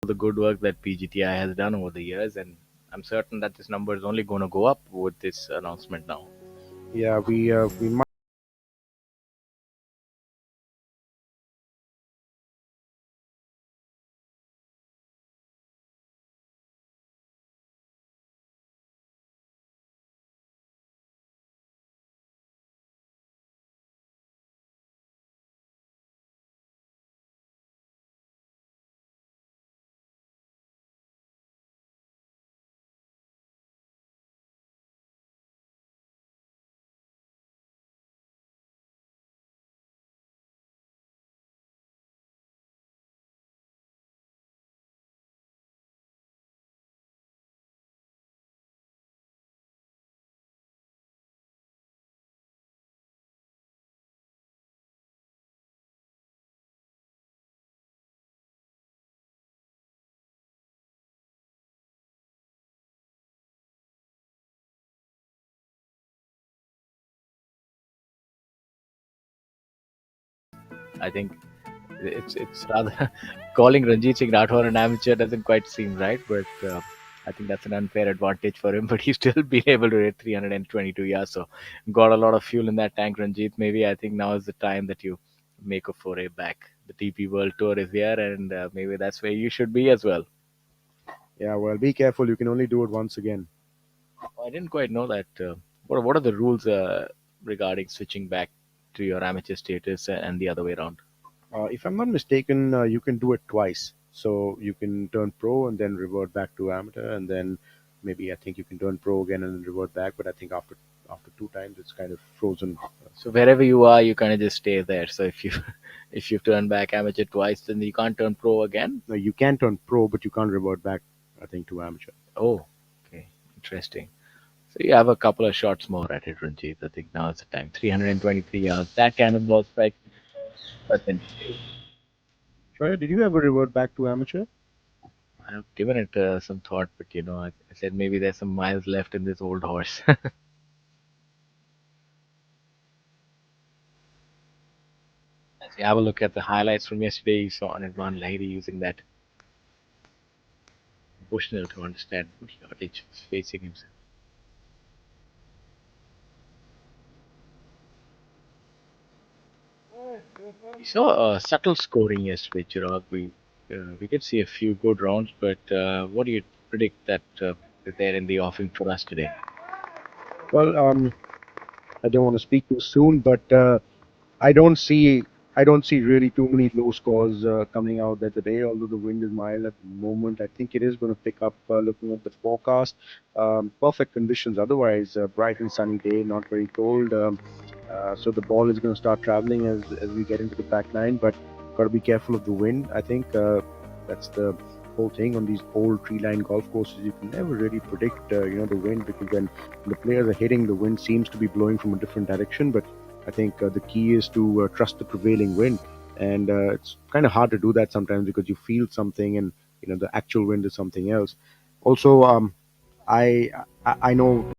the good work that PGTI has done over the years, and I'm certain that this number is only going to go up with this announcement now. Yeah, we might. I think it's rather calling Ranjit Singh Rathore an amateur doesn't quite seem right, but I think that's an unfair advantage for him. But he's still been able to hit 322 yards, so got a lot of fuel in that tank, Ranjit. Maybe I think now is the time that you make a foray back. The TP World Tour is here, and maybe that's where you should be as well. Yeah, well, be careful. You can only do it once again. I didn't quite know that. What are the rules regarding switching back to your amateur status and the other way around? If I'm not mistaken, you can do it twice. So you can turn pro and then revert back to amateur, and then maybe I think you can turn pro again and then revert back. But I think after two times, it's kind of frozen. So wherever you are, you kind of just stay there. So if you if you've turned back amateur twice, then you can't turn pro again. No, you can turn pro, but you can't revert back. I think to amateur. Oh, okay, interesting. So you have a couple of shots more at it, Ranjit. I think now is the time. 323 yards. That kind of ball strike. But then Shoya, did you ever revert back to amateur? I've given it some thought, but I said maybe there's some miles left in this old horse. As you have a look at the highlights from yesterday, you saw Anirban Lahiri using that Bushnell to understand what yardage was facing himself. We saw subtle scoring yesterday, Chirag. We could see a few good rounds, but what do you predict that is there in the offing for us today? Well, I don't want to speak too soon, but I don't see I don't see really too many low scores coming out there today. Although the wind is mild at the moment, I think it is going to pick up. Looking at the forecast, perfect conditions. Otherwise, bright and sunny day, not very cold. So the ball is going to start traveling as we get into the back nine, but got to be careful of the wind. I think that's the whole thing on these old tree-lined golf courses. You can never really predict, the wind because when the players are hitting, the wind seems to be blowing from a different direction. But I think the key is to trust the prevailing wind, and it's kind of hard to do that sometimes because you feel something, and the actual wind is something else. Also, I I know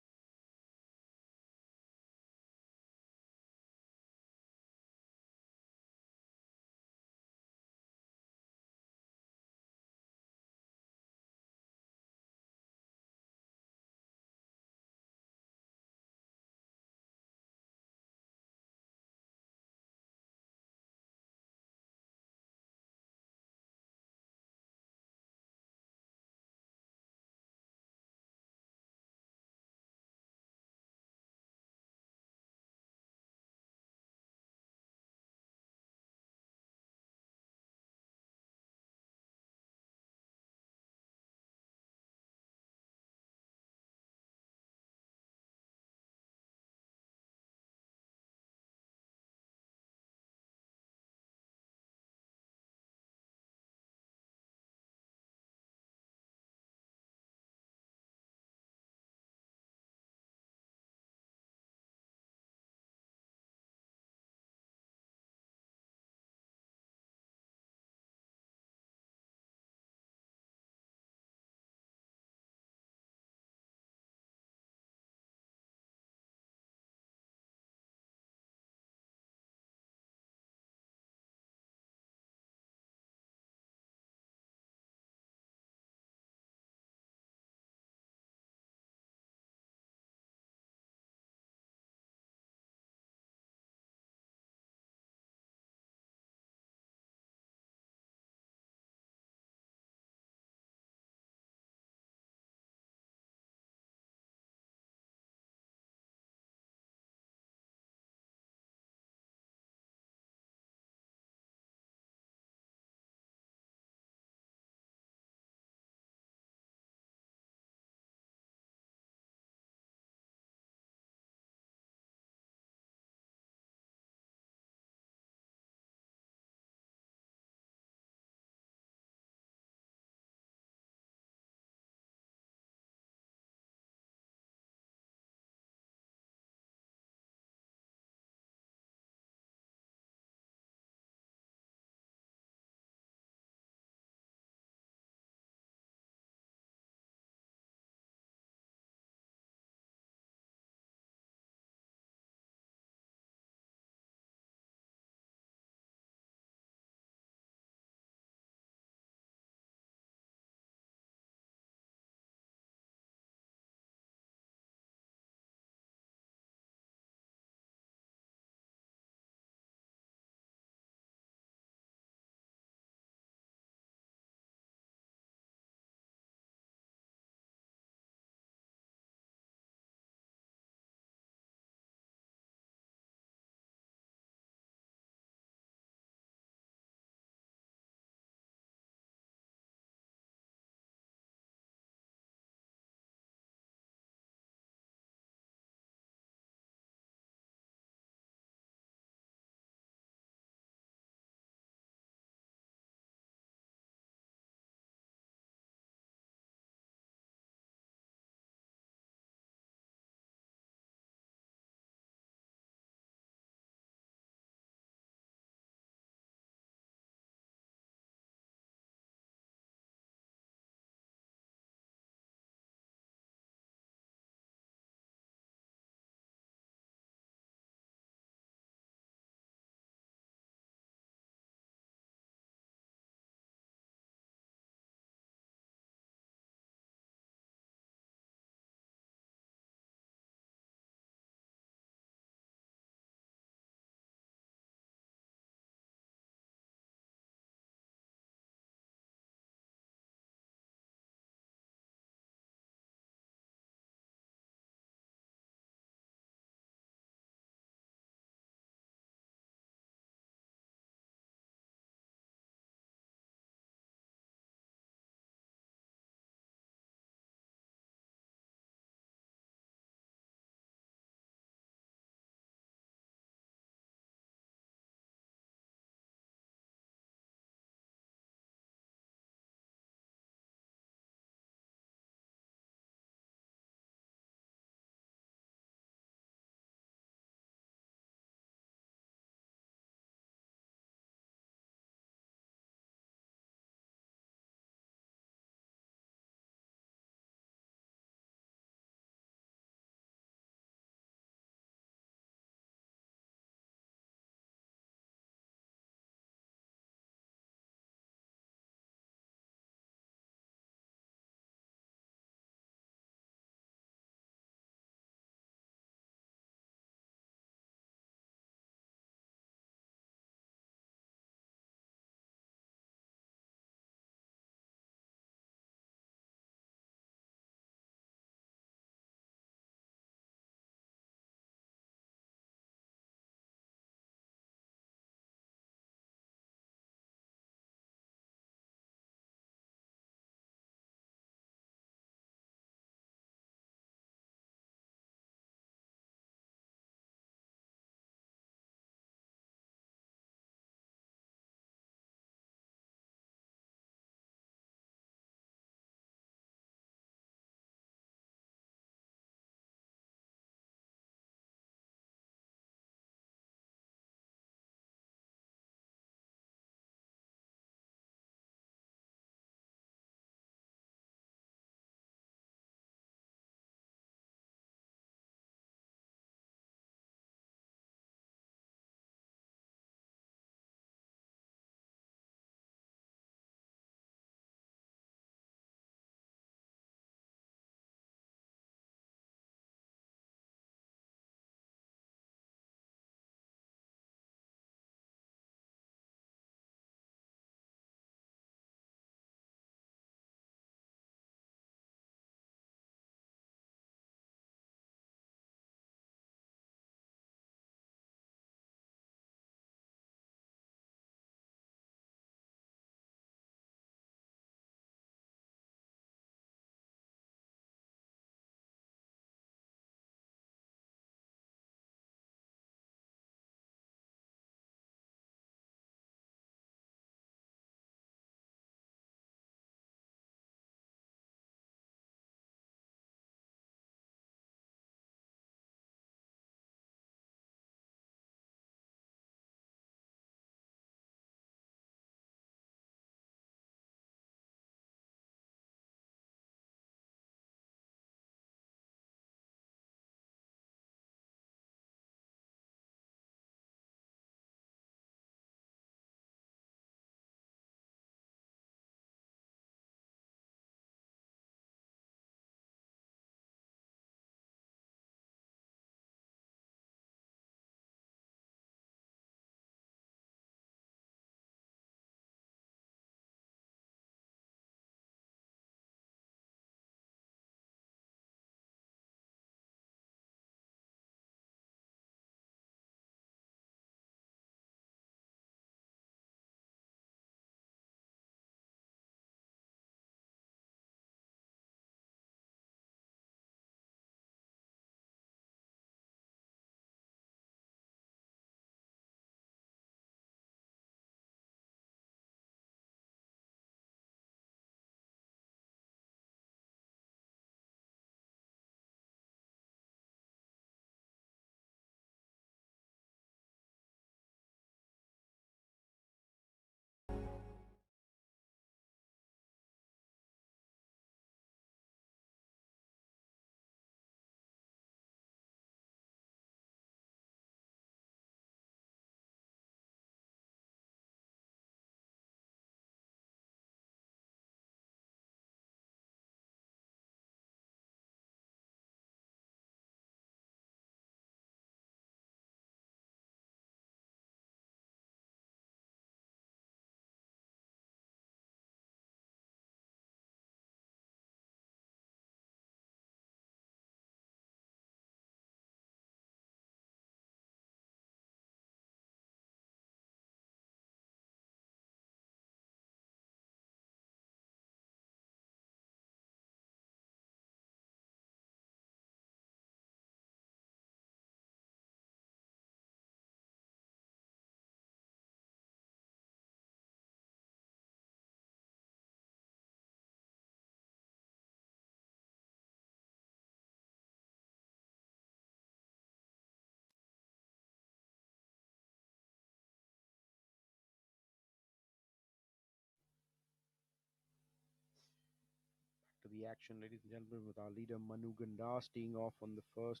the action, ladies and gentlemen, with our leader Manu Gandar teeing off on the first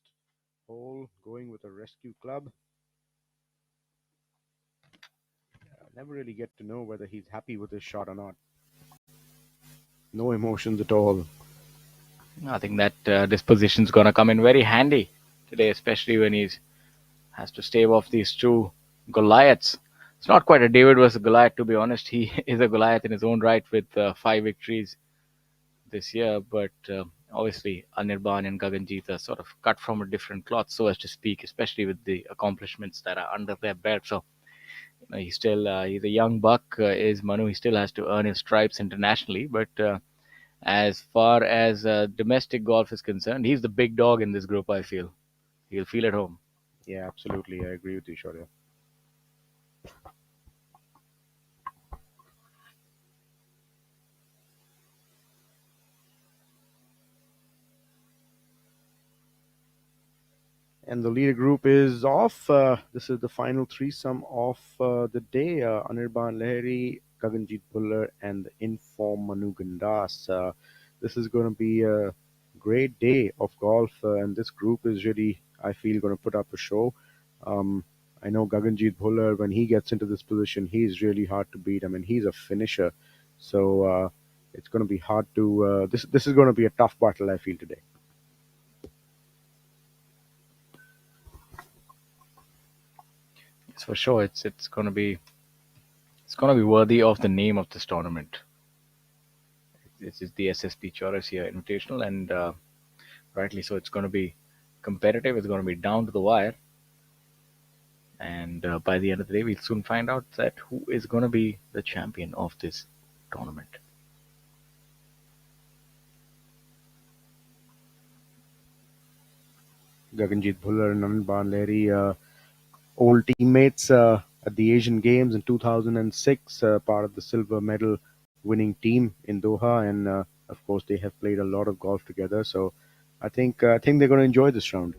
hole, going with a rescue club. Never really get to know whether he's happy with his shot or not. No emotions at all. I think that this position's gonna come in very handy today, especially when he has to stave off these two Goliaths. It's not quite a David versus Goliath, to be honest. He is a Goliath in his own right with 5 victories this year, but obviously Anirban and Gaganjeet are sort of cut from a different cloth, so as to speak, especially with the accomplishments that are under their belt. So he's a young buck, is Manu. He still has to earn his stripes internationally, but as far as domestic golf is concerned, he's the big dog in this group. I feel he'll feel at home. Yeah, absolutely. I agree with you, Shaurya. And the leader group is off. This is the final threesome of the day. Anirban Lahiri, Gaganjeet Bhullar, and the inform Manu Gandas. This is going to be a great day of golf, and this group is really, I feel, going to put up a show. Um, I know Gaganjeet Bhullar, when he gets into this position, he's really hard to beat. I mean, he's a finisher. So it's going to be hard to. This is going to be a tough battle, I feel, today. It's for sure. It's gonna be worthy of the name of this tournament. This is the SSP Chawrasia Invitational, and rightly so. It's going to be competitive. It's going to be down to the wire, and by the end of the day, we'll soon find out that who is going to be the champion of this tournament. Gaganjeet Bhullar and Anirban Lahiri. Old teammates at the Asian Games in 2006, part of the silver medal winning team in Doha, and of course they have played a lot of golf together. So I think they're going to enjoy this round.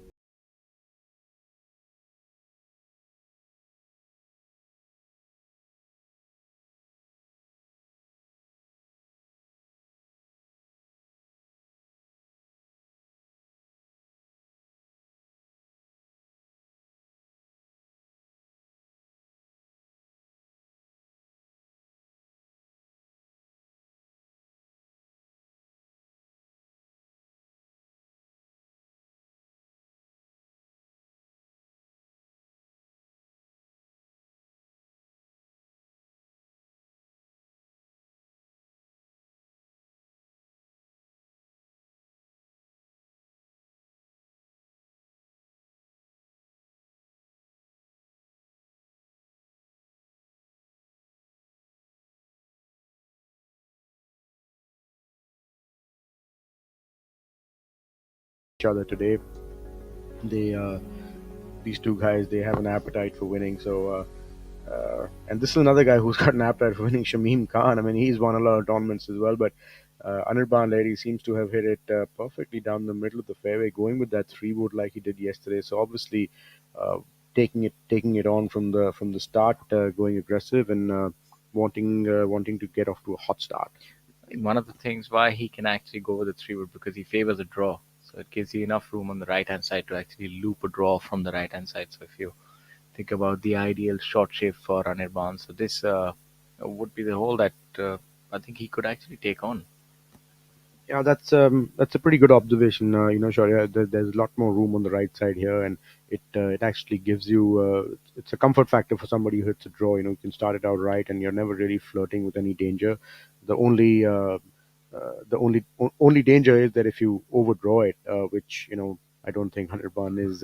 Each other today. They these two guys they have an appetite for winning. So and this is another guy who's got an appetite for winning, Shamim Khan. I mean, he's won a lot of tournaments as well, but Anirban Lady seems to have hit it perfectly down the middle of the fairway, going with that three wood like he did yesterday. So obviously, uh, taking it on from the start, going aggressive and wanting to get off to a hot start. I think one of the things why he can actually go with the three wood because he favors a draw, so it gives you enough room on the right hand side to actually loop a draw from the right hand side. So if you think about the ideal short shape for Anirban, so this would be the hole that I think he could actually take on. Yeah, that's a pretty good observation. Shaurya, there's a lot more room on the right side here, and it actually gives you it's a comfort factor for somebody who hits a draw. You can start it out right, and you're never really flirting with any danger. The only danger is that if you overdraw it, which I don't think 100 is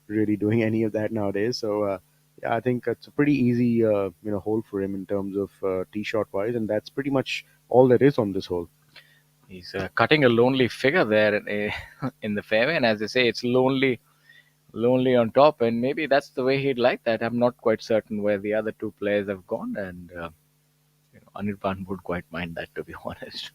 really doing any of that nowadays. So yeah, I think it's a pretty easy hole for him in terms of tee shot wise, and that's pretty much all there is on this hole. He's cutting a lonely figure there in the fairway, and as they say, it's lonely, lonely on top, and maybe that's the way he'd like that. I'm not quite certain where the other two players have gone, and Anirban would quite mind that, to be honest.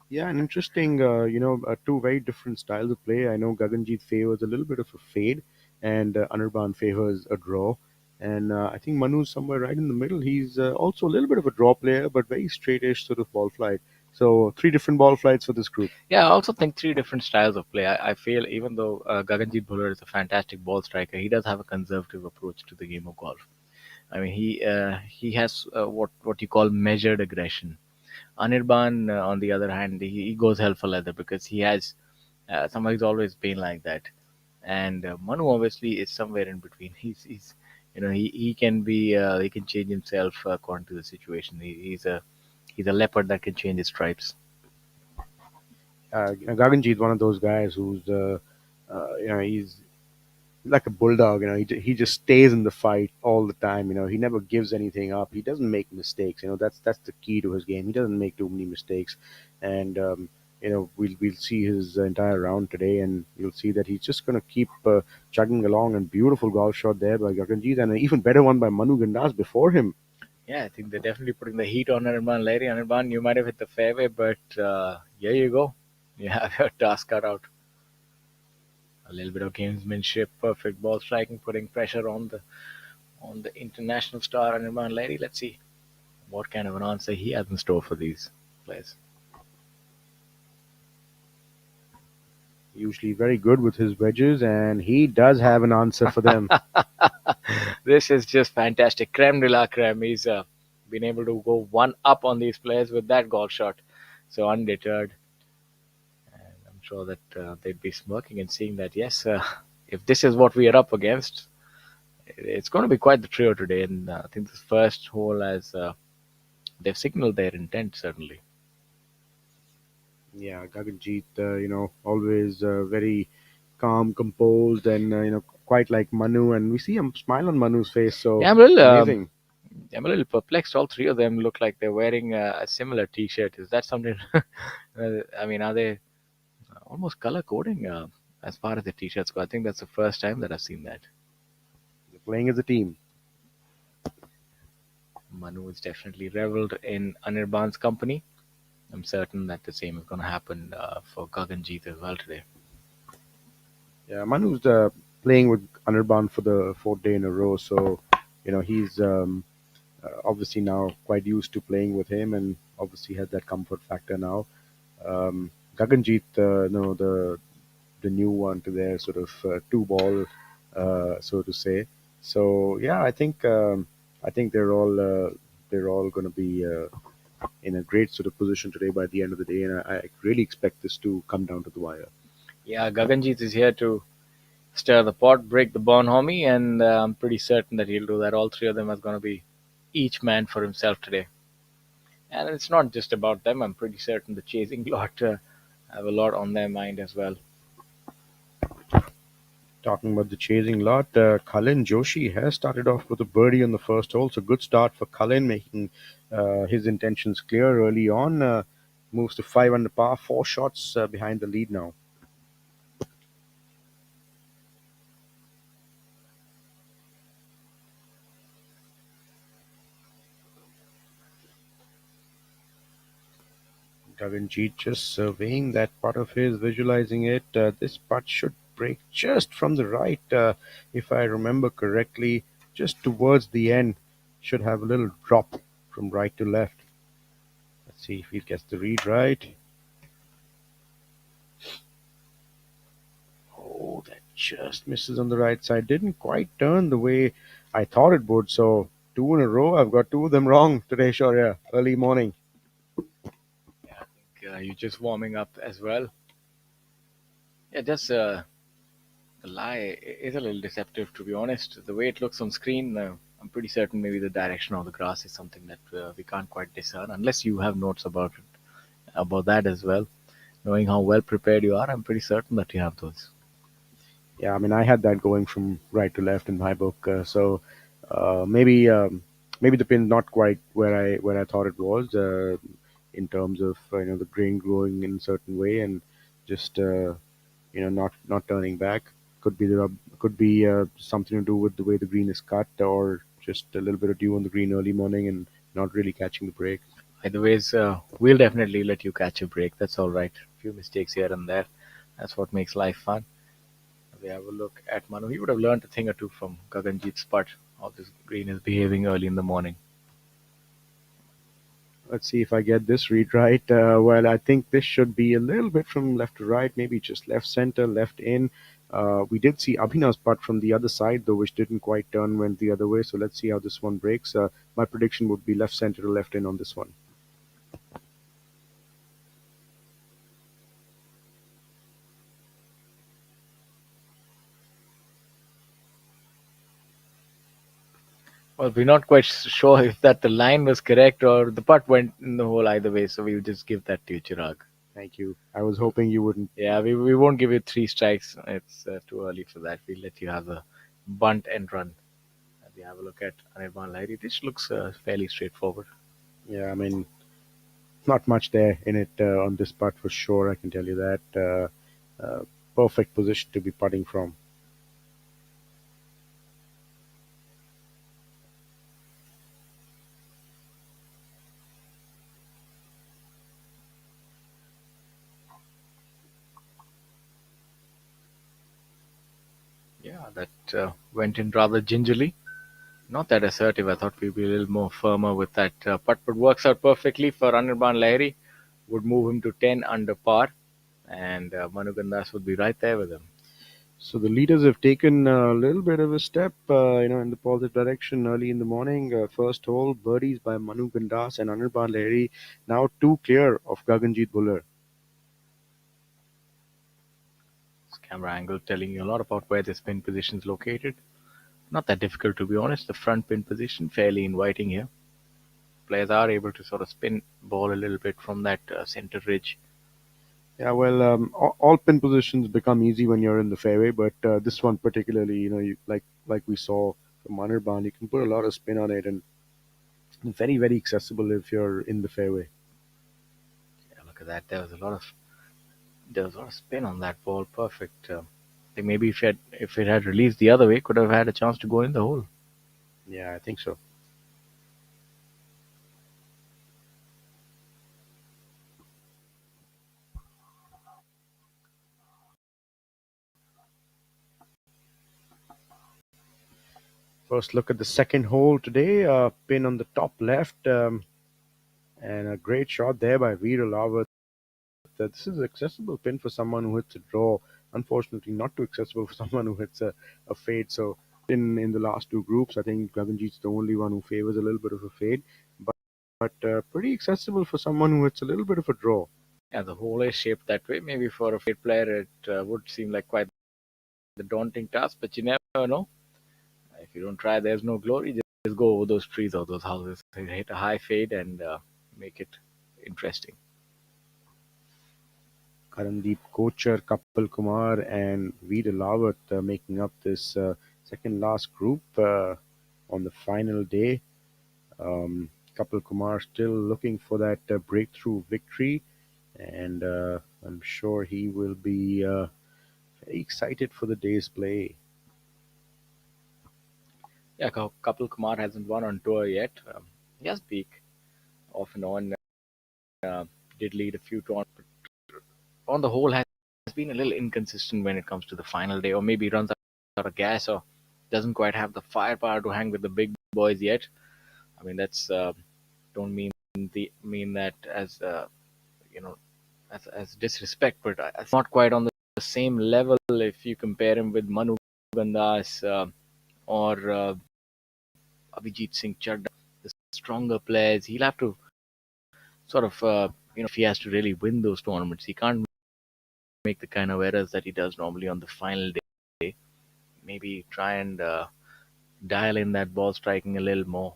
Yeah, and interesting, two very different styles of play. I know Gaganjeet favors a little bit of a fade, and Anirban favors a draw. And I think Manu's somewhere right in the middle. He's also a little bit of a draw player, but very straightish sort of ball flight. So three different ball flights for this group. Yeah, I also think three different styles of play. I feel even though Gaganjeet Bhullar is a fantastic ball striker, he does have a conservative approach to the game of golf. I mean, he has what you call measured aggression. Anirban, on the other hand, he goes hell for leather because he has somebody's always been like that. And Manu obviously is somewhere in between. He's he can be he can change himself according to the situation. He's a leopard that can change his stripes. Gaganji is one of those guys who's he's like a bulldog. He just stays in the fight all the time. He never gives anything up. He doesn't make mistakes. That's the key to his game. He doesn't make too many mistakes, and we'll see his entire round today, and you'll see that he's just going to keep chugging along. And beautiful golf shot there by Gaganjit, and an even better one by Manu Gandas before him. Yeah, I think they're definitely putting the heat on Anirban Larry. Anirban, you might have hit the fairway, but here you go. You have your task cut out. A little bit of gamesmanship, perfect ball striking, putting pressure on the international star Anirban Larry. Let's see what kind of an answer he has in store for these players. Usually very good with his wedges, and he does have an answer for them. This is just fantastic. Creme de la creme. He's been able to go one up on these players with that golf shot. So undeterred. And I'm sure that they'd be smirking and seeing that, yes, if this is what we are up against, it's going to be quite the trio today. And I think this first hole has, they've signaled their intent, certainly. Yeah, Gaganjeet, always very calm, composed, and quite like Manu. And we see a smile on Manu's face, so Yeah, I'm a little, amazing. I'm a little perplexed. All three of them look like they're wearing a similar T-shirt. Is that something? I mean, are they almost color coding as far as the T-shirts go? I think that's the first time that I've seen that. They're playing as a team. Manu is definitely reveled in Anirban's company. I'm certain that the same is going to happen for Gaganjeet as well today. Yeah, Manu's playing with Anirban for the fourth day in a row, so he's obviously now quite used to playing with him, and obviously has that comfort factor now. Gaganjeet, the new one to their sort of two ball, so to say. So yeah, I think they're all going to be in a great sort of position today by the end of the day, and I really expect this to come down to the wire. Yeah, Gaganjeet is here to stir the pot, break the bonhomie, and I'm pretty certain that he'll do that. All three of them are going to be each man for himself today. And it's not just about them. I'm pretty certain the chasing lot have a lot on their mind as well. Talking about the chasing lot, Kalin Joshi has started off with a birdie on the first hole, so good start for Kalin, making his intentions clear early on. Moves to 5 under par, 4 shots behind the lead now. Gaganjeet just surveying that putt of his, visualizing it. This putt should break just from the right, if I remember correctly, just towards the end. Should have a little drop from right to left. Let's see if he gets the read right. Oh, that just misses on the right side. Didn't quite turn the way I thought it would. So two in a row. I've got two of them wrong today, Shaurya. Early morning. Yeah, I think you're just warming up as well. Yeah, just the lie is a little deceptive, to be honest. The way it looks on screen, I'm pretty certain maybe the direction of the grass is something that we can't quite discern, unless you have notes about it, about that as well. Knowing how well prepared you are, I'm pretty certain that you have those. Yeah, I mean, I had that going from right to left in my book. So maybe the pin's not quite where I thought it was in terms of the grain growing in a certain way and just not turning back. Could be something to do with the way the green is cut, or just a little bit of dew on the green early morning and not really catching the break. Either ways, we'll definitely let you catch a break. That's all right. A few mistakes here and there. That's what makes life fun. We have a look at Manu. He would have learned a thing or two from Gaganjeet's putt. How this green is behaving early in the morning. Let's see if I get this read right. Well, I think this should be a little bit from left to right, maybe just left center, left in. We did see Abhinav's putt from the other side, though, which didn't quite turn, went the other way. So let's see how this one breaks. My prediction would be left center to left in on this one. Well, we're not quite sure if that the line was correct or the putt went in the hole either way, so we'll just give that to you, Chirag. Thank you. I was hoping you wouldn't. Yeah, we won't give you three strikes. It's too early for that. We'll let you have a bunt and run. As we have a look at Anirban Lahiri, this looks fairly straightforward. Yeah, I mean, not much there in it on this putt for sure. I can tell you that. Perfect position to be putting from. Yeah, that went in rather gingerly. Not that assertive. I thought we'd be a little more firmer with that putt, but works out perfectly for Anirban Lahiri. Would move him to 10 under par, and Manu Gandas would be right there with him. So the leaders have taken a little bit of a step, in the positive direction early in the morning. First hole, birdies by Manu Gandas and Anirban Lahiri. Now two clear of Gaganjeet Bhullar. This camera angle telling you a lot about where this pin position is located. Not that difficult to be honest. The front pin position fairly inviting here. Players are able to sort of spin ball a little bit from that center ridge. Yeah, well, all pin positions become easy when you're in the fairway, but this one particularly, like we saw from Anirban, you can put a lot of spin on it, and very very accessible if you're in the fairway. Yeah, look at that. There was a lot of spin on that ball. Perfect. I think maybe if it had released the other way, could have had a chance to go in the hole. Yeah, I think so. First look at the second hole today. Pin on the top left, and a great shot there by Veer Lawat. This is accessible pin for someone who hits a draw. Unfortunately, not too accessible for someone who hits a fade. So in the last two groups, I think Gaganjeet's the only one who favors a little bit of a fade, but pretty accessible for someone who hits a little bit of a draw. Yeah, the hole is shaped that way. Maybe for a fade player, it would seem like quite the daunting task, but you never know. If you don't try, there's no glory. Just go over those trees or those houses, hit a high fade, and make it interesting. Karandeep Kochar, Kapil Kumar, and Veer Lawat making up this second last group on the final day. Kapil Kumar still looking for that breakthrough victory, and I'm sure he will be very excited for the day's play. Yeah, Kapil Kumar hasn't won on tour yet. He has peak off and on. Uh, did lead a few tournaments. On the whole, has been a little inconsistent when it comes to the final day, or maybe runs out of gas, or doesn't quite have the firepower to hang with the big boys yet. I mean, that's don't mean that as you know as disrespect, but it's not quite on the same level if you compare him with Manu Gandas or Abhijit Singh Chadda, the stronger players. He'll have to sort of if he has to really win those tournaments, he can't make the kind of errors that he does normally on the final day. Maybe try and dial in that ball striking a little more.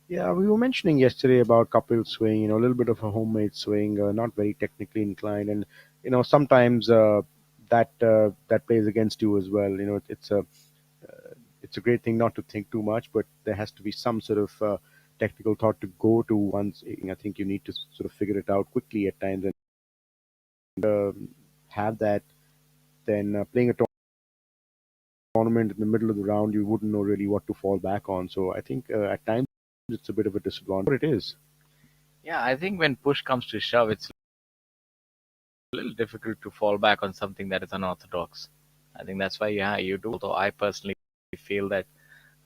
Yeah, we were mentioning yesterday about Kapil's swing, a little bit of a homemade swing, not very technically inclined, and sometimes that plays against you as well. It's a great thing not to think too much, but there has to be some sort of technical thought to go to once. I think you need to sort of figure it out quickly at times and have that. Then playing a tournament in the middle of the round, you wouldn't know really what to fall back on. So I think at times it's a bit of a disadvantage. What it is. Yeah, I think when push comes to shove, it's a little difficult to fall back on something that is unorthodox. I think that's why, yeah, you do. Although I personally feel that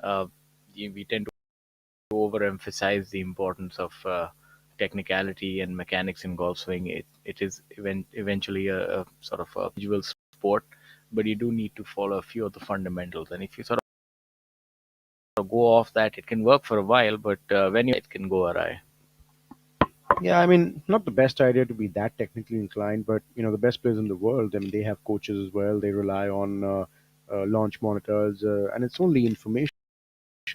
uh, we tend to overemphasize the importance of technicality and mechanics in golf swing. It is eventually a sort of a visual sport, but you do need to follow a few of the fundamentals. And if you sort of go off that, it can work for a while, but when you it can go awry. Yeah, I mean, not the best idea to be that technically inclined, but the best players in the world. I mean, they have coaches as well. They rely on launch monitors, and it's only information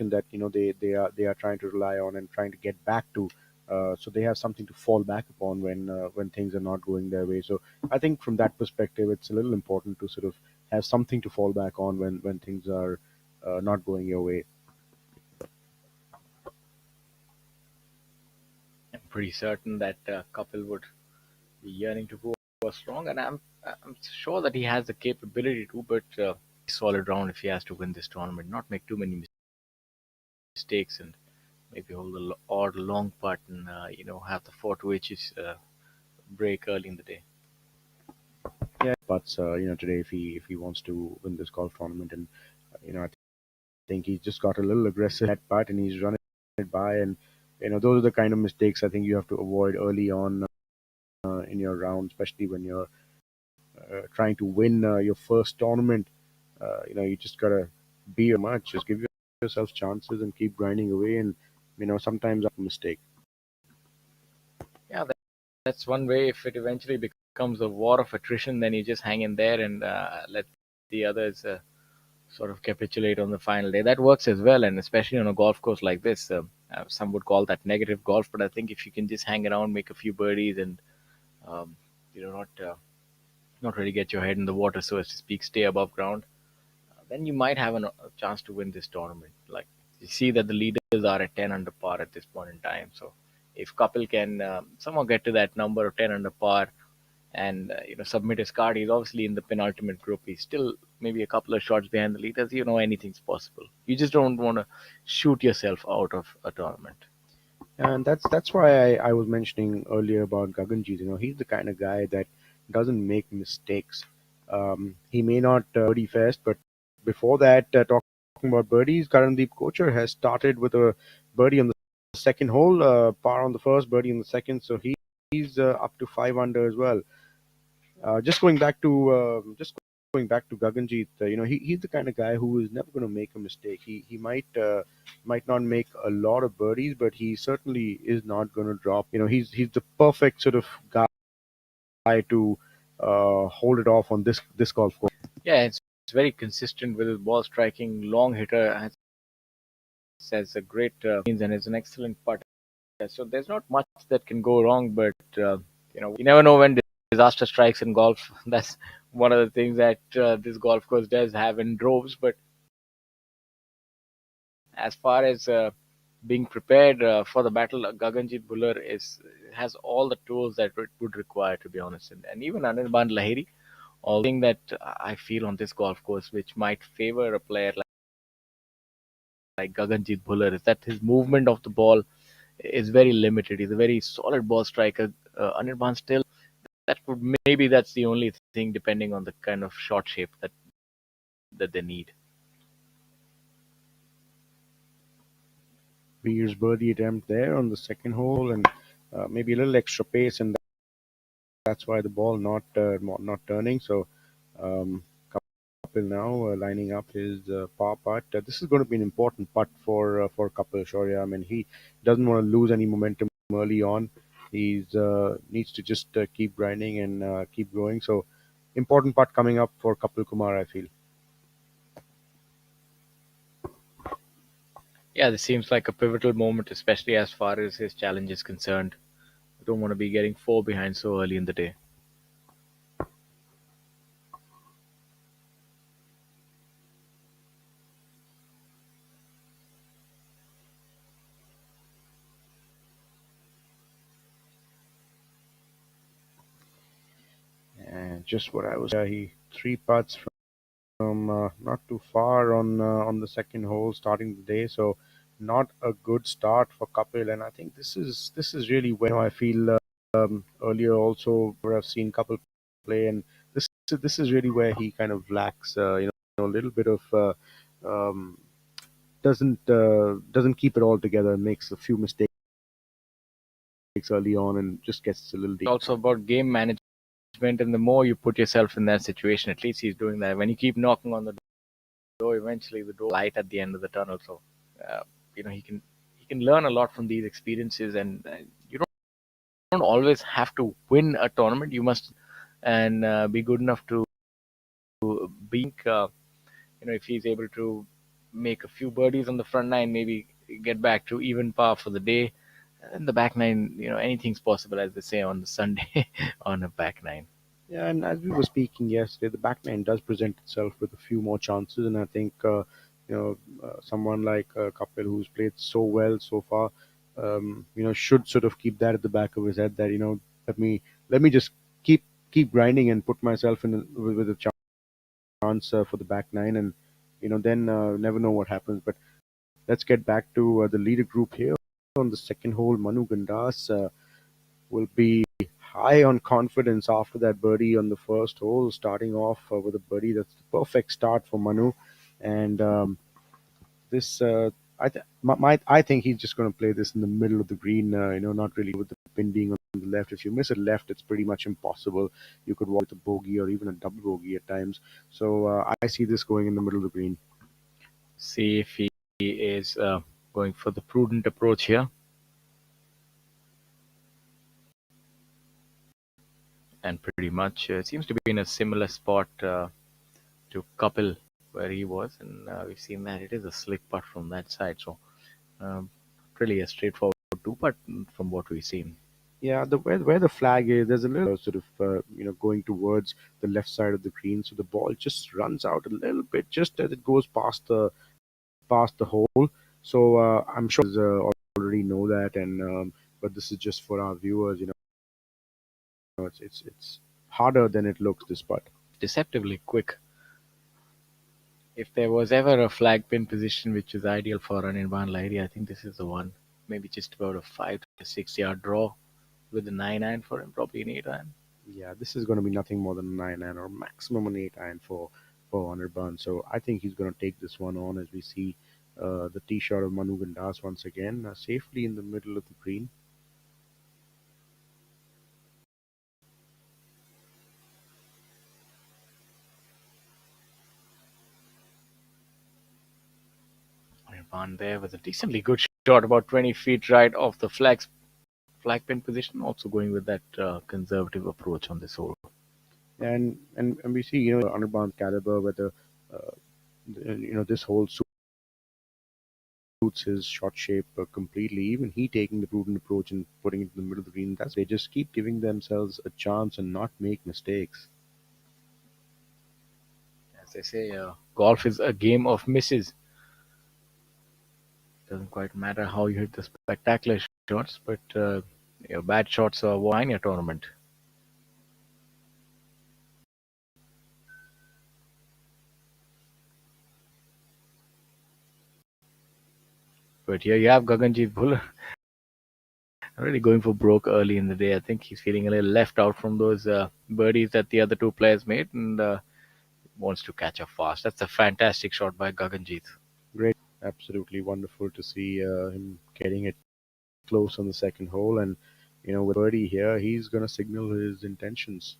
that they are trying to rely on and trying to get back to. So they have something to fall back upon when things are not going their way. So I think from that perspective, it's a little important to sort of have something to fall back on when things are not going your way. I'm pretty certain that Kapil would be yearning to go strong, and I'm sure that he has the capability to. But solid round if he has to win this tournament, not make too many mistakes, and maybe hold the odd long putt and have the 4 to 8 break early in the day. Yeah, but today if he wants to win this golf tournament, and I think he just got a little aggressive at putt and he's running it by, and those are the kind of mistakes I think you have to avoid early on in your round, especially when you're trying to win your first tournament. You just gotta be your match, just give yourself chances and keep grinding away, and sometimes a mistake. Yeah, that's one way. If it eventually becomes a war of attrition, then you just hang in there and let the others sort of capitulate on the final day. That works as well, and especially on a golf course like this. Some would call that negative golf, but I think if you can just hang around, make a few birdies, and um, not really get your head in the water, so as to speak, stay above ground, then you might have a chance to win this tournament. Like you see that the leaders are at 10 under par at this point in time. So if Kapil can somehow get to that number of 10 under par and submit his card, he's obviously in the penultimate group. He's still maybe a couple of shots behind the leaders. Anything's possible. You just don't want to shoot yourself out of a tournament. And that's why I was mentioning earlier about Gaganjit. He's the kind of guy that doesn't make mistakes. He may not birdie fest, but before that, talking about birdies, Karandeep Kocher has started with a birdie on the second hole, par on the first, birdie on the second. So he's up to 5 under as well. Just going back to Gaganjit, he's the kind of guy who is never going to make a mistake. He might not make a lot of birdies, but he certainly is not going to drop. He's the perfect sort of guy to hold it off on this golf course. Yeah, it's very consistent with his ball striking. Long hitter has a great and is an excellent putter. So there's not much that can go wrong, but you never know when disaster strikes in golf. That's one of the things that this golf course does have in droves. But as far as being prepared for the battle, Gaganjit Bhullar has all the tools that it would require, to be honest. And even Anirban Lahiri, all thing that I feel on this golf course, which might favor a player like Gaganjit Bhullar, is that his movement of the ball is very limited. He's a very solid ball striker. Anirban still, that's the only thing, depending on the kind of shot shape that they need. Beer's birdie attempt there on the second hole, and maybe a little extra pace, and that's why the ball not turning. So um, Kapil now lining up his par putt. This is going to be an important putt for Kapil Shaurya. I mean, he doesn't want to lose any momentum early on. He's needs to just keep grinding and keep going. So important putt coming up for Kapil Kumar, I feel. Yeah, this seems like a pivotal moment, especially as far as his challenge is concerned. I don't want to be getting four behind so early in the day. And just what I was. He three putts from not too far on the second hole, starting the day. So not a good start for Kapil, and I think this is really where I feel earlier also where I've seen Kapil play, and this is really where he kind of lacks a little bit of um, doesn't keep it all together, makes a few mistakes early on and just gets a little deep. Also about game management, and the more you put yourself in that situation, at least he's doing that. When you keep knocking on the door, eventually the door light at the end of the tunnel. So, uh, he can learn a lot from these experiences, and you don't always have to win a tournament. You must and be good enough to being if he's able to make a few birdies on the front nine, maybe get back to even par for the day. And the back nine, anything's possible, as they say on the Sunday on a back nine. Yeah, and as we were speaking yesterday, the back nine does present itself with a few more chances, and I think someone like Kapil, who's played so well so far, should sort of keep that at the back of his head that let me just keep grinding and put myself with a chance for the back nine, and then never know what happens. But let's get back to the leader group here on the second hole. Manu Gandas will be high on confidence after that birdie on the first hole, starting off with a birdie. That's the perfect start for Manu. And this, I think he's just going to play this in the middle of the green. Not really with the pin being on the left. If you miss it left, it's pretty much impossible. You could walk with a bogey or even a double bogey at times. So I see this going in the middle of the green. See if he is going for the prudent approach here, and pretty much seems to be in a similar spot to Kapil where he was, and we've seen that it is a slick putt from that side. So um, really a straightforward two putt from what we've seen. Yeah, the where the flag is, there's a little sort of going towards the left side of the green, so the ball just runs out a little bit just as it goes past the hole. So I'm sure already know that, and but this is just for our viewers. It's harder than it looks. This putt. Deceptively quick. If there was ever a flag pin position which is ideal for an Irfan Lahiri, I think this is the one. Maybe just about a 5 to 6 yard draw with a 9 iron for him, probably an 8 iron. Yeah, this is going to be nothing more than a 9 iron or maximum an 8 iron for Anirban. So I think he's going to take this one on as we see the tee shot of Manu Gandas once again safely in the middle of the green. Irfan there with a decently good shot, about 20 feet right off the flag pin position. Also going with that conservative approach on this hole. And we see Anirban's caliber whether this whole suits his shot shape completely. Even he taking the prudent approach and putting it in the middle of the green. That's they just keep giving themselves a chance and not make mistakes. As they say, golf is a game of misses. Doesn't quite matter how you hit the spectacular shots, but your bad shots are what win your tournament. But here you have Gaganjeet Bhullar really going for broke early in the day. I think he's feeling a little left out from those birdies that the other two players made, and wants to catch up fast. That's a fantastic shot by Gaganjeet. Great, absolutely wonderful to see him getting it close on the second hole, and with birdie here, he's going to signal his intentions.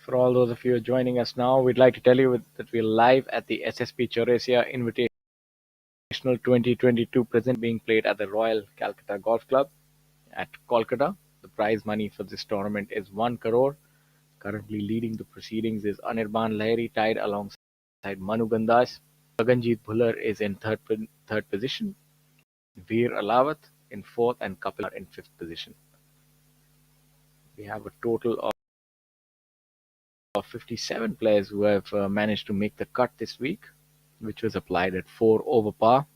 For all those of you who are joining us now, we'd like to tell you that we're live at the SSP Chawrasia Invitational 2022 present being played at the Royal Calcutta Golf Club at Kolkata. The prize money for this tournament is 1 crore. Currently leading the proceedings is Anirban Lahiri, tied alongside Manu Gandas. Gaganjeet Bhullar is in third position. Veer Alawat in fourth, and Kapil in fifth position. We have a total of 57 players who have managed to make the cut this week, which was applied at 4 over par.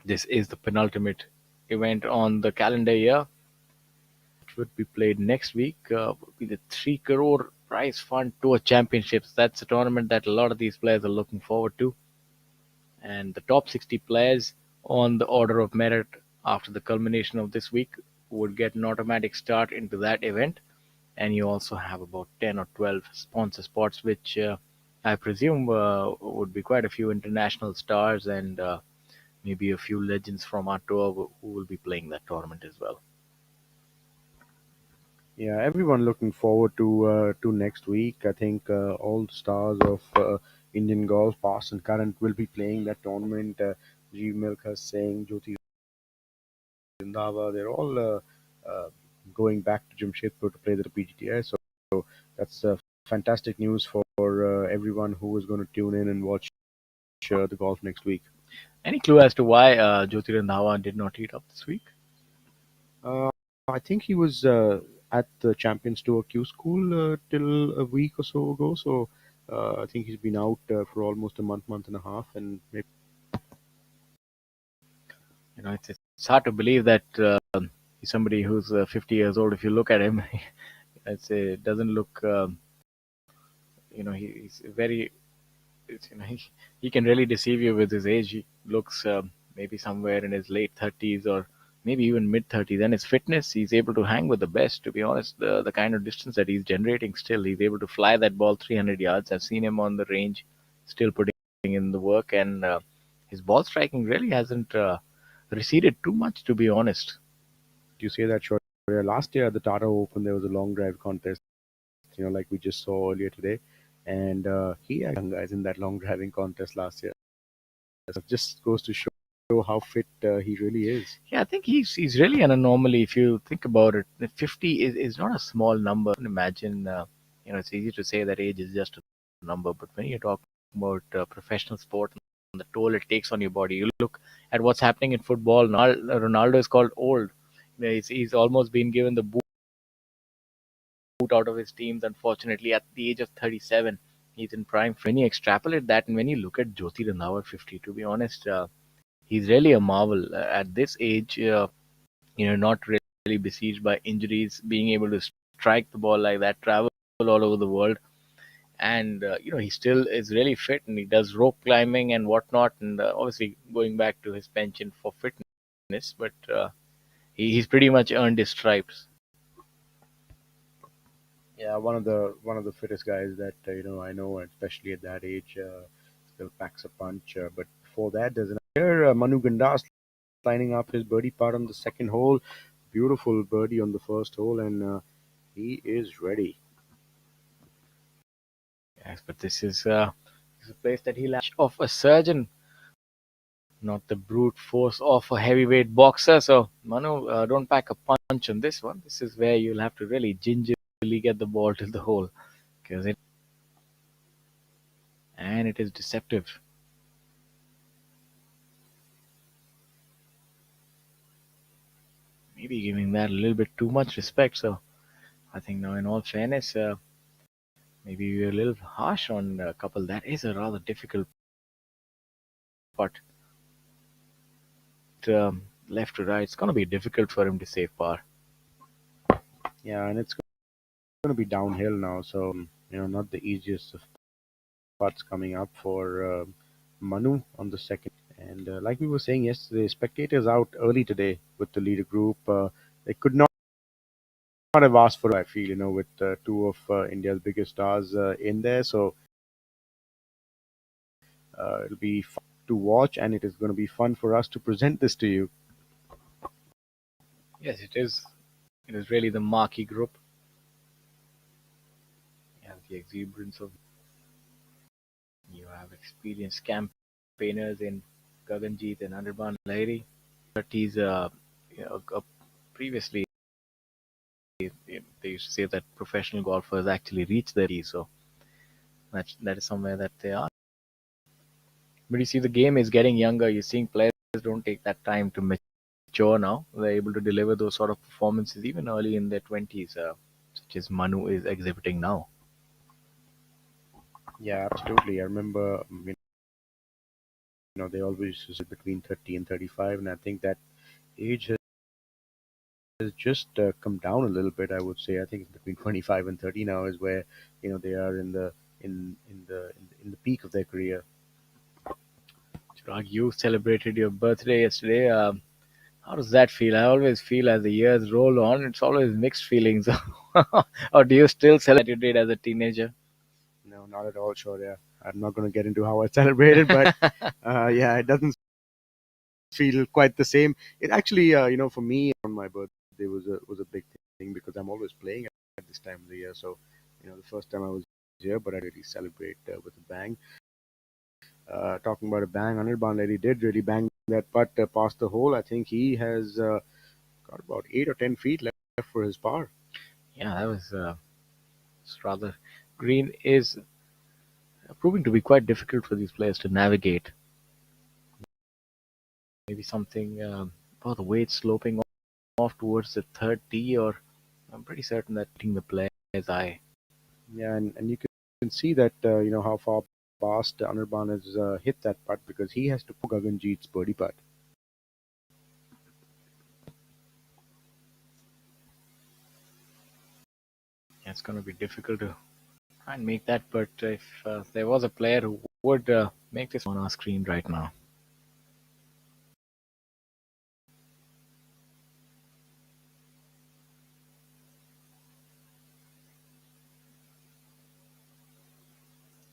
This is the penultimate event on the calendar year. It would be played next week. Would be the 3 crore prize fund tour championships. That's a tournament that a lot of these players are looking forward to. And the top 60 players on the order of merit after the culmination of this week would get an automatic start into that event. And you also have about 10 or 12 sponsor spots, which I presume would be quite a few international stars and maybe a few legends from our tour who will be playing that tournament as well. Yeah, everyone looking forward to next week. I think all the stars of Indian golf, past and current, will be playing that tournament. Jeev Milkha Singh, Jyoti Randhawa, they're all going back to Jamshedpur to play the PGTI. So that's fantastic news for everyone who is going to tune in and watch the golf next week. Any clue as to why Jyoti Randhawa did not heat up this week? Uh, I think he was at the Champions Tour Q School till a week or so ago. So I think he's been out for almost a month, month and a half, and maybe. It's hard to believe that he's somebody who's 50 years old. If you look at him, it doesn't look. He's very. He can really deceive you with his age. He looks maybe somewhere in his late 30s or maybe even mid 30s. And his fitness, he's able to hang with the best. To be honest, the kind of distance that he's generating, still he's able to fly that ball 300 yards. I've seen him on the range, still putting in the work, and his ball striking really hasn't receded too much. To be honest. You say that, sure. Last year at the Tata Open, there was a long drive contest, like we just saw earlier today, and he had young guys in that long driving contest last year. So it just goes to show how fit he really is. Yeah, I think he's really an anomaly if you think about it. The 50 is not a small number. Imagine, it's easy to say that age is just a number, but when you talk about professional sport and the toll it takes on your body, you look at what's happening in football. Ronaldo is called old. He's almost been given the boot out of his teams, unfortunately, at the age of 37. He's in prime. When you extrapolate that and when you look at Jyoti Randhawa at 50, to be honest, he's really a marvel. At this age, not really besieged by injuries, being able to strike the ball like that, travel all over the world, and he still is really fit and he does rope climbing and whatnot, and obviously going back to his penchant for fitness, but he's pretty much earned his stripes. Yeah, one of the fittest guys that I know, especially at that age, still packs a punch. But before that, there's another Manu Gandas lining up his birdie part on the second hole. Beautiful birdie on the first hole, and he is ready. Yes, but this is a place that he'll have of a surgeon, not the brute force of a heavyweight boxer. So, Manu, don't pack a punch on this one. This is where you'll have to really gingerly get the ball to the hole, because it is deceptive. Maybe giving that a little bit too much respect. So, I think now, in all fairness, maybe we're a little harsh on a couple. That is a rather difficult putt. Left to right, it's going to be difficult for him to save par. Yeah, and it's going to be downhill now, so not the easiest of putts coming up for Manu on the second. And like we were saying yesterday, spectators out early today with the leader group. They could not have asked for, I feel, with two of India's biggest stars in there. So it'll be fun to watch, and it is going to be fun for us to present this to you. Yes, it is. It is really the marquee group. You have the exuberance of. You have experienced campaigners in Gaganjeet and Anirban Lahiri. But he's previously they used to say that professional golfers actually reach their tee, so that is somewhere that they are. But you see, the game is getting younger. You're seeing players don't take that time to mature now. They're able to deliver those sort of performances even early in their 20s, such as Manu is exhibiting now. Yeah, absolutely. I remember, they always say between 30 and 35, and I think that age has just come down a little bit. I would say I think it's between 25 and 30 now is where they are in the peak of their career. Chirag, you celebrated your birthday yesterday. How does that feel? I always feel as the years roll on, it's always mixed feelings. Or do you still celebrate you did as a teenager? No, not at all, sure. Yeah. I'm not going to get into how I celebrated, but yeah, it doesn't feel quite the same. It actually, for me on my birthday was a big thing because I'm always playing at this time of the year. So, the first time I was here, but I really celebrate with a bang. Talking about a bang, Anirban Lady did really bang that putt past the hole. I think he has got about 8 or 10 feet left for his par. Yeah, that was it's rather. Green is proving to be quite difficult for these players to navigate. Maybe something about the way it's sloping off towards the third tee, or I'm pretty certain that hitting the player's eye. Yeah, and you can see that how far past Anirban has hit that putt because he has to pull Gaganjeet's birdie putt. Yeah, it's going to be difficult to try and make that, but if there was a player who would make this on our screen right now.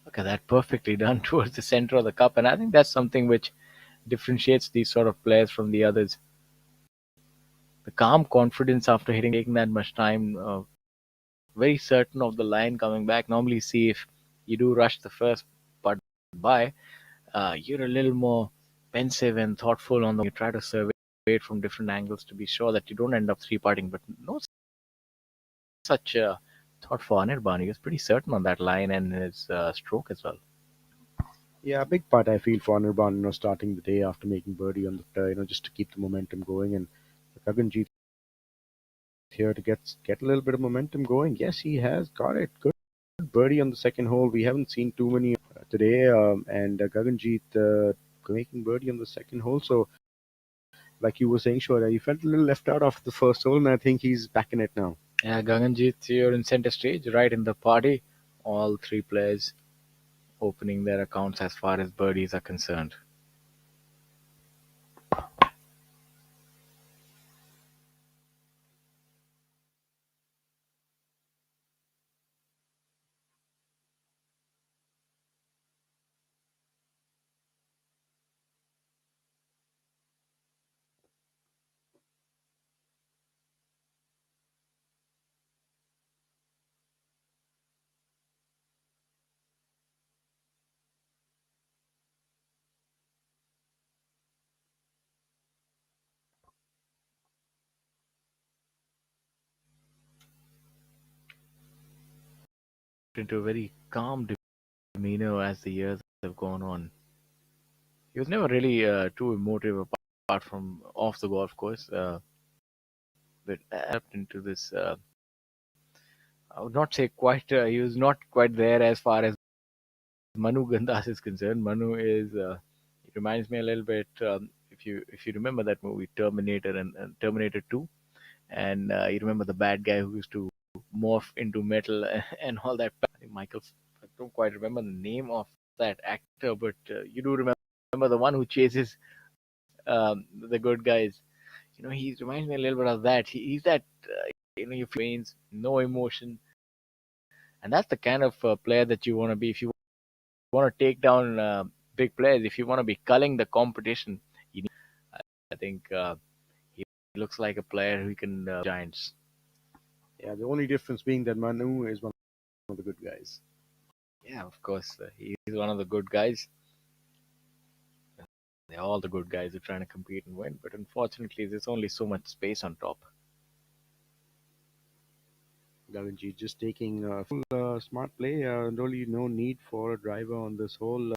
Look at that, perfectly done towards the center of the cup, and I think that's something which differentiates these sort of players from the others. The calm confidence after hitting, taking that much time, very certain of the line coming back. Normally, see if you do rush the first putt by, you're a little more pensive and thoughtful on the. You try to survey it from different angles to be sure that you don't end up three putting. But no such thought for Anirban. He was pretty certain on that line and his stroke as well. Yeah, a big part I feel for Anirban, starting the day after making birdie on the, just to keep the momentum going, and Gaganjeet here to get a little bit of momentum going. Yes, he has got it. Good birdie on the second hole. We haven't seen too many today, and Gaganjeet making birdie on the second hole. So, like you were saying, sure, he felt a little left out after the first hole, and I think he's back in it now. Yeah, Gaganjeet, you're in center stage, right in the party. All three players opening their accounts as far as birdies are concerned. Into a very calm demeanor as the years have gone on. He was never really too emotive apart from off the golf course, but adapted into this. I would not say quite. He was not quite there as far as Manu Gandas is concerned. Manu is. It reminds me a little bit. If you remember that movie Terminator and Terminator 2, and you remember the bad guy who used to morph into metal and all that. I think Michael. I don't quite remember the name of that actor, but you do remember the one who chases the good guys. He reminds me a little bit of that. He's that. Your veins, no emotion, and that's the kind of player that you want to be. If you want to take down big players, if you want to be culling the competition, you need, I think he looks like a player who can Giants. Yeah, the only difference being that Manu is one of the good guys. Yeah, of course, he's one of the good guys. They're all the good guys who are trying to compete and win, but unfortunately, there's only so much space on top. Gaganjeet just taking full smart play. Really no need for a driver on this hole.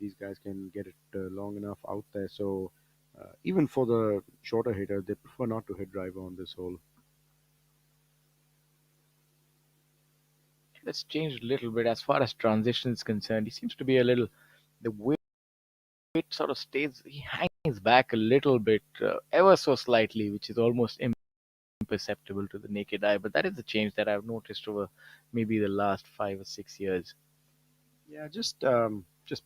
These guys can get it long enough out there. So even for the shorter hitter, they prefer not to hit driver on this hole. That's changed a little bit as far as transition is concerned. He seems to be a little the way it sort of stays. He hangs back a little bit, ever so slightly, which is almost imperceptible to the naked eye. But that is a change that I've noticed over maybe the last 5 or 6 years. Yeah, just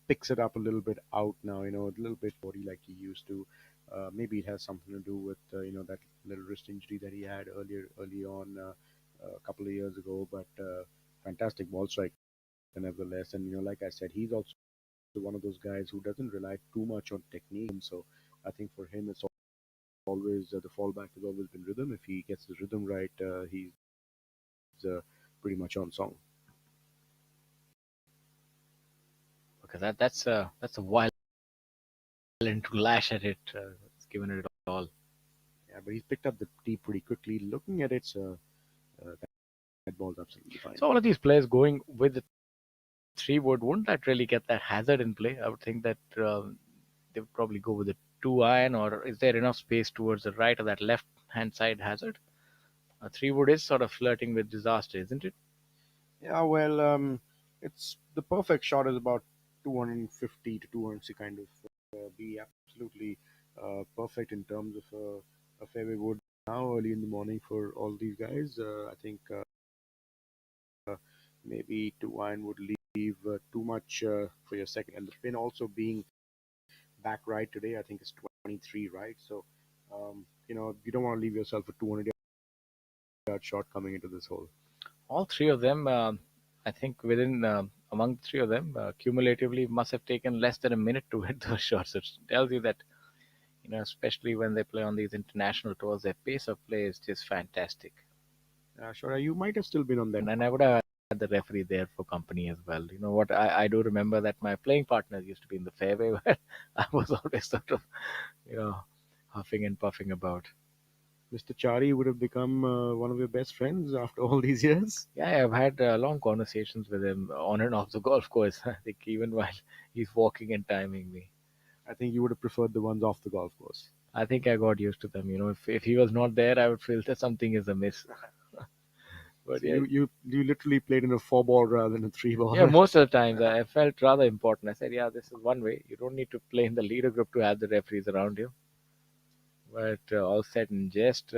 picks it up a little bit out now. A little bit body like he used to. Maybe it has something to do with that little wrist injury that he had early on a couple of years ago. But fantastic ball strike. nevertheless. And like I said, he's also one of those guys who doesn't rely too much on technique. And so I think for him, it's always the fallback has always been rhythm. If he gets the rhythm right, he's pretty much on song. Because that's a violent to lash at it. It's given it all. Yeah, but he's picked up the tee pretty quickly. Looking at it, that ball's absolutely fine. So all of these players going with the 3 wood, wouldn't that really get that hazard in play? I would think that they would probably go with a 2 iron, or is there enough space towards the right or that left hand side hazard? A 3 wood is sort of flirting with disaster, isn't it? Yeah, well, it's the perfect shot is about 250 to 260 kind of be absolutely perfect in terms of a fairway wood now early in the morning for all these guys. I think maybe 2 iron would leave too much for your second, and the pin also being back right today, I think it's 23 right. So you don't want to leave yourself a 200-yard shot coming into this hole. All three of them, I think, within among the three of them, cumulatively must have taken less than a minute to hit those shots. It tells you that, especially when they play on these international tours, their pace of play is just fantastic. Sure, you might have still been on that. And I would have had the referee there for company as well. You know what? I do remember that my playing partners used to be in the fairway where I was always sort of, huffing and puffing about. Mr. Chari would have become one of your best friends after all these years. Yeah, I've had long conversations with him on and off the golf course. I think even while he's walking and timing me. I think you would have preferred the ones off the golf course. I think I got used to them. If he was not there, I would feel that something is amiss. But so yeah, you literally played in a 4-ball rather than a 3-ball. Yeah, most of the times I felt rather important. I said, yeah, this is one way. You don't need to play in the leader group to have the referees around you. But all said and jest,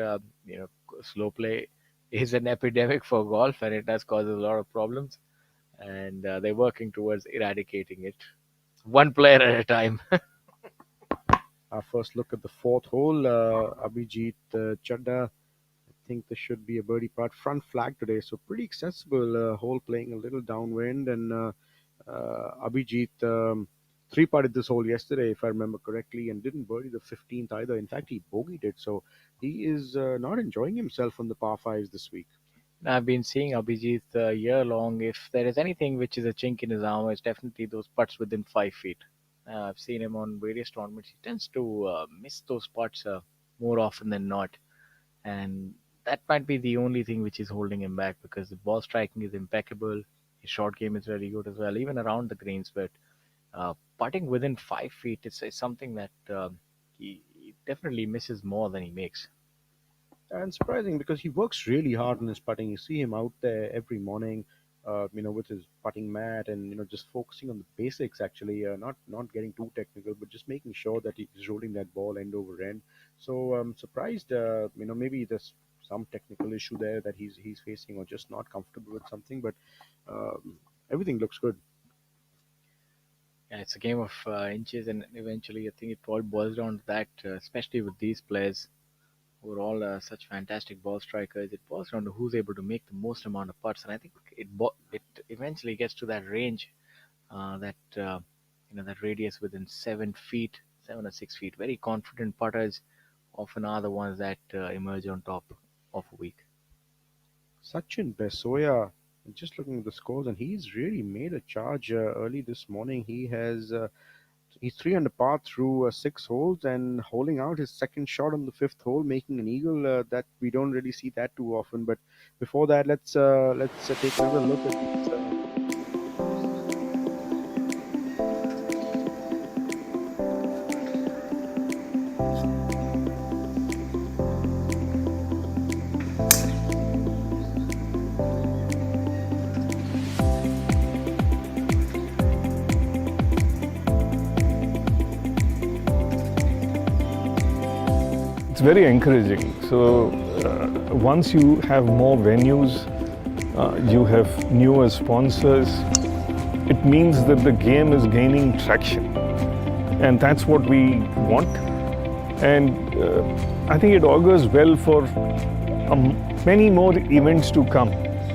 slow play is an epidemic for golf, and it does cause a lot of problems. And they're working towards eradicating it, one player at a time. Our first look at the fourth hole, Abhijit Chadda. I think this should be a birdie putt. Front flag today, so pretty accessible hole, playing a little downwind. And Abhijit three-putted this hole yesterday, if I remember correctly, and didn't birdie the 15th either. In fact, he bogeyed it, so he is not enjoying himself on the par fives this week. I've been seeing Abhijit year long. If there is anything which is a chink in his armor, it's definitely those putts within 5 feet. I've seen him on various tournaments. He tends to miss those putts more often than not, and that might be the only thing which is holding him back, because the ball striking is impeccable. His short game is very good as well, even around the greens. But putting within 5 feet is something that he definitely misses more than he makes. And surprising, because he works really hard on his putting. You see him out there every morning, with his putting mat, and just focusing on the basics. Actually, not getting too technical, but just making sure that he's rolling that ball end over end. So I'm surprised. Maybe there's some technical issue there that he's facing, or just not comfortable with something. But everything looks good. Yeah, it's a game of inches, and eventually, I think it all boils down to that. Especially with these players, who are all such fantastic ball strikers, it boils down to who's able to make the most amount of putts. And I think it eventually gets to that range, that radius within 7 feet, 7 or 6 feet. Very confident putters often are the ones that emerge on top of a week. Sachin Besoya, just looking at the scores, and he's really made a charge early this morning. He's 3 under par through 6 holes, and holding out his second shot on the 5th hole, making an eagle. That we don't really see that too often. But before that, let's take another look at these. It's very encouraging. So once you have more venues, you have newer sponsors, it means that the game is gaining traction. And that's what we want. And I think it augurs well for many more events to come.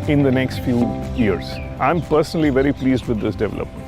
in the next few years. I'm personally very pleased with this development.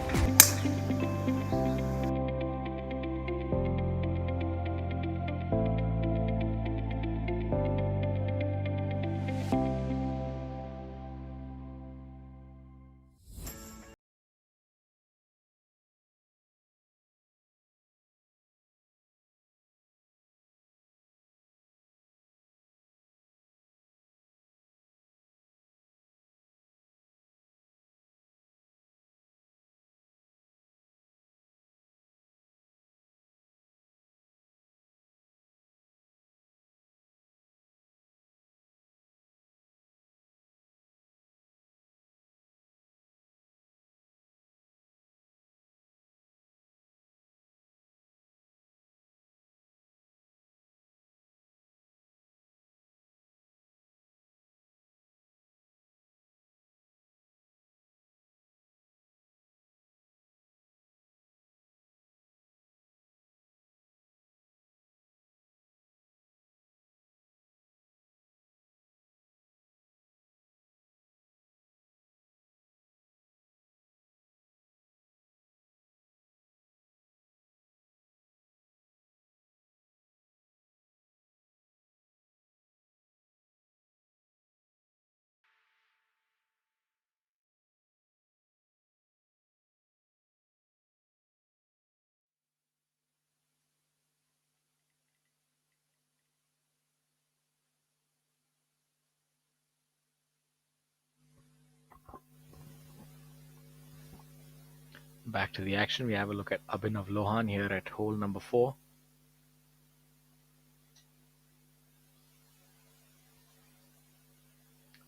Back to the action. We have a look at Abhinav Lohan here at hole number 4.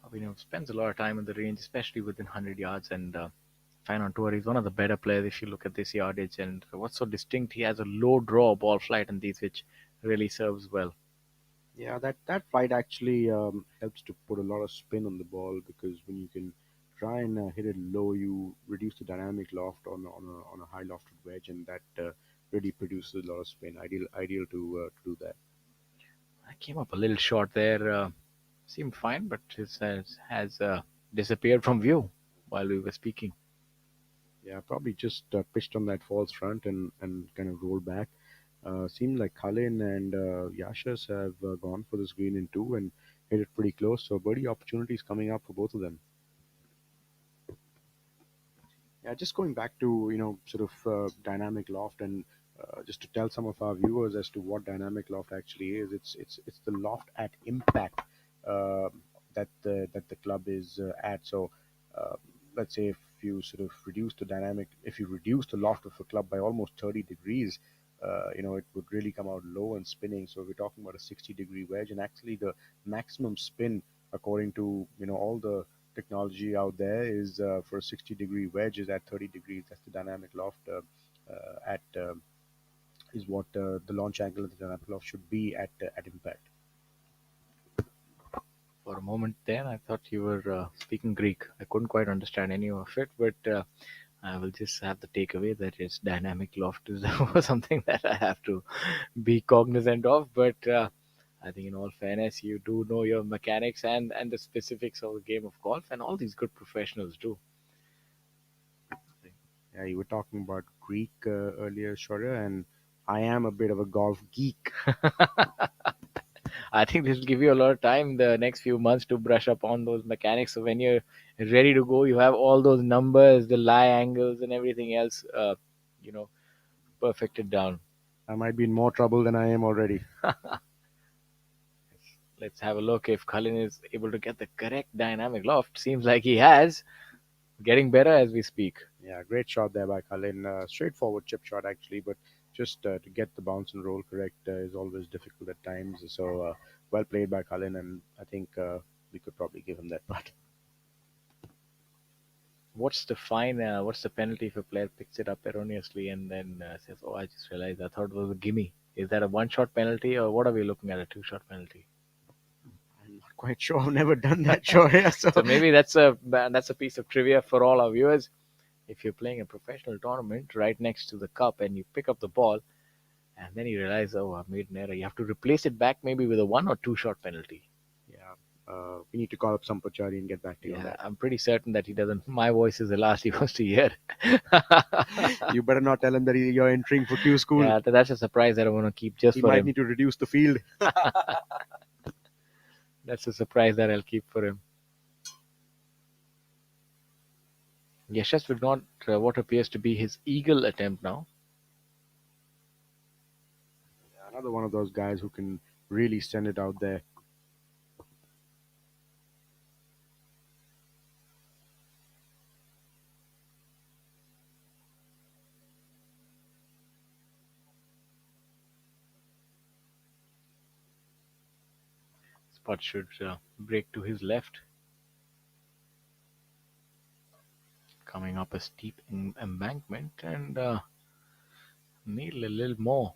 Abhinav spends a lot of time in the range, especially within 100 yards. And fine on tour, he's one of the better players if you look at this yardage. And what's so distinct, he has a low draw ball flight in these, which really serves well. Yeah, that flight actually helps to put a lot of spin on the ball because when you can try and hit it low, you reduce the dynamic loft on a high lofted wedge, and that really produces a lot of spin. Ideal to do that. I came up a little short there. Seemed fine, but his has disappeared from view while we were speaking. Yeah, probably just pitched on that false front and kind of rolled back. Seemed like Kalin and Yashas have gone for this green in two and hit it pretty close. So birdie opportunities coming up for both of them. Yeah, just going back to sort of dynamic loft and just to tell some of our viewers as to what dynamic loft actually is. It's the loft at impact uh, that the club is at. So uh, let's say if you reduce the loft of a club by almost 30 degrees, it would really come out low and spinning. So we're talking about a 60-degree wedge, and actually the maximum spin, according to all the technology out there, is for a 60-degree wedge is at 30 degrees. That's the dynamic loft at is what the launch angle of the dynamic loft should be at impact. For a moment there, I thought you were speaking Greek. I couldn't quite understand any of it, but I will just have the takeaway that it's dynamic loft is something that I have to be cognizant of. But I think, in all fairness, you do know your mechanics and the specifics of the game of golf, and all these good professionals do. Yeah, you were talking about Greek earlier, Shaurya, and I am a bit of a golf geek. I think this will give you a lot of time the next few months to brush up on those mechanics. So when you're ready to go, you have all those numbers, the lie angles, and everything else, you know, perfected down. I might be in more trouble than I am already. Let's have a look if Cullen is able to get the correct dynamic loft. Seems like he has. Getting better as we speak. Yeah, great shot there by Kalin. Straightforward chip shot actually, but just to get the bounce and roll correct is always difficult at times. So well played by Kalin, and I think we could probably give him that putt. What's the fine? What's the penalty if a player picks it up erroneously and then says, "Oh, I just realized I thought it was a gimme." Is that a one-shot penalty, or what are we looking at? A two-shot penalty? I'm not quite sure. I've never done that, sure. Yeah, so So maybe that's a piece of trivia for all our viewers. If you're playing a professional tournament right next to the cup and you pick up the ball and then you realize, oh, I made an error, you have to replace it back maybe with a one or two shot penalty. yeah, We need to call up Sampachari and get back to you on Yeah, that. I'm pretty certain that he doesn't. My voice is the last he wants to hear. You better not tell him that you're entering for Q school. Yeah, that's a surprise that I want to keep just He for might him. need to reduce the field. That's a surprise that I'll keep for him. Yashas will not what appears to be his eagle attempt now. Another one of those guys who can really send it out there. Spot should break to his left, coming up a steep embankment and need a little more.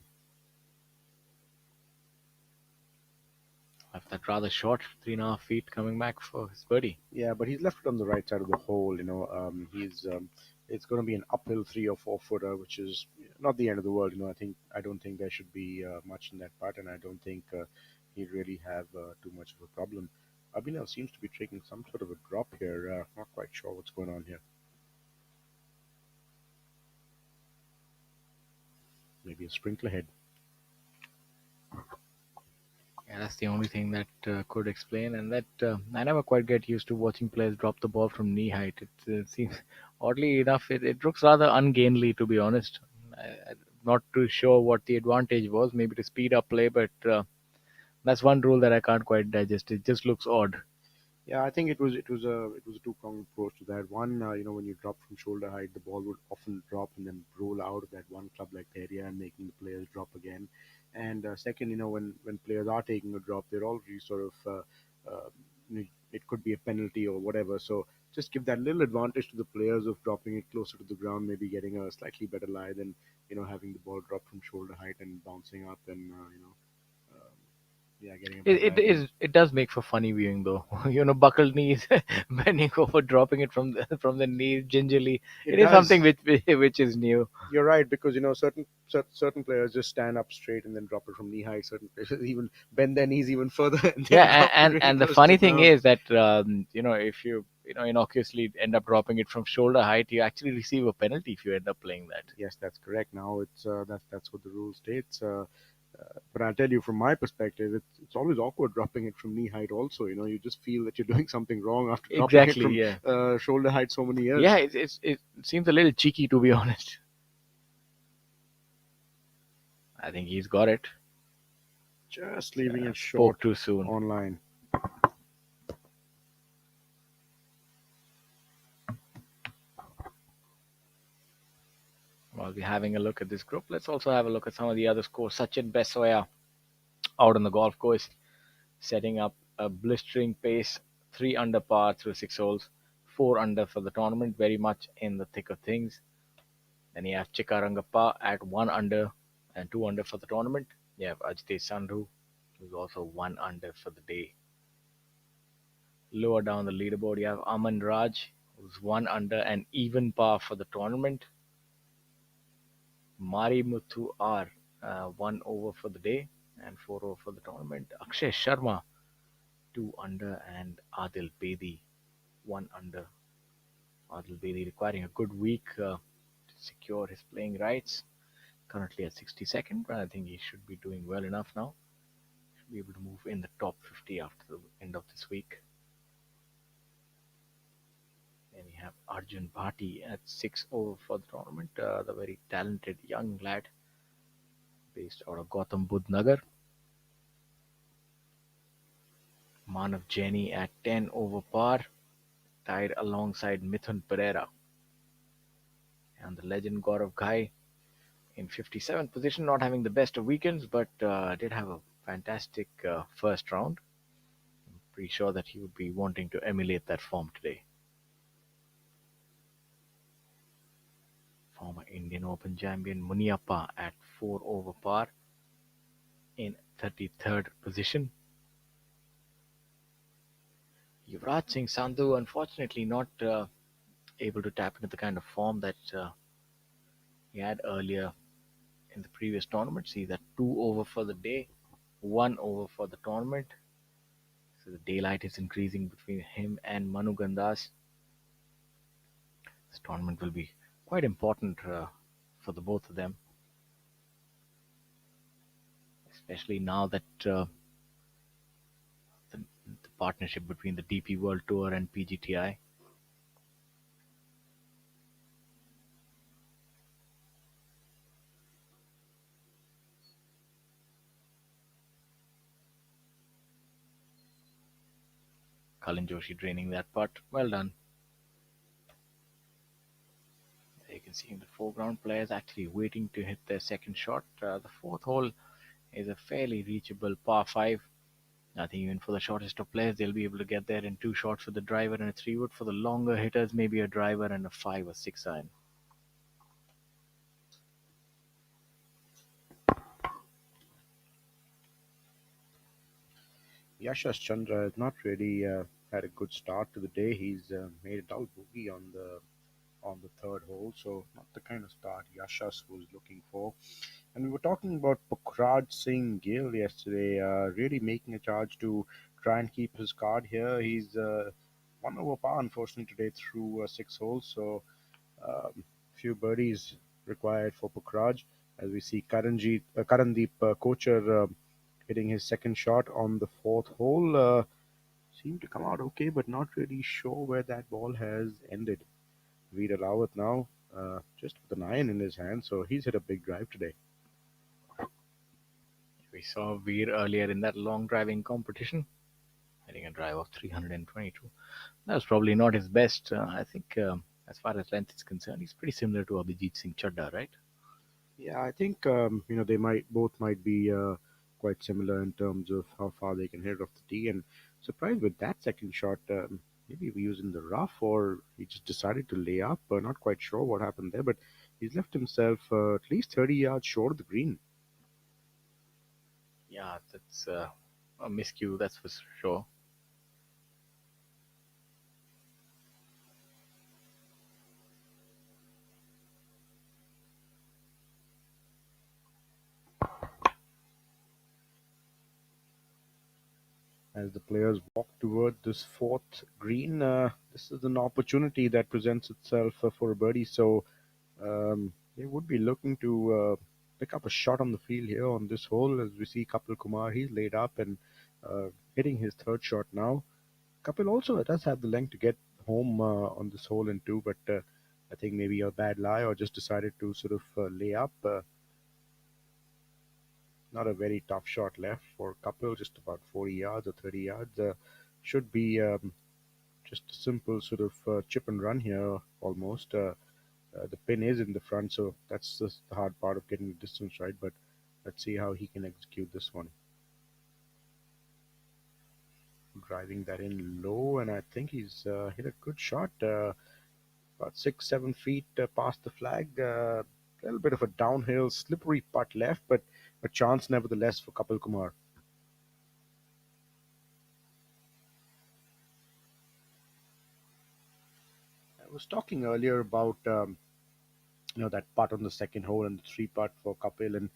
Left that rather short, 3.5 feet, coming back for his birdie. Yeah, but he's left it on the right side of the hole. He's it's going to be an uphill 3 or 4 footer, which is not the end of the world. I don't think there should be much in that part, and I don't think he'd really have too much of a problem. Abhinav seems to be taking some sort of a drop here. Not quite sure what's going on here. Maybe a sprinkler head. Yeah, that's the only thing that could explain, and that I never quite get used to watching players drop the ball from knee height. It seems, oddly enough, it looks rather ungainly, to be honest. I'm not too sure what the advantage was, maybe to speed up play, but that's one rule that I can't quite digest. It just looks odd. Yeah, I think it was a two-pronged approach to that. One, when you drop from shoulder height, the ball would often drop and then roll out of that one club-like area and making the players drop again. And second, when players are taking a drop, they're already sort of it could be a penalty or whatever. So just give that little advantage to the players of dropping it closer to the ground, maybe getting a slightly better lie than having the ball drop from shoulder height and bouncing up and um, yeah, getting a bad It, lie it at the end. is it does make for funny viewing though. Buckled knees, bending over, dropping it from the knee gingerly. It It is something does. which is new. You're right because certain players just stand up straight and then drop it from knee high. Certain players even bend their knees even further and Yeah, then drop it really and the close to the funny thing ground. is that if you innocuously end up dropping it from shoulder height, you actually receive a penalty if you end up playing that. Yes, that's correct. Now that's what the rule states. But I'll tell you from my perspective, it's always awkward dropping it from knee height. Also, you just feel that you're doing something wrong after dropping it Exactly. from Yeah. shoulder height so many Yeah. years. It seems a little cheeky, to be honest. I think he's got it. Just leaving it Spoke short too soon. online. While we're having a look at this group, let's also have a look at some of the other scores. Sachin Besoya out on the golf course, setting up a blistering pace, 3 under par through 6 holes, 4 under for the tournament, very much in the thick of things. Then you have Chikarangappa at 1 under and 2 under for the tournament. You have Ajit Sandhu, who's also 1 under for the day. Lower down the leaderboard, you have Aman Raj, who's 1 under and even par for the tournament. Mari Muthu R, 1 over for the day and 4 over for the tournament. Akshay Sharma, 2 under, and Adil Bedi, 1 under. Adil Bedi requiring a good week to secure his playing rights. Currently at 62nd, but I think he should be doing well enough now. Should be able to move in the top 50 after the end of this week. Then we have Arjun Bhati at 6 over for the tournament, the very talented young lad based out of Gautam Budh Nagar. Manav Jaini at 10 over par, tied alongside Mithun Pereira. And the legend Gaurav Ghai in 57th position, not having the best of weekends, but did have a fantastic first round. I'm pretty sure that he would be wanting to emulate that form today. Former Indian Open champion Muniappa at 4 over par in 33rd position. Yuvraj Singh Sandhu, unfortunately, not able to tap into the kind of form that he had earlier in the previous tournaments. He's at 2 over for the day, 1 over for the tournament. So The daylight is increasing between him and Manu Gandas. This tournament will be quite important for the both of them, especially now that the partnership between the DP World Tour and PGTI. Kalin Joshi draining that putt. Well done. There you can see in the foreground players actually waiting to hit their second shot. The fourth hole is a fairly reachable par 5. I think even for the shortest of players, they'll be able to get there in 2 shots with the driver and a 3 wood. For the longer hitters, maybe a driver and a 5 or 6 iron. Yashas Chandra has not really had a good start to the day. He's made a dull bogey on the third hole, so not the kind of start Yashas was looking for. And we were talking about Pukhraj Singh Gill yesterday, really making a charge to try and keep his card here. He's one over par, unfortunately, today through 6 holes, so few birdies required for Pukhraj. As we see Karandeep Kochar hitting his second shot on the fourth hole. Seemed to come out okay, but not really sure where that ball has ended. Veer Rawat now, just with an iron in his hand, so he's hit a big drive today. We saw Veer earlier in that long driving competition, hitting a drive of 322. That was probably not his best. I think, as far as length is concerned, he's pretty similar to Abhijit Singh Chadda, right? Yeah, I think they might be quite similar in terms of how far they can hit it off the tee. And surprised with that second shot, maybe he was in the rough or he just decided to lay up. Not quite sure what happened there, but he's left himself at least 30 yards short of the green. Yeah, that's a miscue, that's for sure. As the players walk toward this fourth green, this is an opportunity that presents itself for a birdie. So they would be looking to pick up a shot on the field here on this hole. As we see Kapil Kumar, he's laid up and hitting his third shot now. Kapil also does have the length to get home on this hole in two, but I think maybe a bad lie or just decided to sort of lay up. Not a very tough shot left for Kapil, just about 40 yards or 30 yards. Should be just a simple sort of chip and run here almost. The pin is in the front, so that's just the hard part of getting the distance right. But let's see how he can execute this one. Driving that in low, and I think he's hit a good shot, about 6, 7 feet past the flag. A little bit of a downhill, slippery putt left, but a chance nevertheless for Kapil Kumar. I was talking earlier about that putt on the second hole and the three putt for Kapil, and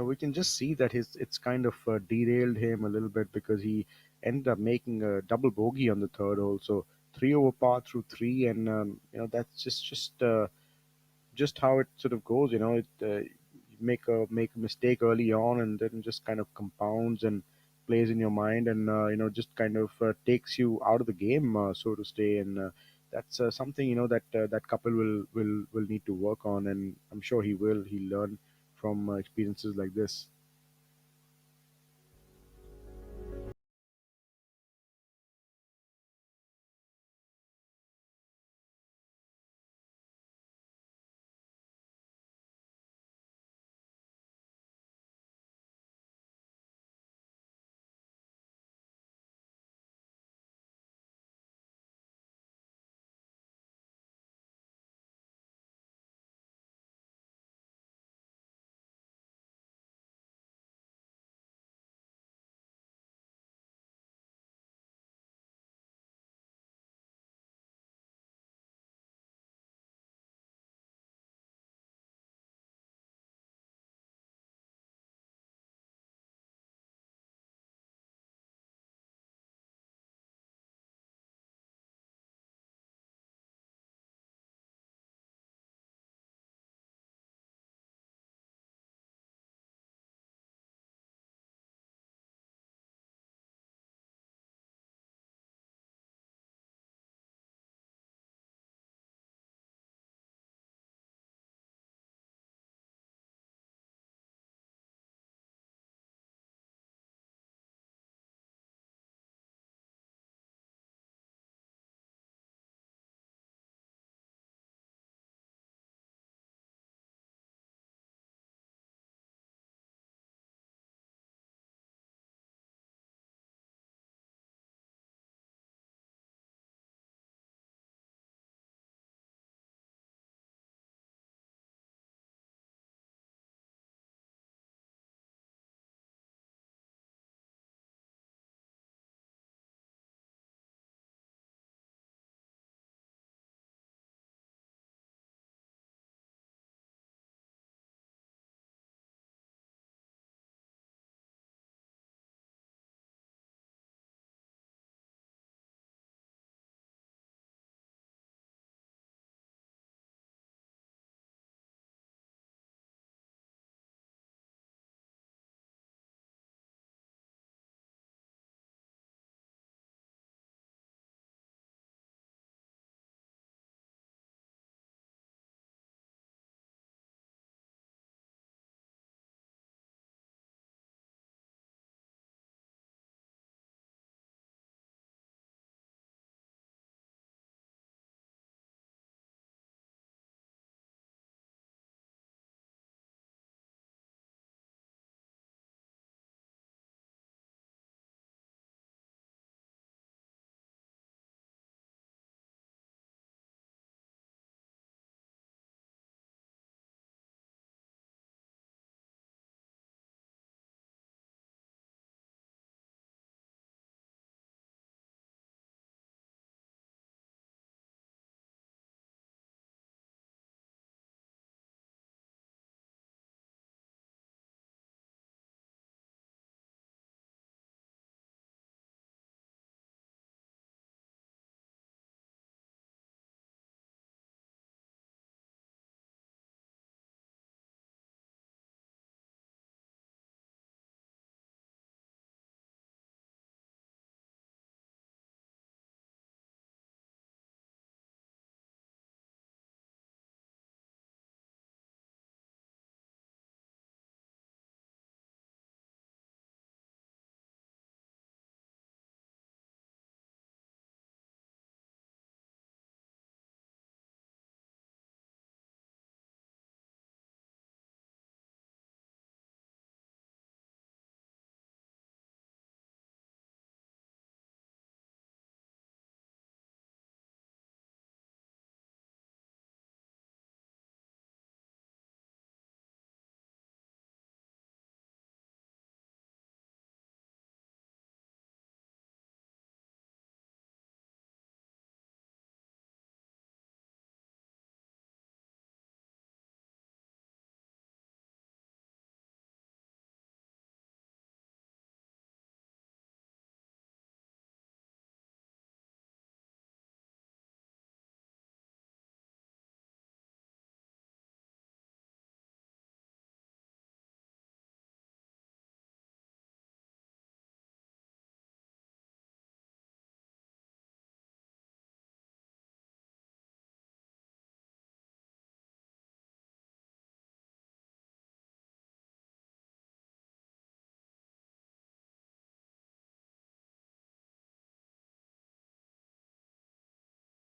we can just see that it's kind of derailed him a little bit because he ended up making a double bogey on the third hole. So 3 over par through three, and that's just how it sort of goes. You make a mistake early on, and then just kind of compounds and plays in your mind, and just kind of takes you out of the game, so to say. And that's something that couple will need to work on, and I'm sure he will. He'll learn from experiences like this.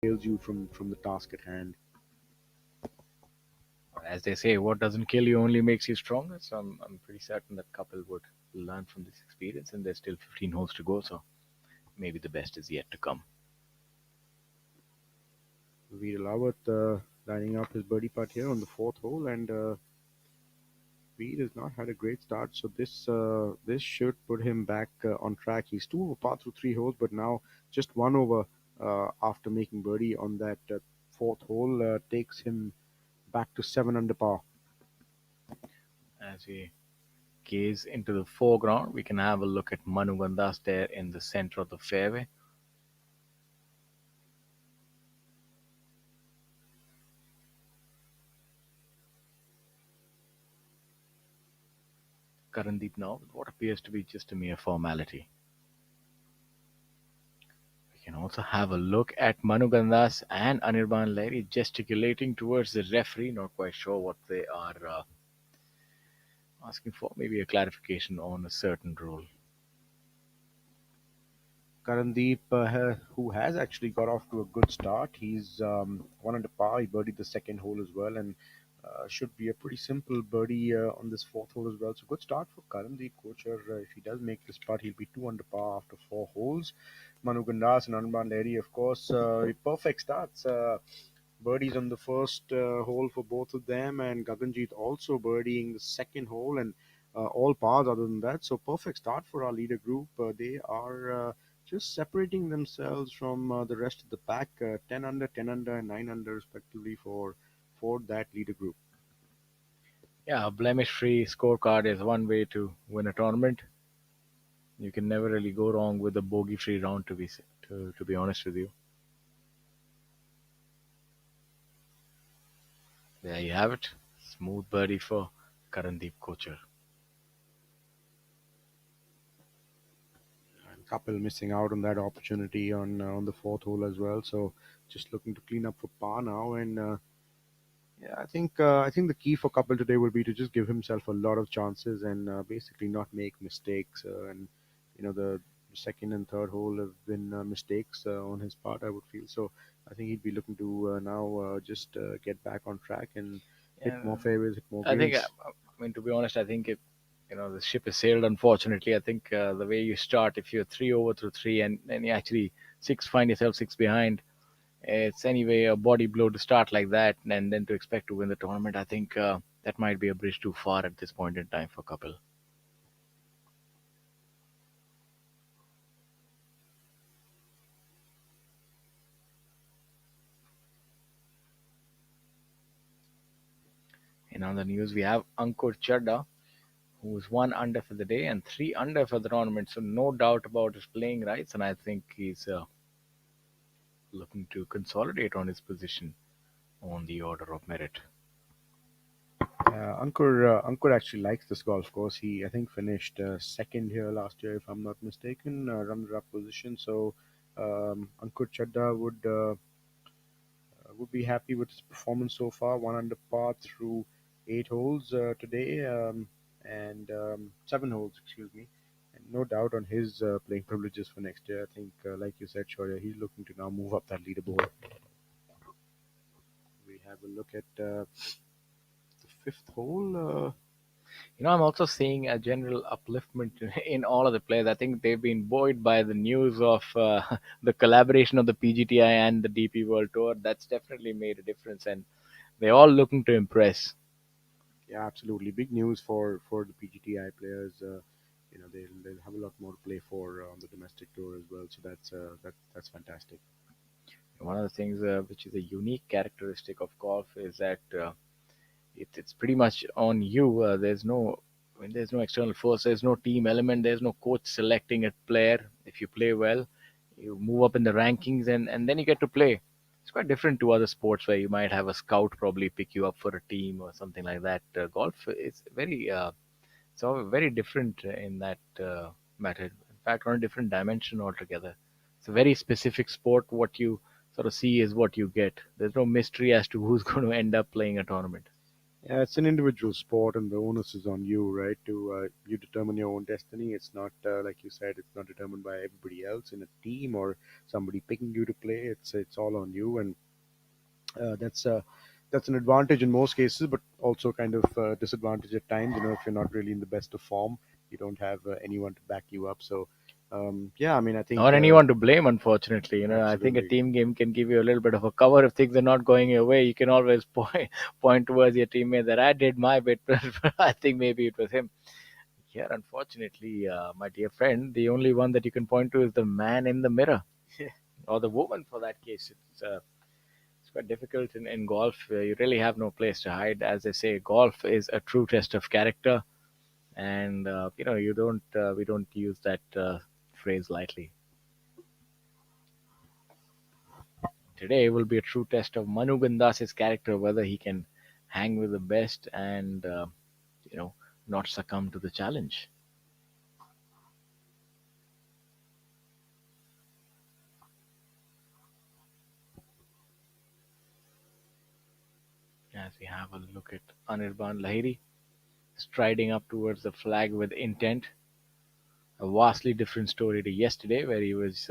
derails you from the task at hand. As they say, what doesn't kill you only makes you stronger. So I'm pretty certain that couple would learn from this experience, and there's still 15 holes to go. So maybe the best is yet to come. Veer Lawat lining up his birdie putt here on the fourth hole, and Veer has not had a great start, so this should put him back on track. He's two over par through three holes, but now just one over after making birdie on that fourth hole takes him back to seven under par. As we gaze into the foreground, we can have a look at Manu Gandas there in the center of the fairway. Karandeep now with what appears to be just a mere formality. We can also have a look at Manu Gandas and Anirban Lahiri gesticulating towards the referee, not quite sure what they are asking for, maybe a clarification on a certain rule. Karandeep, who has actually got off to a good start. He's one under par. He birdied the second hole as well, and should be a pretty simple birdie on this fourth hole as well. So good start for Karandeep Kochar. If he does make this putt, he'll be two under par after four holes. Manu Gandas and Anban Lahiri, of course, perfect starts. Birdies on the first hole for both of them, and Gaganjeet also birdieing the second hole, and all pars other than that. So perfect start for our leader group. They are just separating themselves from the rest of the pack. 10 under, 10 under, and 9 under respectively for that leader group. Yeah, a blemish-free scorecard is one way to win a tournament. You can never really go wrong with a bogey-free round, to be honest with you. There you have it. Smooth birdie for Karandeep Kochar. And Kapil missing out on that opportunity on the fourth hole as well. So just looking to clean up for par now, and yeah, I think the key for Kapil today will be to just give himself a lot of chances and basically not make mistakes. And the second and third hole have been mistakes on his part, I would feel. So I think he'd be looking to now just get back on track and hit Yeah, more fairways, hit more I think, greens. I mean, to be honest, I think the ship has sailed. Unfortunately, I think the way you start, if you're three over through three, and you actually find yourself six behind, it's anyway a body blow to start like that, and then to expect to win the tournament. I think that might be a bridge too far at this point in time for Kapil. In other news, we have Ankur Chadda, who's one under for the day and three under for the tournament. So no doubt about his playing rights, and I think he's looking to consolidate on his position on the order of merit. Ankur actually likes this golf course. He, I think, finished second here last year, if I'm not mistaken, runner-up position. So Ankur Chadda would be happy with his performance so far. One under par through eight holes today, and seven holes, excuse me. And no doubt on his playing privileges for next year. I think, like you said, Shaurya, he's looking to now move up that leaderboard. We have a look at the fifth hole. I'm also seeing a general upliftment in all of the players. I think they've been buoyed by the news of the collaboration of the PGTI and the DP World Tour. That's definitely made a difference, and they're all looking to impress. Yeah, absolutely. Big news for the PGTI players. They'll have a lot more to play for on the domestic tour as well. So that's fantastic. One of the things which is a unique characteristic of golf is that it's pretty much on you. There's no external force. There's no team element. There's no coach selecting a player. If you play well, you move up in the rankings, and then you get to play. It's quite different to other sports where you might have a scout probably pick you up for a team or something like that. Golf is very different in that matter. In fact, on a different dimension altogether. It's a very specific sport. What you sort of see is what you get. There's no mystery as to who's going to end up playing a tournament. Yeah, it's an individual sport, and the onus is on you, right? To you determine your own destiny. It's not like you said, it's not determined by everybody else in a team or somebody picking you to play. It's all on you, and uh, that's uh, that's an advantage in most cases, but also kind of disadvantage at times. If you're not really in the best of form, you don't have anyone to back you up. So, yeah, I mean, I think Or anyone to blame, unfortunately. I think a absolutely. team game can give you a little bit of a cover if things are not going your way. You can always point towards your teammate that I did my bit, but I think maybe it was him. Here, unfortunately, my dear friend, the only one that you can point to is the man in the mirror, or the woman for that case. It's quite difficult in golf. You really have no place to hide. As they say, golf is a true test of character, and you don't we don't use that phrase lightly. Today will be a true test of Manu Gandas's character, whether he can hang with the best and you know not succumb to the challenge. As we have a look at Anirban Lahiri striding up towards the flag with intent, a vastly different story to yesterday, where he was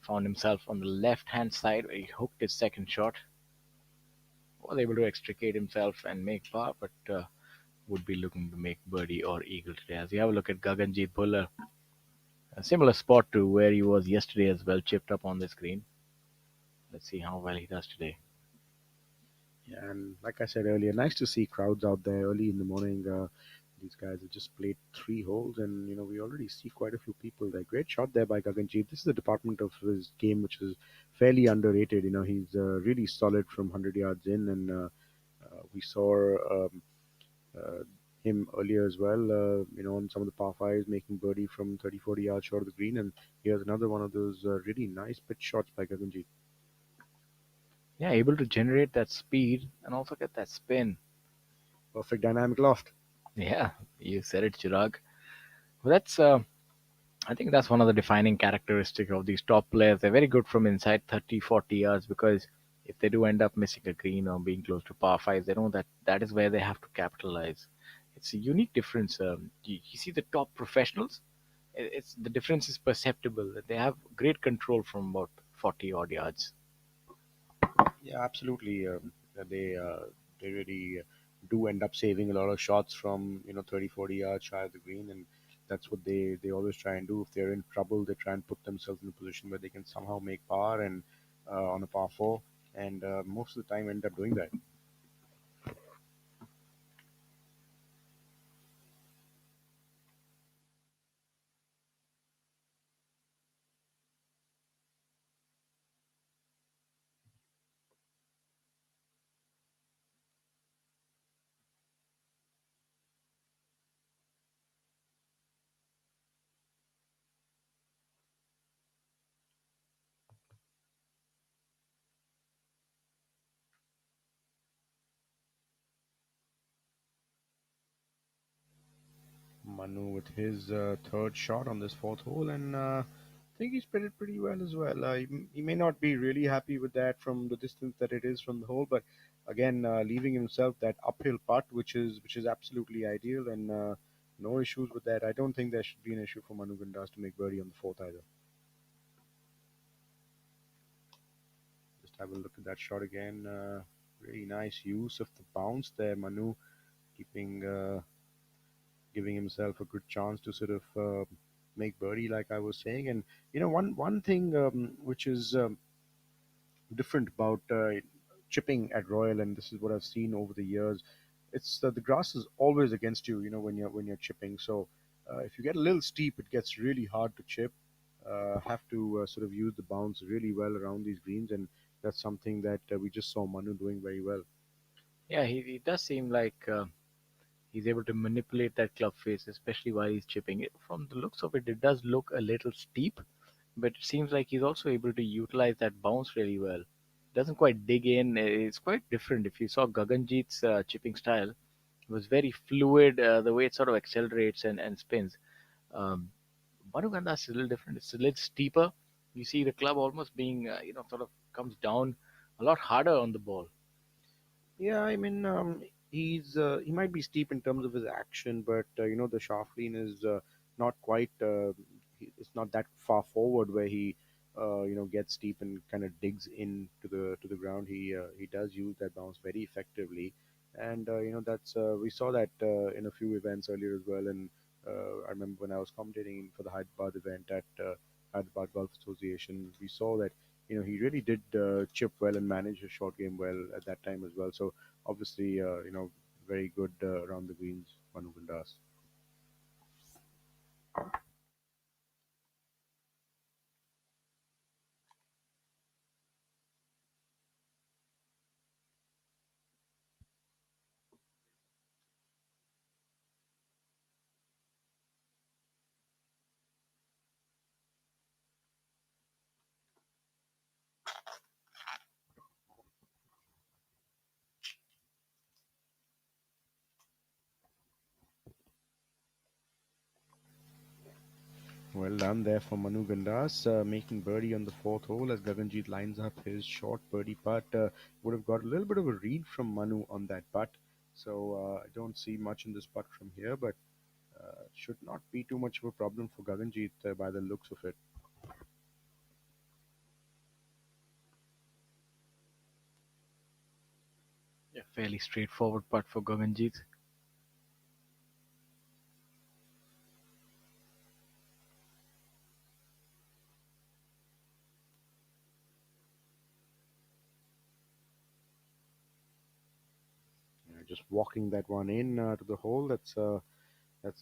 found himself on the left-hand side, where he hooked his second shot, was able to extricate himself and make par, but would be looking to make birdie or eagle today. As we have a look at Gaganjeet Bhullar, a similar spot to where he was yesterday as well, chipped up on the screen. Let's see how well he does today. Yeah, and like I said earlier, nice to see crowds out there early in the morning. These guys have just played 3 holes, and we already see quite a few people there. Great shot there by Gaganjeet. This is a department of his game which is fairly underrated. He's really solid from 100 yards in, and we saw uh, him earlier as well. On some of the par fives, making birdie from 30, 40 yards short of the green, and here's another one of those really nice pitch shots by Gaganjeet. Yeah, able to generate that speed and also get that spin. Perfect dynamic loft. Yeah, you said it, Chirag. Well, I think that's one of the defining characteristics of these top players. They're very good from inside 30, 40 yards because if they do end up missing a green or being close to par five, they know that that is where they have to capitalize. It's a unique difference. You see the top professionals, it's the difference is perceptible. They have great control from about 40 odd yards. Yeah, absolutely. They really do end up saving a lot of shots from 30, 40 yards shy of the green, and that's what they always try and do. If they're in trouble, they try and put themselves in a position where they can somehow make par and on a par four, and most of the time end up doing that. Manu with his third shot on this fourth hole, and I think he's played it pretty well as well. He may not be really happy with that from the distance that it is from the hole, but again, leaving himself that uphill putt, which is absolutely ideal, and no issues with that. I don't think there should be an issue for Manu Gandas to make birdie on the fourth either. Just have a look at that shot again. Really nice use of the bounce there, Manu, keeping giving himself a good chance to sort of make birdie, like I was saying. And one thing which is different about chipping at Royal, and this is what I've seen over the years. It's the grass is always against you. When you're chipping. So if you get a little steep, it gets really hard to chip. Have to sort of use the bounce really well around these greens, and that's something that we just saw Manu doing very well. Yeah, he does seem like he's able to manipulate that club face, especially while he's chipping it. From the looks of it, it does look a little steep, but it seems like he's also able to utilize that bounce really well. Doesn't quite dig in. It's quite different. If you saw Gaganjeet's chipping style, it was very fluid. The way it sort of accelerates and spins. Um, Banu Gandas is a little different. It's a little steeper. You see the club almost being, sort of comes down a lot harder on the ball. Yeah, I mean, he might be steep in terms of his action, but the Shaflin is not quite. It's not that far forward where he, gets steep and kind of digs in to the ground. He does use that bounce very effectively, and that's we saw that in a few events earlier as well. And I remember when I was commentating for the Hyderabad event at Hyderabad Golf Association, we saw that he really did chip well and manage his short game well at that time as well. So obviously, very good around the greens, Manu Gandas. Well done there for Manu Gandas, making birdie on the fourth hole as Gaganjeet lines up his short birdie putt. Would have got a little bit of a read from Manu on that putt, so I don't see much in this putt from here, but should not be too much of a problem for Gaganjeet by the looks of it. Yeah, fairly straightforward putt for Gaganjeet. Just walking that one in to the hole. That's a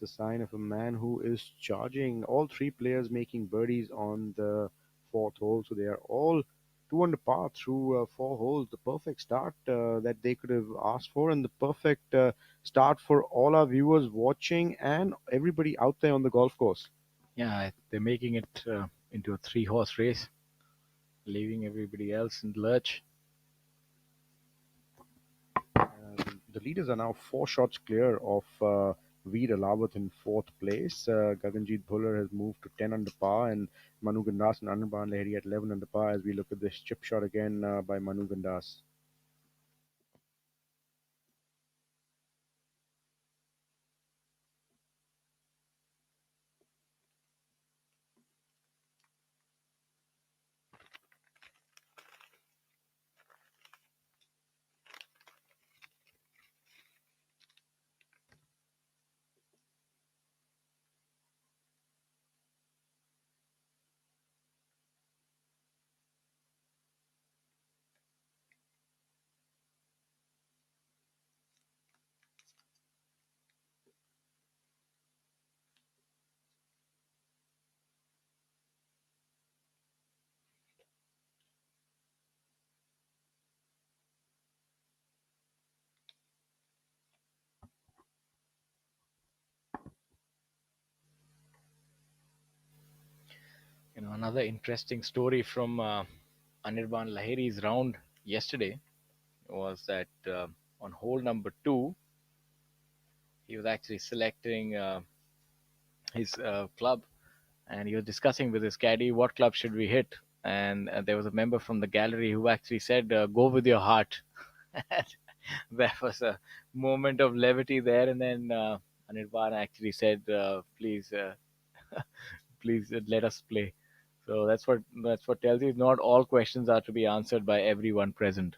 sign of a man who is charging. All three players making birdies on the fourth hole, so they are all two under par through four holes. The perfect start that they could have asked for, and the perfect start for all our viewers watching and everybody out there on the golf course. Yeah, they're making it into a three-horse race, leaving everybody else in the lurch. The leaders are now four shots clear of Veer Alawat in fourth place. Gaganjeet Bhullar has moved to 10 under par, and Manu Gandas and Anirban Lahiri at 11 under par as we look at this chip shot again by Manu Gandas. Another interesting story from Anirban Lahiri's round yesterday was that on hole number two, he was actually selecting his club, and he was discussing with his caddy what club should we hit. And there was a member from the gallery who actually said, "Go with your heart." There was a moment of levity there, and then Anirban actually said, "Please, please let us play." So that's what tells you not all questions are to be answered by everyone present.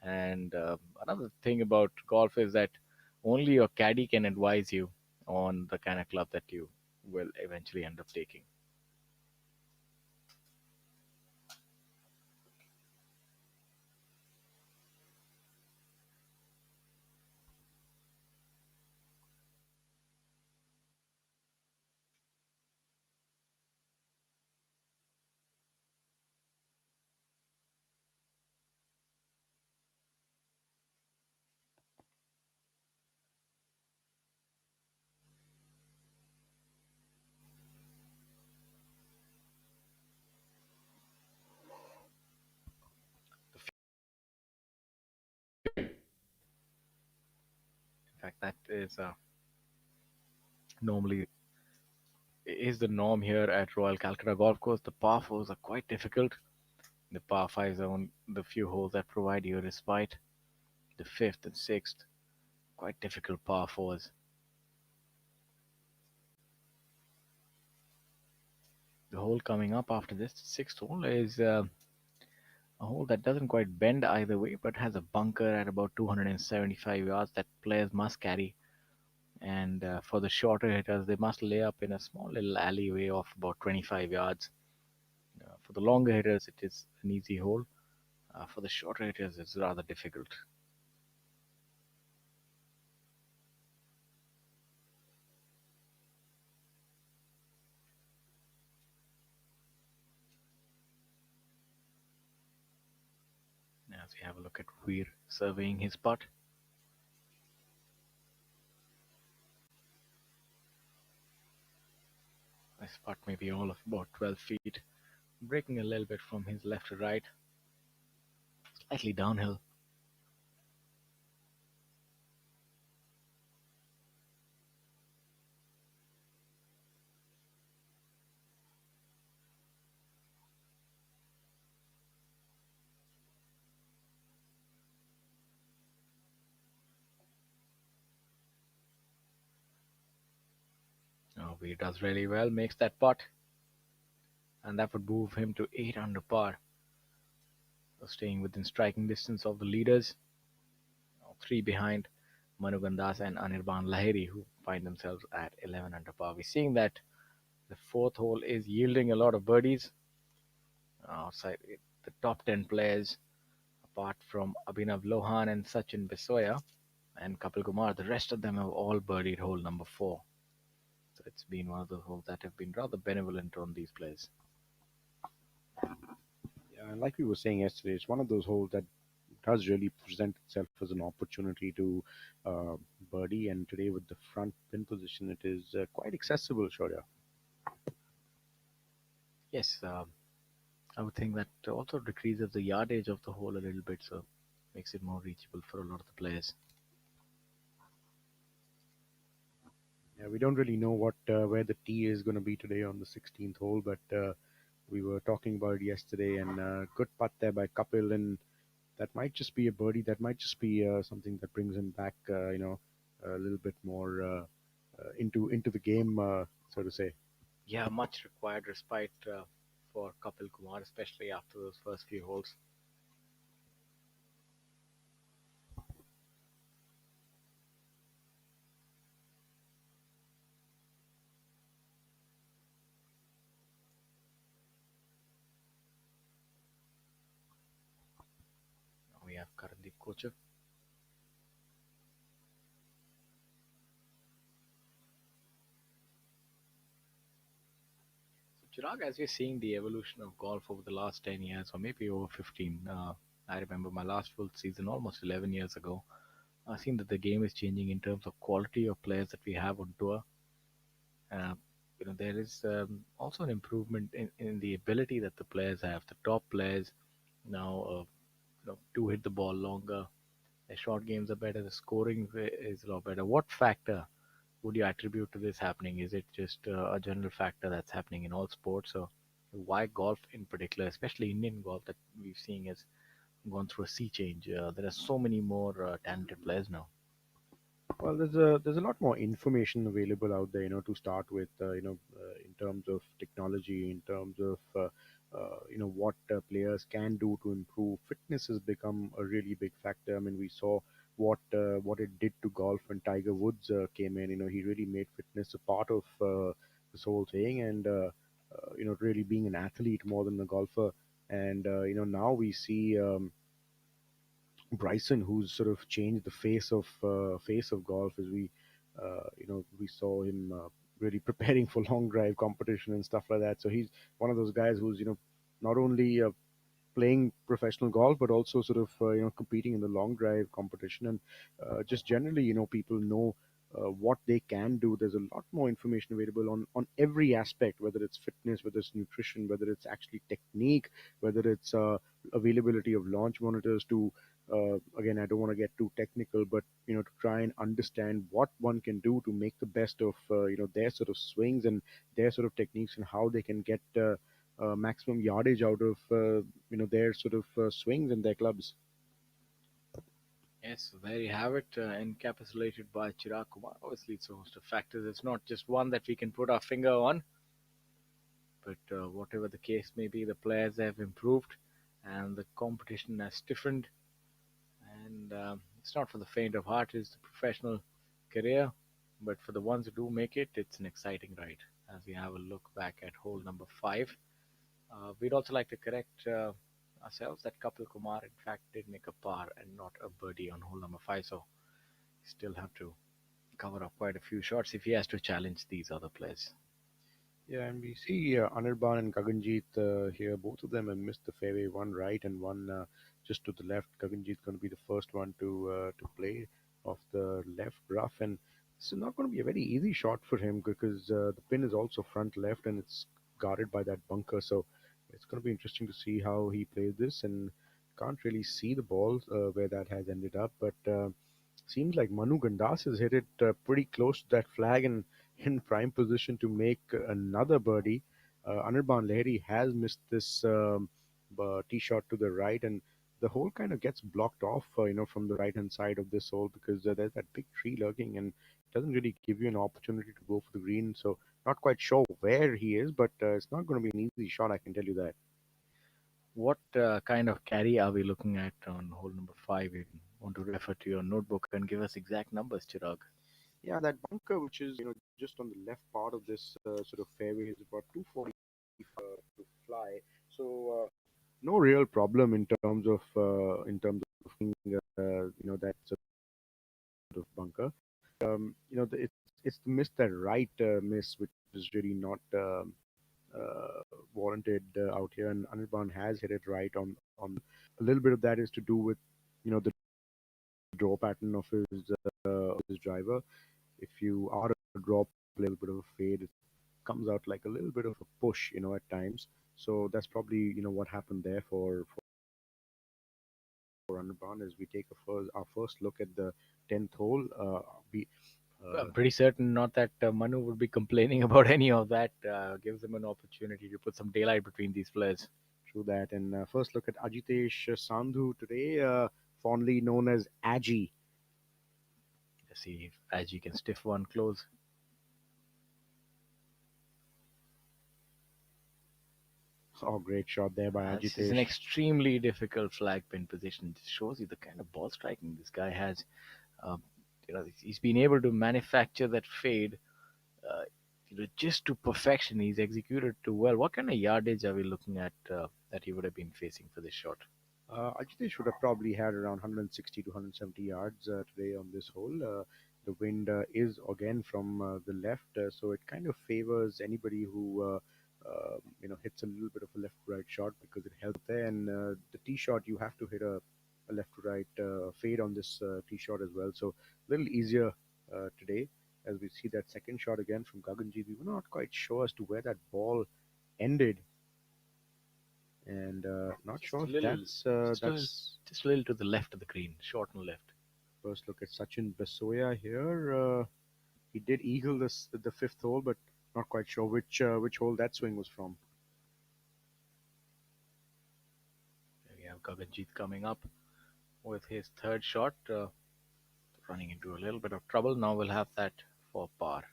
And another thing about golf is that only your caddy can advise you on the kind of club that you will eventually end up taking. In fact, that is normally is the norm here at Royal Calcutta Golf Course. The par fours are quite difficult. The par fives are on the few holes that provide you a respite. The fifth and sixth, quite difficult par fours. The hole coming up after this, the sixth hole, is a hole that doesn't quite bend either way, but has a bunker at about 275 yards that players must carry. And for the shorter hitters, they must lay up in a small little alleyway of about 25 yards. For the longer hitters, it is an easy hole. For the shorter hitters, it's rather difficult. As we have a look at Veer surveying his putt, his putt may be all of about 12 feet, breaking a little bit from his left to right, slightly downhill. Veer does really well, makes that putt, and that would move him to 8 under par, so staying within striking distance of the leaders, three behind Manu Das and Anirban Lahiri, who find themselves at 11 under par. We're seeing that the fourth hole is yielding a lot of birdies. Outside the top 10 players, apart from Abhinav Lohan and Sachin Bisoya and Kapil Kumar, the rest of them have all birdied hole number 4. So it's been one of those holes that have been rather benevolent on these players. Yeah, and like we were saying yesterday, it's one of those holes that does really present itself as an opportunity to uh, birdie. And today, with the front pin position, it is quite accessible, Shaurya. Yes, I would think that also decreases the yardage of the hole a little bit, so makes it more reachable for a lot of the players. Yeah, we don't really know what where the tee is going to be today on the 16th hole, but we were talking about it yesterday, and good putt there by Kapil, and that might just be a birdie. That might just be something that brings him back, a little bit more into the game, so to say. Yeah, much required respite for Kapil Kumar, especially after those first few holes. Now we have Karandeep Kochar. So, Chirag, as we're seeing the evolution of golf over the last 10 years, or maybe over 15, I remember my last full season almost 11 years ago. I've seen that the game is changing in terms of quality of players that we have on tour. Uh, there is also an improvement in the ability that the players have. The top players now, do hit the ball longer. Their short games are better. The scoring is a lot better. What factor would you attribute to this happening? Is it just a general factor that's happening in all sports, or why golf in particular, especially Indian golf that we've seen has gone through a sea change? There are so many more talented players now. Well, there's a lot more information available out there, to start with, in terms of technology, in terms of what players can do to improve. Fitness has become a really big factor. I mean, we saw what it did to golf when Tiger Woods came in. He really made fitness a part of this whole thing, and really being an athlete more than a golfer. And now we see. Bryson, who's sort of changed the face of golf, as we saw him really preparing for long drive competition and stuff like that. So he's one of those guys who's not only playing professional golf, but also sort of competing in the long drive competition, and just generally, people know what they can do. There's a lot more information available on every aspect, whether it's fitness, whether it's nutrition, whether it's actually technique, whether it's availability of launch monitors to. Again, I don't want to get too technical, but to try and understand what one can do to make the best of their sort of swings and their sort of techniques, and how they can get maximum yardage out of their sort of swings and their clubs. Yes, there you have it, encapsulated by Chirag Kumar. Obviously, it's a host of factors. It's not just one that we can put our finger on, but whatever the case may be, the players have improved and the competition has stiffened. And it's not for the faint of heart, it's the professional career. But for the ones who do make it, it's an exciting ride. As we have a look back at hole number five, we'd also like to correct ourselves that Kapil Kumar, in fact, did make a par and not a birdie on hole number five. So still have to cover up quite a few shots if he has to challenge these other players. Yeah, and we see Anirban and Gaganjeet here. Both of them have missed the fairway, one right and one just to the left. Gaganjeet going to be the first one to play off the left rough, and this is not going to be a very easy shot for him because the pin is also front left and it's guarded by that bunker. So it's going to be interesting to see how he plays this, and can't really see the ball where that has ended up, but. Seems like Manu Gandas has hit it pretty close to that flag and in prime position to make another birdie. Anirban Lahiri has missed this tee shot to the right, and the hole kind of gets blocked off, from the right hand side of this hole because there's that big tree lurking and it doesn't really give you an opportunity to go for the green. So not quite sure where he is, but it's not going to be an easy shot. I can tell you that. What kind of carry are we looking at on hole number five? You want to refer to your notebook and give us exact numbers, Chirag. Yeah, that bunker, which is just on the left part of this sort of fairway, is about 240 to fly. So no real problem that sort of bunker. It's the miss, that right miss, which is really not warranted out here, and Anirban has hit it right on. A little bit of that is to do with the draw pattern of his driver. If you are a draw, play a little bit of a fade, it comes out like a little bit of a push, at times. So that's probably what happened there for Anirban as we take our first look at the 10th hole. We I'm uh, pretty certain not that Manu would be complaining about any of that. Gives him an opportunity to put some daylight between these players. through that, and first look at Ajitesh Sandhu today, fondly known as Aji. Let's see if Aji can stiff one close. Oh, great shot there by This is an Ajitesh. extremely difficult flag pin position. It shows you the kind of ball striking this guy has. Um, he's been able to manufacture that fade, uh, just to perfection. He's executed too well. What kind of yardage are we looking at that he would have been facing for this shot? Ajitesh should have probably had around 160 to 170 yards today on this hole. The wind is again from the left, so it kind of favors anybody who hits a little bit of a left to right shot because it helps there. And the tee shot, you have to hit a left to right fade on this tee shot as well. So a little easier today as we see that second shot again from Gaganji. We were not quite sure as to where that ball ended, and not Just sure a if little, that's just a little to the left of the green, short and left. first look at Sachin Basoya here. He did eagle the fifth hole, but not quite sure which hole that swing was from. There we have Gaganjeet coming up with his third shot, running into a little bit of trouble. Now we'll have that for par.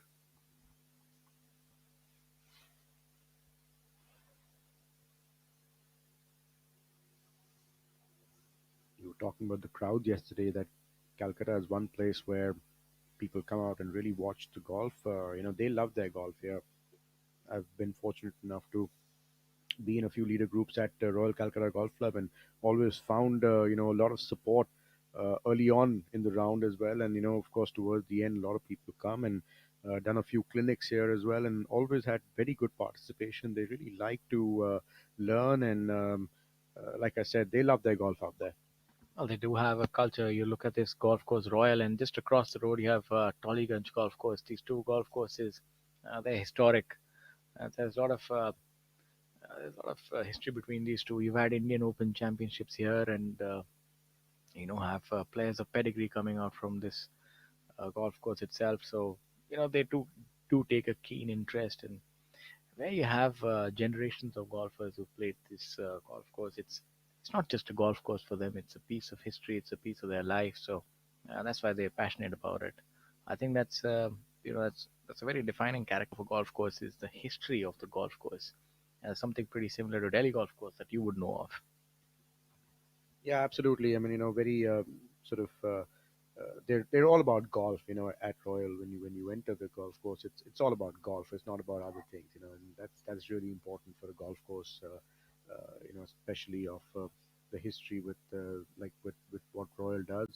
You were talking about the crowd yesterday. That Calcutta is one place where people come out and really watch the golf. They love their golf here. I've been fortunate enough to be in a few leader groups at Royal Calcutta Golf Club and always found a lot of support early on in the round as well. And of course, towards the end, a lot of people come and done a few clinics here as well, and always had very good participation. They really like to learn, and like I said, they love their golf out there. Well, they do have a culture. You look at this golf course, Royal, and just across the road you have Tollygunge Golf Course. These two golf courses, they're historic. There's a lot of history between these two. You've had Indian Open championships here, and have players of pedigree coming out from this golf course itself. So they do take a keen interest in where you have generations of golfers who played this golf course. It's it's not just a golf course for them, it's a piece of history, it's a piece of their life. So that's why they're passionate about it. I think that's that's a very defining character for golf course is the history of the golf course. Something pretty similar to Delhi golf course that you would know of. Yeah, absolutely. I mean, very sort of they're all about golf. At Royal, when you enter the golf course, it's all about golf. It's not about other things. And that's really important for a golf course. Especially of the history with with what Royal does.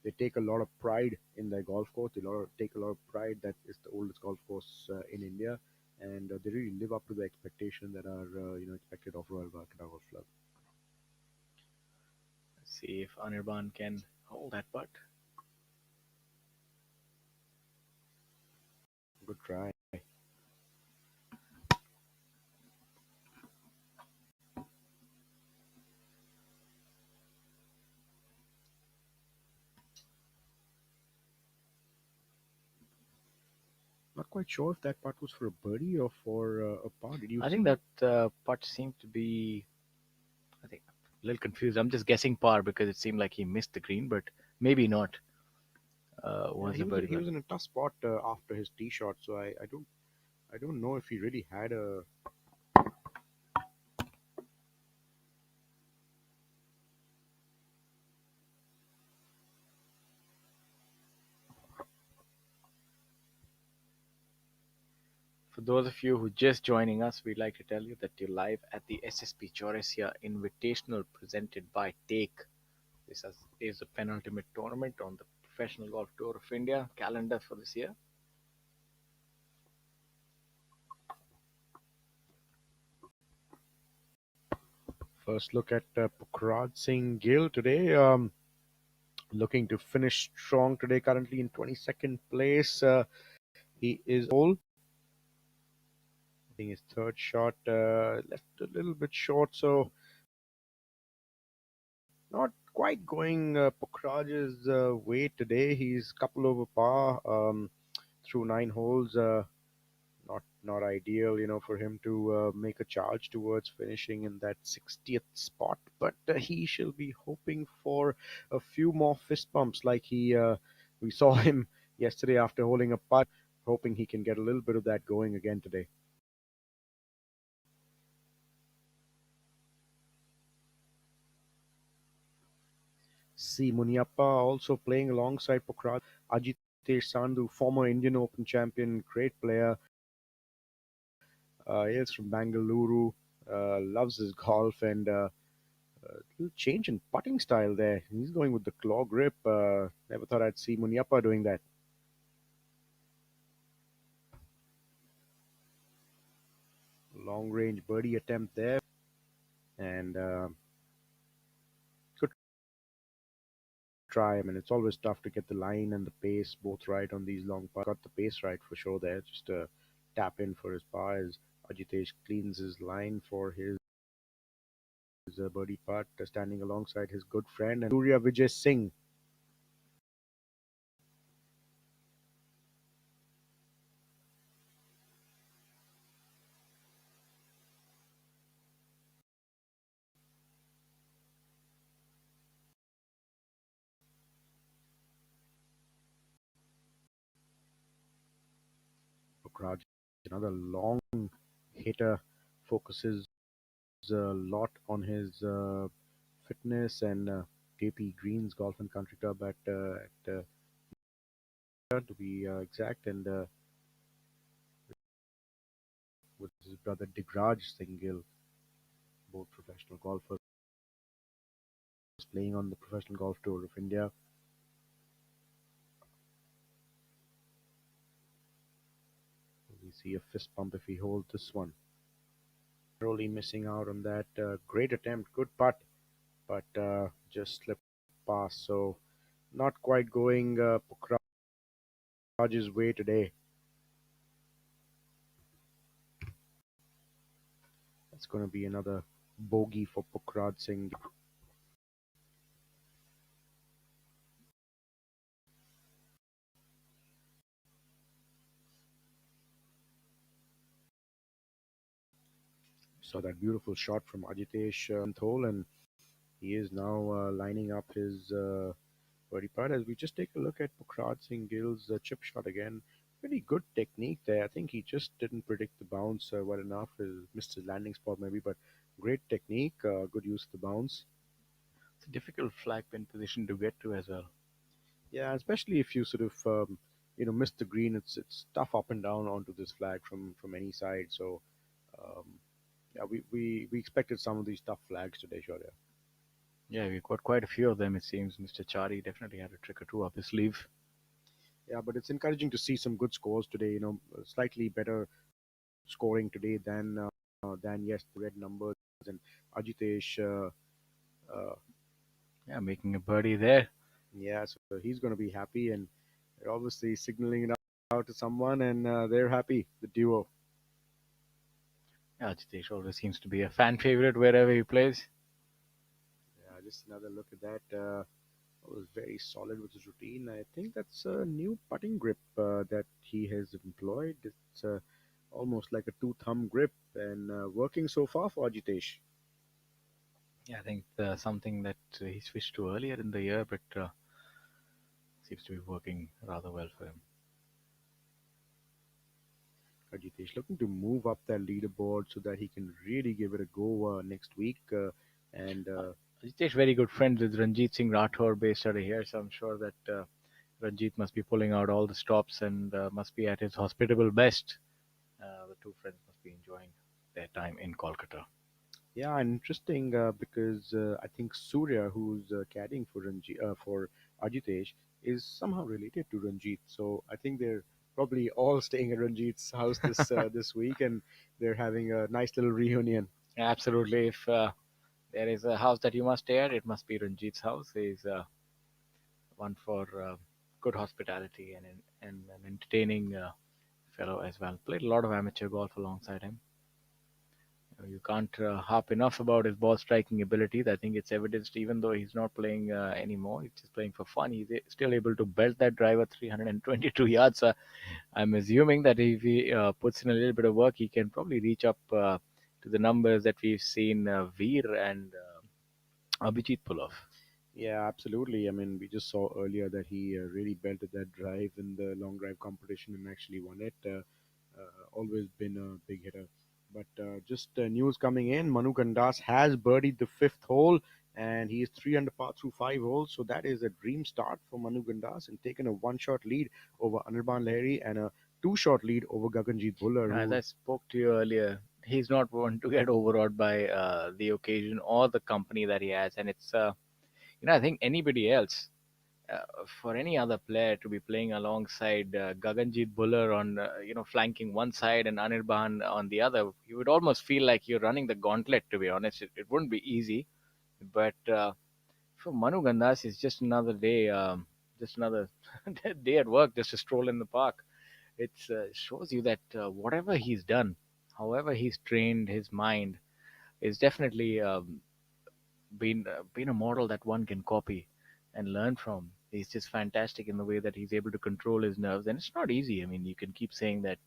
They take a lot of pride in their golf course. Take a lot of pride that it's the oldest golf course in India, and they really live up to the expectation that are expected of Royal Barkada Golf Club. Let's see if Anirban can hold that putt. Good try. Not quite sure if that putt was for a birdie or for a par. Did you I think see? that putt seemed to be, I think, a little confused. I'm just guessing par because it seemed like he missed the green, but maybe not. Yeah, Was he a was birdie he putt. was in a tough spot after his tee shot, so I don't know if he really had a. For those of you who just joining us, we'd like to tell you that you're live at the SSP Chawrasia Invitational presented by Take. Is a penultimate tournament on the Professional Golf Tour of India calendar for this year. First look at Pukraj Singh Gill today. Looking to finish strong today. Currently in 22nd place. He is all. I think his third shot left a little bit short, so not quite going Pukhraj's way today. He's couple over par through 9 holes. Not ideal, for him to make a charge towards finishing in that 60th spot. But he shall be hoping for a few more fist bumps, like we saw him yesterday after holding a putt. Hoping he can get a little bit of that going again today. C. Muniappa also playing alongside Pokraj. Ajitesh Sandhu, former Indian Open champion, great player. Hails from Bangalore. Loves his golf and little change in putting style there. He's going with the claw grip. Never thought I'd see Muniappa doing that. Long range birdie attempt there. And good try. I mean, it's always tough to get the line and the pace both right on these long putts. Got the pace right for sure there. Just a tap in for his par as Ajitesh cleans his line for his birdie putt, standing alongside his good friend and Surya Vijay Singh. Raj, another long hitter, focuses a lot on his fitness and JP Green's Golf and Country Club to be exact, and with his brother Digraj Singh Gill, both professional golfers playing on the Professional Golf Tour of India. We see a fist pump if he holds this one. Narrowly missing out on that great attempt, good putt, but just slipped past. So not quite going Pukhraj's way today. That's going to be another bogey for Pukhraj Singh. Saw that beautiful shot from Ajitesh hole, and he is now lining up his birdie putt. As we just take a look at Pukhraj Singh Gill's chip shot again, pretty good technique there. I think he just didn't predict the bounce well enough. He missed his landing spot maybe, but great technique, good use of the bounce. It's a difficult flag pin position to get to as well. Yeah, especially if you sort of miss the green, it's tough up and down onto this flag from any side. So um, yeah, we expected some of these tough flags today, sure. Yeah. Yeah, we've got quite a few of them, it seems. Mr. Chari definitely had a trick or two up his sleeve. Yeah, but it's encouraging to see some good scores today. Slightly better scoring today than yes the red numbers and Ajitesh. Uh, Yeah, making a birdie there. yeah, so he's going to be happy, and they're obviously signaling it out to someone, and they're happy. The duo. Yeah, Jitesh always seems to be a fan favorite wherever he plays. Yeah, just another look at that. Was very solid with his routine. I think that's a new putting grip that he has employed. It's almost like a two-thumb grip and working so far for Ajitesh. Yeah, I think something that he switched to earlier in the year, but seems to be working rather well for him. Ajitesh looking to move up that leaderboard so that he can really give it a go next week. And Jitesh very good friends with Ranjit Singh Rathore based out of here, so I'm sure that Ranjit must be pulling out all the stops and must be at his hospitable best. The two friends must be enjoying their time in Kolkata. yeah, and interesting because I think Surya, who's caddying for Ajitesh, is somehow related to Ranjit. So I think they're probably all staying at Ranjit's house this week, and they're having a nice little reunion. Absolutely. If there is a house that you must stay at, it must be Ranjit's house. He's one for good hospitality and an entertaining fellow as well. Played a lot of amateur golf alongside him. You can't harp enough about his ball striking abilities. I think it's evidenced even though he's not playing anymore. He's just playing for fun. He's still able to belt that driver 322 yards. I'm assuming that if he puts in a little bit of work, he can probably reach up to the numbers that we've seen Veer and Abhijit pull off. Yeah, absolutely. I mean, we just saw earlier that he really belted that drive in the long drive competition and actually won it. Always been a big hitter. But just news coming in, Manu Gandas has birdied the fifth hole and he is 3 under par through 5 holes. So that is a dream start for Manu Gandas and taken a one-shot lead over Anirban Lahiri and a two-shot lead over Gaganjeet Bhullar. As Who, I spoke to you earlier, he's not one to get overawed by the occasion or the company that he has, and it's I think anybody else, for any other player to be playing alongside Gaganjeet Bhullar on flanking one side and Anirban on the other, you would almost feel like you're running the gauntlet. To be honest, it wouldn't be easy, but for Manu Gandas, it's just another day, just another day at work, just a stroll in the park. It shows you that whatever he's done, however he's trained his mind, is definitely been a model that one can copy and learn from. He's just fantastic in the way that he's able to control his nerves, and it's not easy. I mean, you can keep saying that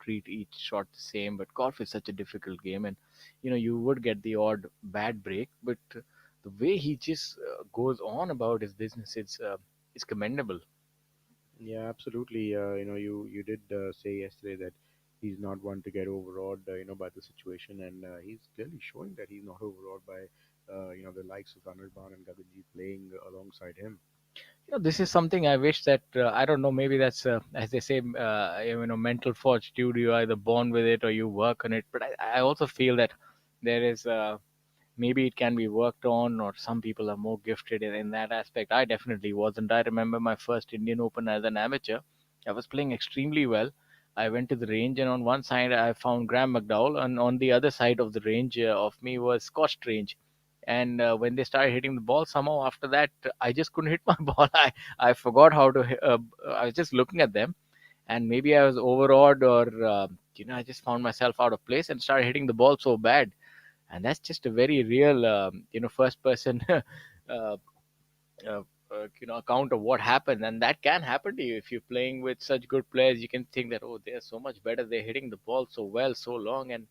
treat each shot the same, but golf is such a difficult game, and you would get the odd bad break, but the way he just goes on about his business, it's commendable. yeah, absolutely. You did say yesterday that he's not one to get overawed, by the situation, and he's clearly showing that he's not overawed by, the likes of Anirban and Gaganji playing alongside him. This is something I wish that I don't know. Maybe that's as they say, mental fortitude. You're either born with it or you work on it. But I also feel that there is maybe it can be worked on, or some people are more gifted in that aspect. I definitely wasn't. I remember my first Indian Open as an amateur. I was playing extremely well. I went to the range, and on one side I found Graham McDowell, and on the other side of the range of me was Scott Strange. And when they started hitting the ball, somehow after that, I just couldn't hit my ball. I forgot how to. I was just looking at them, and maybe I was overawed, or I just found myself out of place and started hitting the ball so bad. And that's just a very real, first person, account of what happened. And that can happen to you if you're playing with such good players. You can think that, oh, they're so much better. They're hitting the ball so well, so long, and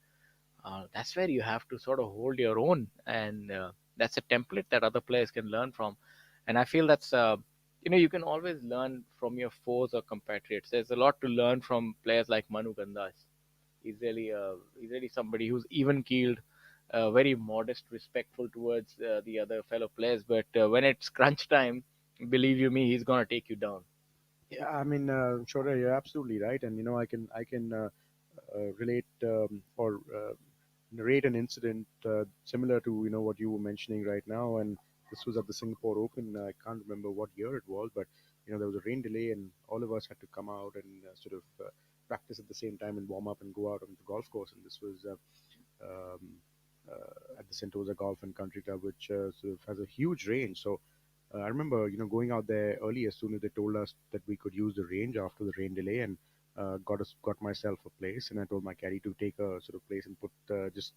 That's where you have to sort of hold your own, and that's a template that other players can learn from. And I feel that's you can always learn from your foes or compatriots. There's a lot to learn from players like Manu Gandas. He's really somebody who's even keeled, very modest, respectful towards the other fellow players. But when it's crunch time, believe you me, he's gonna take you down. Yeah, I mean, Shora, you're absolutely right, and I can relate or narrate an incident similar to what you were mentioning right now, and this was at the Singapore Open. I can't remember what year it was, but there was a rain delay, and all of us had to come out and sort of practice at the same time and warm up and go out on the golf course. And this was at the Sentosa Golf and Country Club, which sort of has a huge range. So I remember, going out there early as soon as they told us that we could use the range after the rain delay, and got myself a place, and I told my caddy to take a sort of place and put just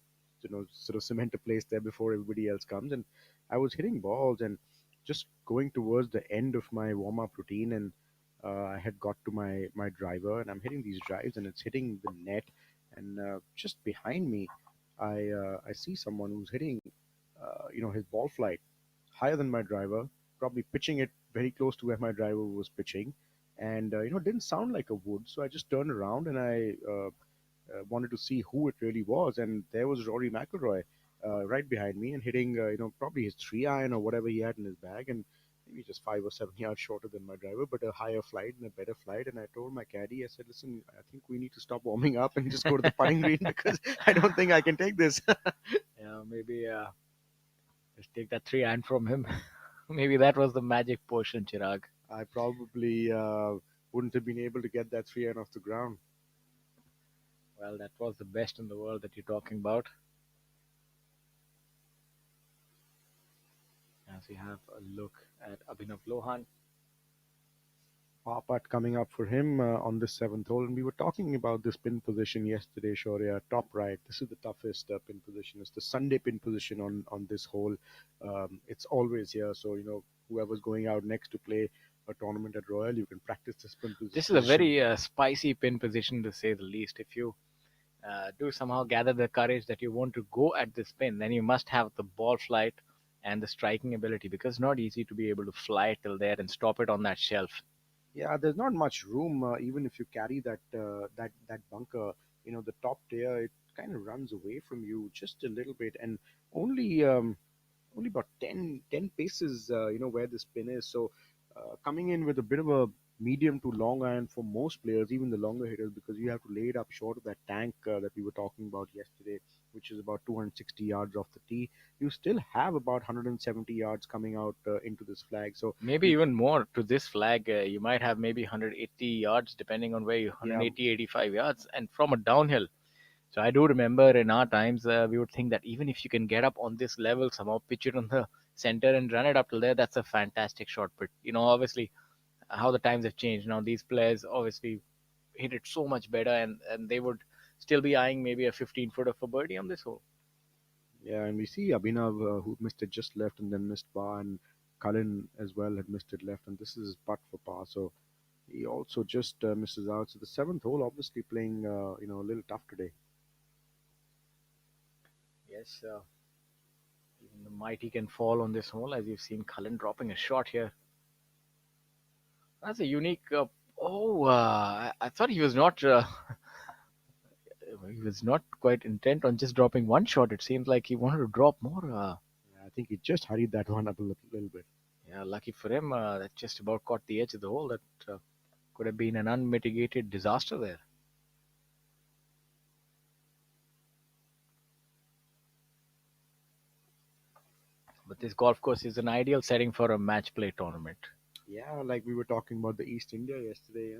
sort of cement a place there before everybody else comes. And I was hitting balls and just going towards the end of my warm up routine, and I had got to my driver, and I'm hitting these drives, and it's hitting the net, and just behind me, I see someone who's hitting, his ball flight higher than my driver, probably pitching it very close to where my driver was pitching, and it didn't sound like a wood. So I just turned around and I wanted to see who it really was, and there was Rory McIlroy right behind me and hitting, probably his 3 iron or whatever he had in his bag, and maybe just 5 or 7 yards shorter than my driver, but a higher flight and a better flight. And I told my caddy, I said, "Listen, I think we need to stop warming up and just go to the putting green because I don't think I can take this." Yeah, maybe just take that 3 iron from him. Maybe that was the magic potion, Chirag. I probably wouldn't have been able to get that 3 iron off the ground. Well, that was the best in the world that you're talking about. As we have a look at Abhinav Lohan. Par putt coming up for him on the seventh hole, and we were talking about this pin position yesterday, Shaurya. Top right. This is the toughest pin position. It's the Sunday pin position on this hole. It's always here, so whoever's going out next to play a tournament at Royal, you can practice this pin This is a position. very spicy pin position to say the least. If you do somehow gather the courage that you want to go at this pin, then you must have the ball flight and the striking ability, because it's not easy to be able to fly till there and stop it on that shelf. Yeah, there's not much room, even if you carry that bunker. The top tier, it kind of runs away from you just a little bit, and only only about 10 paces, where the spin is. So coming in with a bit of a medium to long iron for most players, even the longer hitters, because you have to lay it up short of that tank that we were talking about yesterday, which is about 260 yards off the tee. You still have about 170 yards coming out into this flag. So Maybe you, even more to this flag. You might have maybe 180 yards, depending on where you yeah, 180, 85 yards, and from a downhill. So I do remember in our times, we would think that even if you can get up on this level, somehow pitch it on the center and run it up till there, that's a fantastic shot. But obviously, how the times have changed now. These players obviously hit it so much better, and they would still be eyeing maybe a 15-footer for birdie on this hole. yeah, and we see Abhinav who missed it just left and then missed par, and Cullen as well had missed it left, and this is his putt for par. So he also just misses out. So the seventh hole, obviously playing, a little tough today. Yes, even the mighty can fall on this hole, as you've seen Cullen dropping a shot here. That's a unique. I thought he was not. He was not quite intent on just dropping one shot. It seems like he wanted to drop more. Yeah, I think he just hurried that one up a little bit. Yeah, lucky for him, that just about caught the edge of the hole. That could have been an unmitigated disaster there. But this golf course is an ideal setting for a match play tournament. Yeah, like we were talking about the East India yesterday.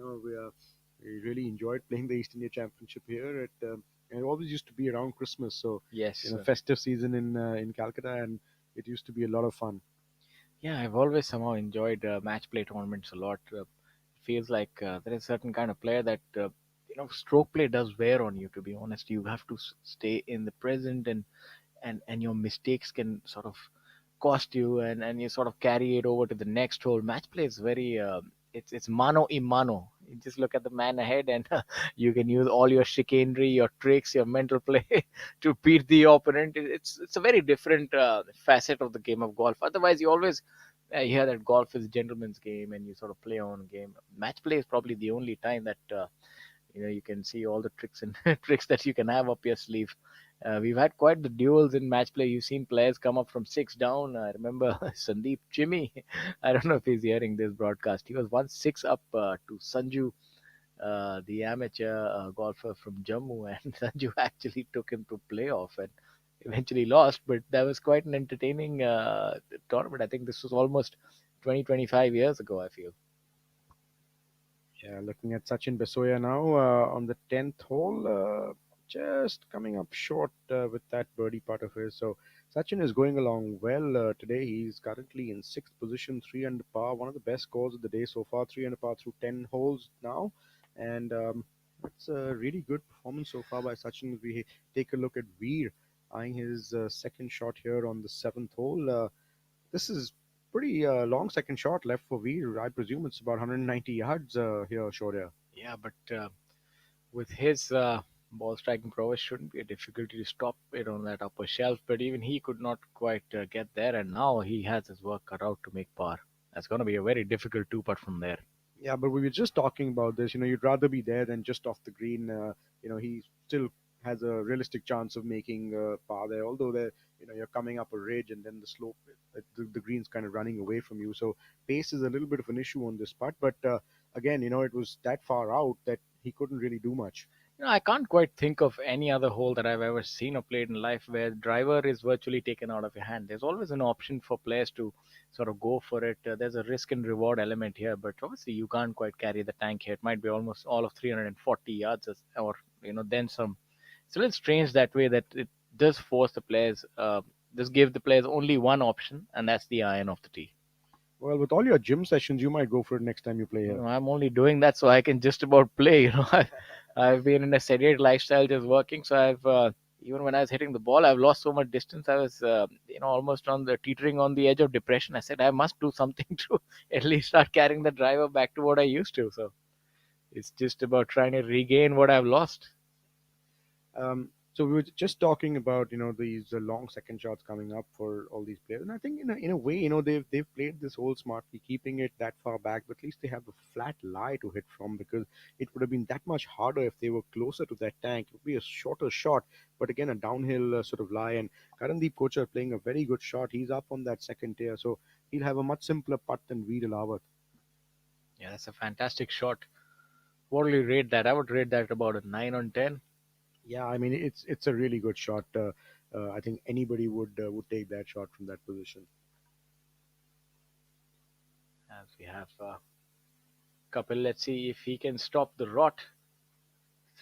We really enjoyed playing the East India Championship here. It always used to be around Christmas, so Yes. festive season in Calcutta, and it used to be a lot of fun. Yeah, I've always somehow enjoyed match play tournaments a lot. It feels like there is a certain kind of player that stroke play does wear on you. To be honest, you have to stay in the present, and your mistakes can sort of cost you, and you sort of carry it over to the next hole. Match play is very it's mano a mano. You just look at the man ahead, and you can use all your chicanery, your tricks, your mental play to beat the opponent. It's a very different facet of the game of golf. Otherwise, you always hear that golf is a gentleman's game, and you sort of play on game. Match play is probably the only time that you can see all the tricks and tricks that you can have up your sleeve. We've had quite the duels in match play. You've seen players come up from six down. I remember Sandeep Jimmy. I don't know if he's hearing this broadcast. He was once six up to Sanju, the amateur golfer from Jammu, and Sanju actually took him to playoff and eventually lost. But that was quite an entertaining tournament. I think this was almost 20, 25 years ago, I feel. Yeah, looking at Sachin Besoya now on the 10th hole, just coming up short with that birdie part of his. So Sachin is going along well today. He's currently in sixth position, 3 under par, one of the best scores of the day so far, 3 under par through 10 holes now. And it's a really good performance so far by Sachin. If we take a look at Veer eyeing his second shot here on the seventh hole. This is pretty long second shot left for Veer. I presume it's about 190 yards here, Shaurya. Yeah, but with his ball striking prowess, shouldn't be a difficulty to stop it on that upper shelf. But even he could not quite get there, and now he has his work cut out to make par. That's going to be a very difficult two putt from there. Yeah, but we were just talking about this. You'd rather be there than just off the green. He still has a realistic chance of making par there. Although you're coming up a ridge and then the slope, the green's kind of running away from you. So pace is a little bit of an issue on this putt. But again, it was that far out that he couldn't really do much. I can't quite think of any other hole that I've ever seen or played in life where driver is virtually taken out of your hand. There's always an option for players to sort of go for it. There's a risk and reward element here, but obviously you can't quite carry the tank here. It might be almost all of 340 yards, or then some. It's a little strange that way that it does force the players. Just give the players only one option, and that's the iron of the tee. Well, with all your gym sessions, you might go for it next time you play here. I'm only doing that so I can just about play. I've been in a sedate lifestyle just working, so I've even when I was hitting the ball, I've lost so much distance. I was almost on the teetering on the edge of depression. I said I must do something to at least start carrying the driver back to what I used to. So it's just about trying to regain what I've lost. So we were just talking about these long second shots coming up for all these players, and I think in a way they've played this hole smartly, keeping it that far back. But at least they have a flat lie to hit from, because it would have been that much harder if they were closer to that tank. It would be a shorter shot, but again a downhill sort of lie. And Karandeep Kochar playing a very good shot. He's up on that second tier, so he'll have a much simpler putt than Veer Lawat. Yeah, that's a fantastic shot. What will you rate that? I would rate that about a 9 on 10. Yeah, I mean it's a really good shot. I think anybody would take that shot from that position. As we have Kapil, let's see if he can stop the rot.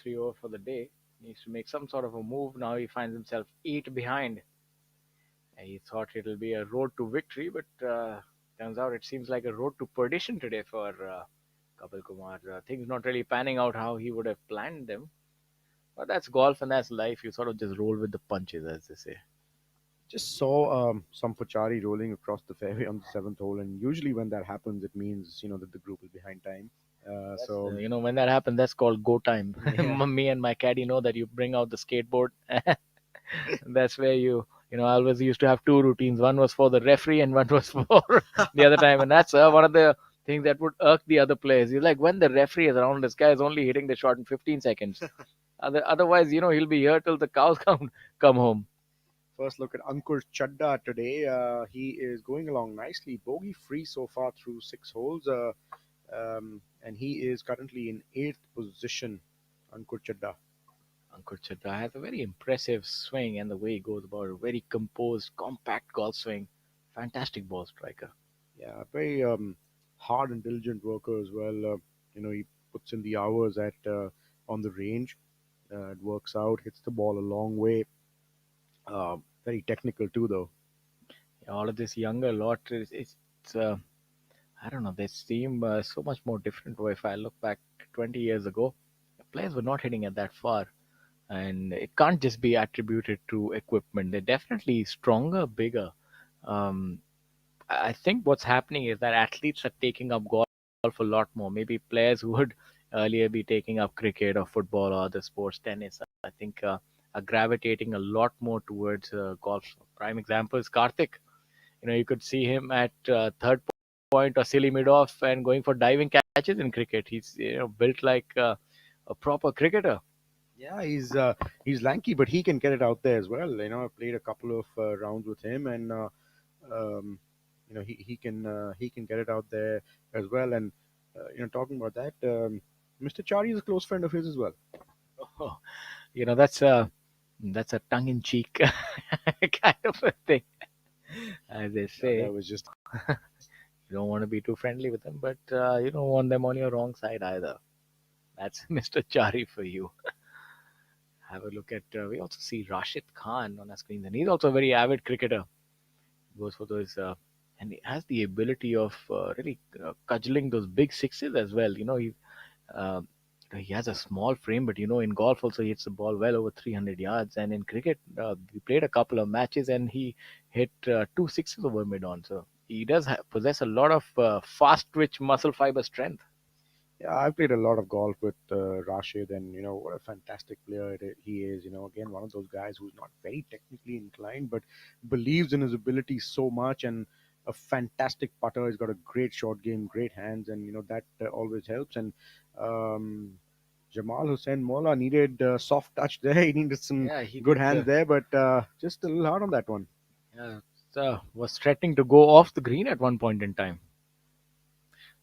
3 over for the day. He needs to make some sort of a move. Now he finds himself 8 behind. He thought it'll be a road to victory, but turns out it seems like a road to perdition today for Kapil Kumar. Things not really panning out how he would have planned them. But that's golf and that's life. You sort of just roll with the punches, as they say. Just saw some Fachari rolling across the fairway on the seventh hole, and usually when that happens, it means that the group is behind time. So When that happens, that's called go time. yeah, Me and my caddy know that you bring out the skateboard. That's where I always used to have two routines. One was for the referee and one was for the other time. And that's one of the things that would irk the other players. You're like, when the referee is around, this guy is only hitting the shot in 15 seconds. Otherwise, he'll be here till the cows come home. first look at Ankur Chadda today. He is going along nicely, bogey free so far through 6 holes, and he is currently in eighth position. Ankur Chadda. Ankur Chadha has a very impressive swing and the way he goes about it. Very composed, compact golf swing. Fantastic ball striker. Yeah, very hard and diligent worker as well. He puts in the hours at on the range. It works out, hits the ball a long way. Very technical too, though. All of this younger lot, it's I don't know, they seem so much more different. If I look back 20 years ago, players were not hitting it that far. And it can't just be attributed to equipment. They're definitely stronger, bigger. Um, I think what's happening is that athletes are taking up golf a lot more. Maybe players who would earlier be taking up cricket or football or other sports, tennis, I think are gravitating a lot more towards golf. Prime example is Karthik. You could see him at third point or silly mid off and going for diving catches in cricket. He's built like a proper cricketer. Yeah, he's lanky, but he can get it out there as well. I played a couple of rounds with him, and um, he can get it out there as well. And talking about that, Mr. Chari is a close friend of his as well. Oh, that's a tongue-in-cheek kind of a thing, as they Yeah, that say. was just You don't want to be too friendly with them, but you don't want them on your wrong side either. That's Mr. Chari for you. Have a look at. We also see Rashid Khan on our screens, and he's also a very avid cricketer. Goes for those, and he has the ability of really cudgeling those big sixes as well. Uh, he has a small frame, but in golf also he hits the ball well over 300 yards, and in cricket we played a couple of matches and he hit two sixes over mid on. So he does possess a lot of fast twitch muscle fiber strength. Yeah, I've played a lot of golf with Rashid, and what a fantastic player he is. Again, one of those guys who's not very technically inclined, but believes in his ability so much, and a fantastic putter. He's got a great short game, great hands, and that always helps. And um, Jamal Hussain Mola needed soft touch there. He needed some Yeah, he good did. hands there, but just a little hard on that one. Yeah, was threatening to go off the green at one point in time.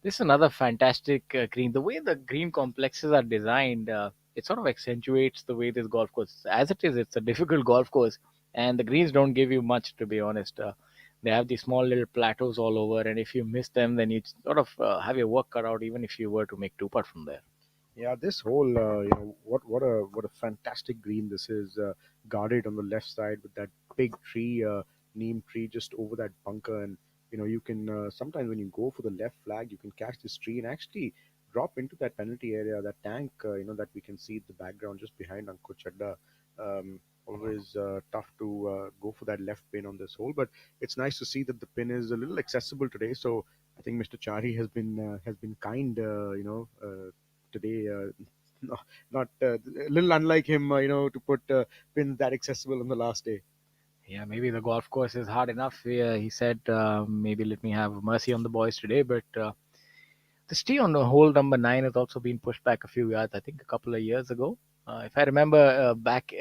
This is another fantastic green. The way the green complexes are designed, it sort of accentuates the way this golf course. As it is, it's a difficult golf course, and the greens don't give you much, to be honest. They have these small little plateaus all over, and if you miss them, then you sort of have your work cut out, even if you were to make two putt from there. Yeah, this whole what a fantastic green this is, guarded on the left side with that big tree, neem tree just over that bunker. And you can sometimes when you go for the left flag, you can catch this tree and actually drop into that penalty area, that tank, that we can see in the background just behind Ankur Chadda. Always tough to go for that left pin on this hole, but it's nice to see that the pin is a little accessible today. So I think Mr. Chari has been kind, today. No, not a little unlike him, to put pins that accessible on the last day. Yeah, maybe the golf course is hard enough. He said, maybe let me have mercy on the boys today, but the stay on the hole number 9 has also been pushed back a few yards, I think a couple of years ago. If I remember back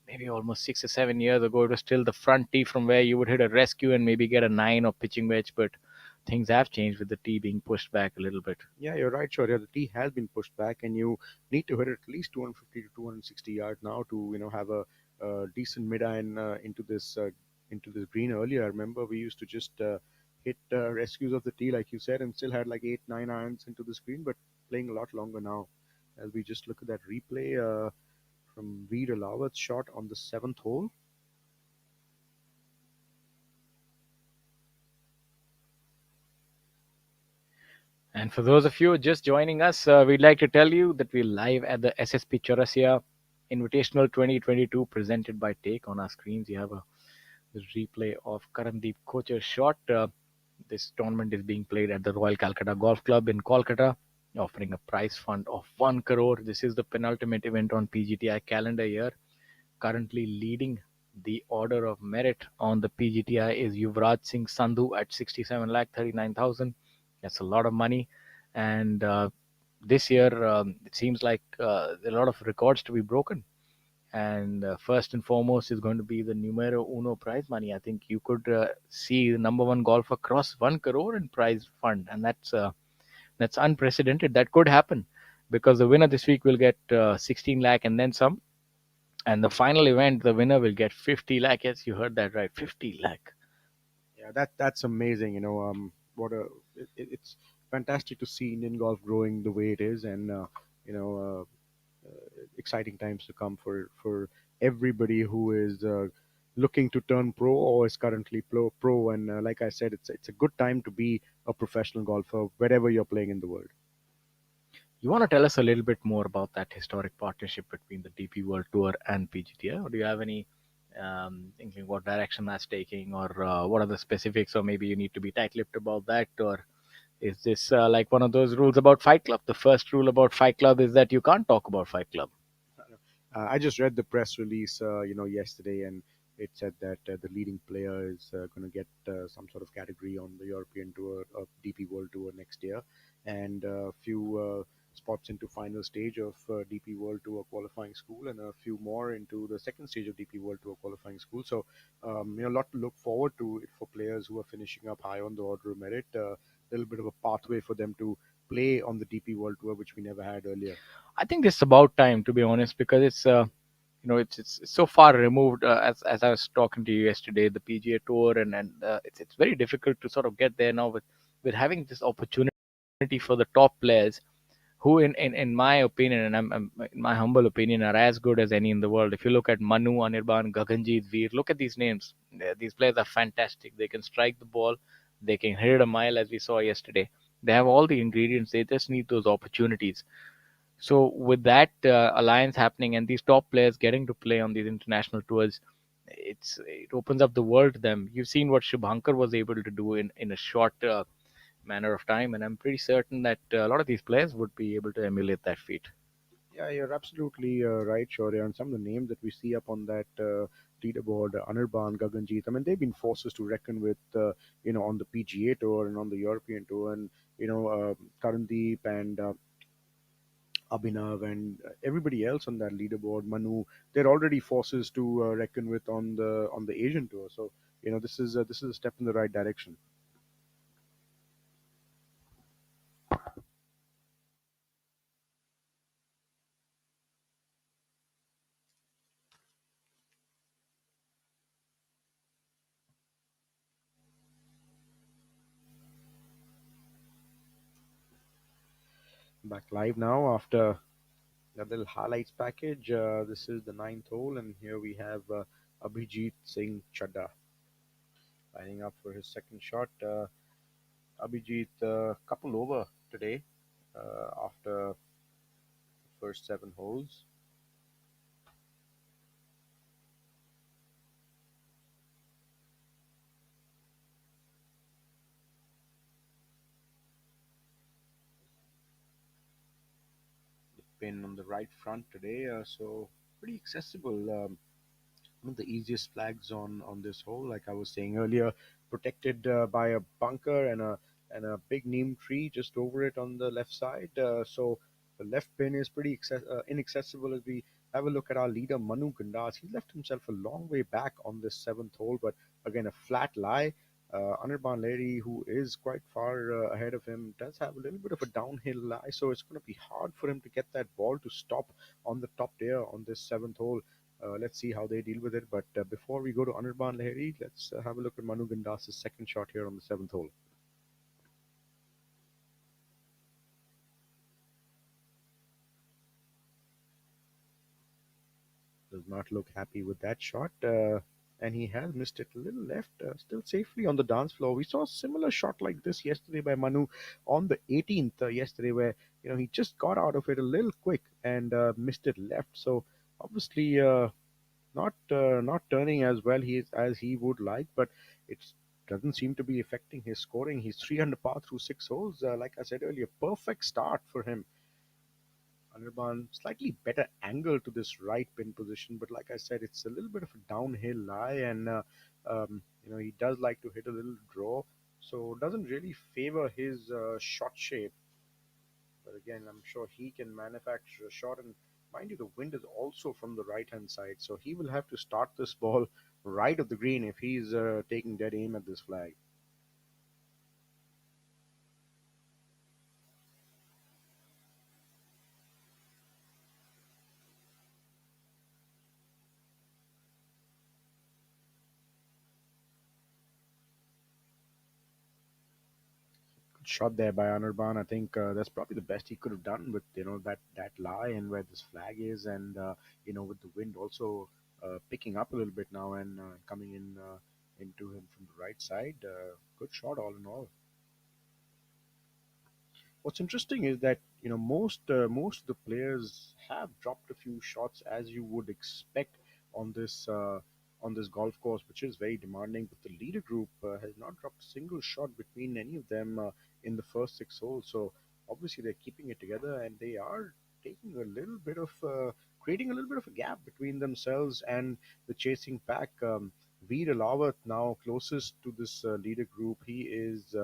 maybe almost 6 or 7 years ago, it was still the front tee from where you would hit a rescue and maybe get a 9 or pitching wedge, but things have changed with the tee being pushed back a little bit. Yeah, you're right, sure. Yeah, the tee has been pushed back, and you need to hit it at least 250 to 260 yards now to have a decent mid iron into this green. Earlier, I remember we used to just hit rescues of the tee, like you said, and still had like 8 9 irons into the screen, but playing a lot longer now. As we just look at that replay from Reed Alawat's shot on the seventh hole. And for those of you just joining us, we'd like to tell you that we're live at the SSP Chawrasia Invitational 2022 presented by Take. On our screens, you have a replay of Karandeep Kocher's shot. This tournament is being played at the Royal Calcutta Golf Club in Kolkata, offering a prize fund of 1 crore. This is the penultimate event on PGTI calendar year. Currently leading the order of merit on the PGTI is Yuvraj Singh Sandhu at 67 lakh 39,000. That's a lot of money. And this year, it seems like there are a lot of records to be broken. And first and foremost is going to be the numero uno prize money. I think you could see the number one golfer cross 1 crore in prize fund, and that's unprecedented. That could happen because the winner this week will get 16 lakh and then some, and the final event the winner will get 50 lakh. Yes, you heard that right, 50 lakh. Yeah, that's amazing. What a it's fantastic to see Indian golf growing the way it is, and you know, exciting times to come for everybody who is looking to turn pro or is currently pro. And like I said, it's a good time to be a professional golfer wherever you're playing in the world. You want to tell us a little bit more about that historic partnership between the DP World Tour and PGTI, or do you have any thinking what direction that's taking, or what are the specifics, or maybe you need to be tight-lipped about that, or Is this like one of those rules about Fight Club? The first rule about Fight Club is that you can't talk about Fight Club. I just read the press release, yesterday, and it said that the leading player is going to get some sort of category on the European Tour, DP World Tour next year, and a few spots into final stage of DP World Tour qualifying school, and a few more into the second stage of DP World Tour qualifying school. So, a lot to look forward to it for players who are finishing up high on the order of merit. A little bit of a pathway for them to play on the DP World Tour, which we never had earlier. I think it's about time, to be honest, because it's it's so far removed. As I was talking to you yesterday, the PGA Tour, and it's very difficult to sort of get there now with having this opportunity for the top players who, in my opinion, and I'm in my humble opinion, are as good as any in the world. If you look at Manu, Anirban, Gaganjeet, Veer, look at these names. These players are fantastic. They can strike the ball, they can hit it a mile, as we saw yesterday. They have all the ingredients. They just need those opportunities. So with that alliance happening and these top players getting to play on these international tours, it opens up the world to them. You've seen what Shubhankar was able to do in a short manner of time, and I'm pretty certain that a lot of these players would be able to emulate that feat. Yeah, you're absolutely right, Shaurya. And some of the names that we see up on that leaderboard, Anirban, Gaganjeet, I mean, they've been forces to reckon with, on the PGA Tour and on the European Tour, and Karandeep and Abhinav and everybody else on that leaderboard, Manu, they're already forces to reckon with on the Asian Tour. So this is a step in the right direction. Back live now after a little highlights package. This is the ninth hole, and here we have Abhijit Singh Chadda lining up for his second shot. Abhijit, couple over today after the first seven holes. The pin on the right front today, so pretty accessible. One of the easiest flags on this hole, like I was saying earlier, protected by a bunker and a big neem tree just over it on the left side. So the left pin is pretty inaccessible. As we have a look at our leader Manu Gandas, he left himself a long way back on this seventh hole, but again a flat lie. Anirban Lady, who is quite far ahead of him, does have a little bit of a downhill lie, so it's going to be hard for him to get that ball to stop on the top there on this seventh hole. Let's see how they deal with it. But before we go to Anirban Lahiri, let's have a look at Manu Gandas' second shot here on the seventh hole. Does not look happy with that shot. And he has missed it a little left, still safely on the dance floor. We saw a similar shot like this yesterday by Manu on the 18th yesterday, where he just got out of it a little quick and missed it left. So obviously, not turning as well as he would like, but it doesn't seem to be affecting his scoring. He's 3 under par through six holes. Like I said earlier, perfect start for him. Anirban slightly better angle to this right pin position, but like I said, it's a little bit of a downhill lie, and he does like to hit a little draw, so doesn't really favor his shot shape. But again, I'm sure he can manufacture a shot. And mind you, the wind is also from the right hand side. So he will have to start this ball right of the green if he's taking dead aim at this flag. Good shot there by Anirban. I think that's probably the best he could have done with that lie and where this flag is, and with the wind also picking up a little bit now and coming in into him from the right side. Good shot all in all. What's interesting is that most of the players have dropped a few shots as you would expect on this. on this golf course, which is very demanding. But the leader group has not dropped a single shot between any of them in the first 6 holes. So obviously they're keeping it together, and they are taking a little bit of creating a little bit of a gap between themselves and the chasing pack. Veer Alawat now closest to this leader group. He is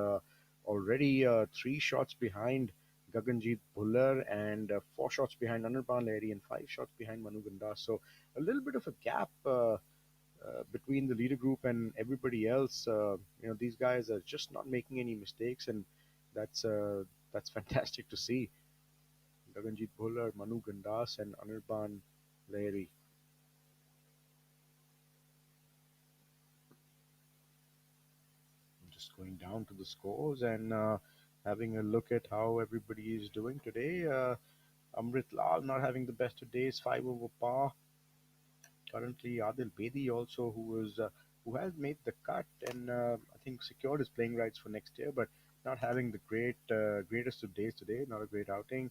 already 3 shots behind Gaganjeet Bhullar and 4 shots behind Anirban Lahiri and 5 shots behind Manu Gandas. So a little bit of a gap between the leader group and everybody else. These guys are just not making any mistakes, and that's fantastic to see. Gaganjeet Bhullar, Manu Gandas, and Anirban Lahiri. Just going down to the scores and having a look at how everybody is doing today. Amrit Lal not having the best of days, 5 over par. Currently, Adil Bedi also, who has made the cut and I think secured his playing rights for next year, but not having the greatest of days today. Not a great outing.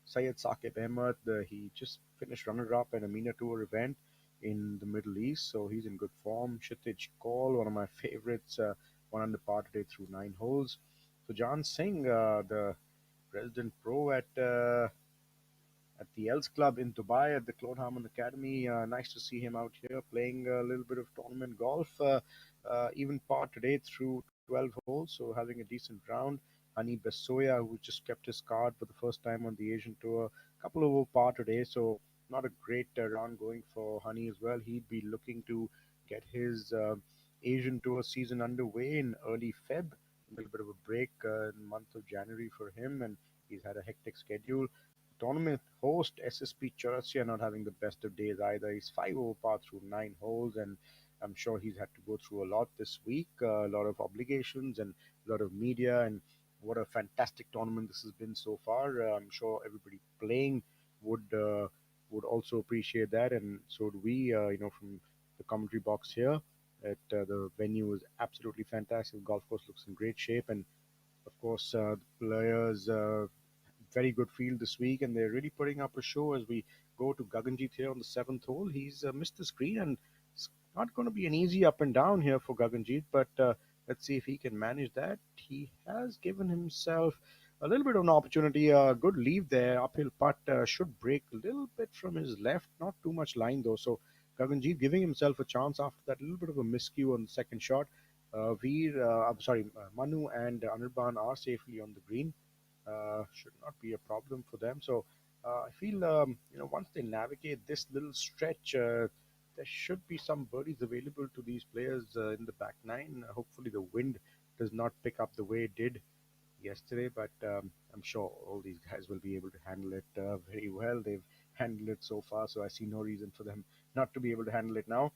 Syed Saqib Ahmed, he just finished runner-up at a MENA Tour event in the Middle East, so he's in good form. Kshitij Kaul, one of my favorites, one under par today through 9 holes. So Jan Singh, the resident pro at the Els Club in Dubai at the Claude Harmon Academy. Nice to see him out here playing a little bit of tournament golf. Even par today through 12 holes, so having a decent round. Hani Besoya, who just kept his card for the first time on the Asian Tour, couple over par today, so not a great round going for Hani as well. He'd be looking to get his Asian Tour season underway in early Feb. A little bit of a break in the month of January for him, and he's had a hectic schedule. Tournament host SSP Chawrasia not having the best of days either. He's 5 over par through 9 holes, and I'm sure he's had to go through a lot this week. A lot of obligations and a lot of media, and what a fantastic tournament this has been so far. I'm sure everybody playing would uh, would also appreciate that, and so do we. From the commentary box here, the venue is absolutely fantastic. The golf course looks in great shape, and of course, the players very good field this week, and they're really putting up a show as we go to Gaganjeet here on the seventh hole. He's missed the screen, and it's not going to be an easy up and down here for Gaganjeet, but let's see if he can manage that. He has given himself a little bit of an opportunity. A good leave there, uphill putt should break a little bit from his left, not too much line though. So Gaganjeet giving himself a chance after that little bit of a miscue on the second shot. Manu and Anirban are safely on the green. Should not be a problem for them. So I feel once they navigate this little stretch, there should be some birdies available to these players in the back nine. Hopefully the wind does not pick up the way it did yesterday, but I'm sure all these guys will be able to handle it very well. They've handled it so far, so I see no reason for them not to be able to handle it now.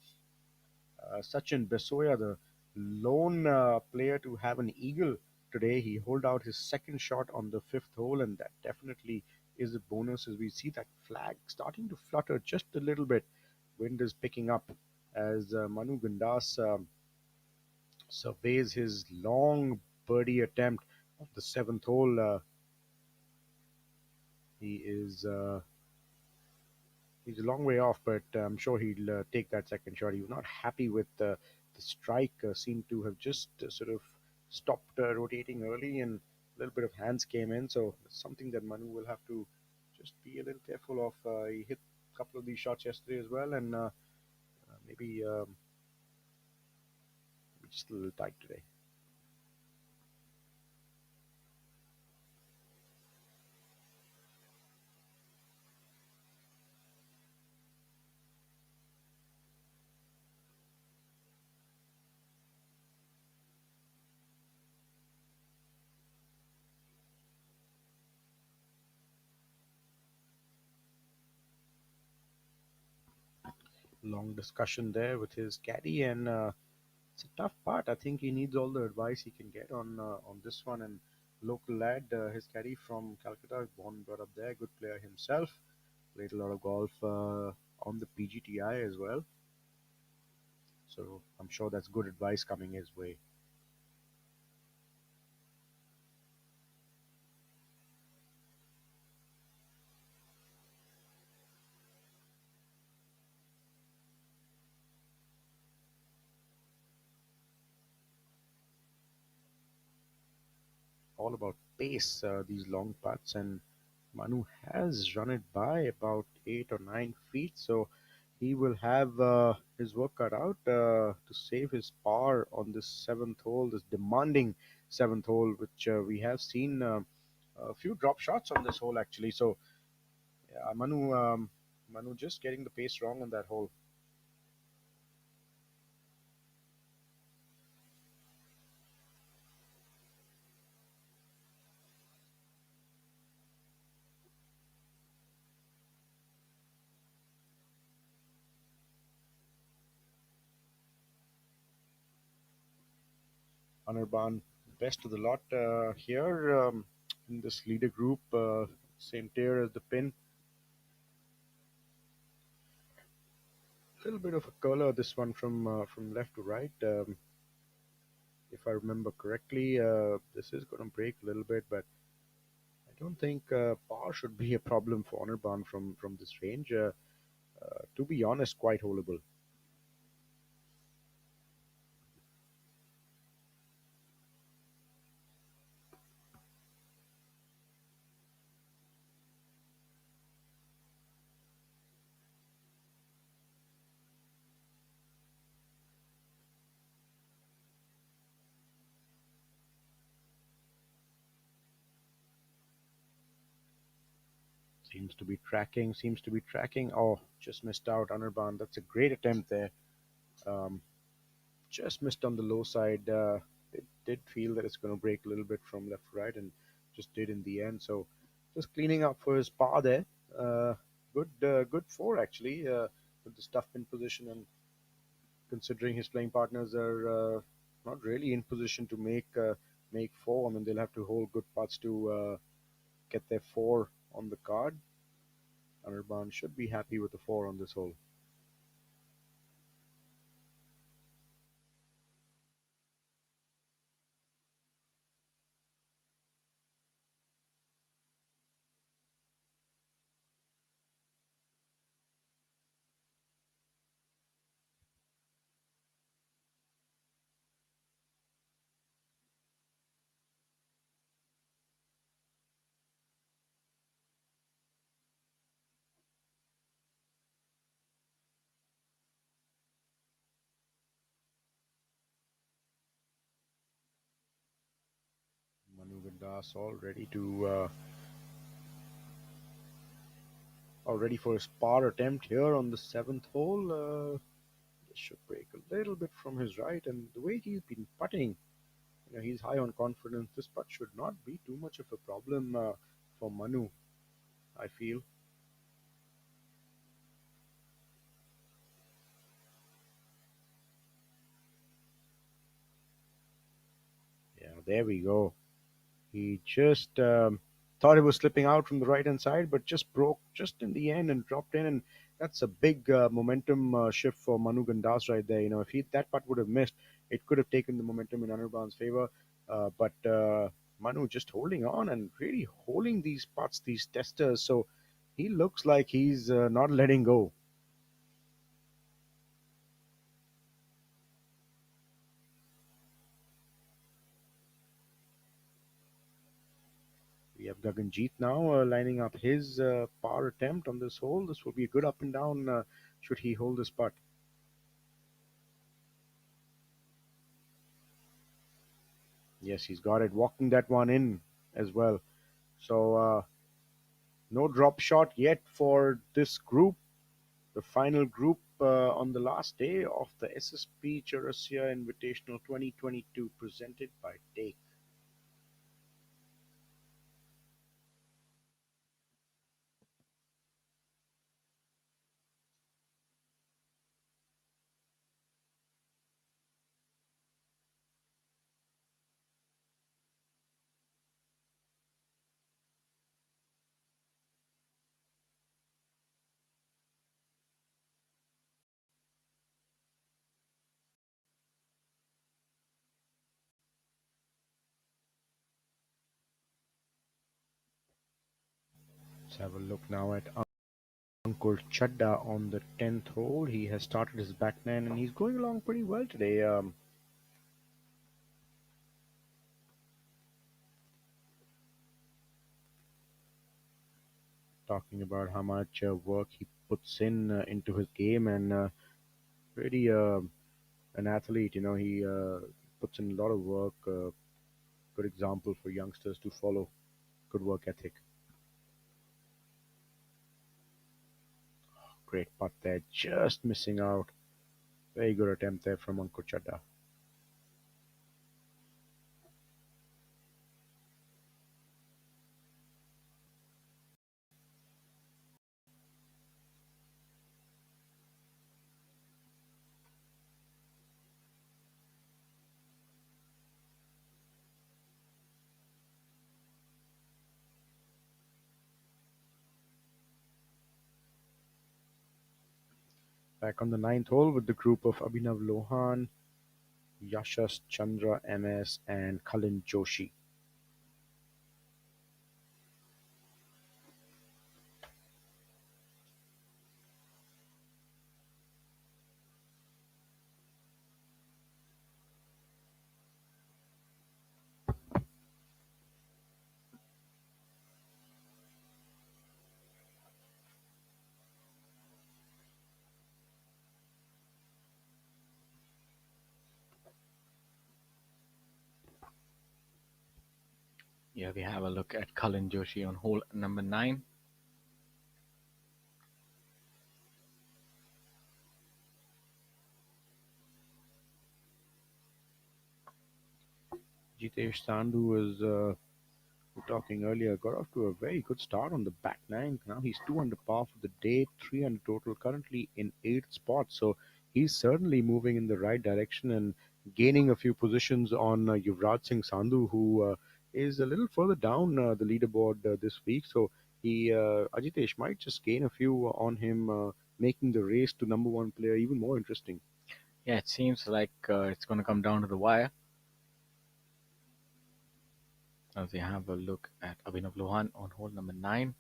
Sachin Besoya, the lone player to have an eagle today. He holed out his second shot on the fifth hole, and that definitely is a bonus as we see that flag starting to flutter just a little bit. Wind is picking up as Manu Gandas surveys his long birdie attempt of the seventh hole. He is he's a long way off, but I'm sure he'll take that second shot. He was not happy with the strike. Seemed to have just sort of stopped rotating early, and a little bit of hands came in. So it's something that Manu will have to just be a little careful of. He hit a couple of these shots yesterday as well, and maybe just a little tight today. Long discussion there with his caddy, and it's a tough part. I think he needs all the advice he can get on this one. And local lad, his caddy from Calcutta, born and brought up there, good player himself. Played a lot of golf on the PGTI as well. So I'm sure that's good advice coming his way. all about pace, these long putts, and Manu has run it by about 8 or 9 feet, so he will have his work cut out to save his par on this seventh hole, this demanding seventh hole, which we have seen a few drop shots on this hole actually. So yeah, Manu just getting the pace wrong on that hole. Anirban, best of the lot here in this leader group. Same tier as the pin. A little bit of a curler this one from left to right. If I remember correctly, this is going to break a little bit, but I don't think par should be a problem for Anirban from this range. To be honest, quite holdable. Seems to be tracking. Seems to be tracking. Oh, just missed out, Anirban. That's a great attempt there. Um, just missed on the low side. It did feel that it's going to break a little bit from left to right, and just did in the end. So just cleaning up for his par there. Good four actually, with the stuff in position, and considering his playing partners are not really in position to make four. I mean, they'll have to hold good putts to get their four on the card. Anirban should be happy with the four on this hole. Manu Gandas all ready for his par attempt here on the seventh hole. This should break a little bit from his right, and the way he's been putting, he's high on confidence. This putt should not be too much of a problem for Manu, I feel. Yeah, there we go. He just thought he was slipping out from the right hand side, but just broke just in the end and dropped in. And that's a big momentum shift for Manu Gandas right there. If that putt would have missed, it could have taken the momentum in Anirban's favor. But Manu just holding on and really holding these putts, these testers. So he looks like he's not letting go. We have Gaganjeet now lining up his par attempt on this hole. This will be a good up and down should he hold this putt. Yes, he's got it. Walking that one in as well. So no drop shot yet for this group, the final group on the last day of the SSP Chawrasia Invitational 2022 presented by Take. Let's have a look now at Ankur Chadda on the 10th hole. He has started his back nine and he's going along pretty well today. talking about how much work he puts in into his game, and really an athlete. He puts in a lot of work. Good example for youngsters to follow. Good work ethic. Great putt there, just missing out. Very good attempt there from Ankur Chadha. Back on the ninth hole with the group of Abhinav Lohan, Yashas Chandra MS, and Kalin Joshi. Yeah, we have a look at Kalin Joshi on hole number 9. Jitesh Sandhu was we were talking earlier, got off to a very good start on the back nine. Now he's 2 under par for the day, 3 under total, currently in eighth spot. So he's certainly moving in the right direction and gaining a few positions on Yuvraj Singh Sandhu, who is a little further down the leaderboard this week. So he Ajitesh might just gain a few on him, making the race to number one player even more interesting. Yeah, it seems like it's going to come down to the wire as we have a look at Abhinav Lohan on hole number 9.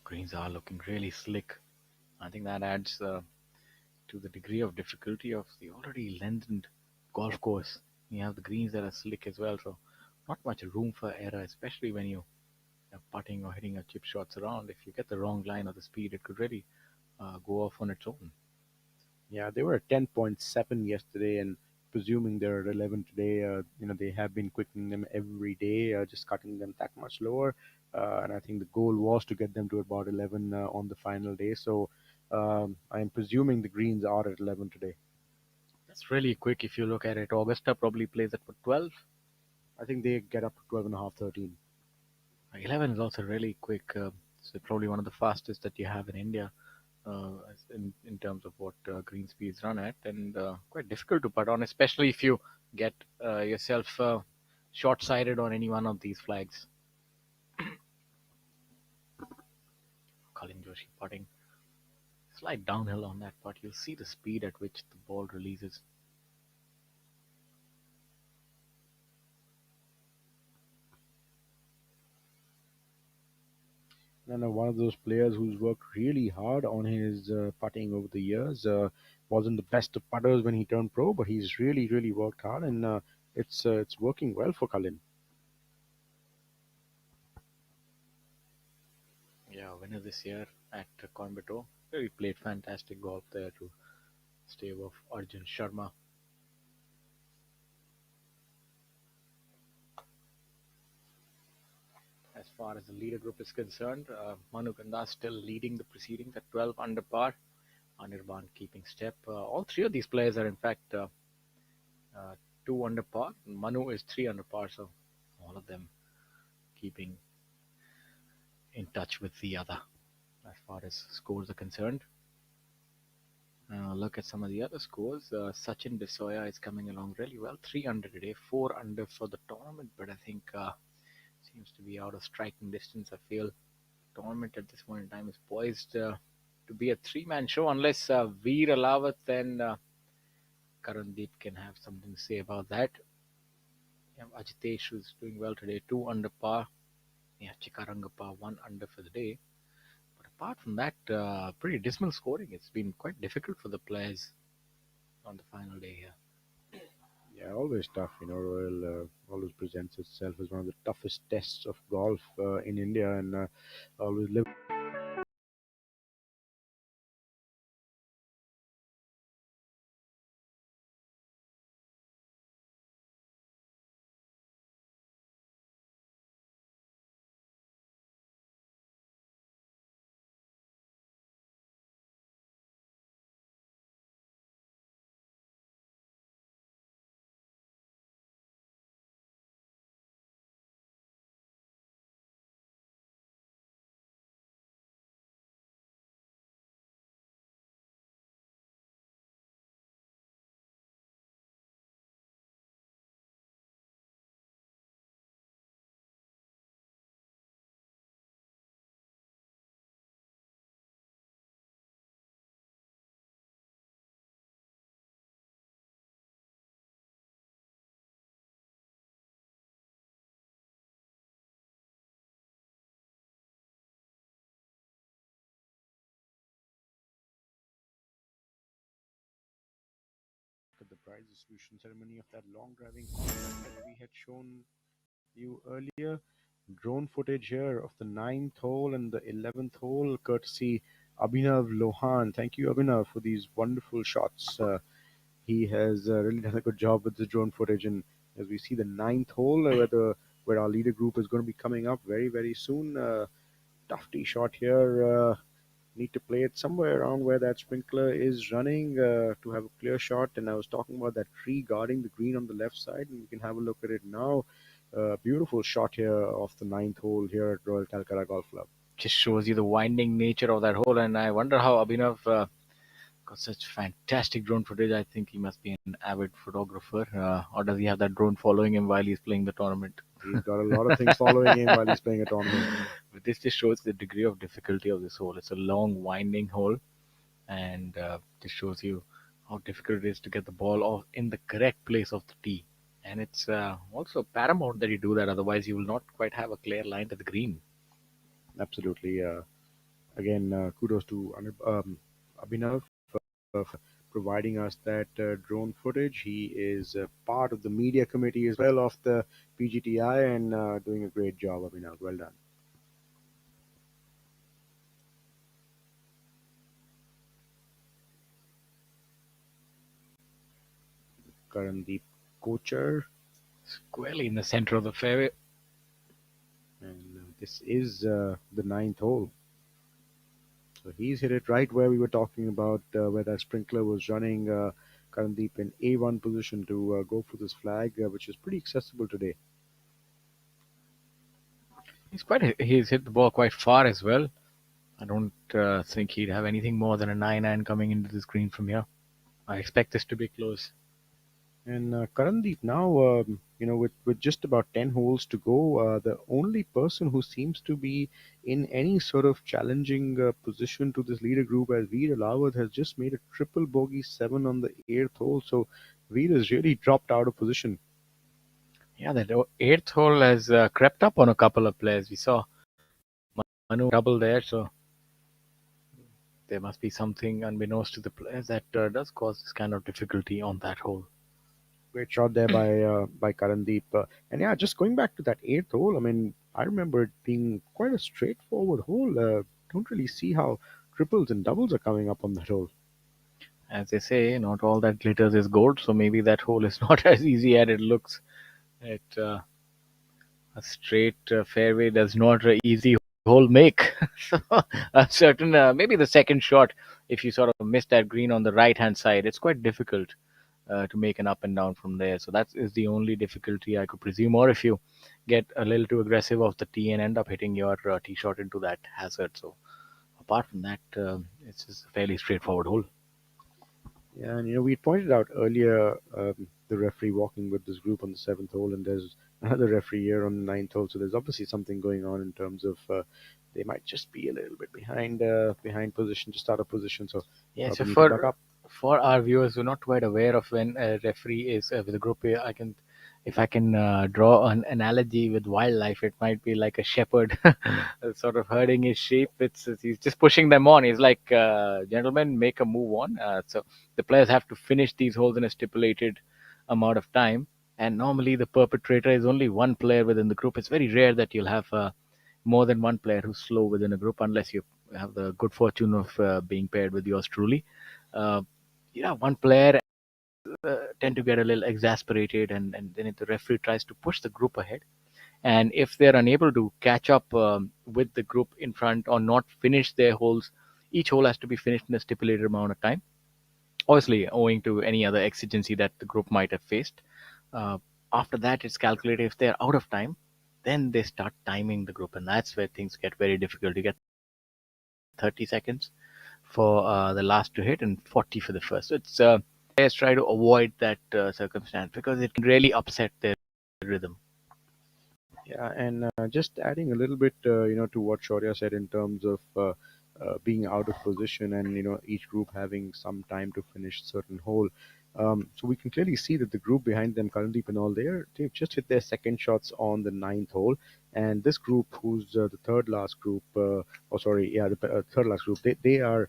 Greens are looking really slick. I think that adds to the degree of difficulty of the already lengthened golf course. You have the greens that are slick as well, so not much room for error, especially when you are putting or hitting your chip shots around. If you get the wrong line or the speed, it could really go off on its own. Yeah, they were at 10.7 yesterday, and presuming they're at 11 today, they have been quickening them every day, just cutting them that much lower. And I think the goal was to get them to about 11 on the final day. So I'm presuming the greens are at 11 today. That's really quick if you look at it. Augusta probably plays at what, 12? I think they get up to 12 and a half, 13. 11 is also really quick. So probably one of the fastest that you have in India in terms of what green speeds run at, and quite difficult to putt on, especially if you get yourself short-sighted on any one of these flags. Colin Joshi putting slight downhill on that putt. You'll see the speed at which the ball releases. And one of those players who's worked really hard on his putting over the years. Wasn't the best of putters when he turned pro, but he's really, really worked hard, and it's working well for Cullen. Yeah, winner this year at Coimbatore. Really played fantastic golf there to stave off Arjun Sharma. As far as the leader group is concerned, Manu Ganda still leading the proceedings at 12 under par. Anirban keeping step. All three of these players are in fact uh, 2 under par. Manu is 3 under par, so all of them keeping in touch with the other as far as scores are concerned. Look at some of the other scores. Sachin Bisoya is coming along really well. 3 under today, 4 under for the tournament, but I think seems to be out of striking distance. I feel tournament at this point in time is poised to be a three-man show unless Veer Alawat and Karandeep can have something to say about that. Yeah, Ajitesh who's doing well today, 2 under par. Yeah, Chikarangappa 1 under for the day. But apart from that, pretty dismal scoring. It's been quite difficult for the players on the final day here. Yeah, always tough. Royal always presents itself as one of the toughest tests of golf in India, and always live at the prize distribution ceremony of that long driving contest that we had shown you earlier. Drone footage here of the ninth hole and the 11th hole, courtesy Abhinav Lohan. Thank you, Abhinav, for these wonderful shots. He has really done a good job with the drone footage. And as we see the ninth hole, where our leader group is going to be coming up very very soon. Tough tee shot here. Need to play it somewhere around where that sprinkler is running to have a clear shot. And I was talking about that tree guarding the green on the left side, and you can have a look at it now. Beautiful shot here off the ninth hole here at Royal Calcutta Golf Club. Just shows you the winding nature of that hole, and I wonder how Abhinav got such fantastic drone footage. I think he must be an avid photographer, or does he have that drone following him while he's playing the tournament? He's got a lot of things following him while he's playing a tournament. But this just shows the degree of difficulty of this hole. It's a long, winding hole, and this shows you how difficult it is to get the ball off in the correct place of the tee. And it's also paramount that you do that, otherwise, you will not quite have a clear line to the green. Absolutely. Again, kudos to Abhinav for providing us that drone footage. He is part of the media committee as well of the PGTI and doing a great job, Abhinav. Well done. Karandeep Kochar, Squarely in the center of the fairway. and this is the ninth hole. So he's hit it right where we were talking about, where that sprinkler was running. Karandeep in A1 position to go for this flag, which is pretty accessible today. He's hit the ball quite far as well. I don't think he'd have anything more than a 9-iron coming into this green from here. I expect this to be close. And Karandeep now, with just about 10 holes to go, the only person who seems to be in any sort of challenging position to this leader group as Veer Alawad has just made a triple bogey 7 on the 8th hole. So Veer has really dropped out of position. Yeah, that eighth hole has crept up on a couple of players. We saw Manu double there, so there must be something unbeknownst to the players that does cause this kind of difficulty on that hole. Great shot there by Karandeep. And yeah, just going back to that 8th hole, I mean, I remember it being quite a straightforward hole. Don't really see how triples and doubles are coming up on that hole. As they say, not all that glitters is gold, so maybe that hole is not as easy as it looks. It A straight fairway does not an easy hole make. So a certain maybe the second shot, if you sort of miss that green on the right hand side, it's quite difficult to make an up and down from there. So that is the only difficulty I could presume. Or if you get a little too aggressive off the tee and end up hitting your tee shot into that hazard. So apart from that, it's just a fairly straightforward hole. Yeah, and we pointed out earlier the referee walking with this group on the 7th hole, and there's another referee here on the 9th hole. So there's obviously something going on in terms of they might just be a little bit behind position, just out of position. So Yeah, so we need to buck up. for our viewers who are not quite aware of when a referee is with a group, if I can draw an analogy with wildlife, it might be like a shepherd sort of herding his sheep. He's just pushing them on. He's like, gentlemen, make a move on. So the players have to finish these holes in a stipulated amount of time. And normally the perpetrator is only one player within the group. It's very rare that you'll have more than one player who's slow within a group, unless you have the good fortune of being paired with yours truly. Uh, one player tend to get a little exasperated, and then if the referee tries to push the group ahead, and if they're unable to catch up with the group in front or not finish their holes, each hole has to be finished in a stipulated amount of time, obviously owing to any other exigency that the group might have faced. uh, After that, it's calculated. If they're out of time, then they start timing the group, and that's where things get very difficult. You get 30 seconds for the last to hit and 40 for the first. So it's players try to avoid that circumstance because it can really upset their rhythm. Yeah, and just adding a little bit, to what Shaurya said in terms of being out of position and each group having some time to finish certain hole. So we can clearly see that the group behind them, Karandeep and all, they've just hit their second shots on the ninth hole, and this group, who's the third last group, oh sorry, yeah, the third last group, they are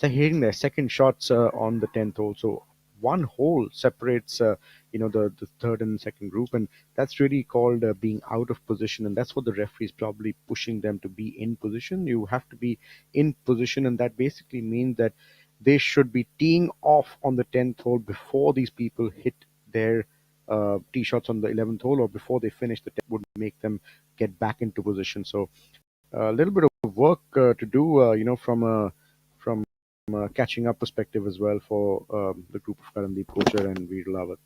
hitting their second shots on the 10th hole. So one hole separates, the third and second group, and that's really called being out of position, and that's what the referee is probably pushing them to be in position. You have to be in position, and that basically means that they should be teeing off on the 10th hole before these people hit their tee shots on the 11th hole, or before they finish the 10th would make them get back into position. So a little bit of work to do, from catching up perspective as well for the group of Karandeep Kochar and Veer Lawat.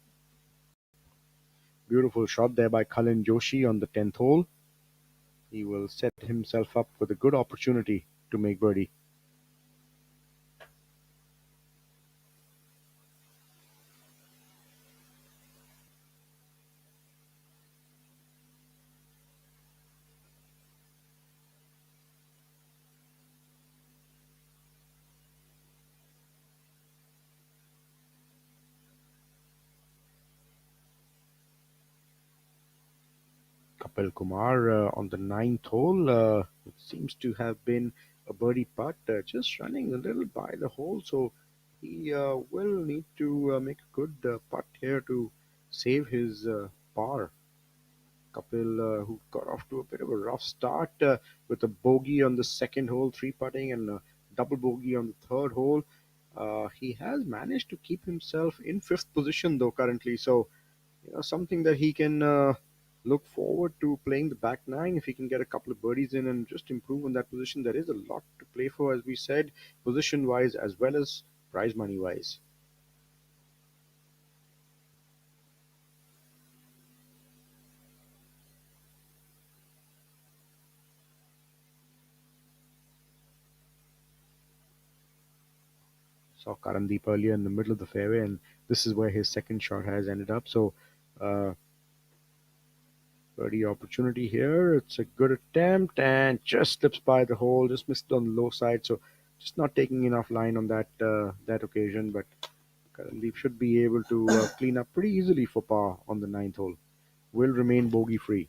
Beautiful shot there by Kalin Joshi on the 10th hole. He will set himself up with a good opportunity to make birdie. Kapil Kumar on the ninth hole. It seems to have been a birdie putt, just running a little by the hole. So he will need to make a good putt here to save his par. Kapil, who got off to a bit of a rough start with a bogey on the second hole, three putting, and a double bogey on the third hole. He has managed to keep himself in fifth position though currently. So something that he can look forward to playing the back nine if he can get a couple of birdies in and just improve on that position. There is a lot to play for, as we said, position wise as well as prize money wise. Saw Karandeep earlier in the middle of the fairway, and this is where his second shot has ended up. So, uh, birdie opportunity here. It's a good attempt and just slips by the hole, just missed on the low side. So, just not taking enough line on that occasion. But Karandeep should be able to clean up pretty easily for par on the ninth hole. Will remain bogey free.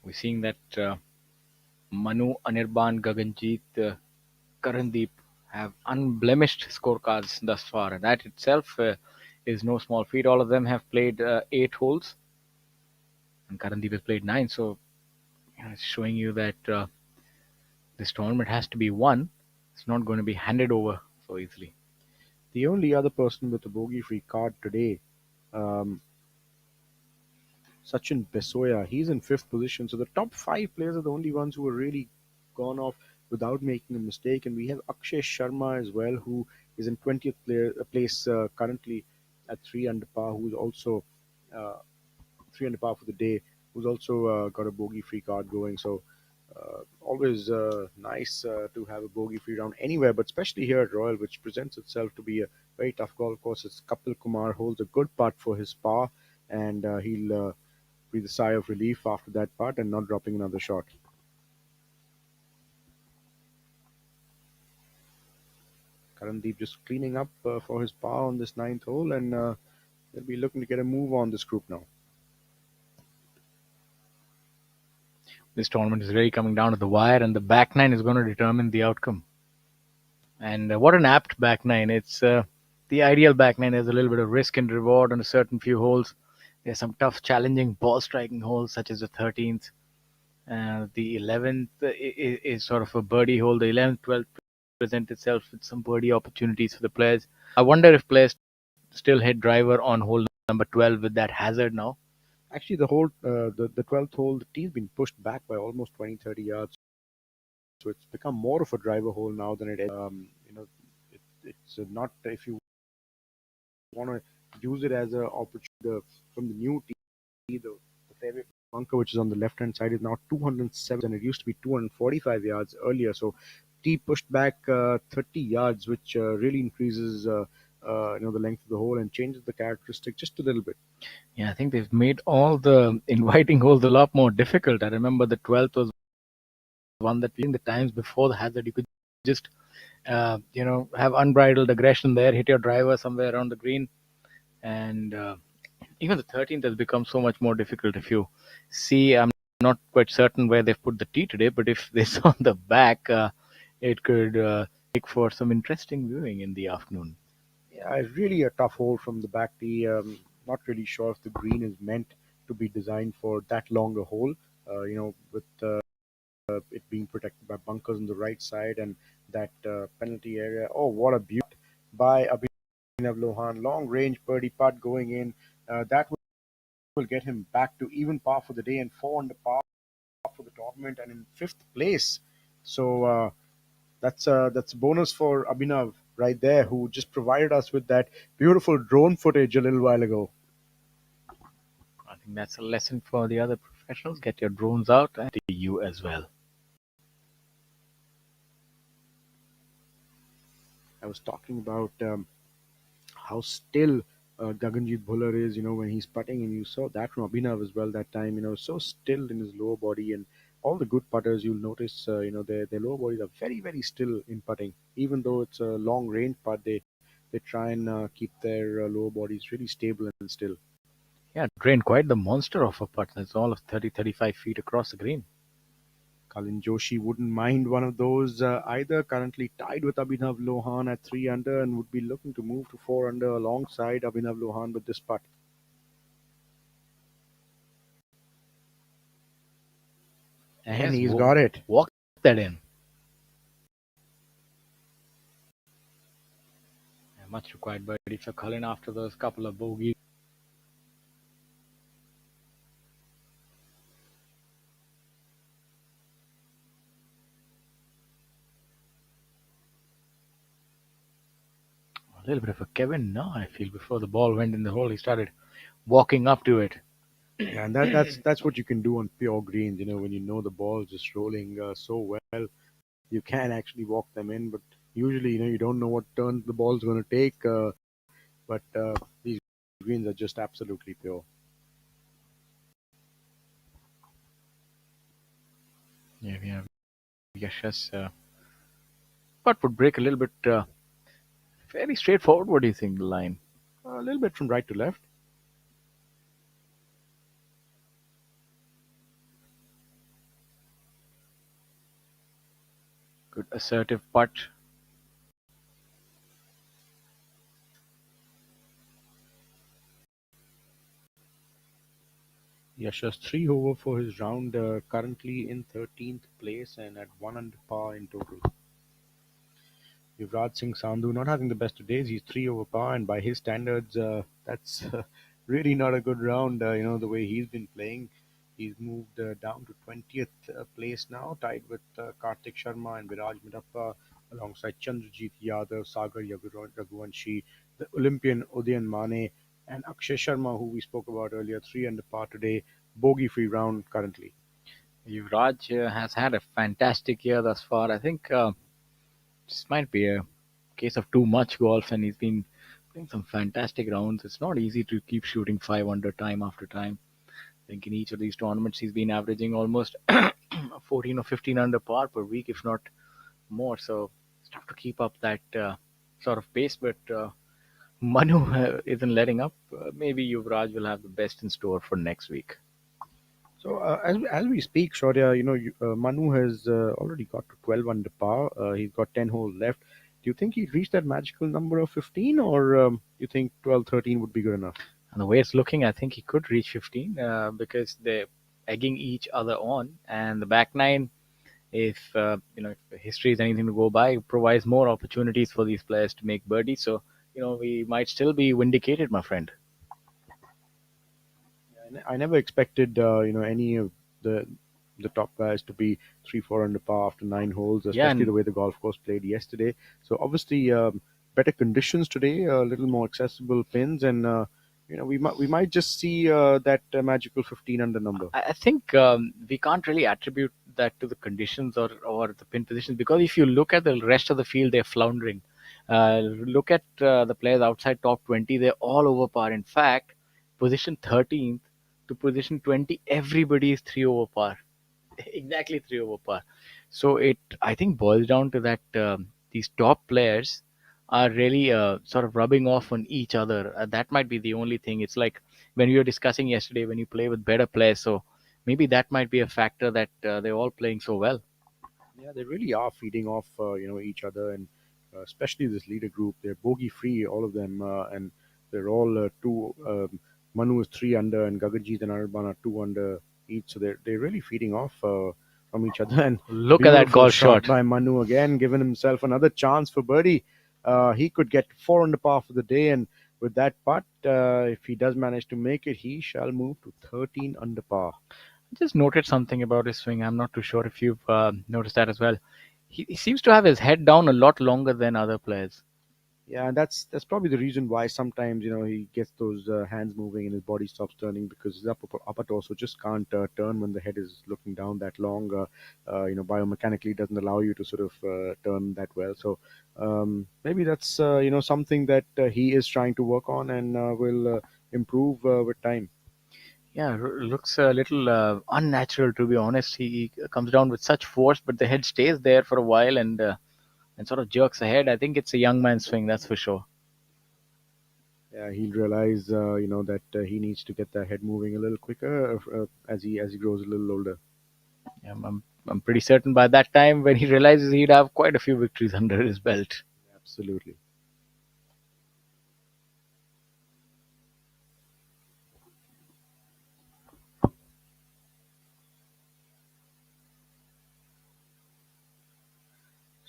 We're seeing that Manu, Anirban, Gaganjeet, Karandeep have unblemished scorecards thus far, and that itself is no small feat. All of them have played 8 holes, and Karandeep has played 9. So it's showing you that this tournament has to be won. It's not going to be handed over so easily. The only other person with a bogey free card today, um, Sachin Besoya, he's in fifth position. So the top five players are the only ones who are really gone off without making a mistake. And we have Akshay Sharma as well, who is in 20th place currently at 3 under par, who's also uh, 3 under par for the day, who's also got a bogey free card going. So always nice to have a bogey free round anywhere, but especially here at Royal, which presents itself to be a very tough golf course. It's Kapil Kumar holds a good putt for his par, and he'll breathe a sigh of relief after that putt and not dropping another shot. Karandeep just cleaning up for his par on this ninth hole, and they'll be looking to get a move on this group now. This tournament is really coming down to the wire, and the back nine is going to determine the outcome. And what an apt back nine! It's The ideal back nine has a little bit of risk and reward on a certain few holes. There's some tough, challenging ball striking holes, such as the 13th. The 11th is sort of a birdie hole. The 11th, 12th present itself with some birdie opportunities for the players. I wonder if players still hit driver on hole number 12 with that hazard now. Actually, the 12th hole, the tee's been pushed back by almost 20, 30 yards. So it's become more of a driver hole now than it is. It's not if you want to use it as an opportunity from the new tee, the fairway bunker, which is on the left hand side, is now 207, and it used to be 245 yards earlier. So tee pushed back 30 yards, which really increases the length of the hole and changes the characteristic just a little bit. Yeah, I think they've made all the inviting holes a lot more difficult. I remember the 12th was one that in the times before the hazard, you could just, have unbridled aggression there, hit your driver somewhere around the green. And even the 13th has become so much more difficult. If you see, I'm not quite certain where they've put the tee today, but if this on the back, it could make for some interesting viewing in the afternoon. Yeah, it's really a tough hole from the back tee. Not really sure if the green is meant to be designed for that longer hole. With it being protected by bunkers on the right side and that penalty area. Oh, what a beauty by Abhinav Lohan. Long range birdie putt going in. That will get him back to even par for the day and 4 under par for the tournament and in fifth place. So that's a bonus for Abhinav right there, who just provided us with that beautiful drone footage a little while ago. I think that's a lesson for the other professionals. Get your drones out and you as well. I was talking about how still Gaganjeet Bhullar is, when he's putting, and you saw that from Abhinav as well that time, so still in his lower body, and all the good putters you'll notice, their lower bodies are very, very still in putting. Even though it's a long range putt, they try and keep their lower bodies really stable and still. Yeah, drained quite the monster of a putt. It's all of 30, 35 feet across the green. Kalin Joshi wouldn't mind one of those either. Currently tied with Abhinav Lohan at 3 under and would be looking to move to 4 under alongside Abhinav Lohan with this putt. And Yes, he's got it. walk that in. Yeah, much required birdie for Cullen after those couple of bogeys. A little bit of a Kevin now, I feel. Before the ball went in the hole, he started walking up to it. Yeah, and that's what you can do on pure greens. When you know the ball's just rolling so well, you can actually walk them in. But usually, you don't know what turn the ball's going to take. But these greens are just absolutely pure. Yeah, we have Yashas. But would break a little bit. Fairly straightforward. What do you think, the line? A little bit from right to left. Good assertive putt. Yasha's 3 over for his round, currently in 13th place and at 1 under par in total. Yuvraj Singh Sandhu not having the best of days. He's 3 over par, and by his standards, that's really not a good round. The way he's been playing, he's moved down to 20th place now, tied with Kartik Sharma and Viraj Midappa, alongside Chandrajit Yadav, Sagar Raghuvanshi, the Olympian Udayan Mane, and Akshay Sharma, who we spoke about earlier, 3 under par today, bogey-free round currently. Yuvraj has had a fantastic year thus far. I think this might be a case of too much golf, and he's been playing some fantastic rounds. It's not easy to keep shooting 5 under time after time. I think in each of these tournaments, he's been averaging almost 14 or 15 under par per week, if not more. So it's tough to keep up that sort of pace. But Manu isn't letting up. Maybe Yuvraj will have the best in store for next week. So as we speak, Shaurya, Manu has already got to 12 under par. He's got 10 holes left. Do you think he'd reach that magical number of 15, or you think 12, 13 would be good enough? And the way it's looking, I think he could reach 15 because they're egging each other on, and the back nine, if if history is anything to go by, provides more opportunities for these players to make birdies. So we might still be vindicated, my friend. I never expected, any of the the top guys to be 3, 4 under par after 9 holes, Yeah, especially and the way the golf course played yesterday. So obviously, better conditions today, a little more accessible pins, and we might just see that magical 15 under number. I think we can't really attribute that to the conditions or the pin positions, because if you look at the rest of the field, they're floundering. Look at the players outside top 20, they're all over par. In fact, position 13th to position 20, everybody is 3 over par. Exactly 3 over par. So it, I think, boils down to that these top players are really sort of rubbing off on each other. That might be the only thing. It's like when we were discussing yesterday, when you play with better players. So maybe that might be a factor that they're all playing so well. Yeah, they really are feeding off, each other, and especially this leader group. They're bogey free, all of them, and they're all two. Manu is 3 under, and Gaganjeet and Anirban are 2 under each. So they're really feeding off from each other. And Look at that beautiful golf shot shot. by Manu again, giving himself another chance for birdie. He could get 4 under par for the day, and with that putt, if he does manage to make it, he shall move to 13 under par. Just noted something about his swing. I'm not too sure if you've noticed that as well. He seems to have his head down a lot longer than other players. Yeah, and that's probably the reason why sometimes he gets those hands moving and his body stops turning, because his upper torso just can't turn when the head is looking down that long. Biomechanically it doesn't allow you to sort of turn that well. So maybe that's something that he is trying to work on and will improve with time. Yeah, looks a little unnatural, to be honest. He comes down with such force, but the head stays there for a while and sort of jerks ahead. I think it's a young man's swing, that's for sure. Yeah, he'll realize that he needs to get the head moving a little quicker as he grows a little older. Yeah, I'm pretty certain by that time, when he realizes, he'd have quite a few victories under his belt. Absolutely.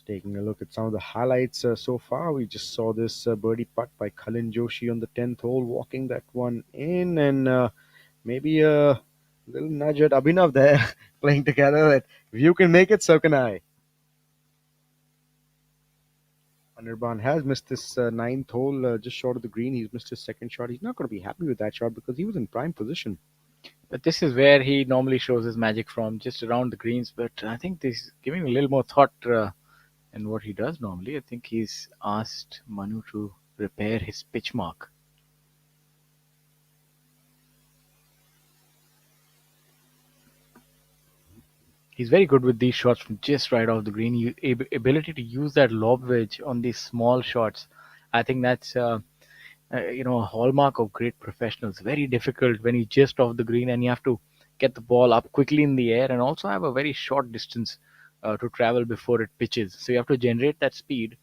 Taking a look at some of the highlights so far, we just saw this birdie putt by Kalin Joshi on the 10th hole, walking that one in, and maybe a little nudge at Abhinav there, playing together. That if you can make it, so can I. Anirban has missed this ninth hole, just short of the green. He's missed his second shot. He's not going to be happy with that shot because he was in prime position. But this is where he normally shows his magic from, just around the greens. But I think this is giving a little more thought in what he does normally. I think he's asked Manu to repair his pitch mark. He's very good with these shots from just right off the green. Ability to use that lob wedge on these small shots. I think that's a hallmark of great professionals. Very difficult when you just off the green and you have to get the ball up quickly in the air and also have a very short distance to travel before it pitches. So you have to generate that speed,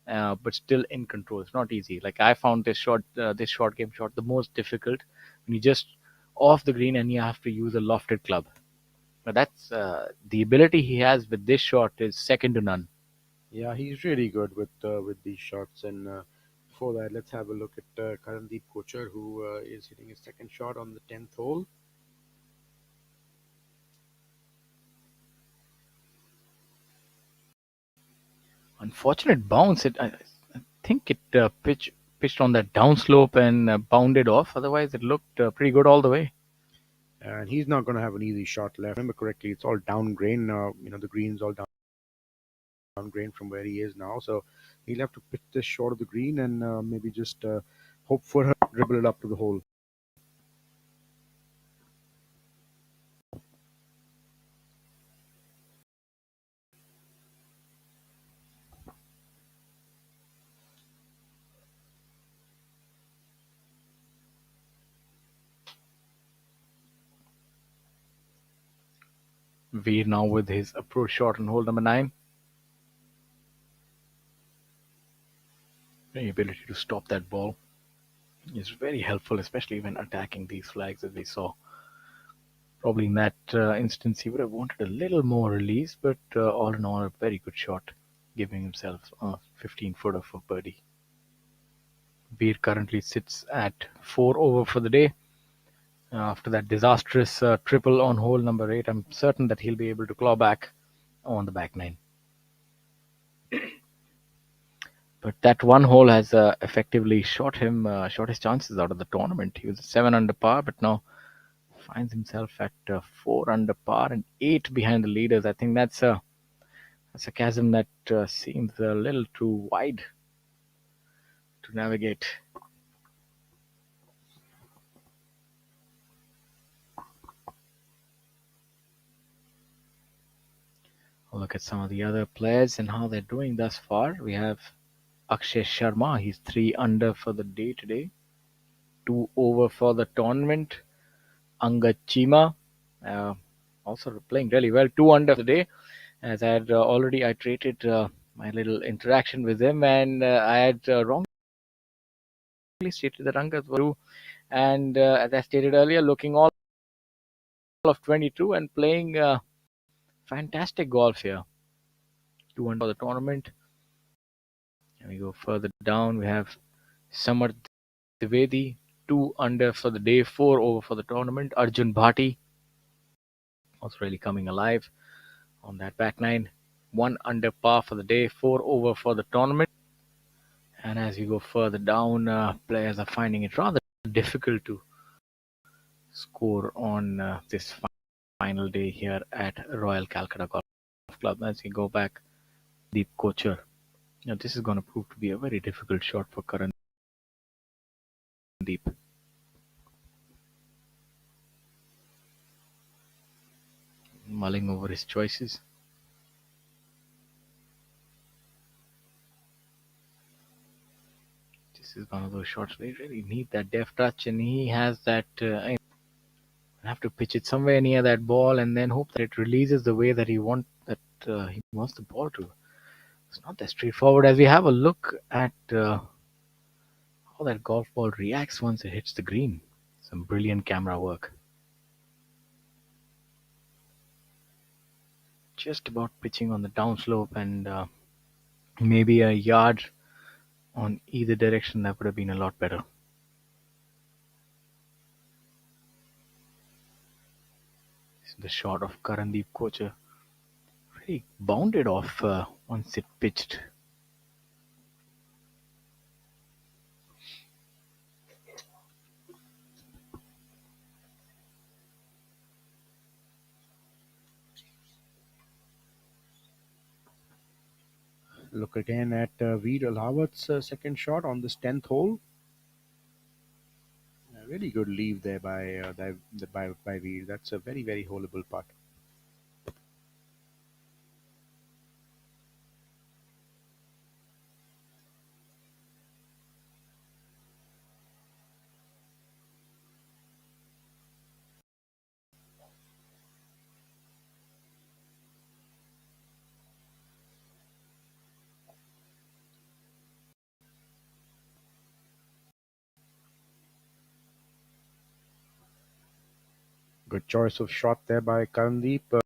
but still in control. It's not easy. Like I found this short game shot, the most difficult when you just off the green and you have to use a lofted club. But that's the ability he has with this shot is second to none. Yeah, he's really good with these shots. And before that, let's have a look at Karandeep Kochar, who is hitting his second shot on the 10th hole. Unfortunate bounce. I think it pitched on that downslope and bounded off. Otherwise, it looked pretty good all the way. And he's not going to have an easy shot left. Remember correctly, it's all down grain. The green's all down grain from where he is now. So he'll have to pitch this short of the green and maybe just hope for her dribble it up to the hole. Veer now with his approach shot on hole number 9. The ability to stop that ball is very helpful, especially when attacking these flags, as we saw. Probably in that instance, he would have wanted a little more release, but all in all, a very good shot, giving himself a 15-footer for birdie. Beer currently sits at 4 over for the day. After that disastrous triple on hole number 8, I'm certain that he'll be able to claw back on the back nine. But that one hole has effectively shot his chances out of the tournament. He was 7 under par, but now finds himself at 4 under par and 8 behind the leaders. I think that's a chasm that seems a little too wide to navigate. I'll look at some of the other players and how they're doing thus far. We have Akshay Sharma. He's 3 under for the day today. 2 over for the tournament. Angad Chima, also playing really well. 2 under for the day. As I had already iterated my little interaction with him, and I had wrongly stated that Angad was 2. And as I stated earlier, looking all of 22 and playing fantastic golf here. 2 under for the tournament. And we go further down. We have Samar Trivedi, 2 under for the day, 4 over for the tournament. Arjun Bhati, also really coming alive on that back nine. 1 under par for the day, 4 over for the tournament. And as we go further down, players are finding it rather difficult to score on this final day here at Royal Calcutta Golf Club. As we go back, Deep Kocher. Now, this is going to prove to be a very difficult shot for Karan Deep. Mulling over his choices. This is one of those shots where you really need that deft touch, and he has that. Have to pitch it somewhere near that ball, and then hope that it releases the way that he wants the ball to. It's not that straightforward. As we have a look at how that golf ball reacts once it hits the green. Some brilliant camera work. Just about pitching on the downslope, and maybe a yard on either direction. That would have been a lot better. This is the shot of Karandeep Kocher. Really bounded off once it pitched. Look again at Veer Alawat's second shot on this 10th hole. A really good leave there by Veer. That's a very, very holeable putt. Good choice of shot there by Karandeep.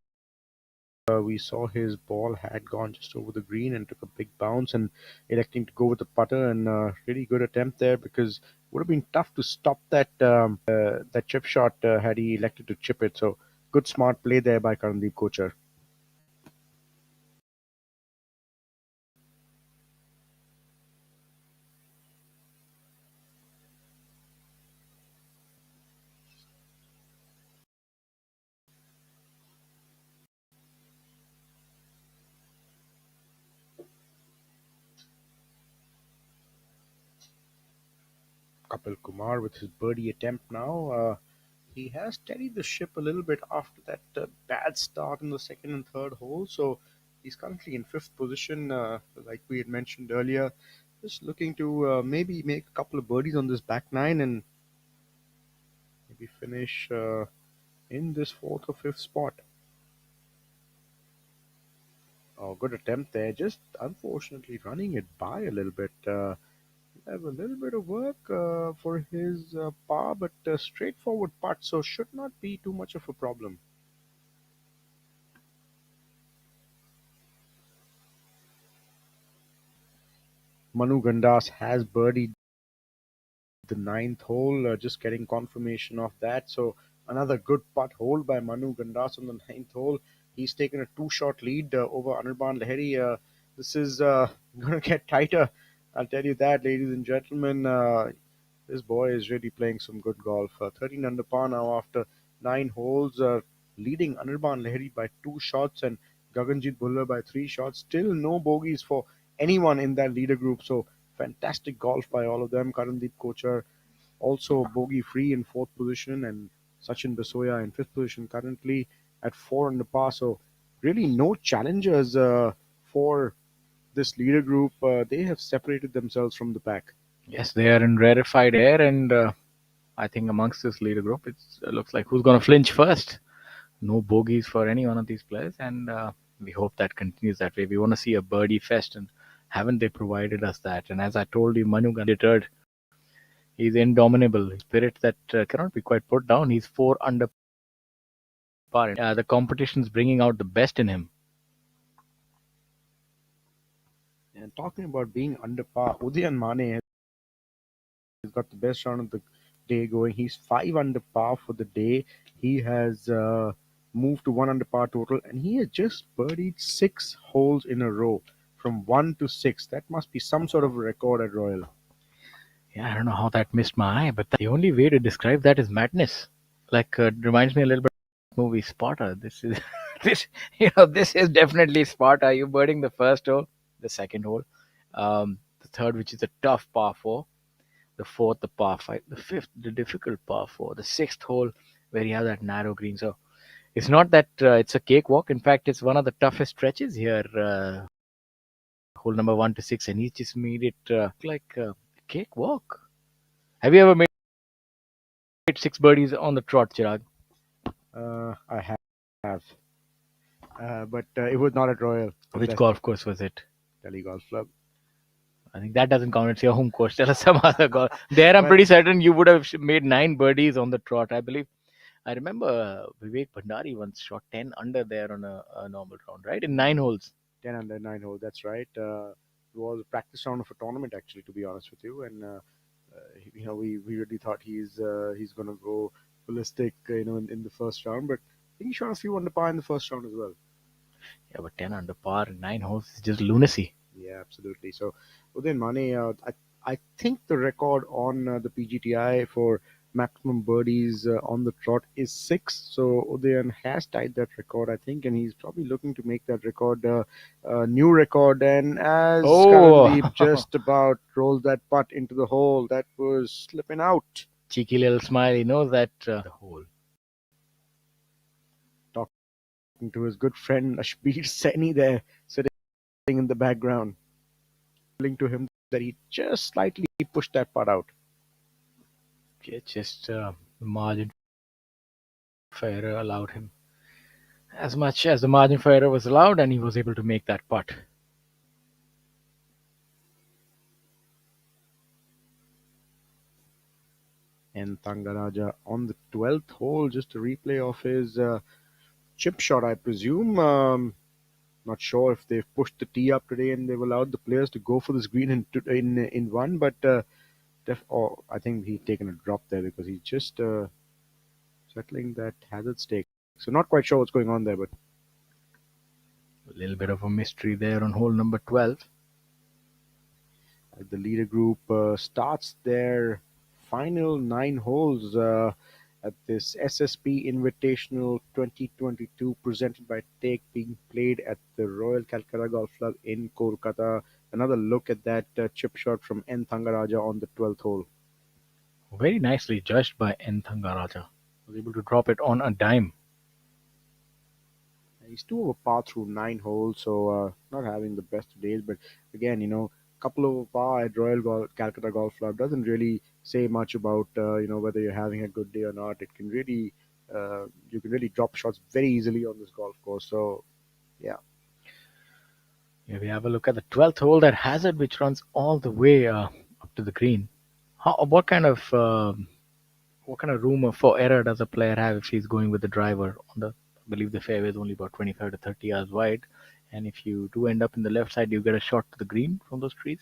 We saw his ball had gone just over the green and took a big bounce, and electing to go with the putter, and really good attempt there, because it would have been tough to stop that chip shot had he elected to chip it. So good smart play there by Karandeep Kocher. Kapil Kumar with his birdie attempt now. He has steadied the ship a little bit after that bad start in the second and third hole. So he's currently in fifth position, like we had mentioned earlier. Just looking to maybe make a couple of birdies on this back nine and maybe finish in this fourth or fifth spot. Oh, good attempt there. Just unfortunately running it by a little bit. have a little bit of work for his par, but straightforward putt, so should not be too much of a problem. Manu Gandas has birdied the ninth hole, just getting confirmation of that. So another good putt hole by Manu Gandas on the ninth hole. He's taken a two-shot lead over Anirban Lahiri. This is going to get tighter. I'll tell you that, ladies and gentlemen. This boy is really playing some good golf. 13 under par now after nine holes, leading Anirban Lahiri by two shots and Gaganjit Bhullar by three shots. Still no bogeys for anyone in that leader group. So fantastic golf by all of them. Karandeep Kochar also bogey free in fourth position, and Sachin Basoya in fifth position currently at four under par. So really no challengers for this leader group. They have separated themselves from the pack. Yes, they are in rarefied air, and I think amongst this leader group, it looks like who's going to flinch first. No bogeys for any one of these players, and we hope that continues that way. We want to see a birdie fest, and haven't they provided us that? And as I told you, Manu got deterred. He's indomitable, spirit that cannot be quite put down. He's four under par. The competition's bringing out the best in him. And talking about being under par, Udayan Mane has got the best round of the day going. He's five under par for the day. He has moved to one under par total, and he has just birdied six holes in a row from one to six. That must be some sort of a record at Royal. Yeah, I don't know how that missed my eye, but the only way to describe that is madness. Like, it reminds me a little bit of the movie Sparta. This is this is definitely Sparta. You're birding the first hole, the second hole, the third, which is a tough par four, the fourth, the par five, the fifth, the difficult par four, the sixth hole, where you have that narrow green. So it's not that it's a cakewalk. In fact, it's one of the toughest stretches here, hole number one to six, and he just made it like a cakewalk. Have you ever made six birdies on the trot, Chirag? I have, but it was not at Royal. Which golf course was it? Delhi Golf Club. I think that doesn't count. It's your home course. Tell us some other golf. There, I'm pretty certain you would have made nine birdies on the trot. I believe. I remember Vivek Bhandari once shot 10 under there on a normal round, right? In nine holes. 10 under 9 hole, that's right. It was a practice round of a tournament, actually, to be honest with you. And we really thought he's going to go ballistic, in the first round. But I think he shot a few under par in the first round as well. Yeah, but 10 under par in nine holes is just lunacy. Yeah, absolutely. So Udayan Mane, I think the record on the PGTI for maximum birdies on the trot is six. So Udayan has tied that record, I think, and he's probably looking to make that record new record. And as Karandeep just about rolled that putt into the hole, that was slipping out. Cheeky little smile. He knows that the hole. Talking to his good friend Ashbir Saini there, sitting in the background, telling to him that he just slightly pushed that putt out. Yeah, just the margin for error allowed him as much as the margin for error was allowed, and he was able to make that putt. And Thangaraja on the 12th hole, just a replay of his chip shot, I presume. Not sure if they've pushed the tee up today and they've allowed the players to go for this green in one, but I think he's taken a drop there because he's just settling that hazard stake. So not quite sure what's going on there, but a little bit of a mystery there on hole number 12. The leader group starts their final nine holes at this SSP Invitational 2022 presented by Take, being played at the Royal Calcutta Golf Club in Kolkata. Another look at that chip shot from N. Thangaraja on the 12th hole. Very nicely judged by N. Thangaraja. Was able to drop it on a dime. He's two over par through nine holes, so not having the best of days. But again, couple over par at Calcutta Golf Club doesn't really say much about whether you're having a good day or not. It can really you can really drop shots very easily on this golf course. So yeah. Here we have a look at the 12th hole, that hazard which runs all the way up to the green. What kind of room for error does a player have if he's going with the driver on the? I believe the fairway is only about 25 to 30 yards wide, and if you do end up in the left side, you get a shot to the green from those trees.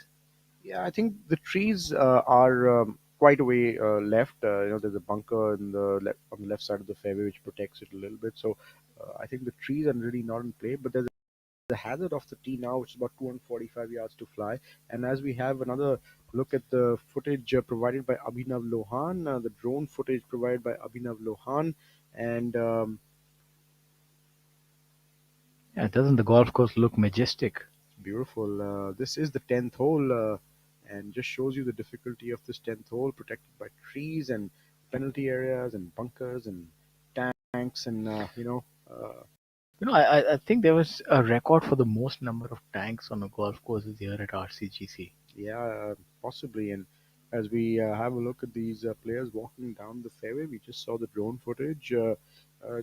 Yeah, I think the trees are quite away left. There's a bunker on the left side of the fairway which protects it a little bit. So I think the trees are really not in play. But there's a hazard of the tee now, which is about 245 yards to fly. And as we have another look at the footage provided by Abhinav Lohan, the drone footage provided by Abhinav Lohan, and Yeah, doesn't the golf course look majestic? beautiful. This is the 10th hole, and just shows you the difficulty of this 10th hole, protected by trees and penalty areas and bunkers and tanks and I think there was a record for the most number of tanks on a golf courses here at RCGC. yeah, possibly. And as we have a look at these players walking down the fairway, we just saw the drone footage.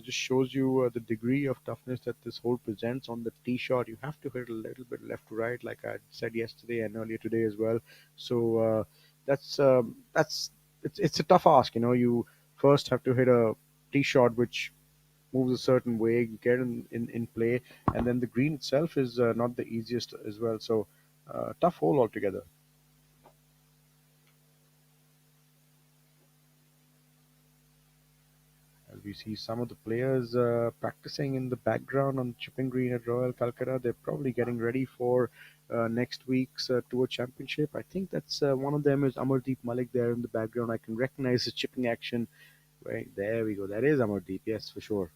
Just shows you the degree of toughness that this hole presents on the tee shot. You have to hit a little bit left to right, like I said yesterday and earlier today as well. So that's it's a tough ask. You first have to hit a tee shot which moves a certain way, get in play, and then the green itself is not the easiest as well. So tough hole altogether. As we see some of the players practicing in the background on the chipping green at Royal Calcutta, they're probably getting ready for next week's Tour Championship. I think that's one of them is Amardeep Malik there in the background. I can recognize his chipping action. Right there we go. That is Amardeep, yes, for sure.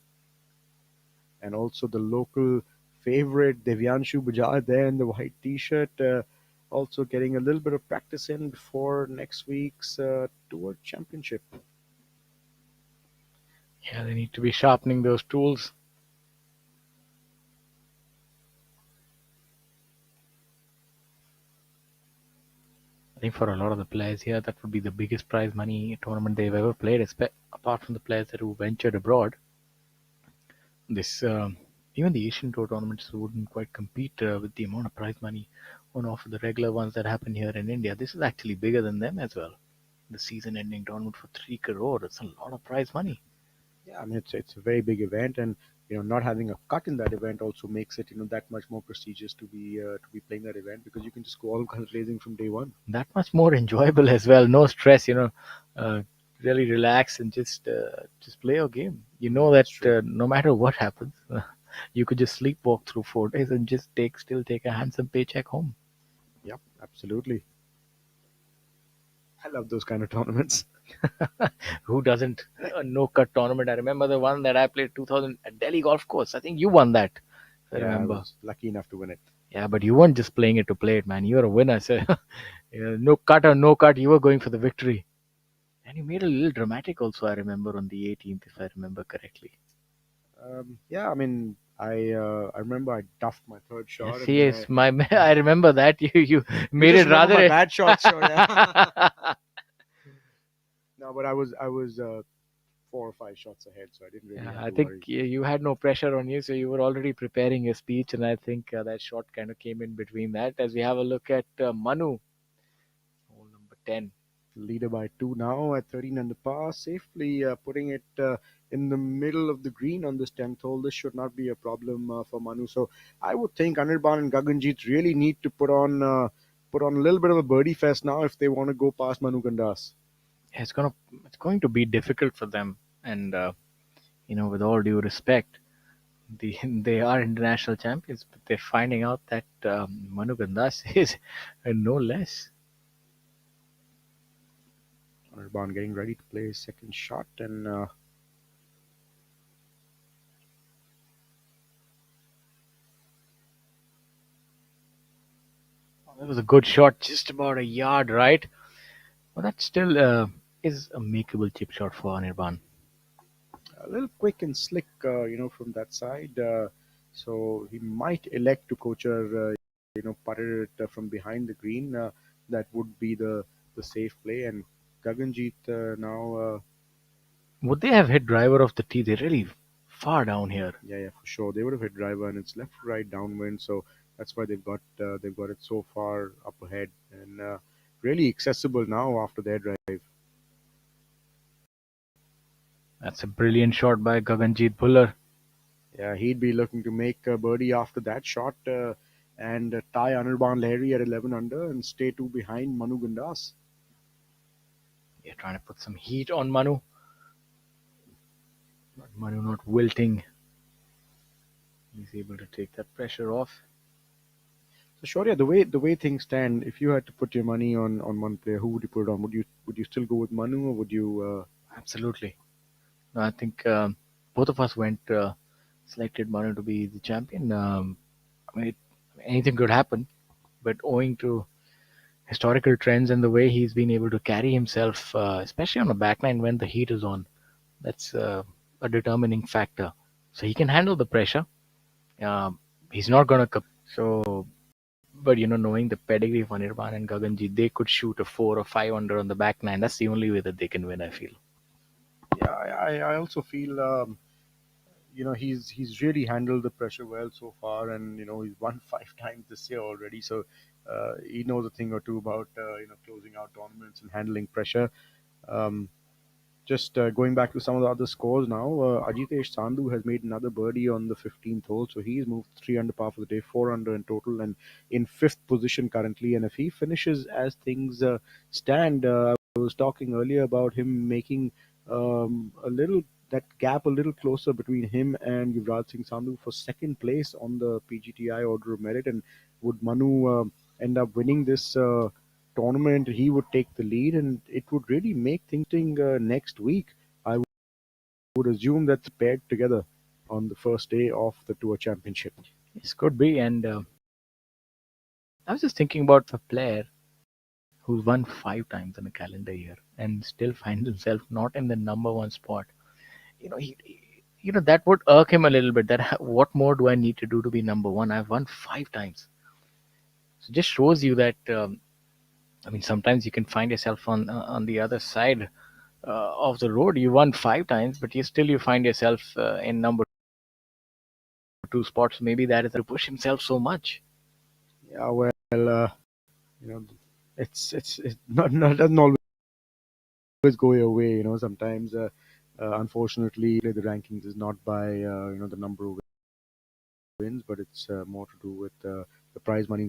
And also the local favorite Devyanshu Bajaj there in the white T-shirt, also getting a little bit of practice in before next week's Tour Championship. Yeah, they need to be sharpening those tools. I think for a lot of the players here, that would be the biggest prize money tournament they've ever played, apart from the players that who ventured abroad. This Even the Asian Tour tournaments wouldn't quite compete with the amount of prize money on offer the regular ones that happen here in India. This is actually bigger than them as well. The season-ending tournament for 3 crore. It's a lot of prize money. Yeah, I mean it's a very big event, and not having a cut in that event also makes it that much more prestigious to be playing that event because you can just go all guns blazing from day one. That much more enjoyable as well. No stress. Uh, really relax and just play your game. You know that That's true. no matter what happens, you could just sleepwalk through 4 days and just take a handsome paycheck home. Yep, absolutely. I love those kind of tournaments. Who doesn't? A no cut tournament. I remember the one that I played 2000 at Delhi Golf Course. I think you won that, if I Yeah, I remember. was lucky enough to win it. Yeah, but you weren't just playing it to play it, man. You were a winner. So, no cut or no cut, you were going for the victory. And you made a little dramatic also, I remember, on the 18th, if I remember correctly. Yeah, I mean, I remember I duffed my third shot, Yes, and then yes, I remember that you you made just it remember my rather. bad shots, sure. Yeah. No, but I was 4 or 5 shots ahead, so I didn't really Yeah, have I to think worry. you had no pressure on you, so you were already preparing your speech, and I think that shot kind of came in between that. As we have a look at Manu, hole number 10. Leader by two now at 13 under par, safely putting it in the middle of the green on this 10th hole. This should not be a problem for Manu. So I would think Anirban and Gaganjeet really need to put on a little bit of a birdie fest now if they want to go past Manu Gandas. Yeah, it's going to be difficult for them, and with all due respect, they are international champions, but they're finding out that Manu Gandas is no less. Anirban getting ready to play his second shot, and That was a good shot, just about a yard right. But that still is a makeable chip shot for Anirban. a little quick and slick, from that side. So he might elect to Kocher, putter it from behind the green. That would be the safe play. And Gaganjeet now, Would they have hit driver off the tee? They're really far down here. yeah, for sure, they would have hit driver, and it's left to right downwind. So that's why they've got it so far up ahead. And really accessible now after their drive. That's a brilliant shot by Gaganjeet Bhullar. Yeah, he'd be looking to make a birdie after that shot and tie Anirban Lahiri at 11 under and stay two behind Manu Gandas. You're trying to put some heat on Manu. Manu not wilting. He's able to take that pressure off. So Shaurya, the way things stand, if you had to put your money on one player, who would you put it on? Would you still go with Manu, or would you? Absolutely. No, I think both of us went selected Manu to be the champion. I mean, anything could happen, but owing to historical trends and the way he's been able to carry himself, especially on the backline when the heat is on, that's a determining factor. So he can handle the pressure. He's not going to. So, but knowing the pedigree of Anirban and Gaganji, they could shoot a 4 or 5 under on the back nine. That's the only way that they can win, I feel. Yeah, I also feel he's really handled the pressure well so far, and he's won 5 times this year already. So he knows a thing or two about closing out tournaments and handling pressure. Um, Just going back to some of the other scores now, Ajitesh Sandhu has made another birdie on the 15th hole, so he's moved 3 under par for the day, 4 under in total, and in fifth position currently. And if he finishes as things stand, I was talking earlier about him making a little that gap a little closer between him and Yuvraj Singh Sandhu for second place on the PGTI order of merit. And would Manu end up winning this? Tournament, he would take the lead, and it would really make things next week. I would assume that's paired together on the first day of the Tour Championship. This could be. And I was just thinking about a player who's won 5 times in a calendar year and still finds himself not in the number one spot. That would irk him a little bit. That what more do I need to do to be number one? I've won 5 times. So just shows you that. I mean, sometimes you can find yourself on the other side of the road. You won 5 times, but you find yourself in number two spots. Maybe that is to push himself so much. Yeah, well, you know, it's not doesn't always go your way. Sometimes, unfortunately, the rankings is not by the number of wins, but it's more to do with the prize money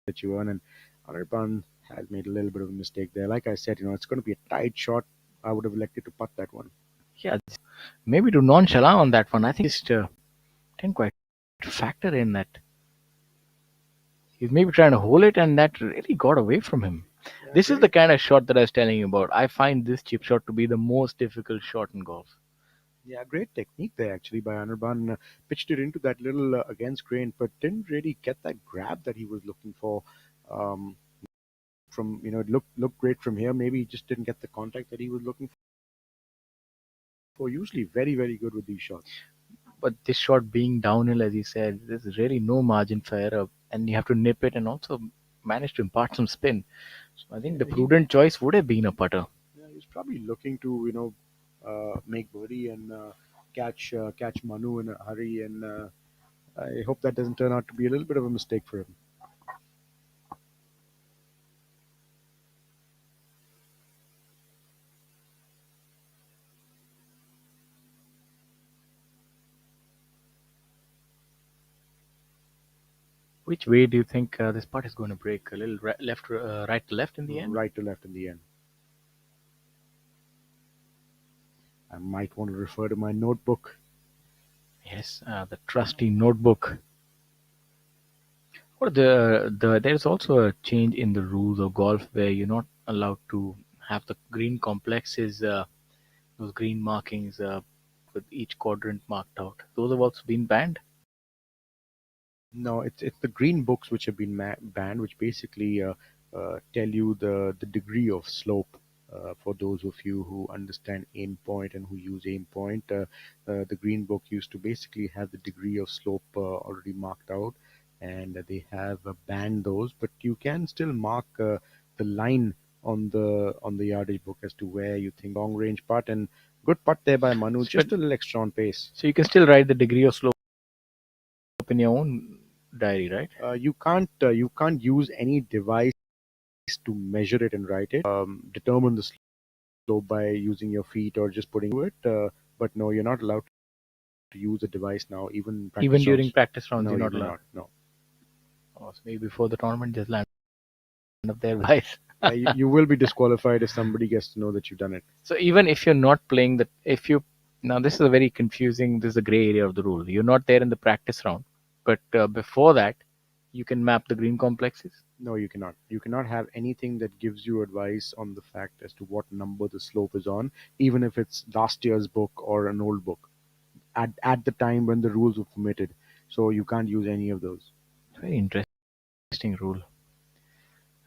that you earn. And Anirban has made a little bit of a mistake there. Like I said, it's going to be a tight shot. I would have elected to putt that one. Yeah, maybe to nonchalant on that one. I think just didn't quite factor in that. He's maybe trying to hold it, and that really got away from him. Yeah, This is great. the kind of shot that I was telling you about. I find this chip shot to be the most difficult shot in golf. Yeah, great technique there actually by Anirban. Pitched it into that little against grain, but didn't really get that grab that he was looking for. Um, it looked great from here. Maybe he just didn't get the contact that he was looking for. Usually very very good with these shots. But this shot being downhill, as you said, there's really no margin for error, and you have to nip it and also manage to impart some spin. So I think the Yeah, he prudent choice would have been a putter. yeah, he's probably looking to make birdie and catch Manu in a hurry, and I hope that doesn't turn out to be a little bit of a mistake for him. Which way do you think this putt is going to break? A little left, right to left in the end? Right to left in the end. I might want to refer to my notebook. Yes, the trusty notebook. Or there's also a change in the rules of golf where you're not allowed to have the green complexes, those green markings with each quadrant marked out. Those have also been banned. No, it's the green books which have been banned, which basically tell you the degree of slope. For those of you who understand aim point and who use aim point, the green book used to basically have the degree of slope already marked out, and they have banned those. But you can still mark the line on the yardage book as to where you think long range putt, and good putt there by Manu, But just a little extra on pace. so you can still write the degree of slope in your own diary, right? You can't use any device to measure it and write it, determine the slope by using your feet or just putting it. But no, you're not allowed to use a device now, even Even practice during rounds. practice rounds, No, you're you not do allowed. not. No. Oh, so maybe before the tournament, just land up there with ice. You will be disqualified if somebody gets to know that you've done it. So even if you're not playing the, if you now this is a very confusing. This is a gray area of the rule. You're not there in the practice round, but before that, you can map the green complexes. No, you cannot. You cannot have anything that gives you advice on the fact as to what number the slope is on, even if it's last year's book or an old book, at the time when the rules were permitted. So you can't use any of those. Very interesting rule.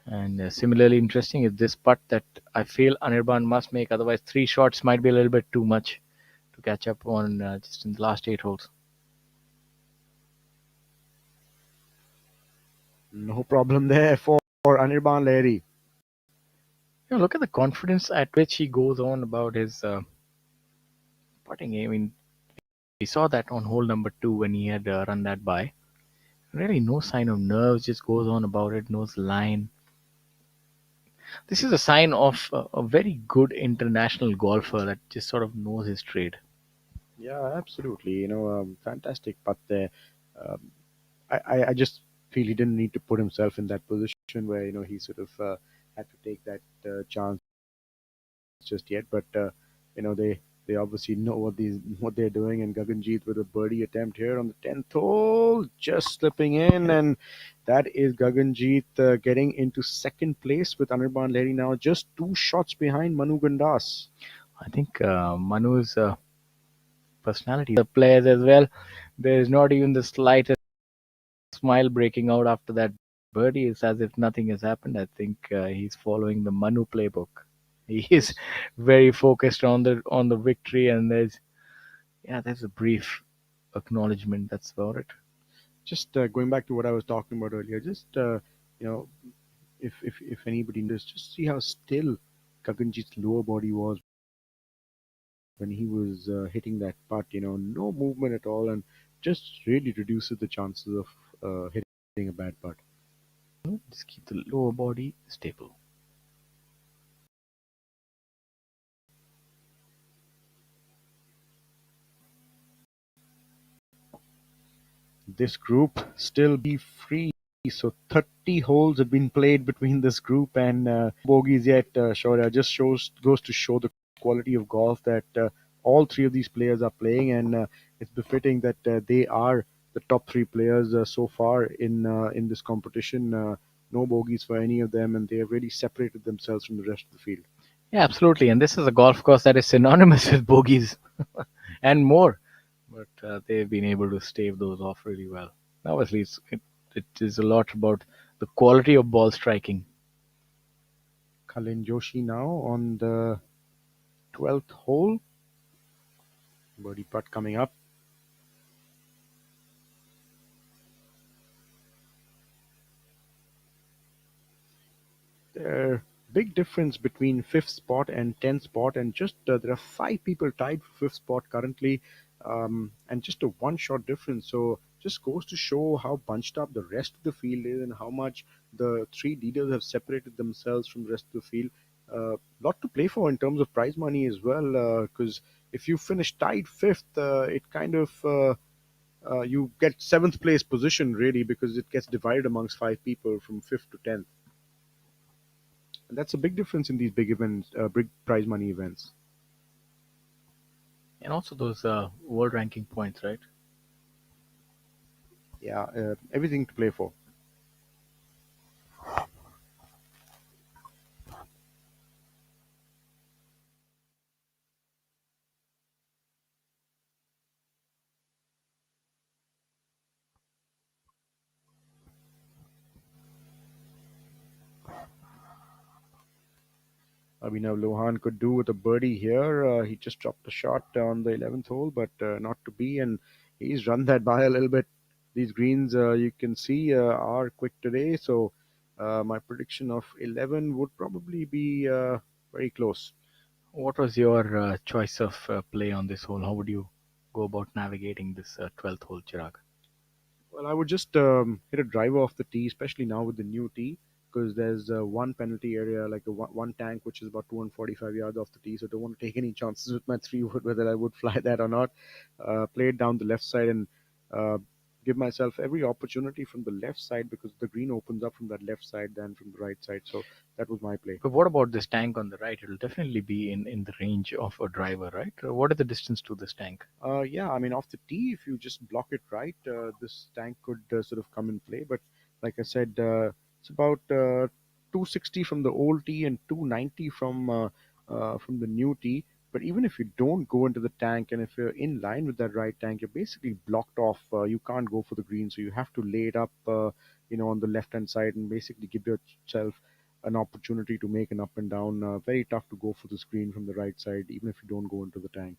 And similarly interesting is this putt that I feel Anirban must make. Otherwise, 3 shots might be a little bit too much to catch up on just in the last 8 holes. No problem there for Anirban Lahiri. Look at the confidence at which he goes on about his putting. I mean, we saw that on hole number 2 when he had run that by. Really, no sign of nerves. Just goes on about it. Knows the line. This is a sign of a very good international golfer that just sort of knows his trade. Yeah, absolutely. Fantastic putt there. Um, I just feel he didn't need to put himself in that position where he sort of had to take that chance just yet. But they obviously know what they're doing. And Gaganjeet with a birdie attempt here on the 10th hole, just slipping in, and that is Gaganjeet getting into second place with Anirban Lahiri now, just 2 shots behind Manu Gandas. I think Manu's personality, the players as well. There is not even the slightest smile breaking out after that birdie. It's as if nothing has happened. I think he's following the Manu playbook. He is Yes. very focused on the victory, and there's a brief acknowledgement. That's about it. Just going back to what I was talking about earlier, just you know, if anybody knows, just see how still Gaganjeet's lower body was when he was hitting that putt. No movement at all, and just really reduces the chances of hitting a bad putt. Just keep the lower body stable. This group still be free. So 30 holes have been played between this group, and bogeys yet. Shaurya just goes to show the quality of golf that all three of these players are playing, and it's befitting that they are the top three players so far in this competition. No bogeys for any of them, and they have really separated themselves from the rest of the field. Yeah, absolutely. And this is a golf course that is synonymous with bogeys and more. But they've been able to stave those off really well. Obviously, it is a lot about the quality of ball striking. Kalin Joshi now on the 12th hole. Birdie putt coming up. Big difference between fifth spot and 10th spot, and just there are 5 people tied for fifth spot currently, and just a 1 shot difference. So just goes to show how bunched up the rest of the field is and how much the three leaders have separated themselves from the rest of the field. Lot to play for in terms of prize money as well, because if you finish tied fifth, it kind of you get seventh place position really, because it gets divided amongst 5 people from fifth to 10th. And that's a big difference in these big events, big prize money events. And also those world ranking points, right? Yeah, everything to play for. Abhinav Lohan could do with a birdie here. He just dropped a shot on the 11th hole, but not to be, and he's run that by a little bit. These greens, you can see, are quick today, so my prediction of 11 would probably be very close. What was your choice of play on this hole? How would you go about navigating this 12th hole, Chirag? Well, I would just hit a driver off the tee, especially now with the new tee. because there's one penalty area, like one tank, which is about 245 yards off the tee. So don't want to take any chances with my 3 wood whether I would fly that or not. Play it down the left side and uh, give myself every opportunity from the left side because the green opens up from that left side than from the right side. So that was my play. But what about this tank on the right? It'll definitely be in the range of a driver, right? What is the distance to this tank? Yeah, I mean, off the tee, if you just block it right, this tank could sort of come in play. But like I said, it's about 260 from the old tee and 290 from the new tee. But even if you don't go into the tank, and if you're in line with that right tank, you're basically blocked off. You can't go for the green, so you have to lay it up, on the left hand side, and basically give yourself an opportunity to make an up and down. Very tough to go for the screen from the right side, even if you don't go into the tank.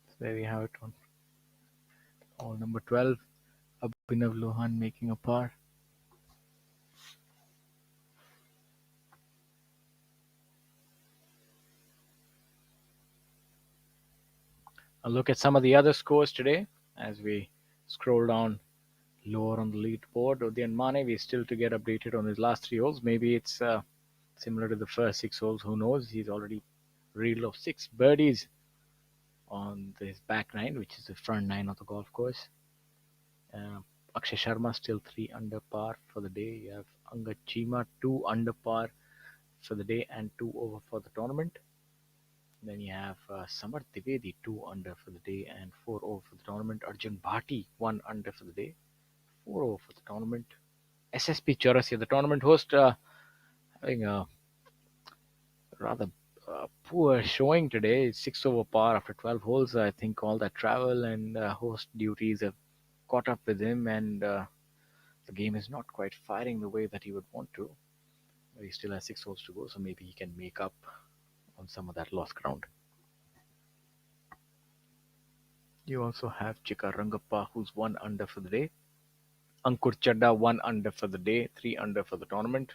So there we have it on hole number 12. Abhinav Lohan making a par. A look at some of the other scores today as we scroll down lower on the leaderboard. Udayan Mane is still to get updated on his last 3 holes. Maybe it's similar to the first 6 holes. Who knows? He's already reeled off 6 birdies on his back nine, which is the front nine of the golf course. Uh, Akshay Sharma still 3 under par for the day. You have Angad Chima 2 under par for the day and 2 over for the tournament. Then you have Samar Trivedi 2 under for the day and 4 over for the tournament. Arjun Bhati 1 under for the day, 4 over for the tournament. SSP Chawrasia, the tournament host, having a rather poor showing today. 6 over par after 12 holes. I think all that travel and host duties have caught up with him, and the game is not quite firing the way that he would want to. But he still has 6 holes to go, so maybe he can make up on some of that lost ground. You also have Chika Rangappa, who's 1 under for the day. Ankur Chadda 1 under for the day, 3 under for the tournament.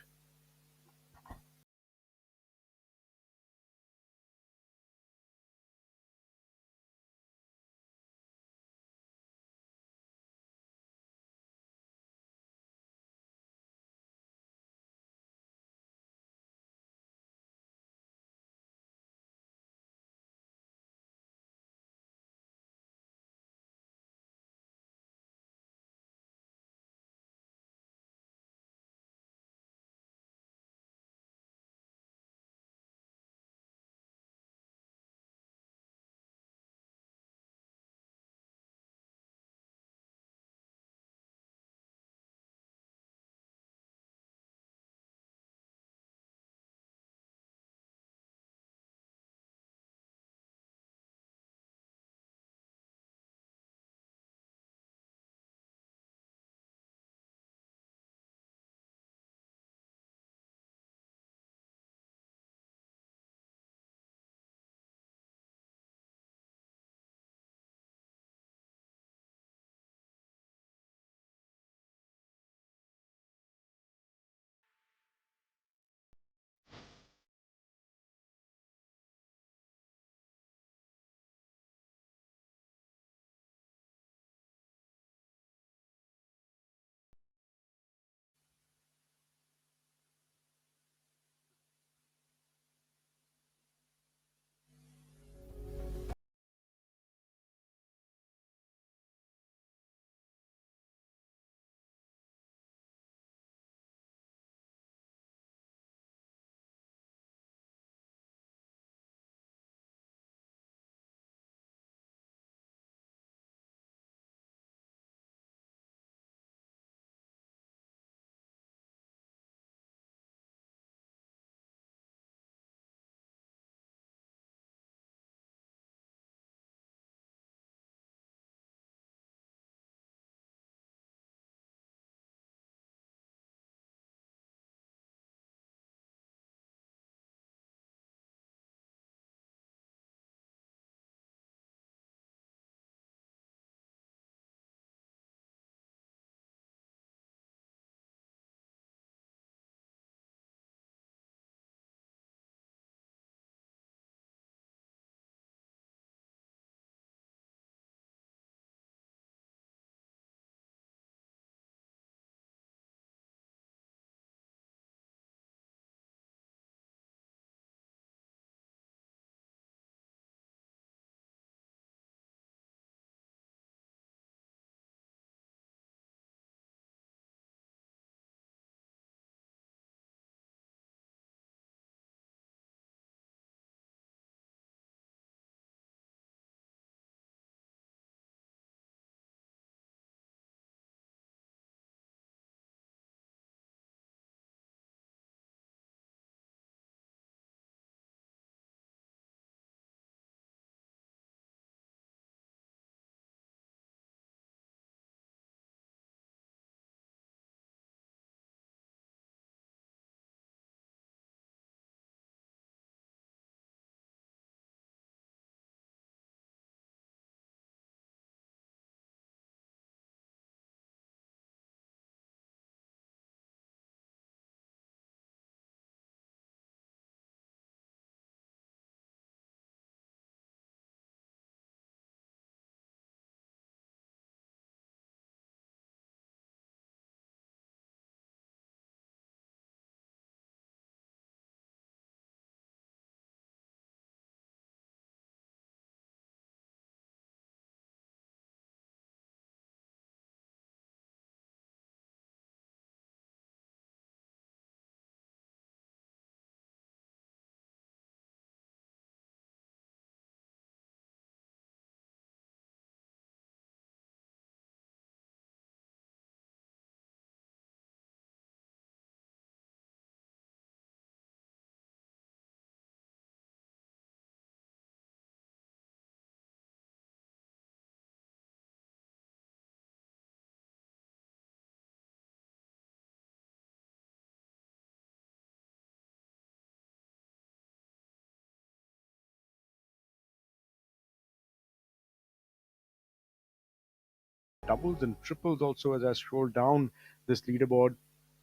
doubles and triples also as I scroll down this leaderboard.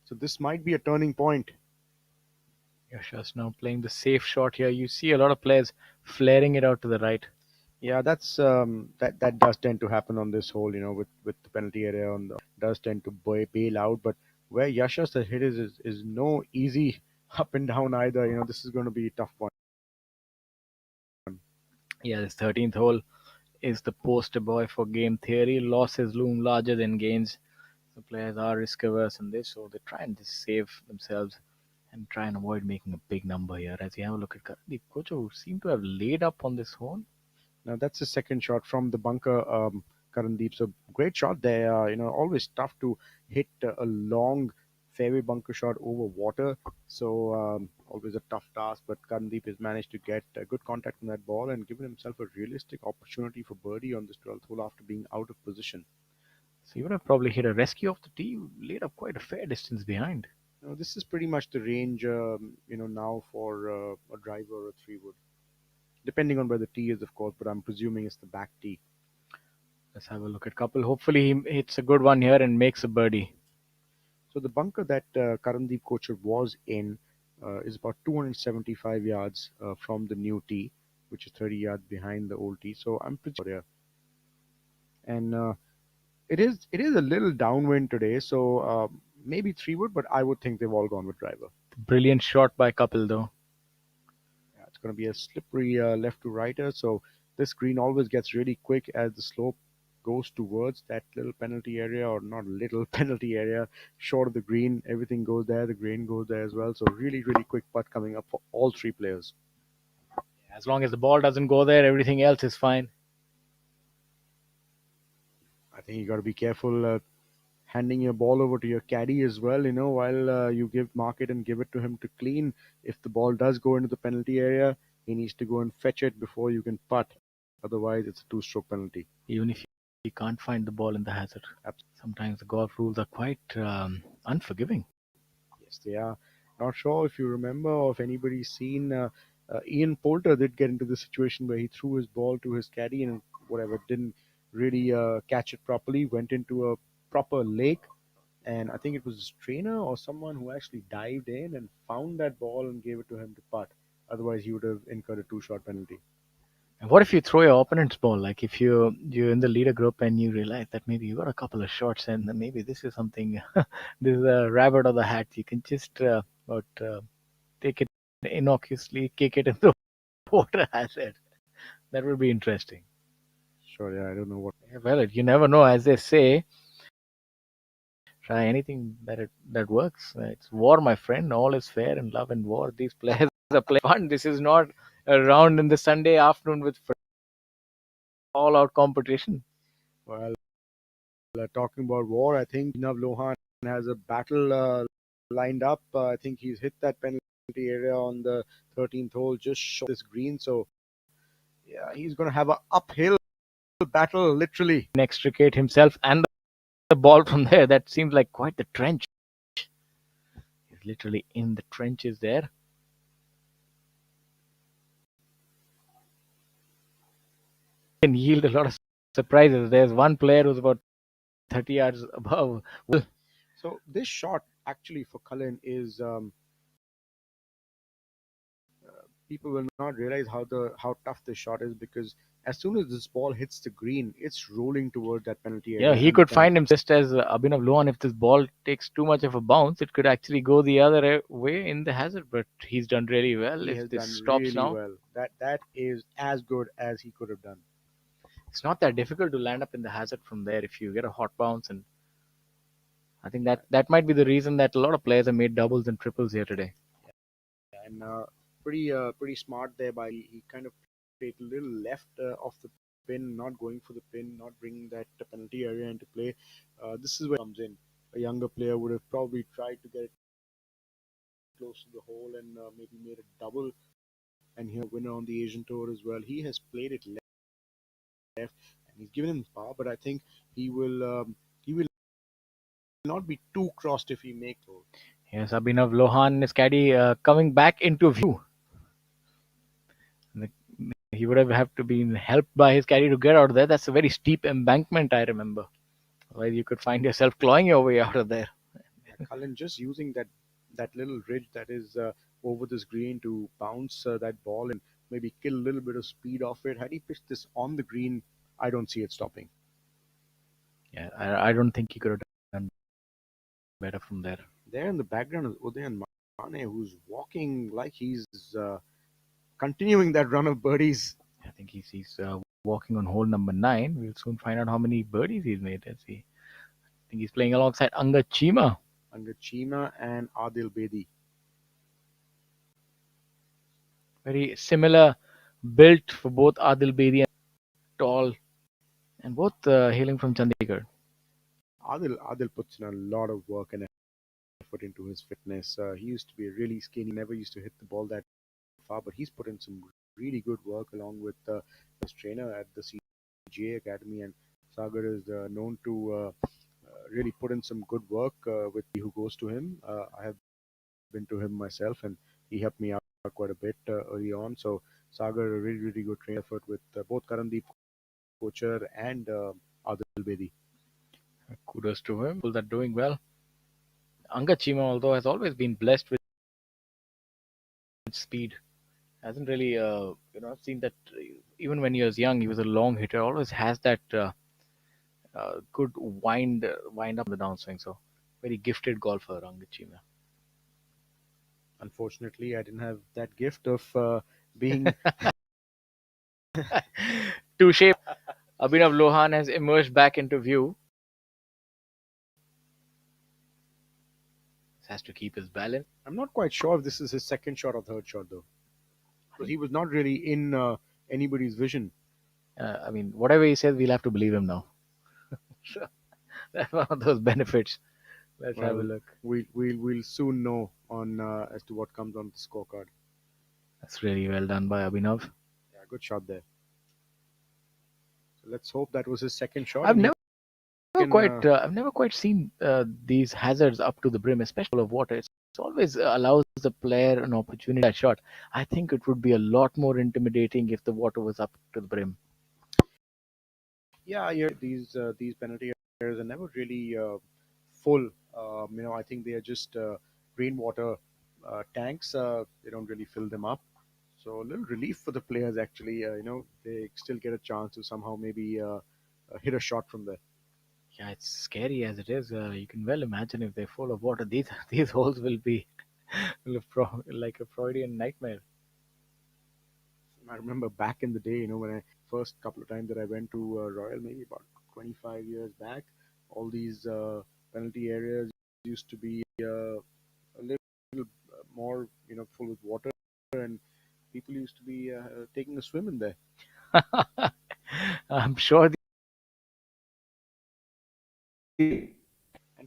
So this might be a turning point. Yasha's now playing the safe shot here. You see a lot of players flaring it out to the right. Yeah, that does tend to happen on this hole, with the penalty area on the does tend to bail out. But where Yasha's hit is no easy up and down either. This is going to be a tough one. Yeah, this 13th hole is the poster boy for game theory. Losses loom larger than gains. The players are risk averse in this, so they try and just save themselves and try and avoid making a big number here. As you have a look at Karandeep Kocha, who seem to have laid up on this hole. Now that's the second shot from the bunker, Karandeep. So great shot there. Always tough to hit a long fairway bunker shot over water. So always a tough task. But Karandeep has managed to get good contact on that ball and given himself a realistic opportunity for birdie on this 12th hole after being out of position. So you would have probably hit a rescue off the tee, laid up quite a fair distance behind. This is pretty much the range, now for a driver or a three wood, depending on where the tee is, of course. But I'm presuming it's the back tee. Let's have a look at couple. Hopefully he hits a good one here and makes a birdie. So the bunker that Karandeep Kocher was in is about 275 yards from the new tee, which is 30 yards behind the old tee. So I'm pretty sure there. And it is a little downwind today, so maybe three wood, but I would think they've all gone with driver. Brilliant shot by couple though. Yeah, it's going to be a slippery left to righter. So this green always gets really quick as the slope goes towards that little penalty area, or not little penalty area, short of the green. Everything goes there. The green goes there as well. So really, really quick putt coming up for all three players. As long as the ball doesn't go there, everything else is fine. I think you got to be careful handing your ball over to your caddy as well, while you mark it and give it to him to clean. If the ball does go into the penalty area, he needs to go and fetch it before you can putt. Otherwise, it's a two-stroke penalty. Even if you can't find the ball in the hazard. Sometimes the golf rules are quite unforgiving. Yes, they are. Not sure if you remember or if anybody's seen Ian Poulter did get into the situation where he threw his ball to his caddy and whatever didn't really catch it properly, went into a proper lake, and I think it was his trainer or someone who actually dived in and found that ball and gave it to him to putt. Otherwise, he would have incurred a two-shot penalty. And what if you throw your opponent's ball? Like if you're in the leader group and you realize that maybe you got a couple of shots and maybe this is something, this is a rabbit or the hat. You can just take it innocuously, kick it in the water hazard. That would be interesting. Sure, yeah, I don't know what. Yeah, well, you never know, as they say. Try anything that works. It's war, my friend. All is fair in love and war. These players are playing fun. This is not a round in the Sunday afternoon with all-out competition. Well, talking about war, I think Nav Lohan has a battle lined up. I think he's hit that penalty area on the 13th hole, just short this green. So, yeah, he's going to have an uphill battle, literally. Extricate himself and the ball from there. That seems like quite the trench. He's literally in the trenches there. Can yield a lot of surprises. There's one player who's about 30 yards above. So this shot actually for Cullen is people will not realize how tough this shot is, because as soon as this ball hits the green, it's rolling toward that penalty area. Yeah, he could find him just as Abhinav Lohan. If this ball takes too much of a bounce, it could actually go the other way in the hazard. But he's done really well. He If has this done stops really now, well. That is as good as he could have done. it's not that difficult to land up in the hazard from there if you get a hot bounce. And I think that might be the reason that a lot of players have made doubles and triples here today. And pretty smart there by he kind of played a little left of the pin, not going for the pin, not bringing that penalty area into play. This is where it comes in. A younger player would have probably tried to get it close to the hole and maybe made a double. And here, winner on the Asian Tour as well. He has played it left, and he's given him power. But I think he will not be too crossed if he makes those. Yes, Abhinav Lohan, his caddy, coming back into view. He would have to been helped by his caddy to get out there. That's a very steep embankment, I remember. Well, you could find yourself clawing your way out of there. Cullen just using that little ridge that is over this green to bounce that ball and maybe kill a little bit of speed off it. Had he pitched this on the green, I don't see it stopping. Yeah, I don't think he could have done better from there. There in the background is Udayan Mane, who's walking like he's uh, continuing that run of birdies. I think he's walking on hole number 9. We'll soon find out how many birdies he's made. Let's see. I think he's playing alongside Anga Chima. Under Chima and Adil Bedi. Very similar built for both Adil Bedi and tall, and both hailing from Chandigarh. Adil puts in a lot of work and effort into his fitness. He used to be really skinny, never used to hit the ball that far, but he's put in some really good work along with his trainer at the CGA Academy. And Sagar is known to really put in some good work with who goes to him. I have been to him myself, and he helped me out quite a bit early on. So Sagar, a really, really good trainer effort with both Karandeep Kochar and Adil Bedi. Kudos to him. People that doing well. Anga Chima, although, has always been blessed with speed. Hasn't really, I've seen that even when he was young, he was a long hitter. Always has that good wind up on the downswing. So, very gifted golfer, Anga Chima. Unfortunately, I didn't have that gift of being. Touche. Abhinav Lohan has emerged back into view. Has to keep his balance. I'm not quite sure if this is his second shot or third shot, though. Because he was not really in anybody's vision. Whatever he says, we'll have to believe him now. That's one of those benefits. Let's have a look. We'll soon know on as to what comes on the scorecard. That's really well done by Abhinav. Yeah, good shot there. So let's hope that was his second shot. I've never quite seen these hazards up to the brim, especially full of water. It always allows the player an opportunity at shot. I think it would be a lot more intimidating if the water was up to the brim. Yeah, these penalty areas are never really full. I think they are just rainwater tanks. They don't really fill them up. So a little relief for the players actually. They still get a chance to somehow maybe hit a shot from there. Yeah, it's scary as it is. You can well imagine if they're full of water, these holes will be like a Freudian nightmare. I remember back in the day, when I first couple of times that I went to Royal, maybe about 25 years back, all these penalty areas used to be a little more, full with water, and people used to be taking a swim in there. I'm sure. And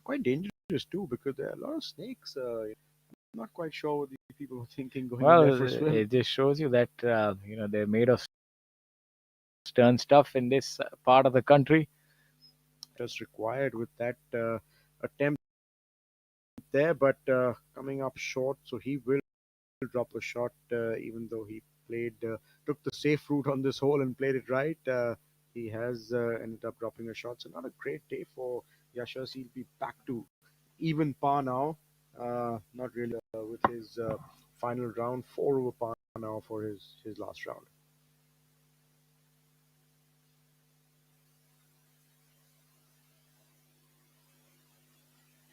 quite dangerous too, because there are a lot of snakes. I'm not quite sure what these people were thinking going in there for a swim. It just shows you that they're made of stern stuff in this part of the country. Just required with that attempt there, but coming up short, so he will drop a shot, even though he took the safe route on this hole and played it right. He has ended up dropping a shot, so not a great day for Yashas. He'll be back to even par now. Not really with his final round, 4 over par now for his last round.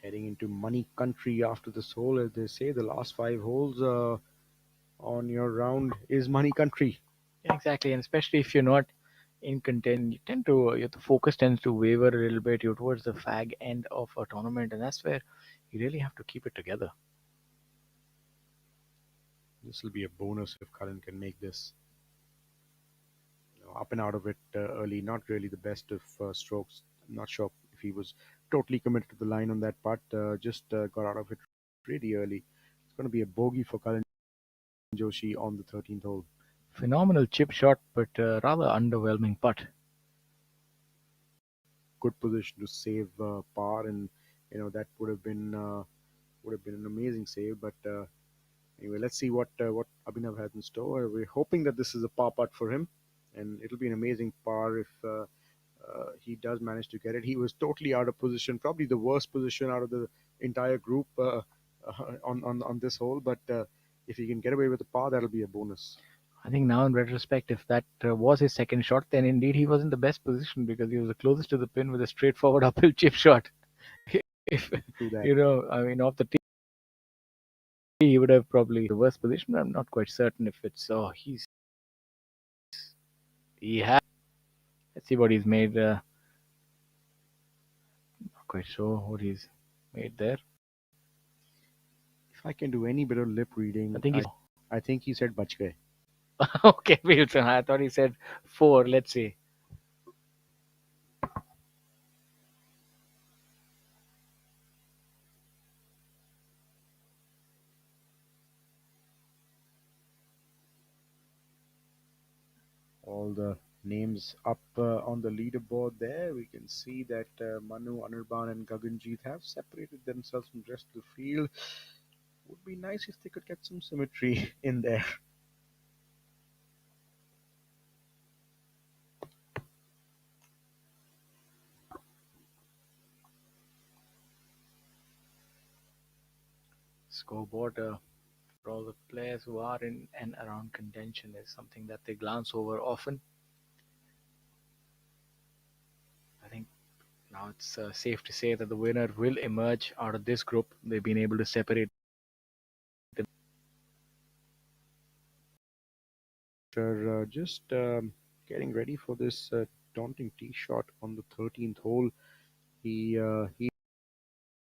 Heading into money country after this hole, as they say, the last 5 holes on your round is money country. Exactly, and especially if you're not in contention, your focus tends to waver a little bit. You're towards the fag end of a tournament, and that's where you really have to keep it together. This will be a bonus if Karan can make this. Up and out of it early, not really the best of strokes. I'm not sure if he was totally committed to the line on that putt. Just got out of it pretty early. It's going to be a bogey for Karan Joshi on the 13th hole. Phenomenal chip shot, but rather underwhelming putt. Good position to save par, and that would have been an amazing save. But anyway, let's see what Abhinav has in store. We're hoping that this is a par putt for him, and it'll be an amazing par if he does manage to get it. He was totally out of position, probably the worst position out of the entire group on this hole. But if he can get away with the par, that'll be a bonus. I think now in retrospect, if that was his second shot, then indeed he was in the best position because he was the closest to the pin with a straightforward uphill chip shot. If True that. I mean, off the tee, he would have probably the worst position. I'm not quite certain if it's. Oh, he has. Let's see what he's made. Not quite sure what he's made there. If I can do any bit of lip reading, I think he said bach gaye. Okay, Wilson. I thought he said 4. Let's see. All the names up on the leaderboard there. We can see that Manu, Anirban, and Gaganjeet have separated themselves from the rest of the field. Would be nice if they could get some symmetry in there. Scoreboard for all the players who are in and around contention is something that they glance over often. I think now it's safe to say that the winner will emerge out of this group. They've been able to separate them. They're just getting ready for this daunting tee shot on the 13th hole. He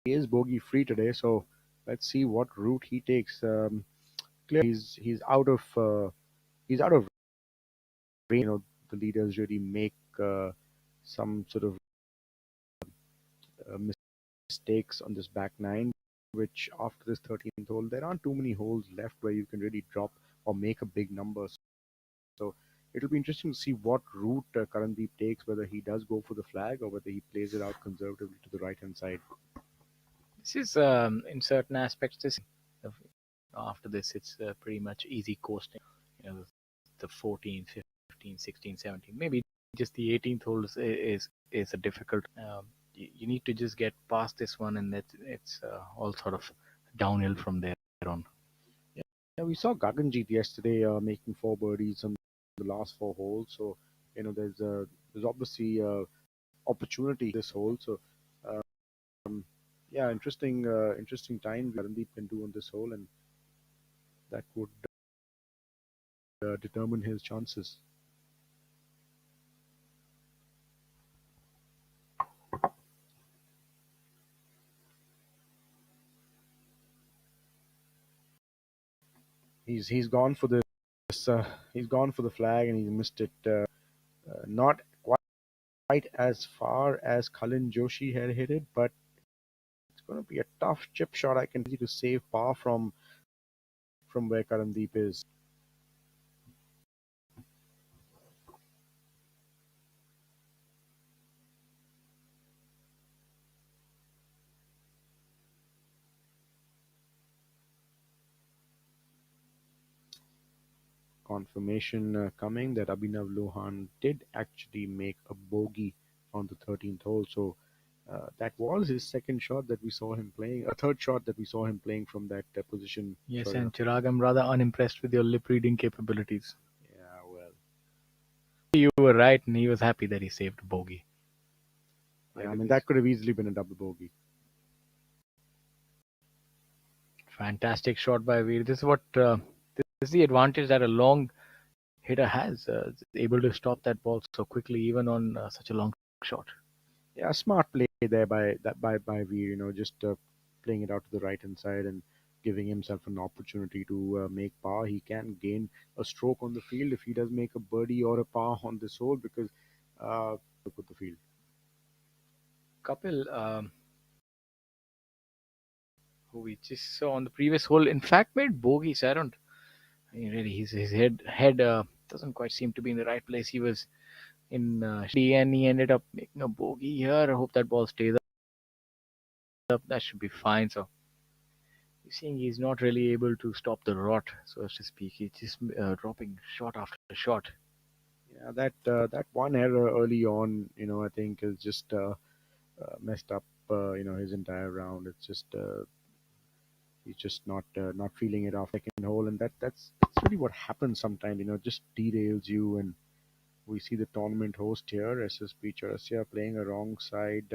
is bogey free today, so let's see what route he takes. Clearly, he's out of range. The leaders really make some sort of mistakes on this back nine. Which after this 13th hole, there aren't too many holes left where you can really drop or make a big number. So it'll be interesting to see what route Karandeep takes, whether he does go for the flag or whether he plays it out conservatively to the right hand side. This is, in certain aspects, this after this, it's pretty much easy coasting. The 14, 15, 16, 17, maybe just the 18th hole is a difficult. You need to just get past this one, and it's all sort of downhill from there on. Yeah, we saw Gaganjeet yesterday making 4 birdies on the last 4 holes. So there's obviously opportunity this hole. So yeah, interesting time Karandeep can do on this hole, and that would determine his chances. He's gone for this. He's gone for the flag and he missed it. Not quite as far as Kalin Joshi had hit it, but it's going to be a tough chip shot. I can see to save par from where Karandeep is. Confirmation coming that Abhinav Lohan did actually make a bogey on the 13th hole. So that was his second shot that we saw him playing, a third shot that we saw him playing from that position. Yes, and Chirag, I'm rather unimpressed with your lip reading capabilities. Yeah, well, you were right, and he was happy that he saved a bogey. Yeah, I mean that could have easily been a double bogey. Fantastic shot by Veer. This is the advantage that a long hitter has, able to stop that ball so quickly, even on such a long shot. Yeah, smart play there by Veer. Just playing it out to the right hand side and giving himself an opportunity to make par. He can gain a stroke on the field if he does make a birdie or a par on this hole because look at the field. Kapil, who we just saw on the previous hole, in fact made bogeys. I mean, really, his head doesn't quite seem to be in the right place. He was in and he ended up making a bogey here. I hope that ball stays up. That should be fine. So you're seeing he's not really able to stop the rot, so to speak. He's just dropping shot after shot. Yeah, that one error early on, I think is just messed up, his entire round. It's just he's just not feeling it after second hole, and that's really what happens sometimes. Just derails you. And we see the tournament host here, SSP Chawrasia, playing alongside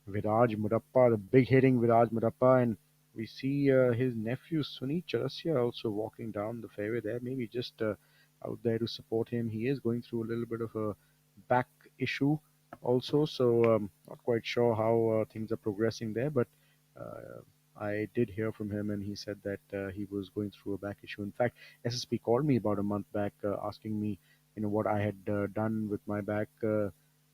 Viraj Mudappa, the big hitting Viraj Mudappa, and we see his nephew Sunit Chawrasia also walking down the fairway there, maybe just out there to support him. He is going through a little bit of a back issue also, so not quite sure how things are progressing there, but uh, I did hear from him, and he said that he was going through a back issue. In fact, SSP called me about a month back, asking me, what I had done with my back.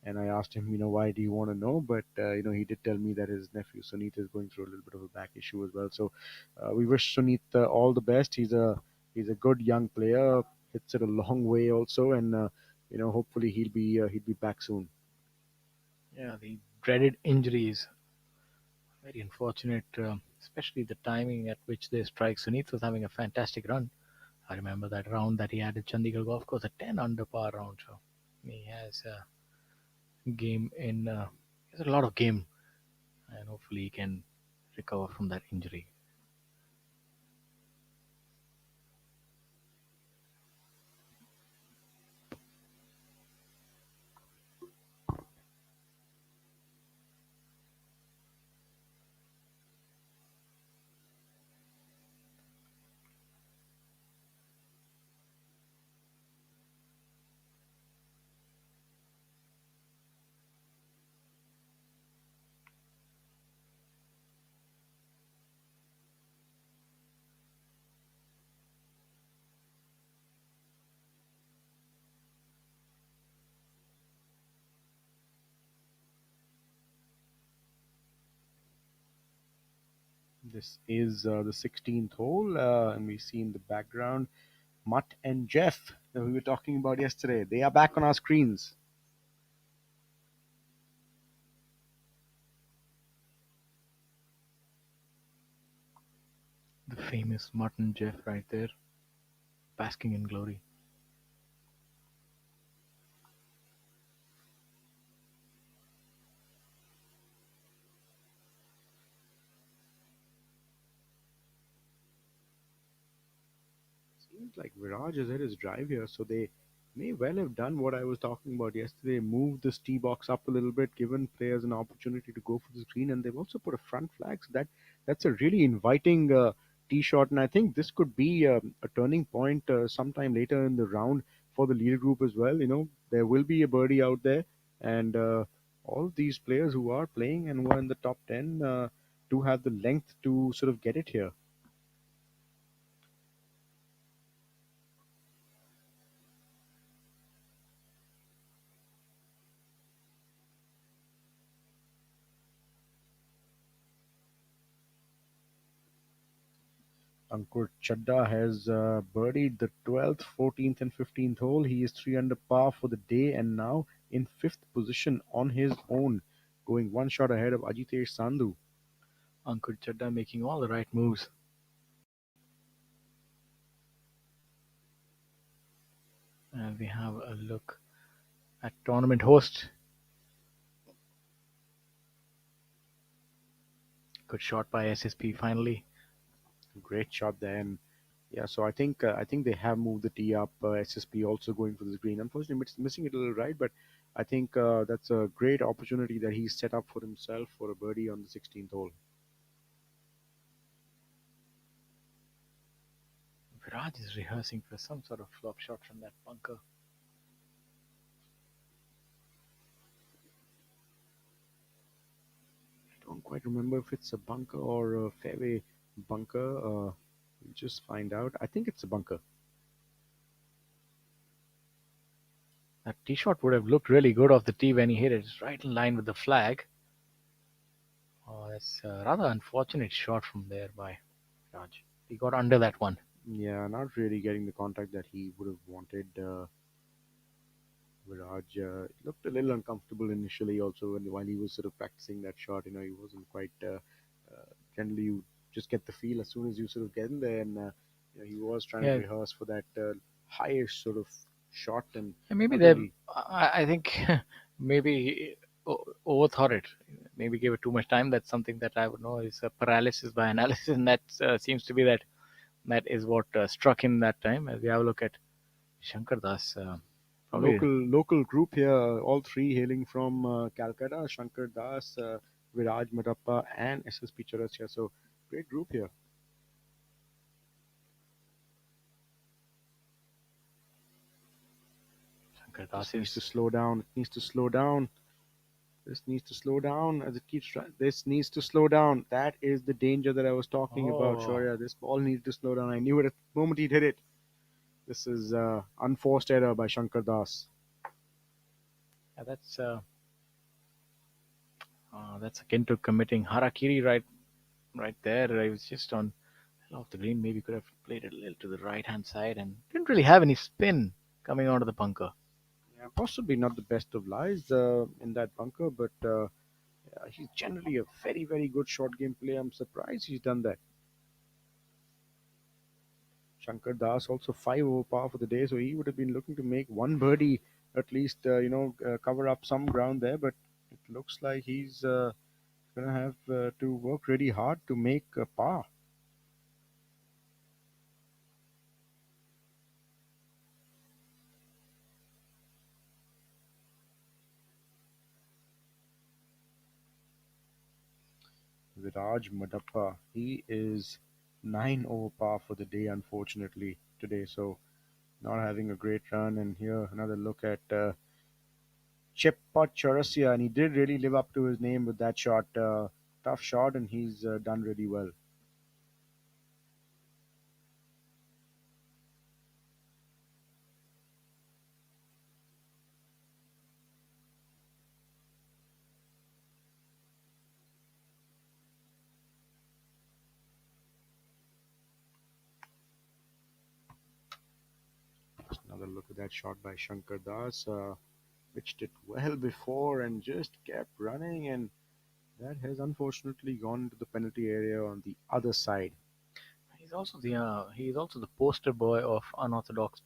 And I asked him, why do you want to know? But he did tell me that his nephew Sunit is going through a little bit of a back issue as well. So we wish Sunit all the best. He's a good young player, hits it a long way also, and hopefully he'll be back soon. Yeah, the dreaded injuries, very unfortunate, especially the timing at which they strike. Sunith was having a fantastic run. I remember that round that he had at Chandigarh Golf Course, a 10 under par round. So he has a game in, he has a lot of game, and hopefully he can recover from that injury. This is the 16th hole, and we see in the background Mutt and Jeff that we were talking about yesterday. They are back on our screens. The famous Martin Jeff right there, basking in glory. Seems like Viraj has hit his drive here, so they may well have done what I was talking about yesterday. Moved this tee box up a little bit, given players an opportunity to go for the green, and they've also put a front flag. So that's a really inviting tee shot, and I think this could be a turning point sometime later in the round for the leader group as well. There will be a birdie out there, and all of these players who are playing and who are in the top 10 do have the length to sort of get it here. Ankur Chadda has birdied the 12th, 14th, and 15th hole. He is 3 under par for the day and now in fifth position on his own, going one shot ahead of Ajitesh Sandhu. Ankur Chadda making all the right moves. And we have a look at tournament host. Good shot by SSP finally. Great shot there. And yeah, so I think they have moved the tee up. SSP also going for this green. Unfortunately, it's missing it a little right, but I think that's a great opportunity that he's set up for himself for a birdie on the 16th hole. Viraj is rehearsing for some sort of flop shot from that bunker. I don't quite remember if it's a bunker or a fairway bunker. We'll just find out. I think it's a bunker. That tee shot would have looked really good off the tee when he hit it. It's right in line with the flag. Oh, that's a rather unfortunate shot from there by Viraj. He got under that one. Yeah, not really getting the contact that he would have wanted. Viraj looked a little uncomfortable initially, also while he was sort of practicing that shot. He wasn't quite. Generally, you just get the feel as soon as you sort of get in there, and he was trying to Yeah, rehearse for that highest sort of shot and And maybe they, utterly. I think, maybe he overthought it. Maybe gave it too much time. That's something that I would know is a paralysis by analysis, and that seems to be that is what struck him that time. As we have a look at Shankar Das, probably Local group here, all three hailing from Calcutta: Shankar Das, Viraj Madappa, and SSP Chawrasia. So great group here. Shankar This Das needs to is. slow down. It needs to slow down. This needs to slow down as it keeps trying. This needs to slow down. That is the danger that I was talking about, Oh, Shaurya. This ball needs to slow down. I knew it at the moment he'd hit it. This is unforced error by Shankar Das. yeah, that's akin to committing harakiri right there. I was just on off the green. Maybe could have played it a little to the right hand side and didn't really have any spin coming onto the bunker. Yeah, possibly not the best of lies in that bunker, but he's generally a very, very good short game player. I'm surprised he's done that. Shankar Das also 5 over par for the day, so he would have been looking to make one birdie at least, cover up some ground there. But it looks like he's going to have to work really hard to make a par. Viraj Madappa, he is 9 over par for the day, unfortunately, today. So not having a great run. And here another look at Chawrasia, and he did really live up to his name with that shot. Tough shot, and he's done really well. Just another look at that shot by Shankar Das. Pitched it well before and just kept running, and that has unfortunately gone into the penalty area on the other side. He's also the poster boy of unorthodox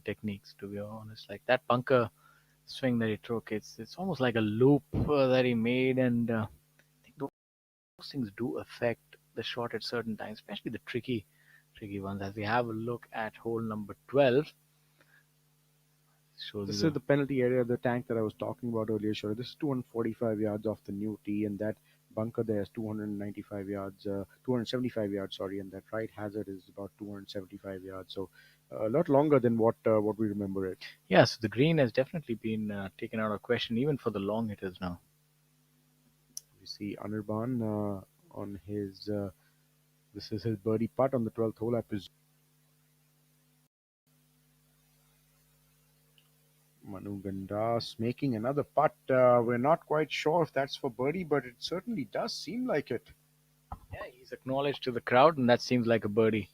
techniques. To be honest, like that bunker swing that he took, it's almost like a loop that he made, and I think those things do affect the shot at certain times, especially the tricky ones. As we have a look at hole number 12, shows you This is the the penalty area, the tank that I was talking about earlier. Sure, this is 245 yards off the new tee, and that bunker there is 295 yards, 275 yards, sorry, and that right hazard is about 275 yards. So a lot longer than what we remember it. yeah. So the green has definitely been taken out of question, even for the long hitters now. We see Anirban on his. This is his birdie putt on the 12th hole, I presume. Manu Gandas making another putt. We're not quite sure if that's for birdie, but it certainly does seem like it. Yeah, he's acknowledged to the crowd, and that seems like a birdie.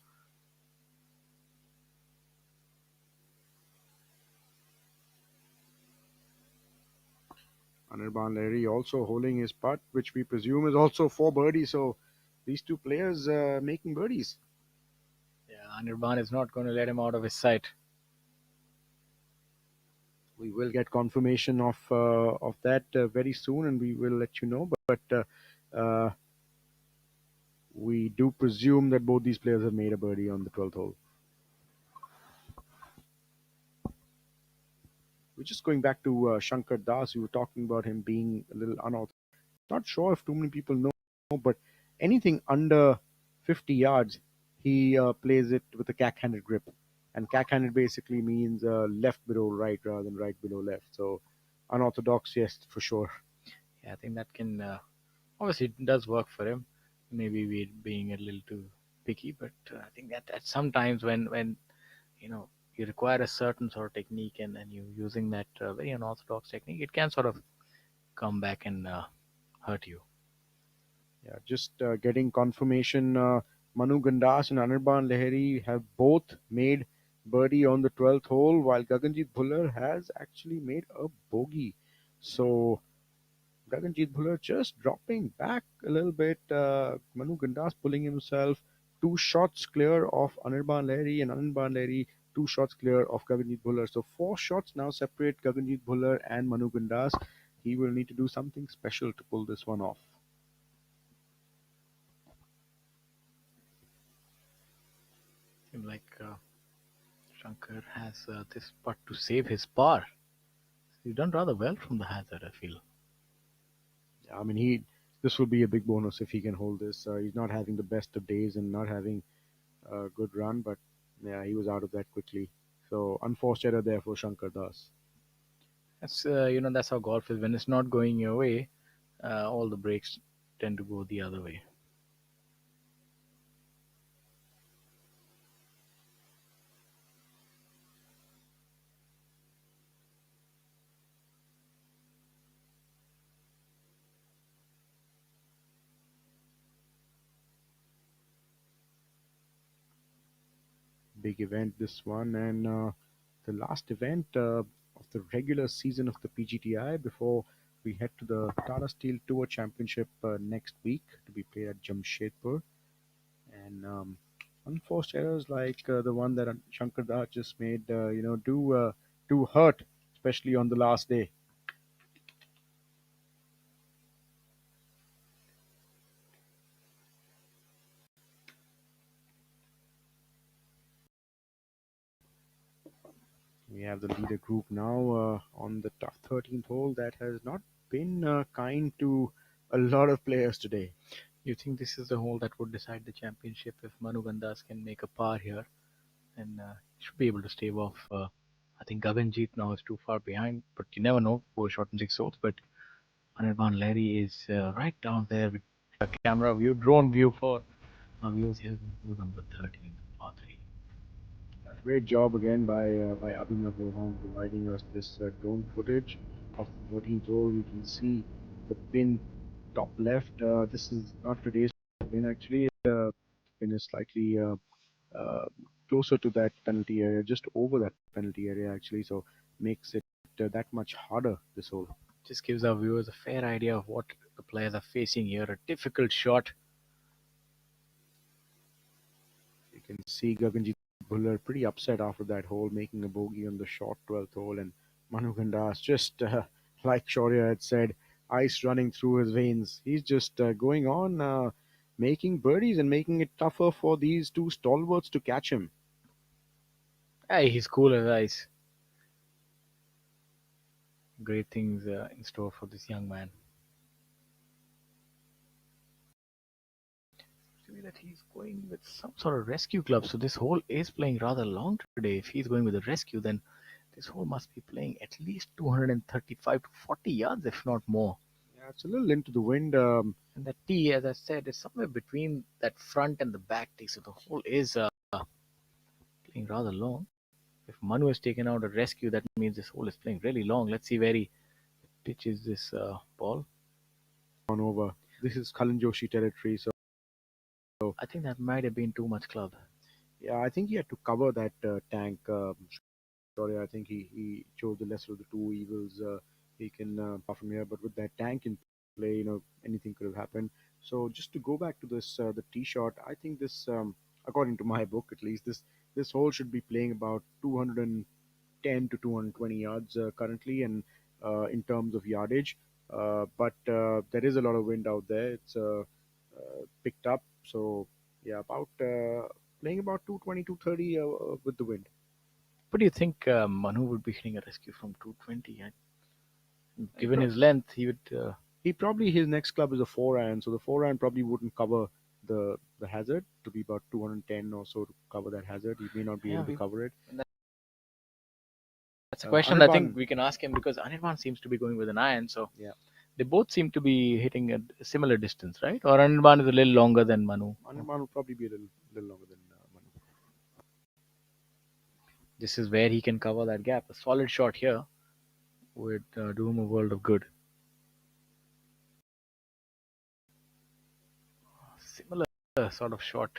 Anirban Lahiri also holding his putt, which we presume is also for birdie. So these two players making birdies. Yeah, Anirban is not going to let him out of his sight. We will get confirmation of that very soon, and we will let you know. But we do presume that both these players have made a birdie on the 12th hole. We're just going back to Shankar Das. We were talking about him being a little unorthodox. Not sure if too many people know, but anything under 50 yards, he plays it with a cack-handed grip. And cack-handed basically means left below right rather than right below left. So unorthodox, yes, for sure. Yeah, I think that can obviously it does work for him. Maybe we're being a little too picky, but I think that at sometimes when you require a certain sort of technique and you're using that very unorthodox technique, it can sort of come back and hurt you. Yeah, just getting confirmation. Manu Gandas and Anirban Lahiri have both made birdie on the 12th hole, while Gaganjeet Bhullar has actually made a bogey. So Gaganjeet Bhullar just dropping back a little bit. Manu Gandas pulling himself 2 shots clear of Anirban Lahiri, and Anirban Lahiri 2 shots clear of Gaganjit Bhullar. So 4 shots now separate Gaganjit Bhullar and Manu Gandas. He will need to do something special to pull this one off. Seems like Shankar has this putt to save his par. He's done rather well from the hazard, I feel. I mean, this will be a big bonus if he can hold this. He's not having the best of days and not having a good run, but yeah, he was out of that quickly. So unforced error there for Shankar Das. That's that's how golf is. When it's not going your way, all the breaks tend to go the other way. Big event this one, and the last event of the regular season of the PGTI before we head to the Tata Steel Tour Championship next week to be played at Jamshedpur. And unforced errors like the one that Shankar Das just made, do hurt, especially on the last day. We have the leader group now on the 13th hole that has not been kind to a lot of players today. You think this is the hole that would decide the championship if Manu Gandas can make a par here, and he should be able to stave off. I think Gaganjit now is too far behind, but you never know. 4 shot and 6 holes, but Anirban Larry is right down there with a camera view, drone view for our viewers here. Number 13, par 3. Great job again by Abhinav Rohan providing us this drone footage of the 13th hole. We can see the pin top left. This is not today's pin actually. Pin is slightly uh, closer to that penalty area, just over that penalty area actually. So makes it that much harder this hole. Just gives our viewers a fair idea of what the players are facing here. A difficult shot. You can see Gaganjit Bhullar pretty upset after that hole, making a bogey on the short 12th hole, and Manu Gandas just like Shaurya had said, ice running through his veins. He's just going on making birdies and making it tougher for these two stalwarts to catch him. Hey, he's cool as ice. Great things in store for this young man. See that he's going with some sort of rescue club. So this hole is playing rather long today. If he's going with a rescue, then this hole must be playing at least 235 to 40 yards, if not more. Yeah, it's a little into the wind. And that tee, as I said, is somewhere between that front and the back tee. So the hole is playing rather long. If Manu has taken out a rescue, that means this hole is playing really long. Let's see where he pitches this ball. On over. This is Kalan Joshi territory, so I think that might have been too much club. yeah, I think he had to cover that tank. Sorry, I think he chose the lesser of the two evils. He can from here, but with that tank in play, anything could have happened. So just to go back to this, the tee shot, I think this, according to my book at least, this hole should be playing about 210 to 220 yards currently, and in terms of yardage. But there is a lot of wind out there. It's picked up, so yeah, about playing about 220, 230 with the wind. But do you think Manu would be hitting a rescue from 220? Given pro- his length, he would. He probably his next club is a 4 iron, so the 4 iron probably wouldn't cover the hazard to be about 210 or so to cover that hazard. He may not be able to cover it. That's a question I Anirban, think we can ask him because Anirban seems to be going with an iron, so yeah, they both seem to be hitting a similar distance, right? Or Anirban is a little longer than Manu. Anirban will probably be a little longer than Manu. This is where he can cover that gap. A solid shot here would do him a world of good. Similar sort of shot.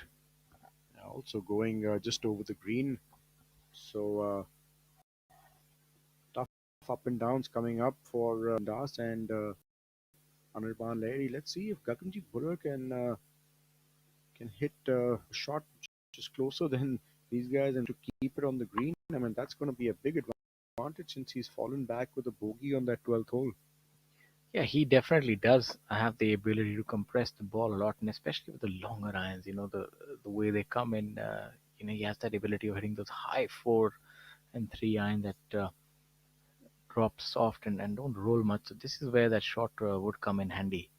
Also going just over the green, so tough up and downs coming up for Das and Anirban Larry. Let's see if Gaganjit Bhullar can hit a shot just closer than these guys and to keep it on the green. I mean, that's going to be a big advantage since he's fallen back with a bogey on that 12th hole. Yeah, he definitely does have the ability to compress the ball a lot, and especially with the longer irons. The way they come in. He has that ability of hitting those high 4 and 3 iron that drop soft and don't roll much. So this is where that shot would come in handy.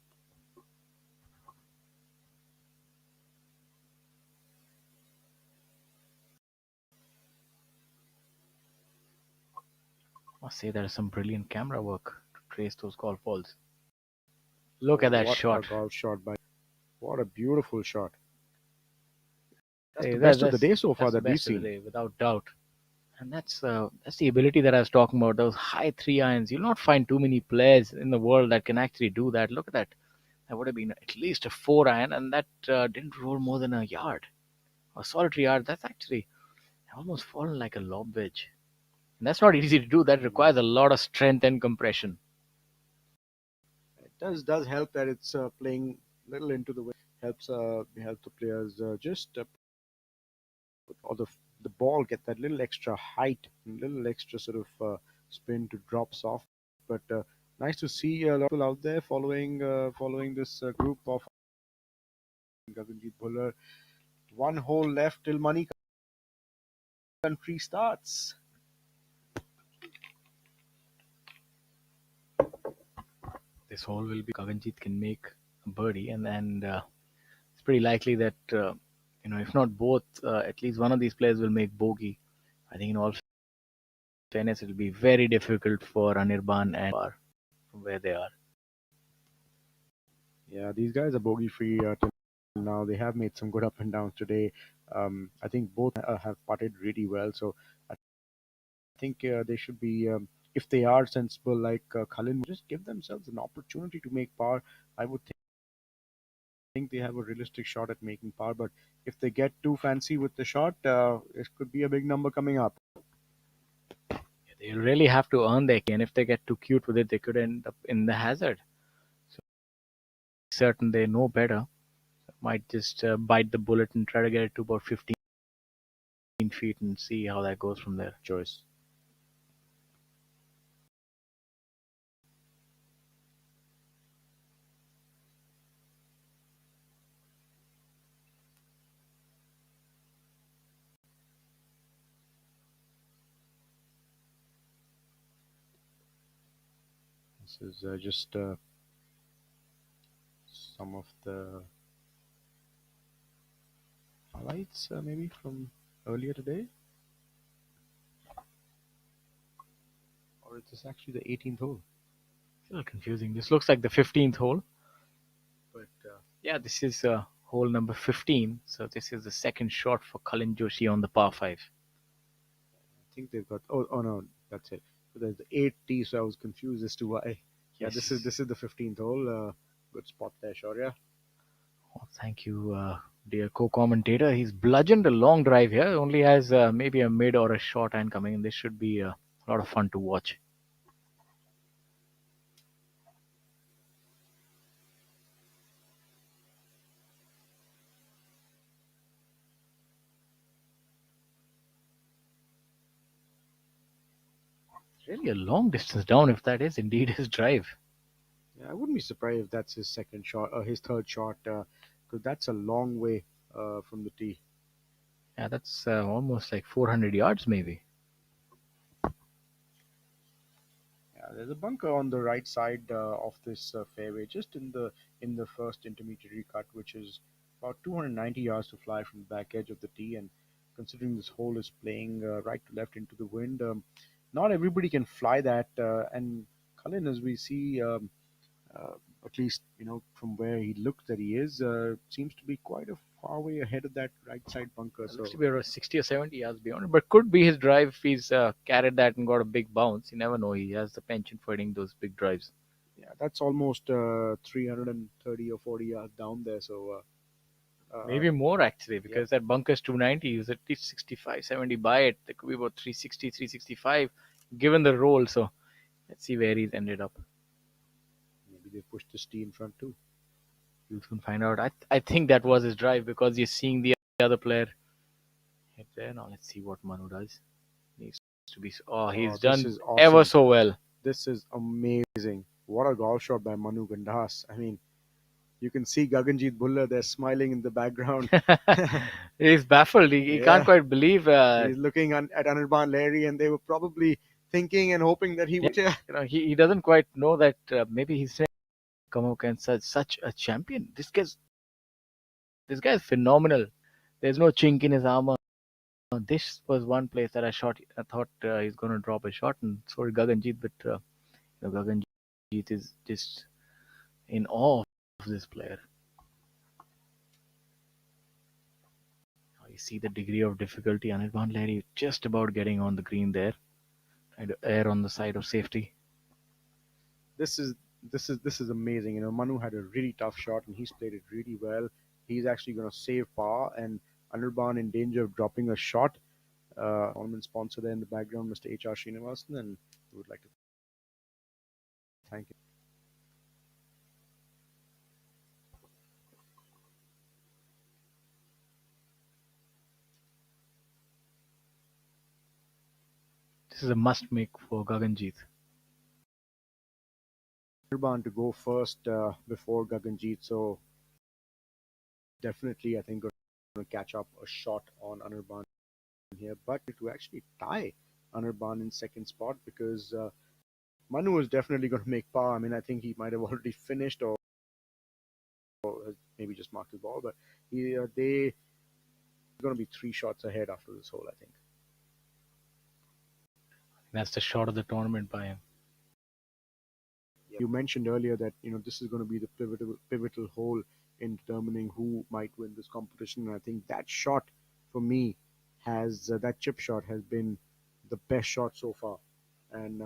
I must say there is some brilliant camera work to trace those golf balls. Look Oh, at that what a shot. golf shot by! What a beautiful shot! That's Hey, the that, best of the that's day so far that's the that we've best of the seen. day, without doubt. And that's the ability that I was talking about. Those high 3 irons. You'll not find too many players in the world that can actually do that. Look at that. That would have been at least a 4 iron, and that didn't roll more than a yard, a solitary yard. That's actually almost fallen like a lob wedge. And that's not easy to do. That Mm. requires a lot of strength and compression. It does help that it's playing little into the wind. Helps the players just or the ball get that little extra height, little extra sort of spin to drop soft. But nice to see a lot of people out there following this group of Gagandeep Bhullar. One hole left till Money Country starts. This hole will be Gaganjit can make a birdie, and it's pretty likely that if not both, at least one of these players will make bogey. I think in all fairness, it will be very difficult for Anirban and from where they are. Yeah, these guys are bogey free till now. They have made some good up and downs today. I think both have putted really well. So I think they should be, if they are sensible like Khalin, just give themselves an opportunity to make par. I would think they have a realistic shot at making par. But if they get too fancy with the shot, it could be a big number coming up. They really have to earn their key, and if they get too cute with it, they could end up in the hazard. So certain they know better, might just bite the bullet and try to get it to about 15 feet and see how that goes from there. Choice. This is just some of the highlights maybe from earlier today. Or is this actually the 18th hole? It's a little confusing. This looks like the 15th hole, but yeah, this is hole number 15. So this is the second shot for Kalin Joshi on the par 5. I think they've got. Oh no, that's it. So there's the 8T. So I was confused as to why. Yeah, Yes. this is the 15th hole. Good spot there, Shaurya. Oh, thank you, dear co-commentator. He's bludgeoned a long drive here. Only has maybe a mid or a short iron coming, and this should be a lot of fun to watch. Really a long distance down if that is indeed his drive. Yeah, I wouldn't be surprised if that's his second shot or his third shot, because that's a long way from the tee. Yeah, that's almost like 400 yards maybe. Yeah, there's a bunker on the right side of this fairway, just in the first intermediary cut, which is about 290 yards to fly from the back edge of the tee. And considering this hole is playing right to left into the wind, not everybody can fly that. And Cullen, as we see, uh, at least from where he looks that he is, seems to be quite a far way ahead of that right side bunker. It looks to So be around 60 or 70 yards beyond it, but could be his drive if he's carried that and got a big bounce. You never know. He has the penchant for hitting those big drives. yeah, that's almost 330 or 40 yards down there. So Maybe more actually, yep. because that bunker's 290. He was at least 65, 70 by it. There could be about 360, 365 given the roll. So let's see where he's ended up. Maybe they pushed the tee in front too. You can find out. I think that was his drive because you're seeing the other player it there. Now let's see what Manu does. Needs to be. Oh, he's Oh, this done is ever awesome. so well. This is amazing. What a golf shot by Manu Gandas. I mean, you can see Gaganjeet Bhullar there smiling in the background. He's baffled. He can't Yeah, quite believe. he's looking at Anirban Lahiri, and they were probably thinking and hoping that he Yeah, would. Yeah. he doesn't quite know that maybe he's come up against such a champion. This guy is phenomenal. There's no chink in his armor. This was one place that I thought he's going to drop a shot, and so did Gaganjeet. But Gaganjeet is just in awe of this player. You see the degree of difficulty. Anirban Lahiri just about getting on the green there, trying to err on the side of safety. This is this is amazing. Manu had a really tough shot, and he's played it really well. He's actually going to save par, and Anirban in danger of dropping a shot. Tournament sponsor there in the background, Mr. H.R. Srinivasan, and we would like to thank him. This is a must make for Gaganjeet. Anirban to go first before Gaganjeet, so definitely I think going to catch up a shot on Anirban here, but to actually tie Anirban in second spot because Manu is definitely going to make par. I mean, I think he might have already finished or has maybe just marked his ball, but they going to be 3 shots ahead after this hole, I think. That's the shot of the tournament by him. You mentioned earlier that this is going to be the pivotal hole in determining who might win this competition, and I think that shot for me has that chip shot has been the best shot so far, and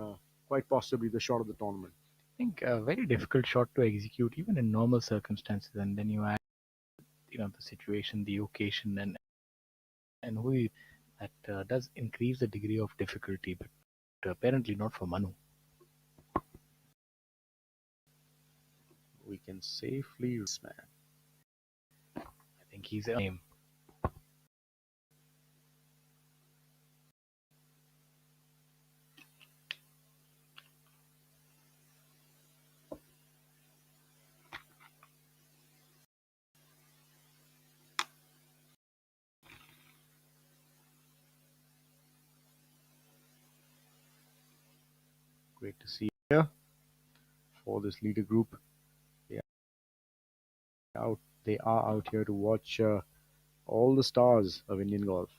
quite possibly the shot of the tournament. I think a very difficult shot to execute even in normal circumstances, and then you add the situation, the occasion, and that does increase the degree of difficulty, but apparently not for Manu. We can safely man. I think he's a game. Great to see you here for this leader group. They are out here to watch all the stars of Indian golf.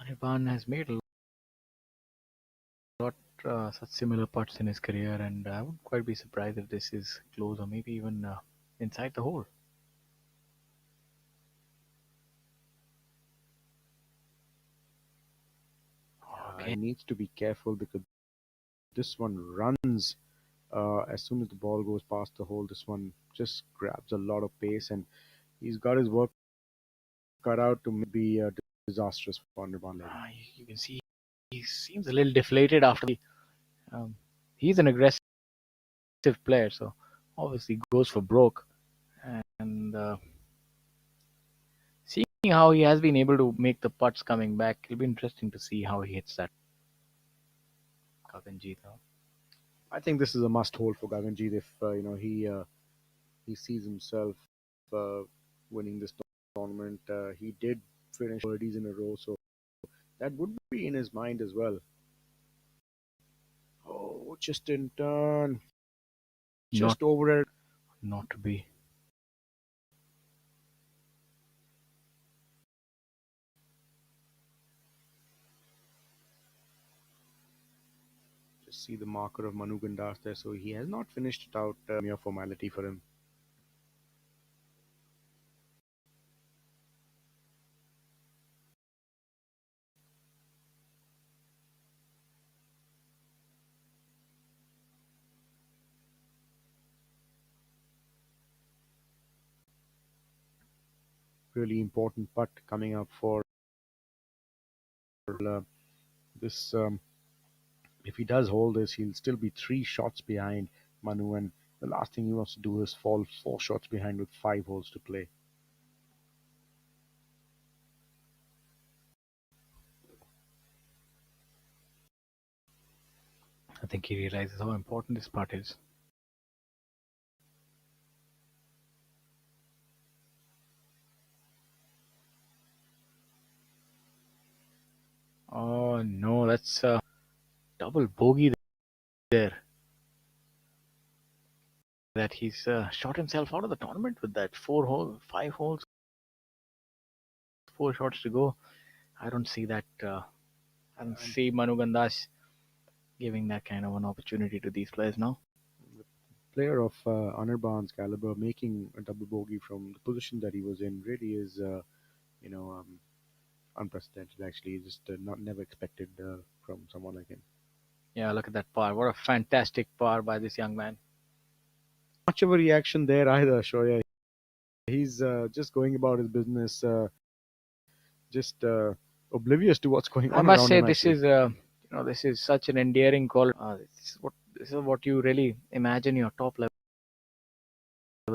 Anirban has made a lot such similar putts in his career, and I wouldn't quite be surprised if this is close or maybe even inside the hole. He needs to be careful because this one runs as soon as the ball goes past the hole. This one just grabs a lot of pace, and he's got his work cut out to be disastrous for Anirban Lahiri. You can see he seems a little deflated after he's an aggressive player, so obviously goes for broke, and seeing how he has been able to make the putts coming back, it'll be interesting to see how he hits that. Gaganjeet. I think this is a must hold for Gaganjeet if he sees himself winning this tournament. He did finish birdies in a row, so that would be in his mind as well. Oh, just in turn, just over it. Not to be. Just see the marker of Manu Gandas there, so he has not finished it out. Mere formality for him. Really important putt coming up for this. If he does hold this, he'll still be 3 shots behind Manu, and The last thing he wants to do is fall 4 shots behind with 5 holes to play. I think he realizes how important this part is. Oh no, that's a double bogey there. That he's shot himself out of the tournament with that 5 holes, 4 shots to go. I don't see that. I don't And see Manu Gandas giving that kind of an opportunity to these players now. the player of Anirban's caliber making a double bogey from the position that he was in really is, you know, unprecedented. Actually, just not never expected from someone like him. Yeah, look at that par. What a fantastic par by this young man. Much of a reaction there either, Shoya. He's just going about his business, just oblivious to what's going I on must around say him. this Actually, is this is such an endearing quality. This is what you really imagine your top level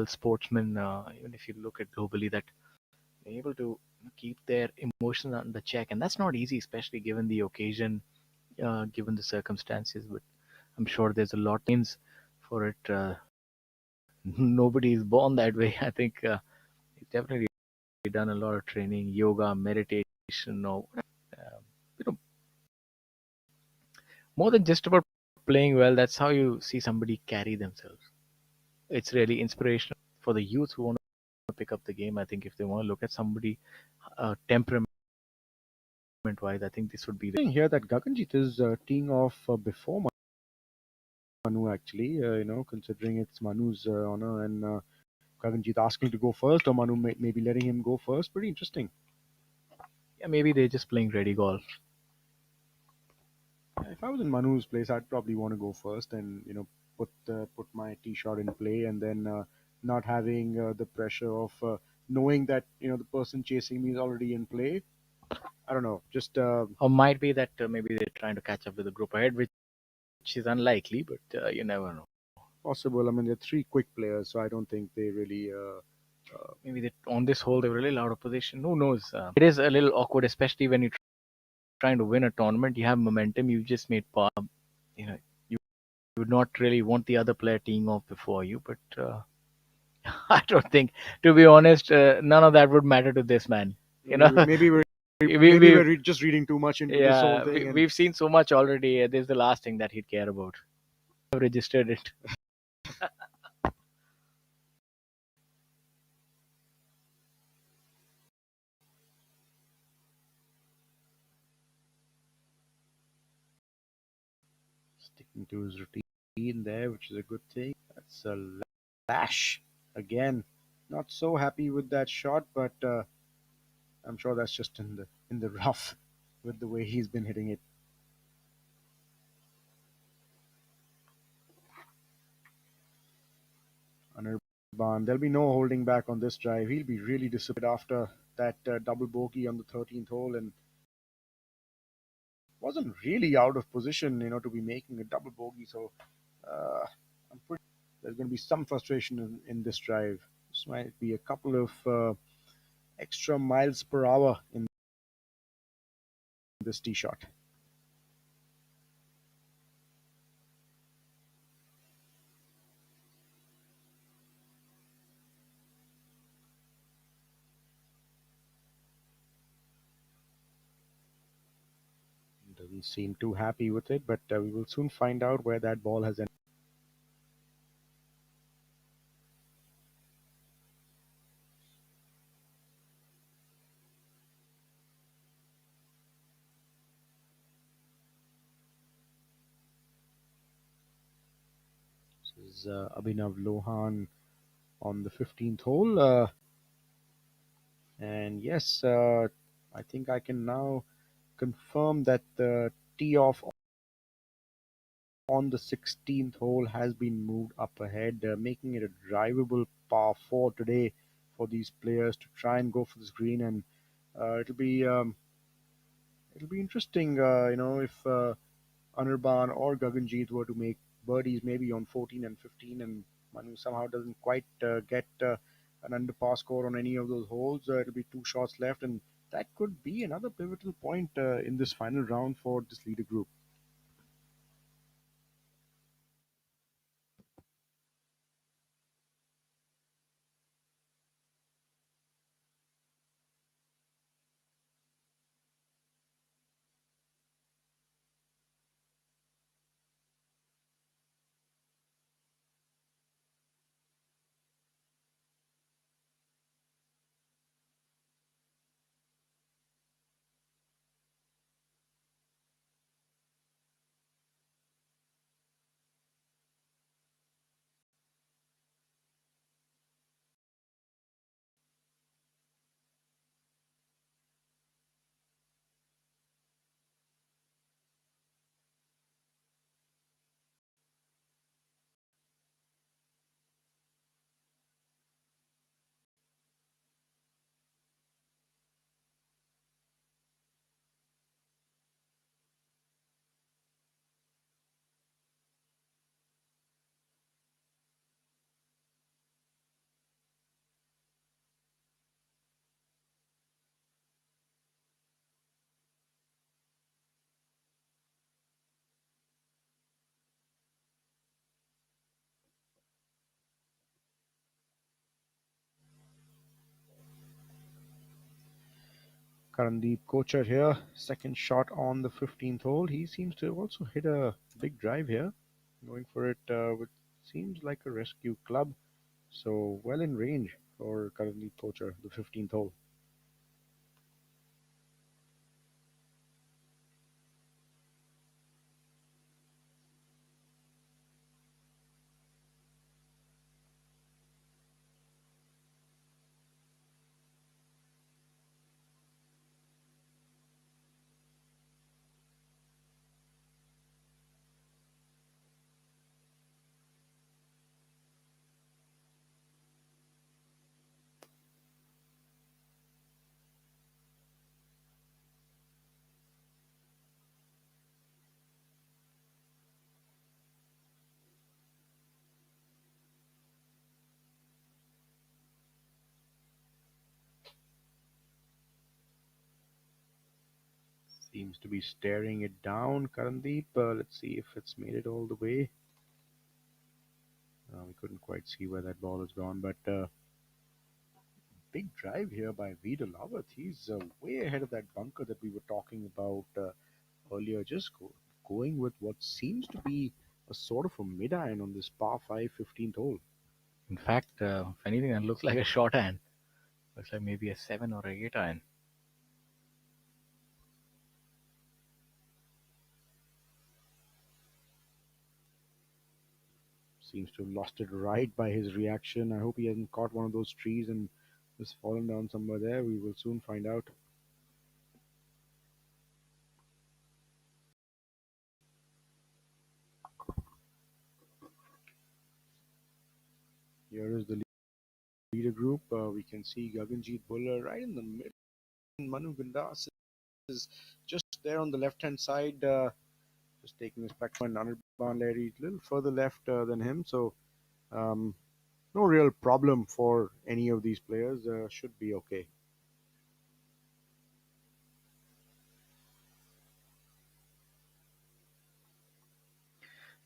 sportsmen. Even if you look at globally, that they're able to keep their emotions under check, and that's not easy, especially given the occasion, given the circumstances. But I'm sure there's a lot means for it. Nobody is born that way. I think he's definitely done a lot of training, yoga, meditation, or you know, more than just about playing well. That's how you see somebody carry themselves. It's really inspirational for the youth who want to pick up the game. I think if they want to look at somebody temperament wise, I think this would be the. saying here that Gaganjit is teeing off before Manu. Actually, considering it's Manu's honor and Gaganjit asking to go first, or Manu maybe letting him go first. Pretty interesting. Yeah, maybe they're just playing ready golf. If I was in Manu's place, I'd probably want to go first and put my tee shot in play, and then not having the pressure of knowing that the person chasing me is already in play. I don't know, just Or might be that maybe they're trying to catch up with the group ahead, which is unlikely, but you never know. possible. I mean, they're three quick players, so I don't think they really. Maybe they, on this hole they were really out of position. Who knows? It is a little awkward, especially when you're trying to win a tournament. You have momentum. You just made par. You know, you would not really want the other player teeing off before you, but I don't think, to be honest, none of that would matter to this man. You know, we Maybe we're just reading too much into this whole yeah, thing, and we've seen so much already. This is the last thing that he'd care about. I've registered it. sticking to his routine there, which is a good thing. That's a lash again. Not so happy with that shot, but I'm sure that's just in the rough with the way he's been hitting it. Anirban, there'll be no holding back on this drive. He'll be really disappointed after that double bogey on the 13th hole, and wasn't really out of position, to be making a double bogey. So uh, I'm pretty. There's going to be some frustration in this drive. This might be a couple of extra miles per hour in this tee shot. Doesn't seem too happy with it, but we will soon find out where that ball has ended. This is Abhinav Lohan on the 15th hole. And yes, I think I can now confirm that the tee off on the 16th hole has been moved up ahead, making it a drivable par 4 today for these players to try and go for this green. And uh, it'll be um, it'll be interesting, if Anirban or Gaganjit were to make birdies maybe on 14 and 15 and Manu somehow doesn't quite get an under par score on any of those holes. It'll be two shots left, and that could be another pivotal point in this final round for this leader group. Karandeep Kochar here, second shot on the 15th hole. He seems to have also hit a big drive here, going for it with seems like a rescue club. So well in range for Karandeep Kochar, the 15th hole. Seems to be staring it down, Karandeep. Let's see if it's made it all the way. We couldn't quite see where that ball has gone, but big drive here by Vida Lavath. He's way ahead of that bunker that we were talking about earlier. Going with what seems to be a sort of a mid iron on this par 5 15th hole. In fact, if anything, that looks like a short iron. Looks like maybe a 7 or a 8 iron. Seems to have lost it right by his reaction. I hope he hasn't caught one of those trees and just fallen down somewhere there. We will soon find out. Here is the leader group. We can see Gaganjeet Bhullar right in the middle. Manu Gandas is just there on the left-hand side, just taking his back and Anirban Lahiri a little further left than him. So um, no real problem for any of these players. Should be okay.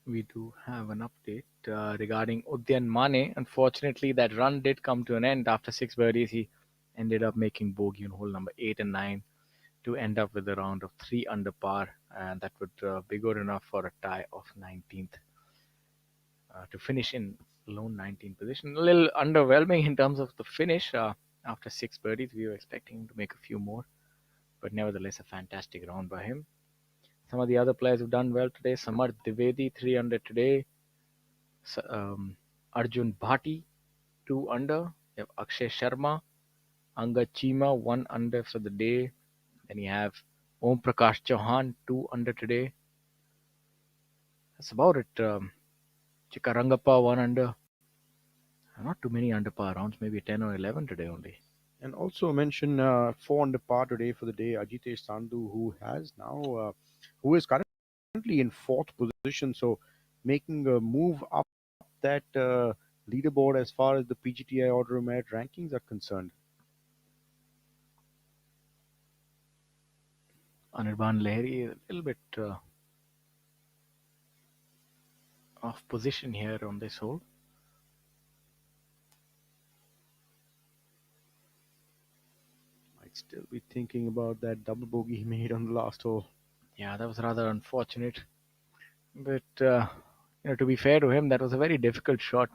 We do have an update regarding Udyan Mane. Unfortunately, that run did come to an end after 6 birdies. He ended up making bogey on hole number 8 and 9 to end up with a round of 3 under par, and that would be good enough for a tie of 19th to finish in lone 19th position. A little underwhelming in terms of the finish. After 6 birdies, we were expecting him to make a few more, but nevertheless, a fantastic round by him. Some of the other players who've done well today: Samarth Dwivedi, 3 under today. Arjun Bhati, 2 under. You have Akshay Sharma, Angad Chima, 1 under for the day. Then you have Om Prakash Chauhan, 2 under today. That's about it. Chikarangappa, 1 under. Not too many under par rounds, maybe 10 or 11 today only. And also mention 4 under par today for the day, Ajitesh Sandhu, who is currently in fourth position. So making a move up that leaderboard as far as the PGTI Order of Merit rankings are concerned. Anirban Lahiri a little bit off position here on this hole. Might still be thinking about that double bogey he made on the last hole. Yeah, that was rather unfortunate. But to be fair to him, that was a very difficult shot.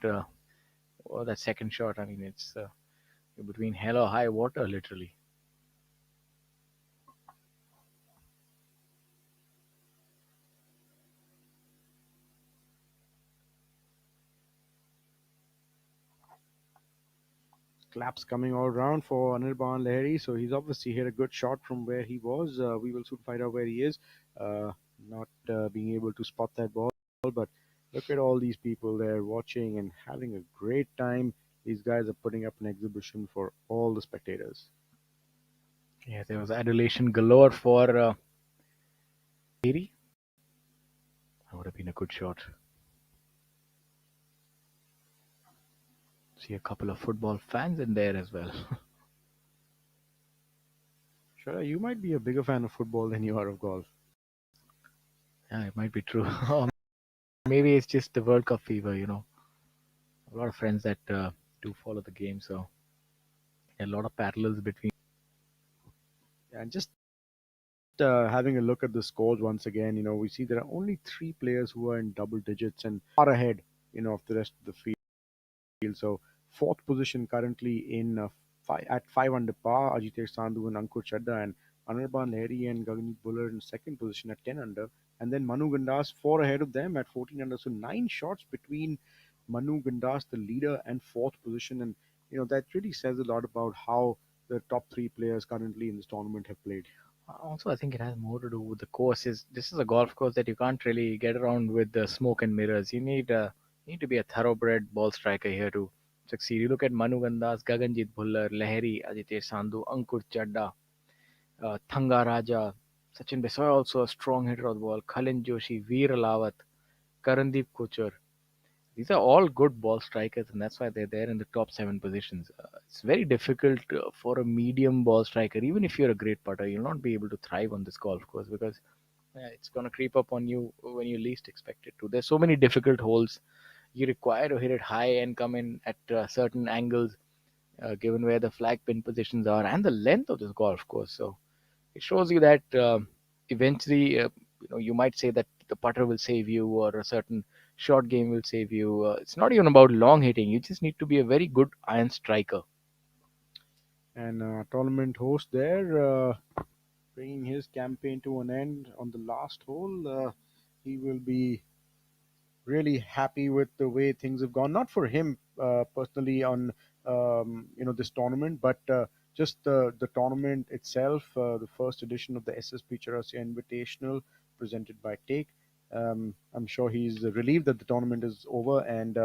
Or that second shot. I mean, it's between hell or high water, literally. Claps coming all around for Anirban Lahiri. So he's obviously hit a good shot from where he was. We will soon find out where he is. Not being able to spot that ball, but look at all these people there watching and having a great time. These guys are putting up an exhibition for all the spectators. Yeah, there was adulation galore for Lahiri. That would have been a good shot. See a couple of football fans in there as well. Shara, you might be a bigger fan of football than you are of golf. Yeah, it might be true. Or maybe it's just the World Cup fever. A lot of friends that do follow the game, so a lot of parallels between. And just having a look at the scores once again, we see there are only three players who are in double digits and far ahead, of the rest of the field. So fourth position currently in at 5 under par, Ajitesh Sandhu and Ankur Chadda, and Anirban Lahiri and Gagandeep Bhullar in second position at 10 under, and then Manu Gandas four ahead of them at 14 under. So 9 shots between Manu Gandas, the leader, and fourth position, and that really says a lot about how the top three players currently in this tournament have played. Also, I think it has more to do with the course. This is a golf course that you can't really get around with the smoke and mirrors. You need to be a thoroughbred ball striker here to succeed. You look at Manu Gandas, Gaganjit Bhullar, Lahiri, Ajitesh Sandhu, Ankur Chadda, Thanga Raja, Sachin Biswal also a strong hitter of the ball, Khalin Joshi, Veer Lawat, Karandeep Kuchar. These are all good ball strikers, and that's why they're there in the top seven positions. It's very difficult for a medium ball striker, even if you're a great putter, you'll not be able to thrive on this golf course because it's going to creep up on you when you least expect it to. There's so many difficult holes. You require to hit it high and come in at certain angles, given where the flag pin positions are and the length of this golf course. So it shows you that eventually, you might say that the putter will save you or a certain short game will save you. It's not even about long hitting. You just need to be a very good iron striker. And tournament host there, bringing his campaign to an end on the last hole. He will be really happy with the way things have gone. Not for him personally on this tournament, but just the tournament itself. The first edition of the SSP Chawrasia Invitational, presented by Take. I'm sure he's relieved that the tournament is over, and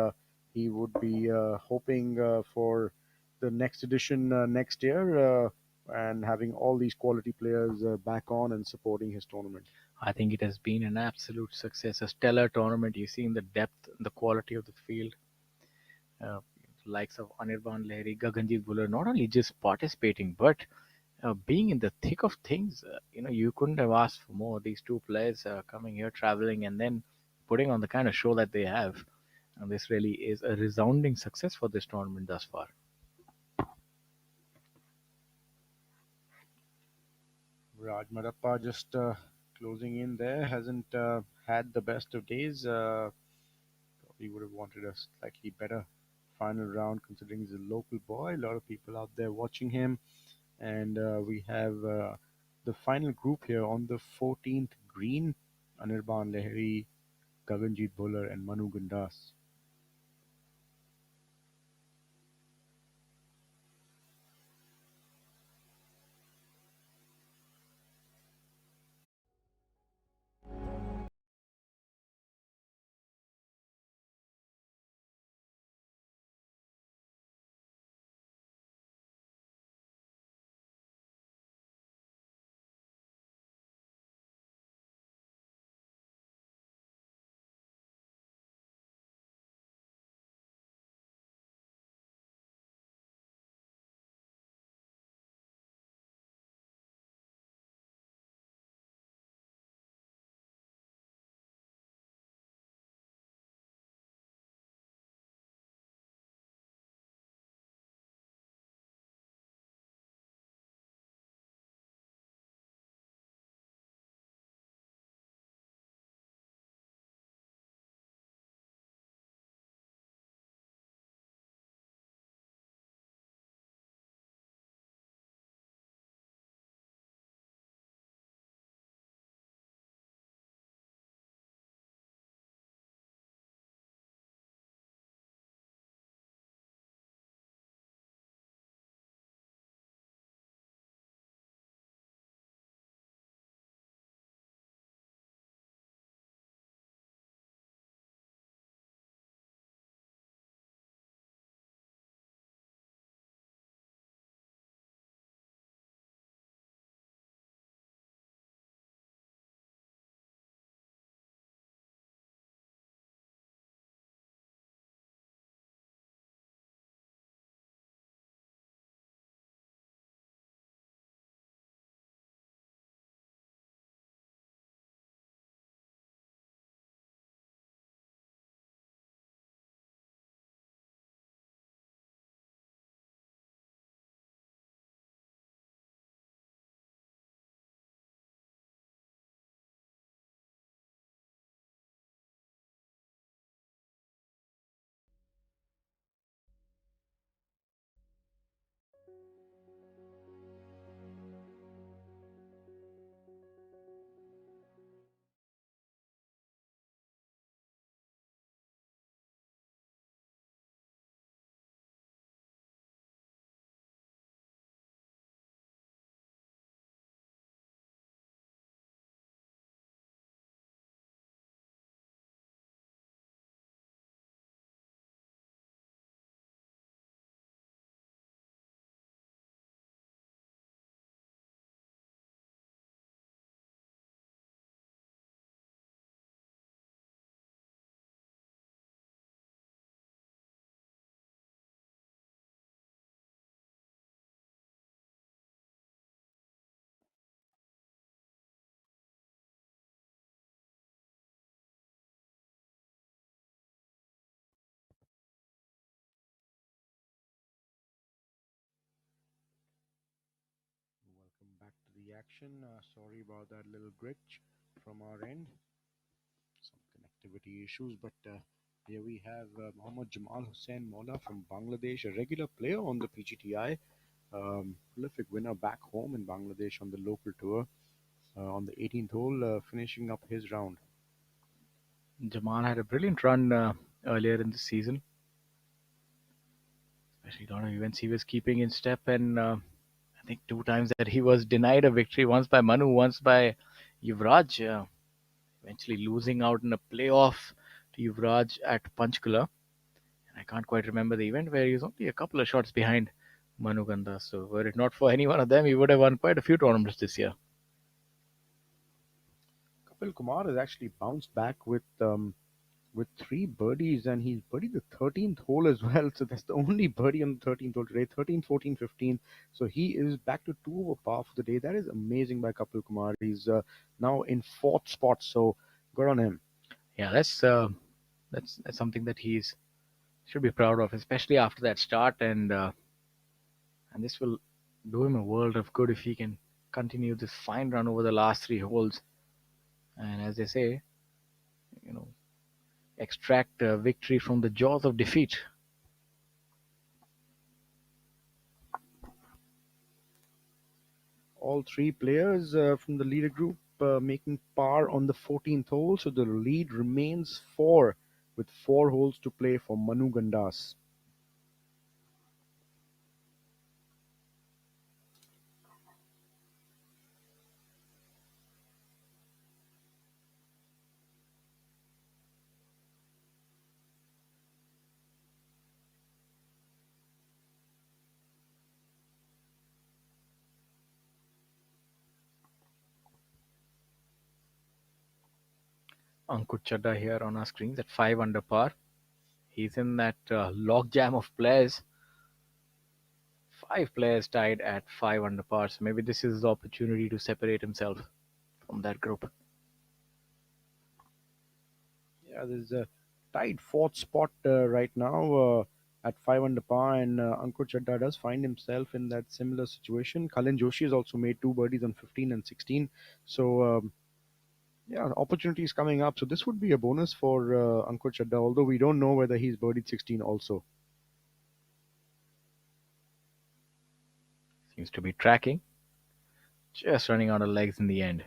he would be hoping for the next edition next year. And having all these quality players back on and supporting his tournament. I think it has been an absolute success, a stellar tournament. You've seen the depth, the quality of the field. Uh, Likes of Anirban Lahiri, Gaganjit Bhullar, not only just participating, but being in the thick of things. You couldn't have asked for more. These two players coming here, traveling, and then putting on the kind of show that they have. And this really is a resounding success for this tournament thus far. Raj Marappa just closing in there hasn't had the best of days. Probably would have wanted a slightly better final round considering he's a local boy. A lot of people out there watching him. And we have the final group here on the 14th green: Anirban Lahiri, Gaganjit Bhullar, and Manu Gandas. Back to the action. Sorry about that little glitch from our end. Some connectivity issues, but here we have Mohammad Jamal Hussain Mola from Bangladesh, a regular player on the PGTI, prolific winner back home in Bangladesh on the local tour. On the 18th hole, finishing up his round. Jamal had a brilliant run earlier in the season, especially a lot of events he was keeping in step, and I think two times that he was denied a victory, once by Manu, once by Yuvraj, eventually losing out in a playoff to Yuvraj at Panchkula. And I can't quite remember the event where he was only a couple of shots behind Manu Ganda. So were it not for any one of them, he would have won quite a few tournaments this year. Kapil Kumar has actually bounced back with three birdies, and he's birdied the 13th hole as well. So that's the only birdie on the 13th hole today, 13, 14, 15. So he is back to two over par for the day. That is amazing by Kapil Kumar. He's now in fourth spot, so good on him. Yeah, that's something that he's should be proud of, especially after that start, and this will do him a world of good if he can continue this fine run over the last three holes. And as they say, you know, extract victory from the jaws of defeat. All three players from the leader group making par on the 14th hole, so the lead remains four with four holes to play for Manu Gandas. Ankur Chadda here on our screens at 5 under par. He's in that log jam of players. 5 players tied at 5 under par. So maybe this is the opportunity to separate himself from that group. Yeah, there's a tied fourth spot right now at 5 under par, and Ankur Chadda does find himself in that similar situation. Kalin Joshi has also made two birdies on 15 and 16. So, yeah, opportunities coming up. So, this would be a bonus for Ankur Chadda, although we don't know whether he's birdied 16 also. Seems to be tracking. Just running out of legs in the end.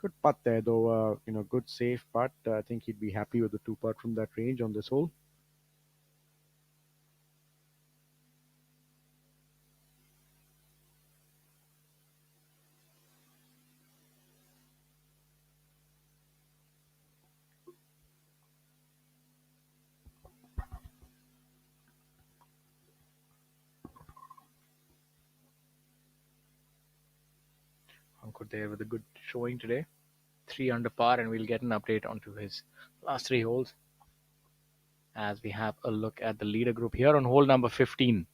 Good putt there, though. Good safe putt. I think he'd be happy with the two putt from that range on this hole. Ankur there with a good showing today. 3 under par, and we'll get an update onto his last three holes as we have a look at the leader group here on hole number 15.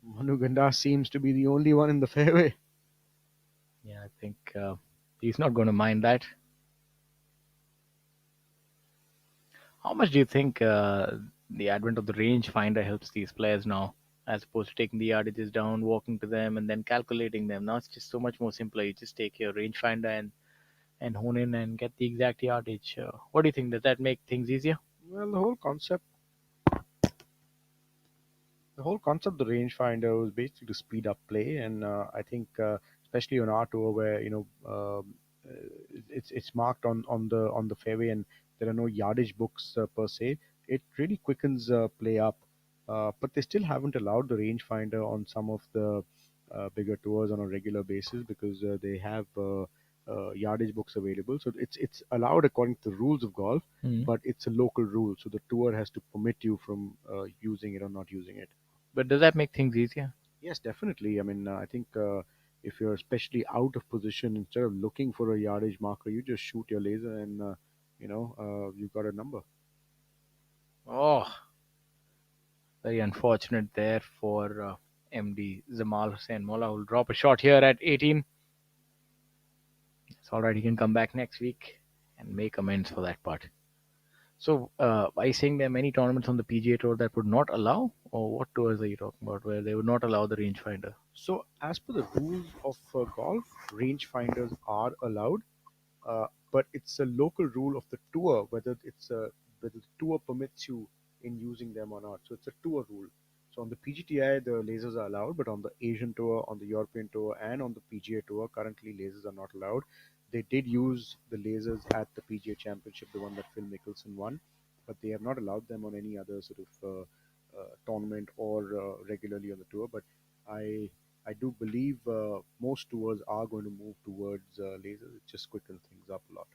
Manu Gandas seems to be the only one in the fairway. Yeah, I think he's not going to mind that. How much do you think the advent of the rangefinder helps these players now, as opposed to taking the yardages down, walking to them, and then calculating them? Now it's just so much more simpler. You just take your rangefinder and hone in and get the exact yardage. What do you think? Does that make things easier? Well, the whole concept of the rangefinder was basically to speed up play, and I think especially on our tour where it's marked on the fairway and there are no yardage books per se, it really quickens play up. But they still haven't allowed the rangefinder on some of the bigger tours on a regular basis because they have yardage books available. So it's allowed according to the rules of golf, Mhm. but it's a local rule, so the tour has to permit you from using it or not using it. But does that make things easier? Yes, definitely. I mean, I think if you're especially out of position, instead of looking for a yardage marker, you just shoot your laser and you've got a number. Oh, very unfortunate there for MD Jamal Hussain Mola, who'll drop a shot here at 18. It's all right. He can come back next week and make amends for that part. So, are you saying there are many tournaments on the PGA Tour that would not allow, or what tours are you talking about where they would not allow the rangefinder? So, as per the rules of golf, rangefinders are allowed, but it's a local rule of the tour whether the tour permits you in using them or not. So it's a tour rule. So on the PGTI, the lasers are allowed, but on the Asian tour, on the European tour, and on the PGA tour, currently lasers are not allowed. They did use the lasers at the PGA Championship, the one that Phil Mickelson won, but they have not allowed them on any other sort of tournament or regularly on the tour. But I I do believe most tours are going to move towards lasers. It just quickens things up a lot.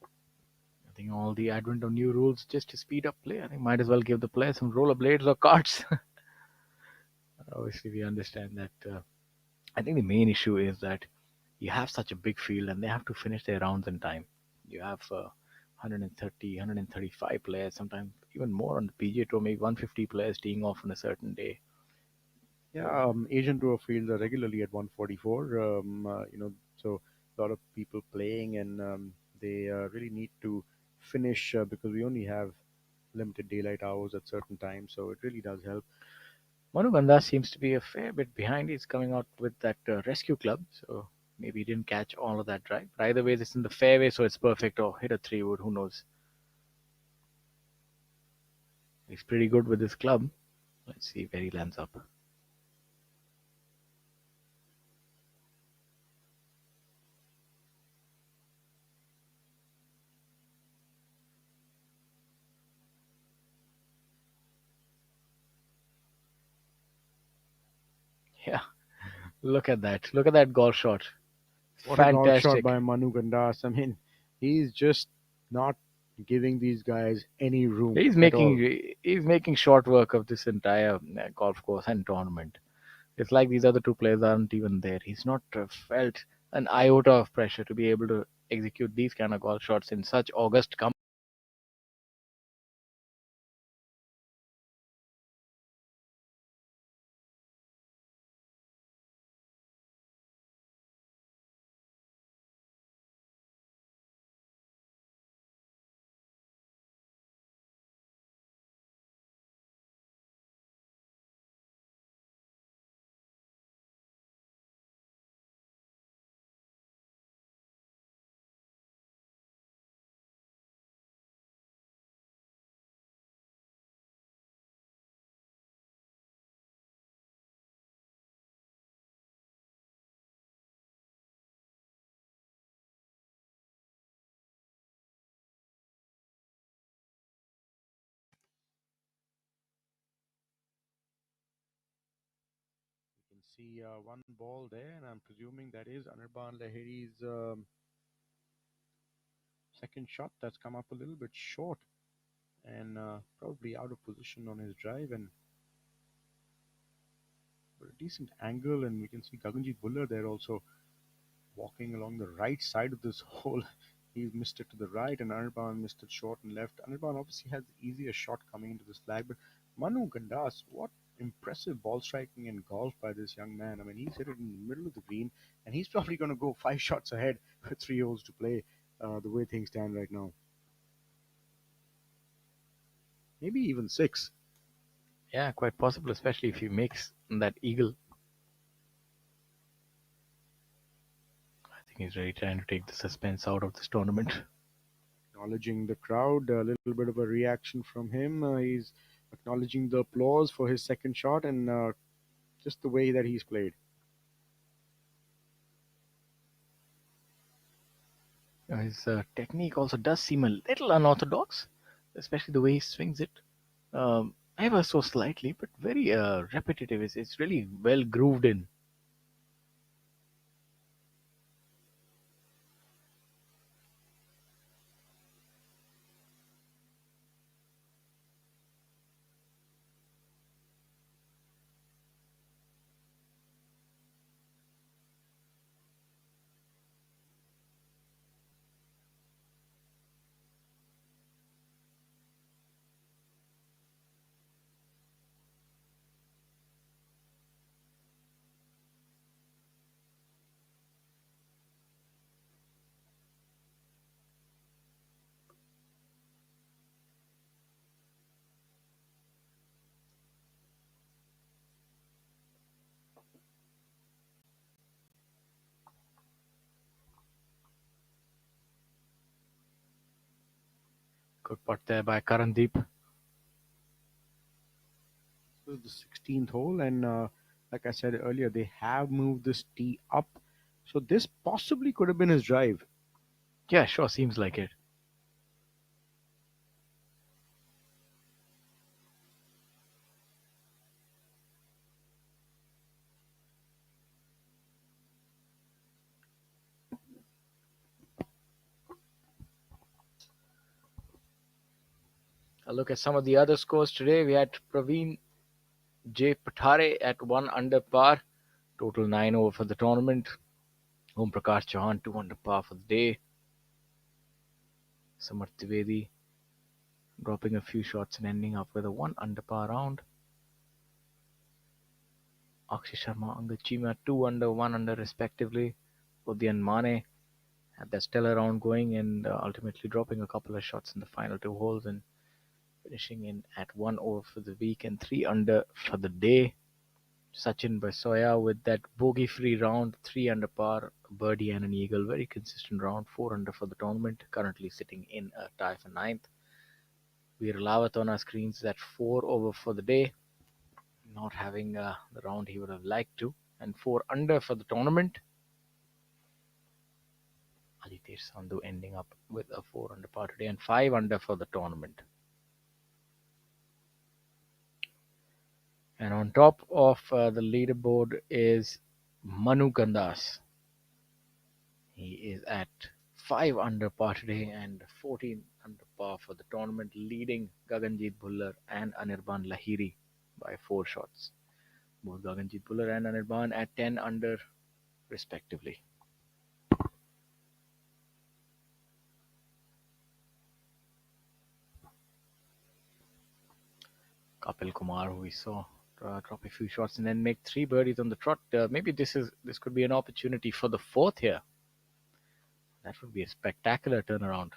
I think all the advent of new rules just to speed up play. I think might as well give the players some rollerblades or carts. Obviously, we understand that. I think the main issue is that you have such a big field and they have to finish their rounds in time. You have 130, 135 players, sometimes even more on the PGA Tour, maybe 150 players teeing off on a certain day. Yeah, Asian tour fields are regularly at 144. So a lot of people playing, and they really need to finish because we only have limited daylight hours at certain times. So it really does help. Manu Ganda seems to be a fair bit behind. He's coming out with that rescue club, so maybe he didn't catch all of that drive. But either way, it's in the fairway, so it's perfect. Or hit a 3 wood, who knows? He's pretty good with his club. Let's see where he lands up. Yeah, look at that. Look at that golf shot. What a golf shot Fantastic. by Manu Gandas. I mean, he's just not giving these guys any room He's at all. making short work of this entire golf course and tournament. It's like these other two players aren't even there. He's not felt an iota of pressure to be able to execute these kind of golf shots in such august company. You can see one ball there, and I'm presuming that is Anirban Lahiri's second shot that's come up a little bit short and probably out of position on his drive, and but a decent angle. And we can see Gaganjeet Bhullar there also walking along the right side of this hole. He's missed it to the right, and Anirban missed it short and left. Anirban obviously has the easier shot coming into this flag, but Manu Gandas, what impressive ball striking in golf by this young man. I mean, he's hit it in the middle of the green, and he's probably going to go 5 shots ahead with 3 holes to play, the way things stand right now. Maybe even six. Yeah, quite possible, especially if he makes that eagle. I think he's really trying to take the suspense out of this tournament. Acknowledging the crowd, a little bit of a reaction from him. He's acknowledging the applause for his second shot and just the way that he's played. His technique also does seem a little unorthodox, especially the way he swings it. Ever so slightly, but very repetitive. It's really well grooved in. Good putt there by Karandeep. This is the 16th hole, and like I said earlier, they have moved this tee up. So this possibly could have been his drive. Yeah, sure, seems like it. A look at some of the other scores today. We had Praveen J. Patare at 1 under par, total 9 over for the tournament. Om Prakash Chauhan 2 under par for the day. Samarth Trivedi dropping a few shots and ending up with a 1 under par round. Akshay Sharma, Angad Chima 2 under, 1 under respectively. Udayan Mane had that stellar round going and ultimately dropping a couple of shots in the final 2 holes and finishing in at 1 over for the week and 3 under for the day. Sachin Basoya with that bogey-free round, 3 under par, a birdie and an eagle. Very consistent round, 4 under for the tournament. Currently sitting in a tie for 9th. Veer Lawat on our screens at 4 over for the day, not having the round he would have liked to, and 4 under for the tournament. Aditesh Sandhu ending up with a 4 under par today and 5 under for the tournament. And on top of the leaderboard is Manu Gandas. He is at 5 under par today and 14 under par for the tournament, leading Gaganjeet Bhullar and Anirban Lahiri by 4 shots. Both Gaganjeet Bhullar and Anirban at 10 under respectively. Kapil Kumar, who we saw drop a few shots and then make 3 birdies on the trot. Maybe this could be an opportunity for the 4th here. That would be a spectacular turnaround.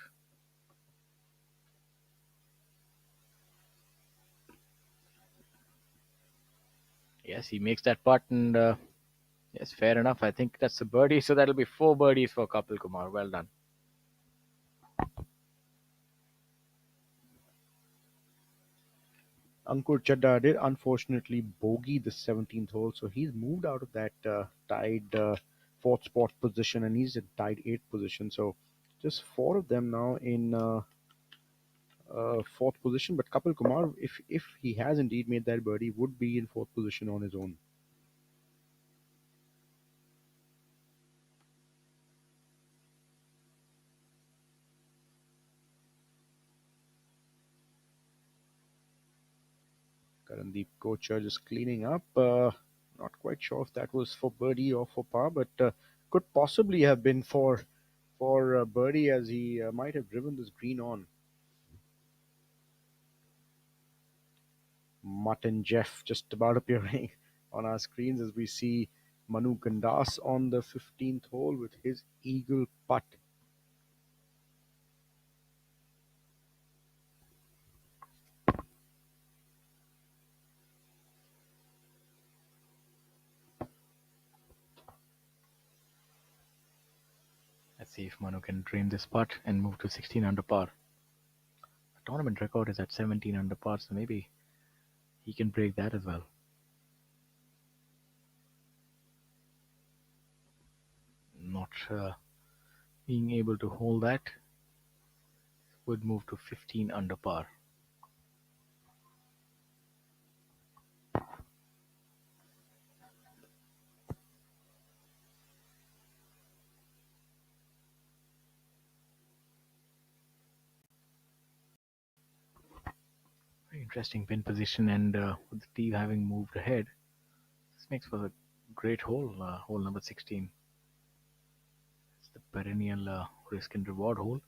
Yes, he makes that putt and yes, fair enough. I think that's a birdie, so that'll be 4 birdies for Kapil Kumar. Well done. Ankur Chadda did unfortunately bogey the 17th hole, so he's moved out of that tied 4th spot position, and he's in tied 8th position. So just 4 of them now in 4th position. But Kapil Kumar, if he has indeed made that birdie, would be in 4th position on his own. Karandeep Kochar just cleaning up. Not quite sure if that was for birdie or for par, but could possibly have been for birdie, as he might have driven this green on. Mutt and Jeff just about appearing on our screens as we see Manu Gandas on the 15th hole with his eagle putt. Let's see if Manu can drain this putt and move to 16 under par. The tournament record is at 17 under par, so maybe he can break that as well. Not being able to hold that, would move to 15 under par. Very interesting pin position, and with the tee having moved ahead, this makes for a great hole, hole number 16. It's the perennial risk and reward hole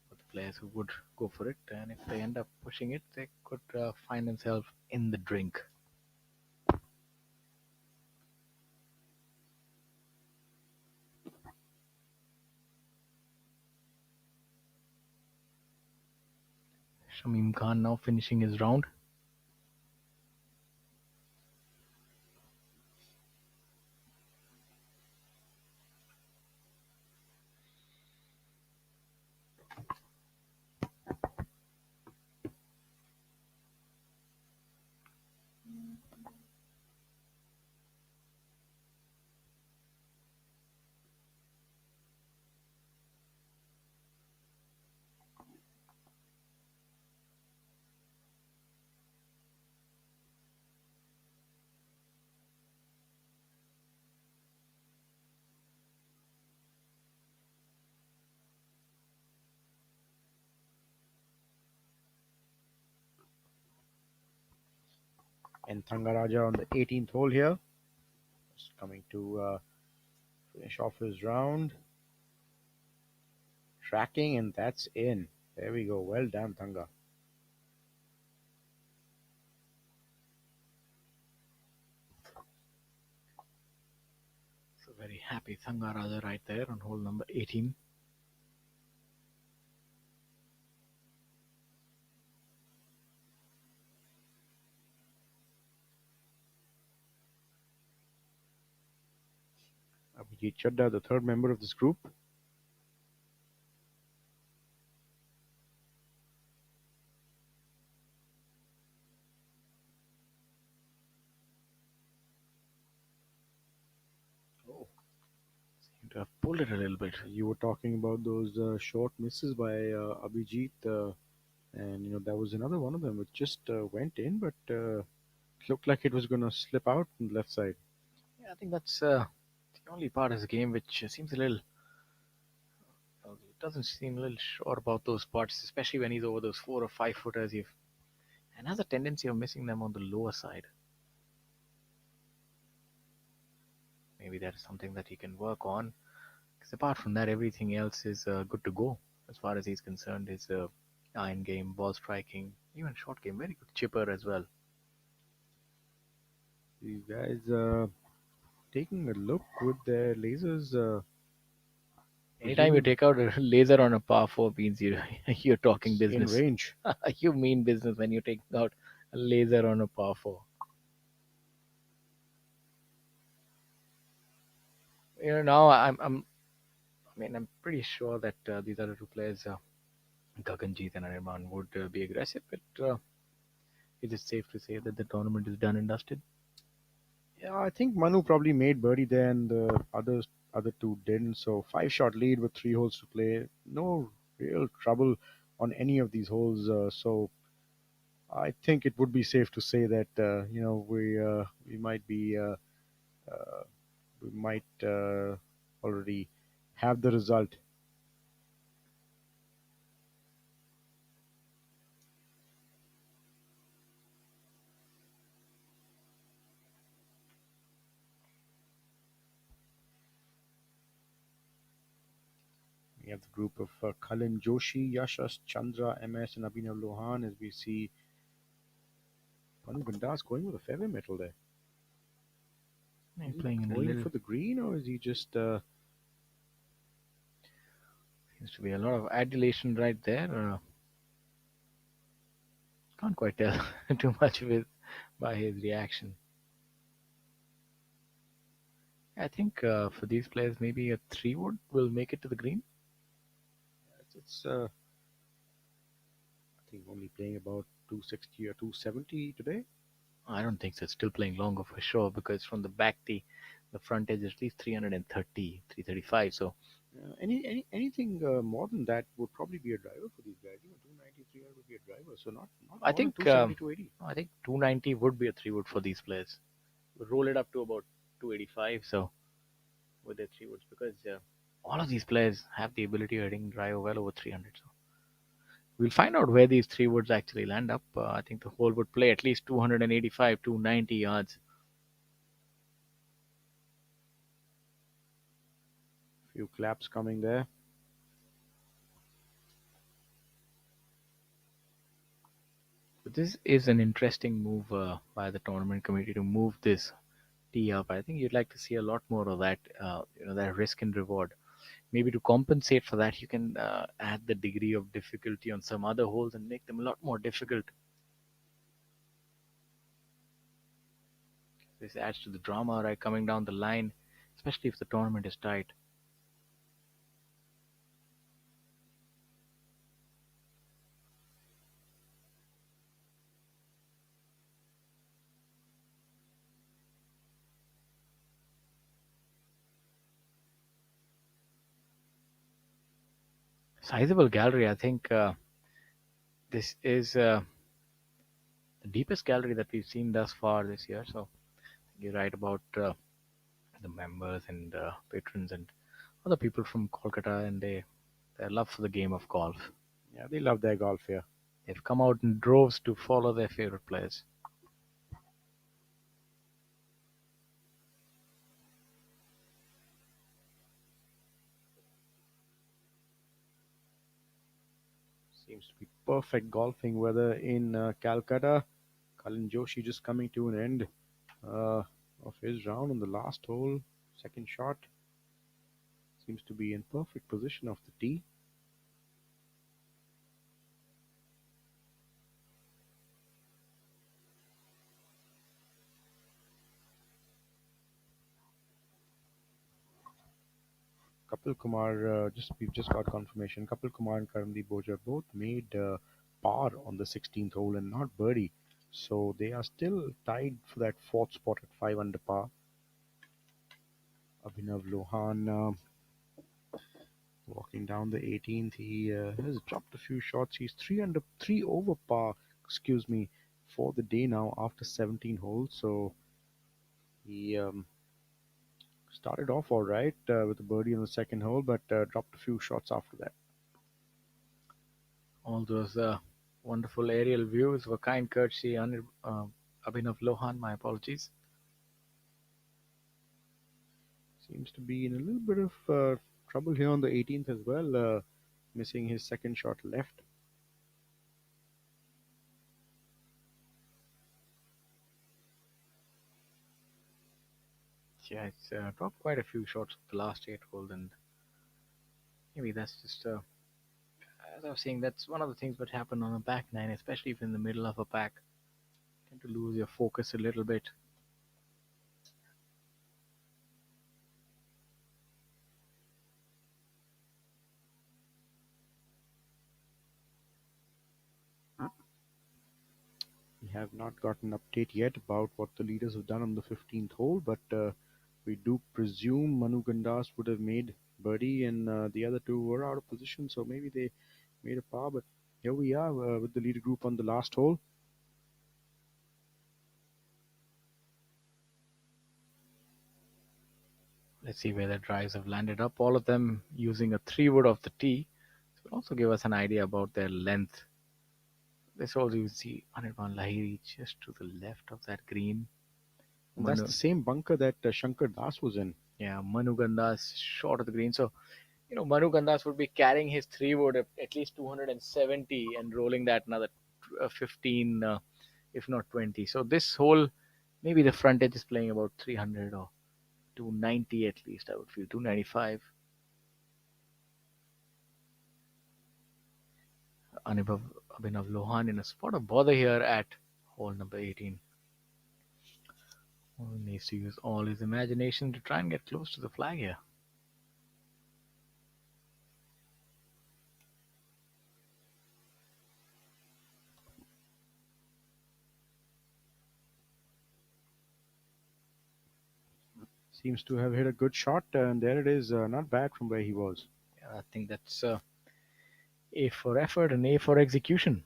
for the players who would go for it, and if they end up pushing it, they could find themselves in the drink. Shamim Khan now finishing his round. And Thangaraja on the 18th hole here, just coming to finish off his round. Tracking, and that's in. There we go. Well done, Thanga. So very happy Thangaraja right there on hole number 18. Abhijit Chadda, the third member of this group. Oh, seem to have pulled it a little bit. You were talking about those short misses by Abhijit, and that was another one of them which just went in, but it looked like it was going to slip out on the left side. Yeah, I think that's the only part of the game which seems a little. It doesn't seem a little sure about those parts, especially when he's over those 4 or 5 footers. And has a tendency of missing them on the lower side. Maybe that is something that he can work on. Because apart from that, everything else is good to go as far as he's concerned. His iron game, ball striking, even short game, very good chipper as well. These guys taking a look with their lasers. Anytime you take out a laser on a par four means you're talking in business. range. You mean business when you're taking out a laser on a par four. Now I'm pretty sure that these other two players, Gaganjeet and Anirban, would be aggressive. But is it safe to say that the tournament is done and dusted? Yeah, I think Manu probably made birdie there, and the other two didn't. So 5-shot lead with 3 holes to play. No real trouble on any of these holes. So I think it would be safe to say that we might be uh, we might already have the result. We have the group of Kalin Joshi, Yashas Chandra, MS, and Abhinav Lohan as we see Manu Gandas going with a feather metal there. He's Is he playing in a going little. for the green, or is he just Seems to be a lot of adulation right there. Can't quite tell too much of it by his reaction. I think for these players, maybe a 3 wood will make it to the green. it's I think only playing about 260 or 270 today. I don't think so. It's still playing longer for sure because from the back tee, the front edge is at least 330, 335. So Anything more than that would probably be a driver for these guys. Even 290, 300 would be a driver. So not I more than think 270, 280. I think 290 would be a 3 wood for these players. We'll roll it up to about 285. So with their 3 woods because all of these players have the ability of hitting driver well over 300. So we'll find out where these 3 woods actually land up. I think the hole would play at least 285, 290 yards. Few claps coming there. But this is an interesting move by the tournament committee to move this tee up. I think you'd like to see a lot more of that, that risk and reward. Maybe to compensate for that, you can add the degree of difficulty on some other holes and make them a lot more difficult. This adds to the drama, right, coming down the line, especially if the tournament is tight. Sizable gallery. I think this is the deepest gallery that we've seen thus far this year. So you're right about the members and patrons and other people from Kolkata and their love for the game of golf. Yeah, they love their golf here. They've come out in droves to follow their favorite players. perfect golfing weather in Calcutta. Kalin Joshi just coming to an end uh, of his round on the last hole. Second shot seems to be in perfect position off the tee. Kapil Kumar, we've just got confirmation. Kapil Kumar and Karandeep Boja both made par on the 16th hole and not birdie, so they are still tied for that fourth spot at 5 under par. Abhinav Lohan walking down the 18th, he has dropped a few shots. He's three over par, excuse me, for the day now after 17 holes. So he started off all right with a birdie on the second hole, but dropped a few shots after that. All those wonderful aerial views were kind courtesy Abhinav Lohan. My apologies. Seems to be in a little bit of trouble here on the 18th as well, missing his second shot left. Yeah, it's dropped quite a few shots of the last 8 holes, and maybe that's just as I was saying, that's one of the things that happen on a back nine, especially if in the middle of a pack. You tend to lose your focus a little bit. We have not got an update yet about what the leaders have done on the 15th hole, but we do presume Manu Gandas would have made birdie and the other two were out of position, so maybe they made a par. But here we are with the leader group on the last hole. Let's see where the drives have landed up. All of them using a 3 wood off the tee. So it'll also give us an idea about their length. This also you see Anirban Lahiri just to the left of that green. And that's Manu, the same bunker that Shankar Das was in. yeah, Manu Gandas short of the green. So, Manu Gandas would be carrying his 3 wood at least 270 and rolling that another 15, if not 20. So this whole, maybe the front edge is playing about 300 or 290 at least, I would feel, 295. Abhinav Lohan in a spot of bother here at hole number 18. He needs to use all his imagination to try and get close to the flag here. Seems to have hit a good shot, and there it is, not bad from where he was. Yeah, I think that's A for effort and A for execution.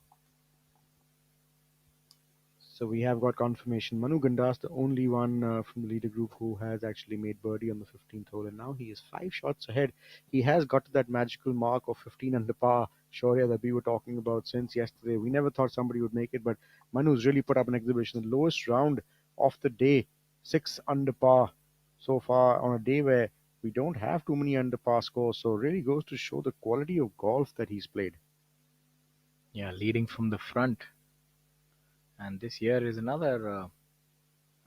So we have got confirmation. Manu Gandas, the only one from the leader group who has actually made birdie on the 15th hole, and now he is 5 shots ahead. He has got to that magical mark of 15 under par, Shaurya, that we were talking about since yesterday. We never thought somebody would make it, but Manu's really put up an exhibition. The lowest round of the day, 6 under par so far on a day where we don't have too many under par scores. So it really goes to show the quality of golf that he's played. Yeah, leading from the front. And this here is another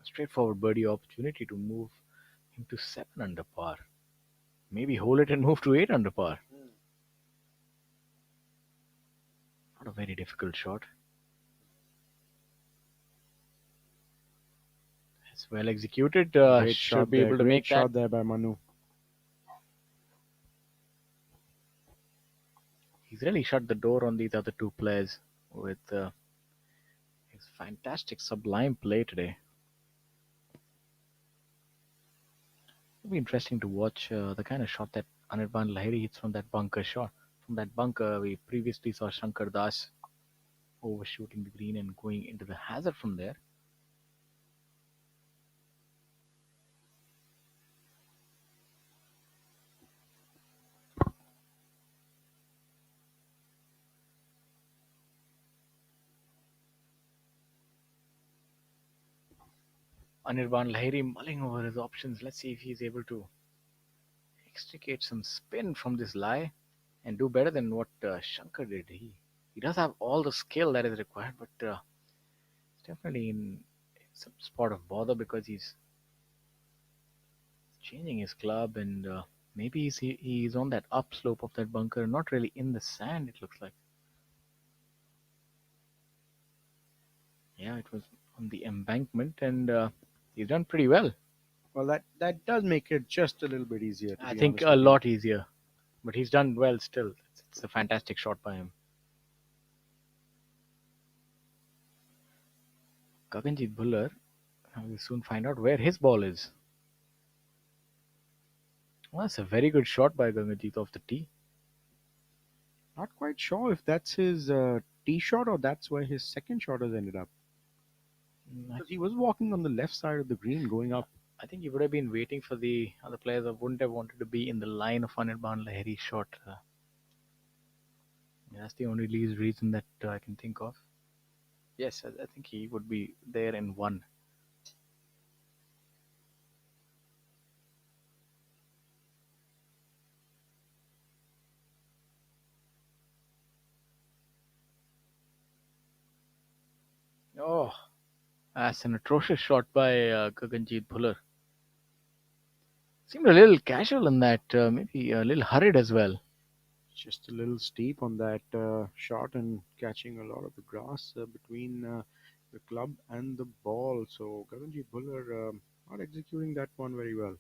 straightforward birdie opportunity to move him to 7 under par. Maybe hold it and move to 8 under par. Not a very difficult shot. It's well executed. Great Should shot be there. able to Great make shot that. there by Manu. He's really shut the door on these other two players with his fantastic sublime play today. It'll be interesting to watch the kind of shot that Anirban Lahiri hits from that bunker shot. From that bunker, we previously saw Shankar Das overshooting the green and going into the hazard from there. Anirban Lahiri mulling over his options. Let's see if he's able to extricate some spin from this lie and do better than what Shankar did. He He does have all the skill that is required, but it's definitely in some spot of bother because he's changing his club and maybe he's on that upslope of that bunker, not really in the sand. It looks like, yeah, it was on the embankment, and he's done pretty well. Well, that does make it just a little bit easier, to I be think honest a with you. lot easier, but he's done well still. It's a fantastic shot by him. Gaganjit Bhullar. We'll soon find out where his ball is. Well, that's a very good shot by Gaganjit off the tee. Not quite sure if that's his tee shot or that's where his second shot has ended up. Mm, I, Because he was walking on the left side of the green going up. I think he would have been waiting for the other players that wouldn't have wanted to be in the line of Anirban Lahiri's shot. That's the only least reason that I can think of. Yes, I think he would be there in one. Oh, that's an atrocious shot by Gaganjit Bhullar. Seemed a little casual in that, maybe a little hurried as well. Just a little steep on that shot and catching a lot of the grass between the club and the ball. So Gaganjit Bhullar not executing that one very well.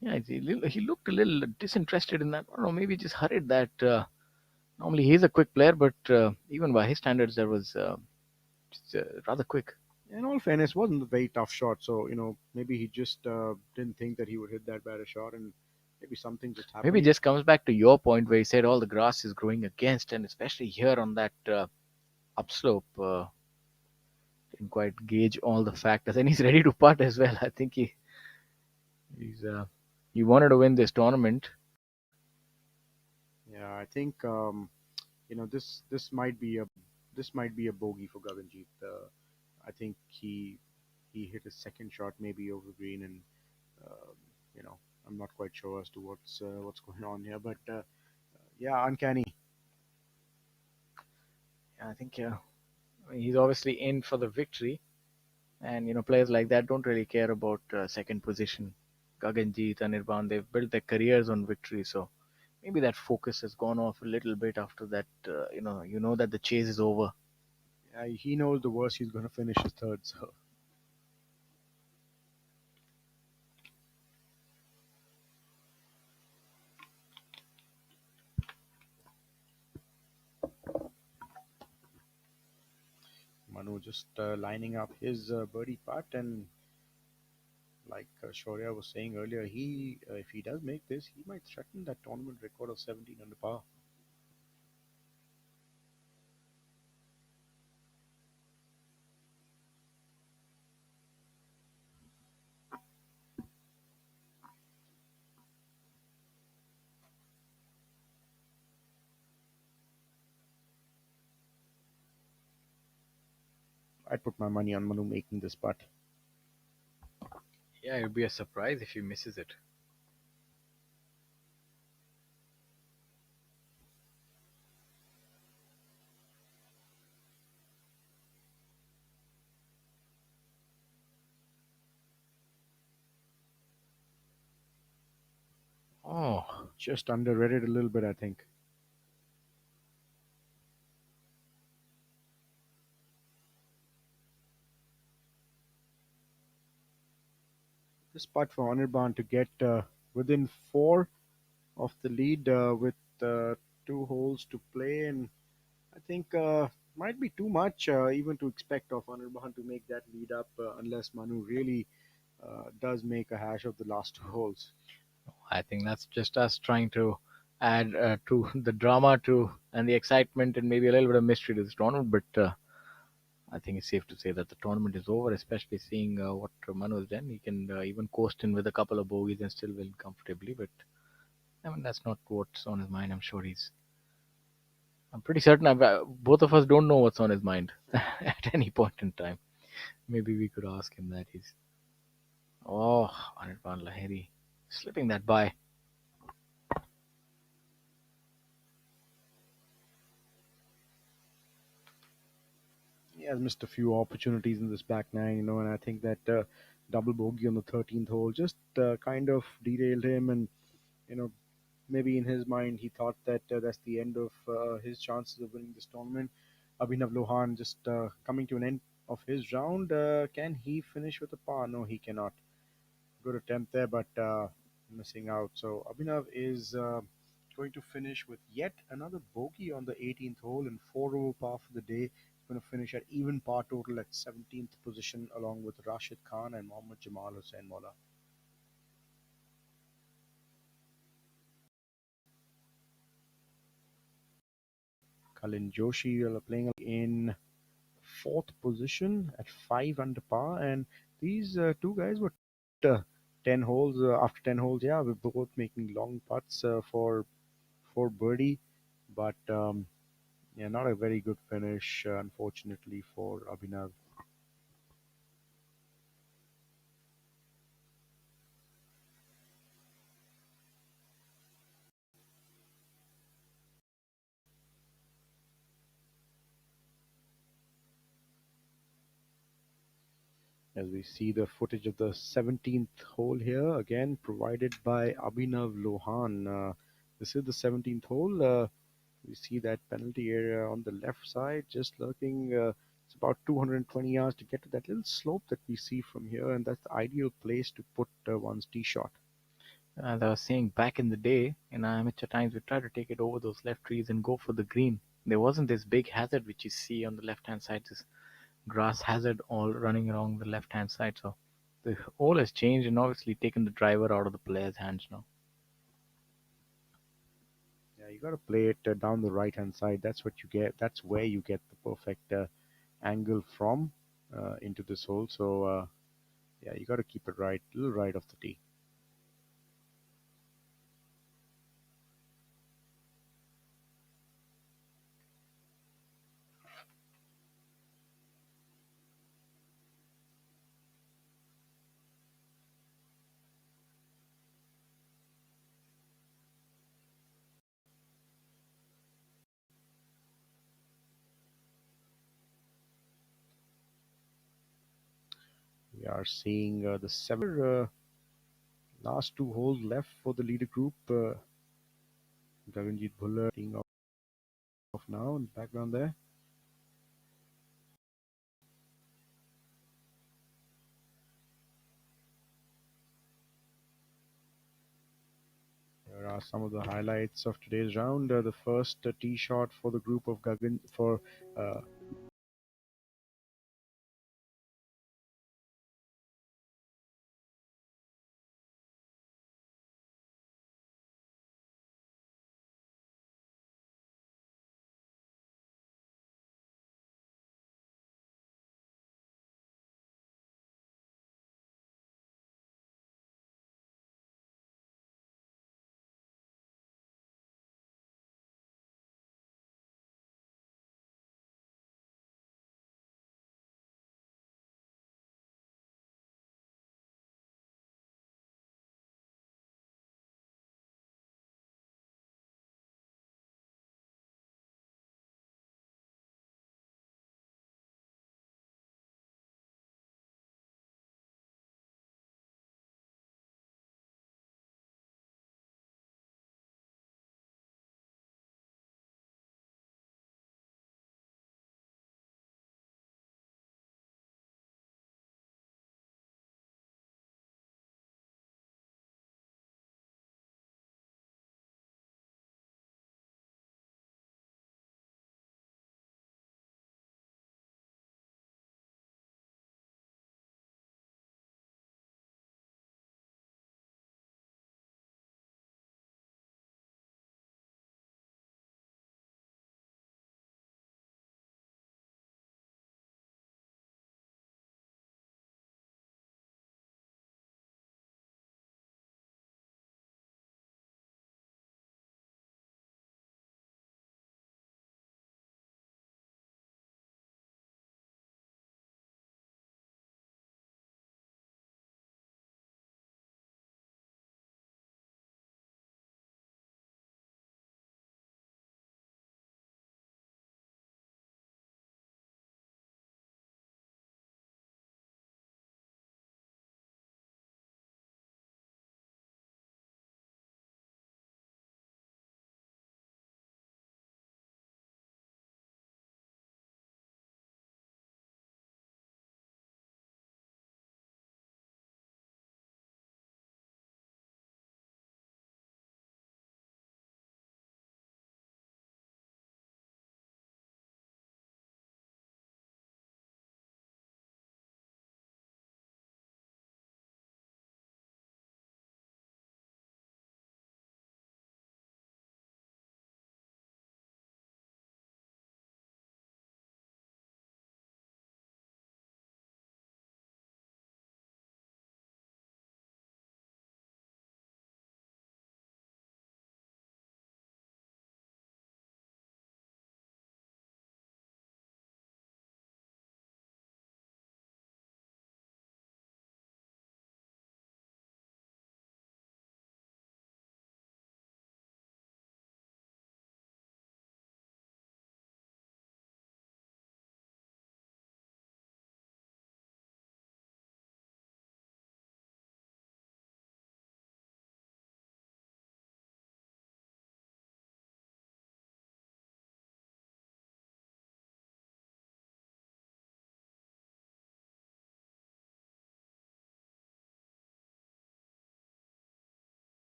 Yeah, he looked a little disinterested in that. I don't know, maybe just hurried that. Normally he's a quick player, but even by his standards, that was just, rather quick. In all fairness, wasn't a very tough shot. So maybe he just didn't think that he would hit that bad a shot, and maybe something just Maybe it happened. just comes back to your point where you said all the grass is growing against, and especially here on that upslope, didn't quite gauge all the factors, and he's ready to putt as well. I think he's he wanted to win this tournament. Yeah, I think this might be a bogey for Gaganjit. I think he hit his second shot maybe over green, and um, you know I'm not quite sure as to what's going on here, but yeah, uncanny. I think he's obviously in for the victory, and players like that don't really care about second position. Gaganjit, Anirban, they've built their careers on victory, so maybe that focus has gone off a little bit after that. You know that the chase is over. He knows the worst he's going to finish is third. So Manu just lining up his birdie putt, and like Shaurya was saying earlier, he if he does make this, he might threaten that tournament record of 17 under par. I'd put my money on Manu making this putt. Yeah, it would be a surprise if he misses it. Oh, Just underrated a little bit, I think. This putt for Anirban to get within four of the lead with two holes to play, and I think might be too much even to expect of Anirban to make that lead up unless Manu really does make a hash of the last two holes. I think that's just us trying to add to the drama to and the excitement and maybe a little bit of mystery to this tournament. But I think it's safe to say that the tournament is over, especially seeing what Manu has done. He can even coast in with a couple of bogeys and still win comfortably. But I mean, that's not what's on his mind. I'm pretty certain both of us don't know what's on his mind at any point in time. Maybe we could ask him that. He's oh, Anirban Lahiri slipping that by. has missed a few opportunities in this back nine, and I think that double bogey on the 13th hole just kind of derailed him, and you know, maybe in his mind he thought that that's the end of his chances of winning this tournament. Abhinav Lohan just coming to an end of his round. Can he finish with a par? No, he cannot. Good attempt there, but missing out. So Abhinav is going to finish with yet another bogey on the 18th hole and 4 over par for the day. He's going to finish at even par total at 17th position along with Rashid Khan and Mohammad Jamal Hussain Mola. Kalin Joshi playing in fourth position at 5 under par, and these two guys were uh, 10 holes after 10 holes. Yeah, we're both making long putts for birdie, but yeah, not a very good finish, unfortunately, for Abhinav. As we see the footage of the 17th hole here, again provided by Abhinav Lohan. This is the 17th hole. We see that penalty area on the left side, just lurking. It's about 220 yards to get to that little slope that we see from here, and that's the ideal place to put one's tee shot. As I was saying, back in the day, in our amateur times, we tried to take it over those left trees and go for the green. There wasn't this big hazard which you see on the left-hand side, this grass hazard all running along the left-hand side. So the hole has changed and obviously taken the driver out of the player's hands now. Yeah, you got to play it down the right hand side. That's what you get. That's where you get the perfect angle from into this hole. So yeah, you got to keep it right, a little right off the tee. We are seeing the last two holes left for the leader group. Gaganjeet Bhullar teeing off now in the background there. Here are some of the highlights of today's round. The first tee shot for the group of Gagan for uh,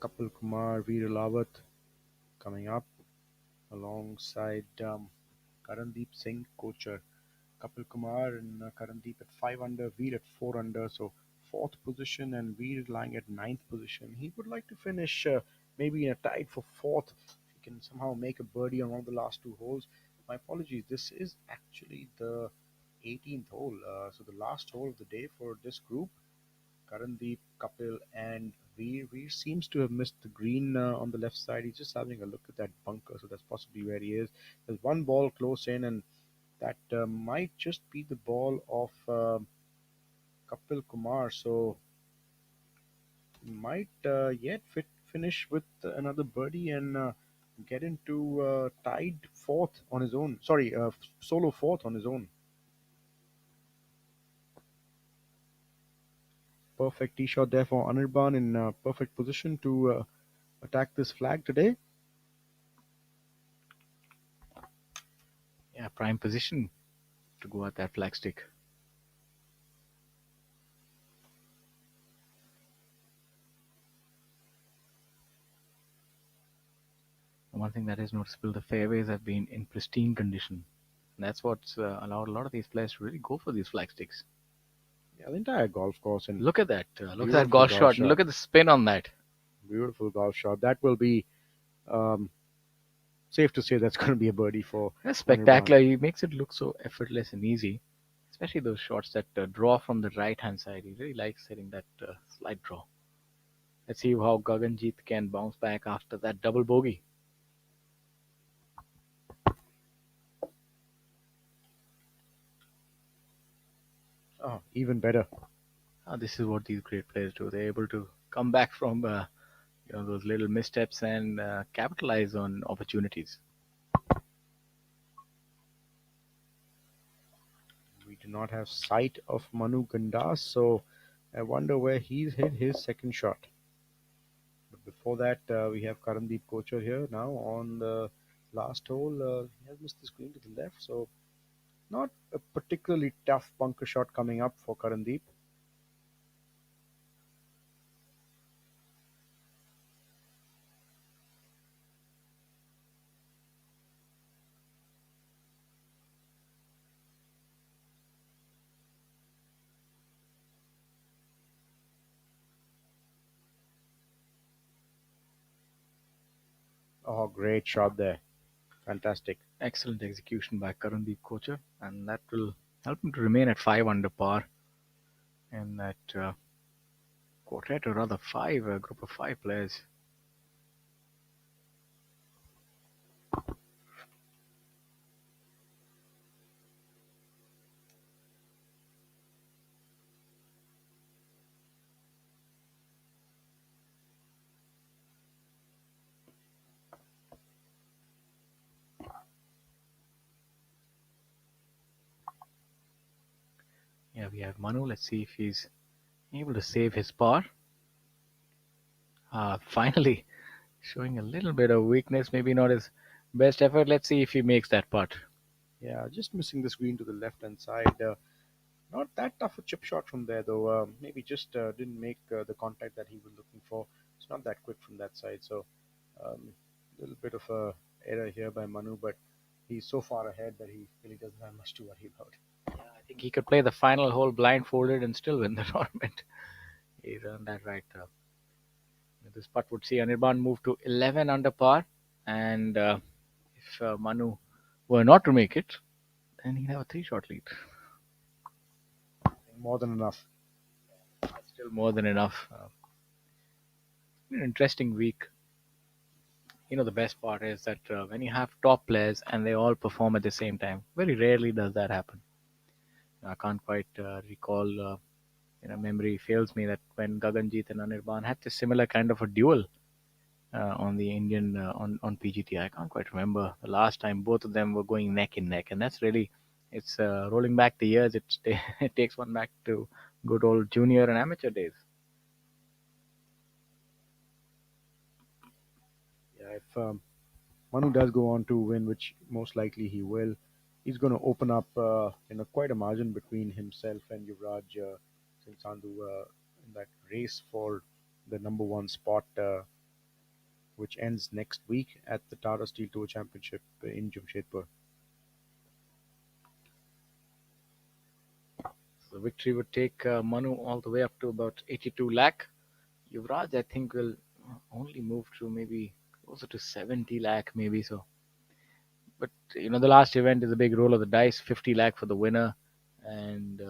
Kapil Kumar, Veer Lawat coming up alongside Karandeep Singh, Kochar. Kapil Kumar and Karandeep at 5 under, Veer at 4 under, so fourth position, and Veer lying at ninth position. He would like to finish maybe in a tied for fourth. If he can somehow make a birdie on one of the last two holes. My apologies, this is actually the 18th hole, so the last hole of the day for this group. Karandeep, Kapil, and Veer. Veer seems to have missed the green on the left side. He's just having a look at that bunker, so that's possibly where he is. There's one ball close in, and that might just be the ball of Kapil Kumar. So he might yet finish with another birdie and get into tied fourth on his own. Sorry, solo fourth on his own. Perfect tee shot there for Anirban in perfect position to attack this flag today. Yeah, prime position to go at that flagstick. One thing that is noticeable, the fairways have been in pristine condition. And that's what's allowed a lot of these players to really go for these flagsticks. Yeah, the entire golf course, and Look at that. Look at that beautiful golf golf shot. And shot. look at the spin on that. Beautiful golf shot. That will be um, safe to say that's going to be a birdie for That's Anirban. spectacular. He makes it look so effortless and easy. Especially those shots that draw from the right hand side. He really likes hitting that slight draw. Let's see how Gaganjeet can bounce back after that double bogey. Oh, even better. This is what these great players do. They're able to come back from those little missteps and capitalize on opportunities. We do not have sight of Manu Gandas, so I wonder where he's hit his second shot. But before that, we have Karandeep Kochar here now on the last hole. He has missed the screen to the left, so not a particularly tough bunker shot coming up for Karandeep. Oh, great shot there. Fantastic. Excellent execution by Karandeep Kochar, and that will help him to remain at 5 under par in that quartet, or rather five, a group of 5 players. Yeah, we have Manu. Let's see if he's able to save his par. Finally, showing a little bit of weakness, maybe not his best effort. Let's see if he makes that putt. Yeah, just missing the screen to the left hand side. Not that tough a chip shot from there, though. Maybe just didn't make the contact that he was looking for. It's not that quick from that side, so a little bit of a error here by Manu, but he's so far ahead that he really doesn't have much to worry about. Yeah, I think he could play the final hole blindfolded and still win the tournament. He's earned that right. This putt would see Anirban move to 11 under par, and if Manu were not to make it, then he'd have a 3-shot lead. More than enough. Still more than enough. An interesting week. The best part is that when you have top players and they all perform at the same time, very rarely does that happen. I can't quite recall. Memory fails me that when Gaganjeet and Anirban had this similar kind of a duel on the Indian on PGT. I can't quite remember the last time both of them were going neck and neck, and that's really it's rolling back the years. It takes one back to good old junior and amateur days. Yeah, if Manu does go on to win, which most likely he will, he's going to open up quite a margin between himself and Yuvraj Singh Sandhu in that race for the number one spot. which ends next week at the Tata Steel Tour Championship in Jamshedpur. The victory would take Manu all the way up to about 82 lakh. Yuvraj, I think, will only move to maybe closer to 70 lakh, maybe so. But the last event is a big roll of the dice. 50 lakh for the winner, and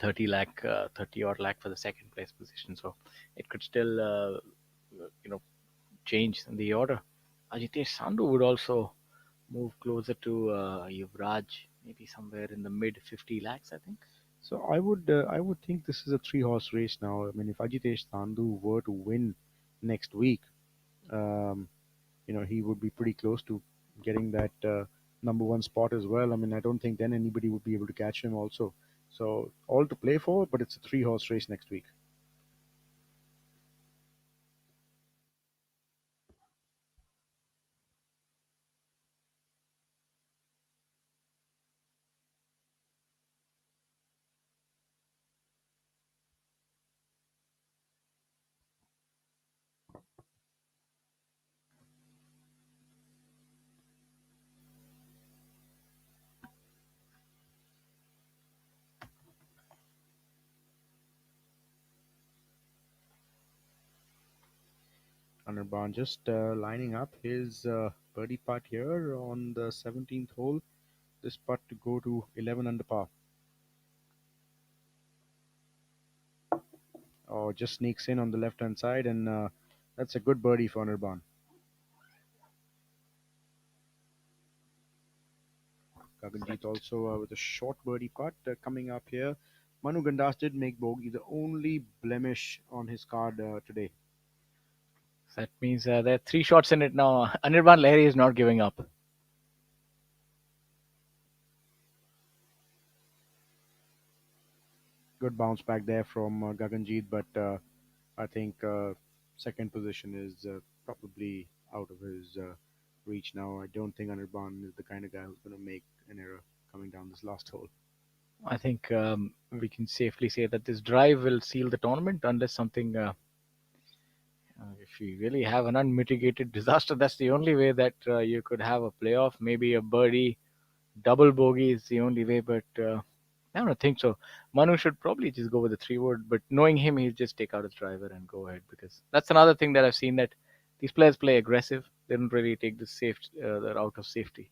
30 lakh, 30 odd lakh for the second place position. So it could still, you know, change in the order. Ajitesh Sandhu would also move closer to Yuvraj, maybe somewhere in the mid 50 lakhs, I think. So I would think this is a three-horse race now. I mean, if Ajitesh Sandhu were to win next week, um, he would be pretty close to getting that number one spot as well. I mean, I don't think then anybody would be able to catch him also. So all to play for, but it's a three-horse race next week. Anirban just lining up his birdie putt here on the 17th hole. This putt to go to 11 under par. Or just sneaks in on the left-hand side, and that's a good birdie for Anirban. Gaganjeet also with a short birdie putt coming up here. Manu Gandas did make bogey, the only blemish on his card today. So that means there are three shots in it now. Anirban Lahiri is not giving up. Good bounce back there from Gaganjeet, but I think second position is probably out of his reach now. I don't think Anirban is the kind of guy who's going to make an error coming down this last hole. I think we can safely say that this drive will seal the tournament unless something. If you really have an unmitigated disaster, that's the only way that you could have a playoff. Maybe a birdie, double bogey is the only way, but I don't think so. Manu should probably just go with the three wood, but knowing him, he'll just take out his driver and go ahead because that's another thing that I've seen that these players play aggressive. They don't really take the route of safety.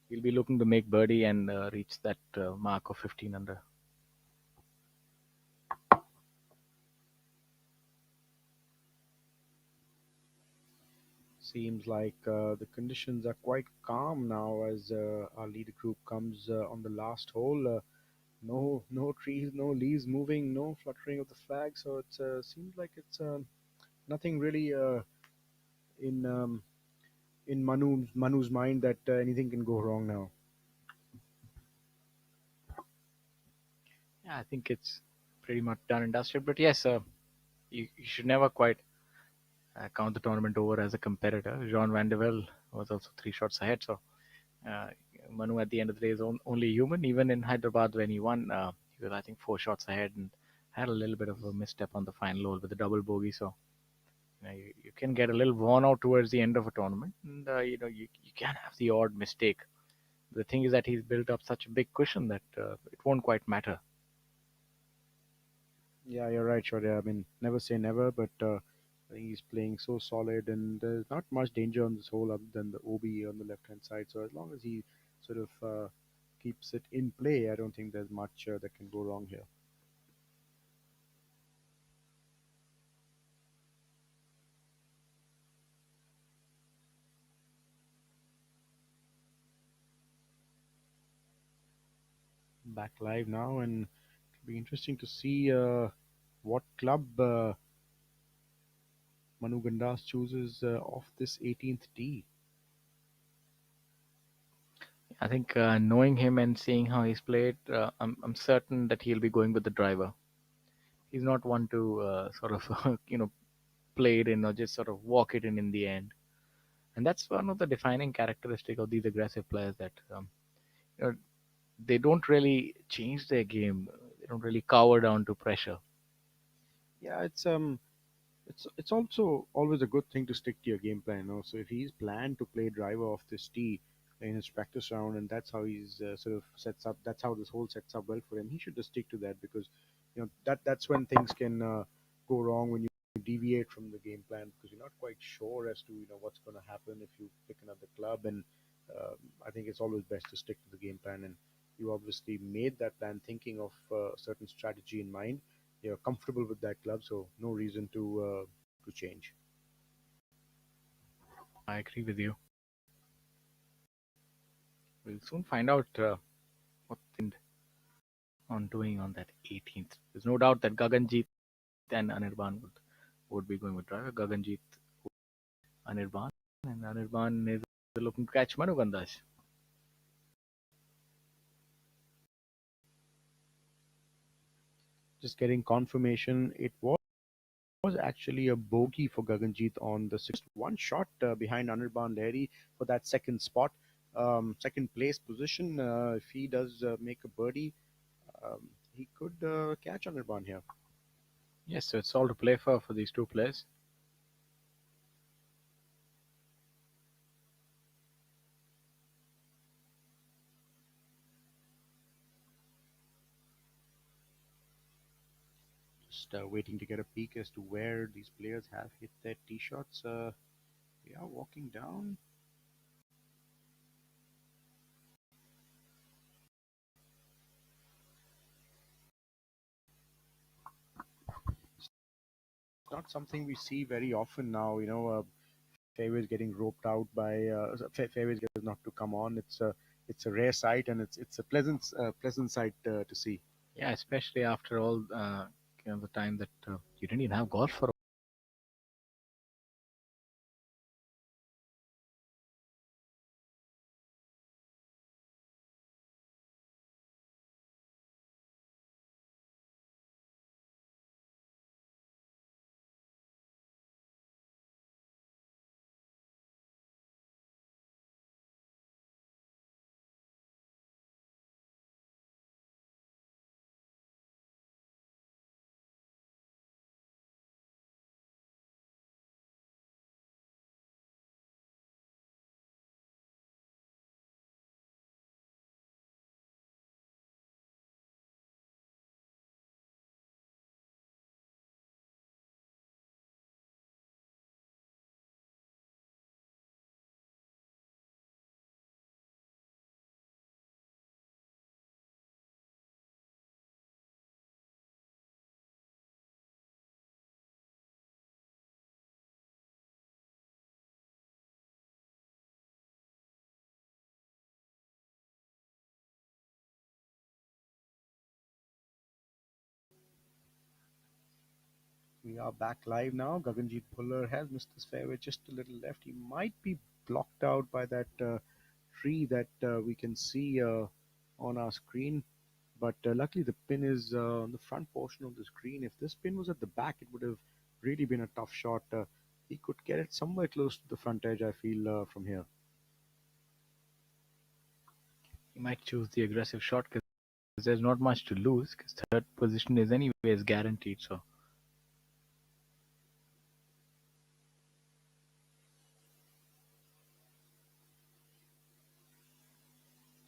He'll be looking to make birdie and reach that mark of 15 under. Seems like the conditions are quite calm now as our leader group comes on the last hole. No trees, no leaves moving, no fluttering of the flag. So it seems like it's nothing really in Manu's mind that anything can go wrong now. Yeah, I think it's pretty much done and dusted. But yes, you should never quite count the tournament over as a competitor. Jean Van de Velde was also three shots ahead. So uh, Manu, at the end of the day, is only human. Even in Hyderabad, when he won, he was, I think, four shots ahead and had a little bit of a misstep on the final hole with the double bogey. So you can get a little worn out towards the end of a tournament, and you can have the odd mistake. The thing is that he's built up such a big cushion that it won't quite matter. Yeah, you're right, Shaurya. I mean, never say never, but I think he's playing so solid, and there's not much danger on this hole other than the OB on the left-hand side. So as long as he sort of keeps it in play, I don't think there's much that can go wrong here. Back live now, and it'll be interesting to see what club Manu Gandas chooses off this 18th tee. I think knowing him and seeing how he's played, I'm certain that he'll be going with the driver. He's not one to sort of play it in or just sort of walk it in the end. And that's one of the defining characteristic of these aggressive players that you know, they don't really change their game. They don't really cower down to pressure. Yeah, It's also always a good thing to stick to your game plan. So if he's planned to play driver off this tee in his practice round, and that's how he's sort of sets up. That's how this hole sets up well for him. He should just stick to that because that's when things can go wrong when you deviate from the game plan because you're not quite sure as to what's going to happen if you pick another club. And I think it's always best to stick to the game plan. And you obviously made that plan thinking of a certain strategy in mind. You're comfortable with that club, so no reason to change. I agree with you. We'll soon find out what they intend on doing on that 18th. There's no doubt that Gaganjeet and Anirban would be going with driver. Gaganjeet, Anirban, and Anirban is looking to catch Manu Gandash. Just getting confirmation, it was actually a bogey for Gaganjeet on the sixth one shot behind Anirban Lahiri for that second spot, second place position. If he does make a birdie, he could catch Anirban here. Yes, so it's all to play for these two players. Just waiting to get a peek as to where these players have hit their tee shots. Yeah, walking down. Not something we see very often now. Fairways getting roped out by fairways getting not to come on. It's a rare sight and it's a pleasant sight to see. Yeah, especially after all the time that you didn't even have golf for. We are back live now. Gaganjeet Bhullar has missed this fairway just a little left. He might be blocked out by that tree that we can see on our screen. But luckily, the pin is on the front portion of the screen. If this pin was at the back, it would have really been a tough shot. He could get it somewhere close to the front edge, I feel, from here. He might choose the aggressive shot because there's not much to lose because third position is anyways guaranteed. So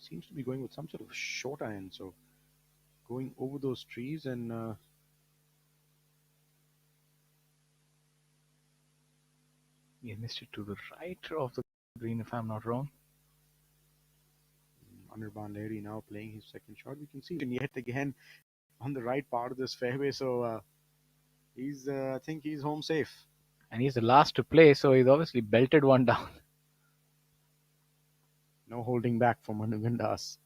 Seems to be going with some sort of short iron. So going over those trees and he missed it to the right of the green, if I'm not wrong. Anirban Lahiri now playing his second shot. We can see him yet again on the right part of this fairway. So I think he's home safe. And he's the last to play, so he's obviously belted one down. No holding back from Manu Gandas.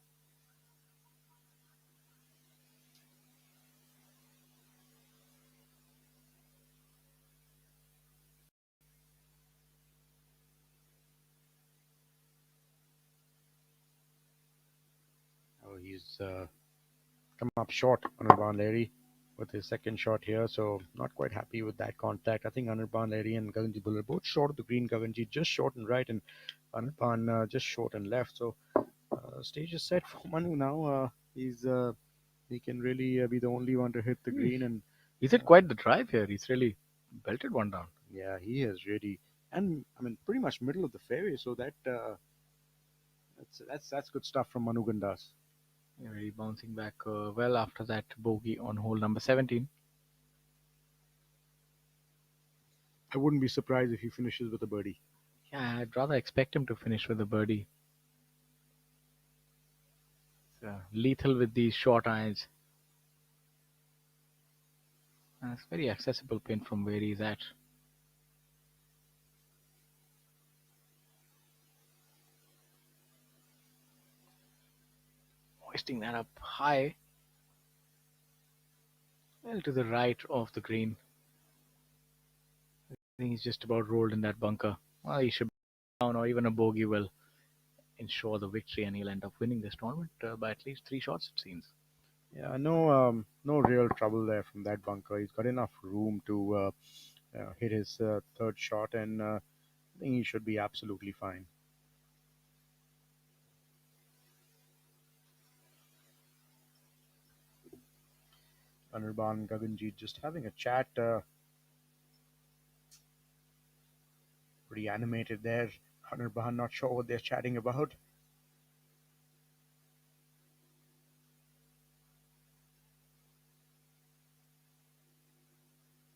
Oh, he's come up short, Anirban Lahiri, with his second shot here. So not quite happy with that contact. I think Anirban Lahiri and Gaganjeet Bhullar both short of the green. Gaganjeet just short and right, and Anirban just short and left. So stage is set for Manu now. He can really be the only one to hit the green, and He's hit quite the drive here. He's really belted one down. Yeah, he has really, and I mean, pretty much middle of the fairway. So that's good stuff from Manu Gandas. Yeah, really bouncing back well after that bogey on hole number 17. I wouldn't be surprised if he finishes with a birdie. Yeah, I'd rather expect him to finish with a birdie. Lethal with these short irons. It's very accessible pin from where he's at. Hoisting that up high, well to the right of the green. I think he's just about rolled in that bunker. Well, he should be down, or even a bogey will ensure the victory, and he'll end up winning this tournament by at least 3 shots, it seems. Yeah, no real trouble there from that bunker. He's got enough room to hit his third shot, and I think he should be absolutely fine. Anirban and Gaganjeet just having a chat, pretty animated there. Anirban not sure what they're chatting about.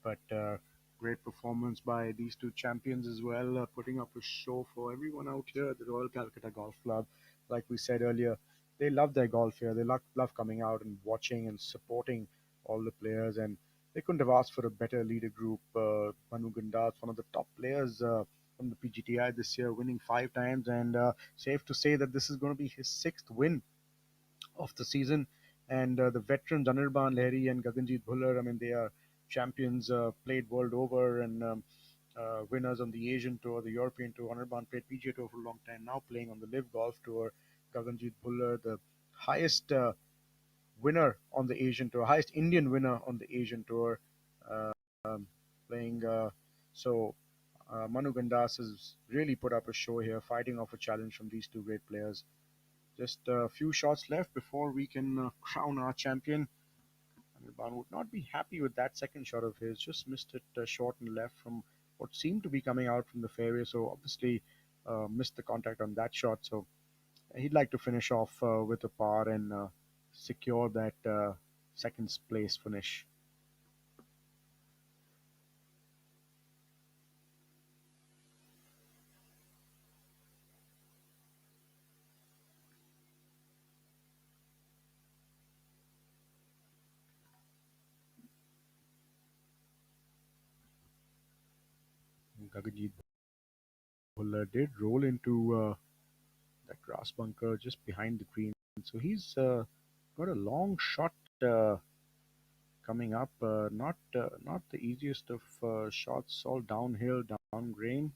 But great performance by these two champions as well, putting up a show for everyone out here at the Royal Calcutta Golf Club. Like we said earlier, they love their golf here. They love coming out and watching and supporting all the players. And they couldn't have asked for a better leader group. Manu Gandas, one of the top players from the PGTI this year, winning 5 times. And safe to say that this is going to be his sixth win of the season. And the veterans Anirban Lahiri and Gaganjeet Bhullar, I mean, they are champions, played world over, and winners on the Asian Tour, the European Tour. Anirban played PGA Tour for a long time, now playing on the Live Golf Tour. Gaganjeet Bhullar, the highest winner on the Asian Tour, highest Indian winner on the Asian Tour, um, playing. So Manu Gandas has really put up a show here, fighting off a challenge from these two great players. Just a few shots left before we can crown our champion. Anirban would not be happy with that second shot of his. Just missed it short and left from what seemed to be coming out from the fairway. So obviously missed the contact on that shot. So he'd like to finish off with a par and secure that second place finish. Gaganjeet Bhullar did roll into that grass bunker just behind the green. So he's got a long shot coming up. Not the easiest of shots, all downhill, down grain.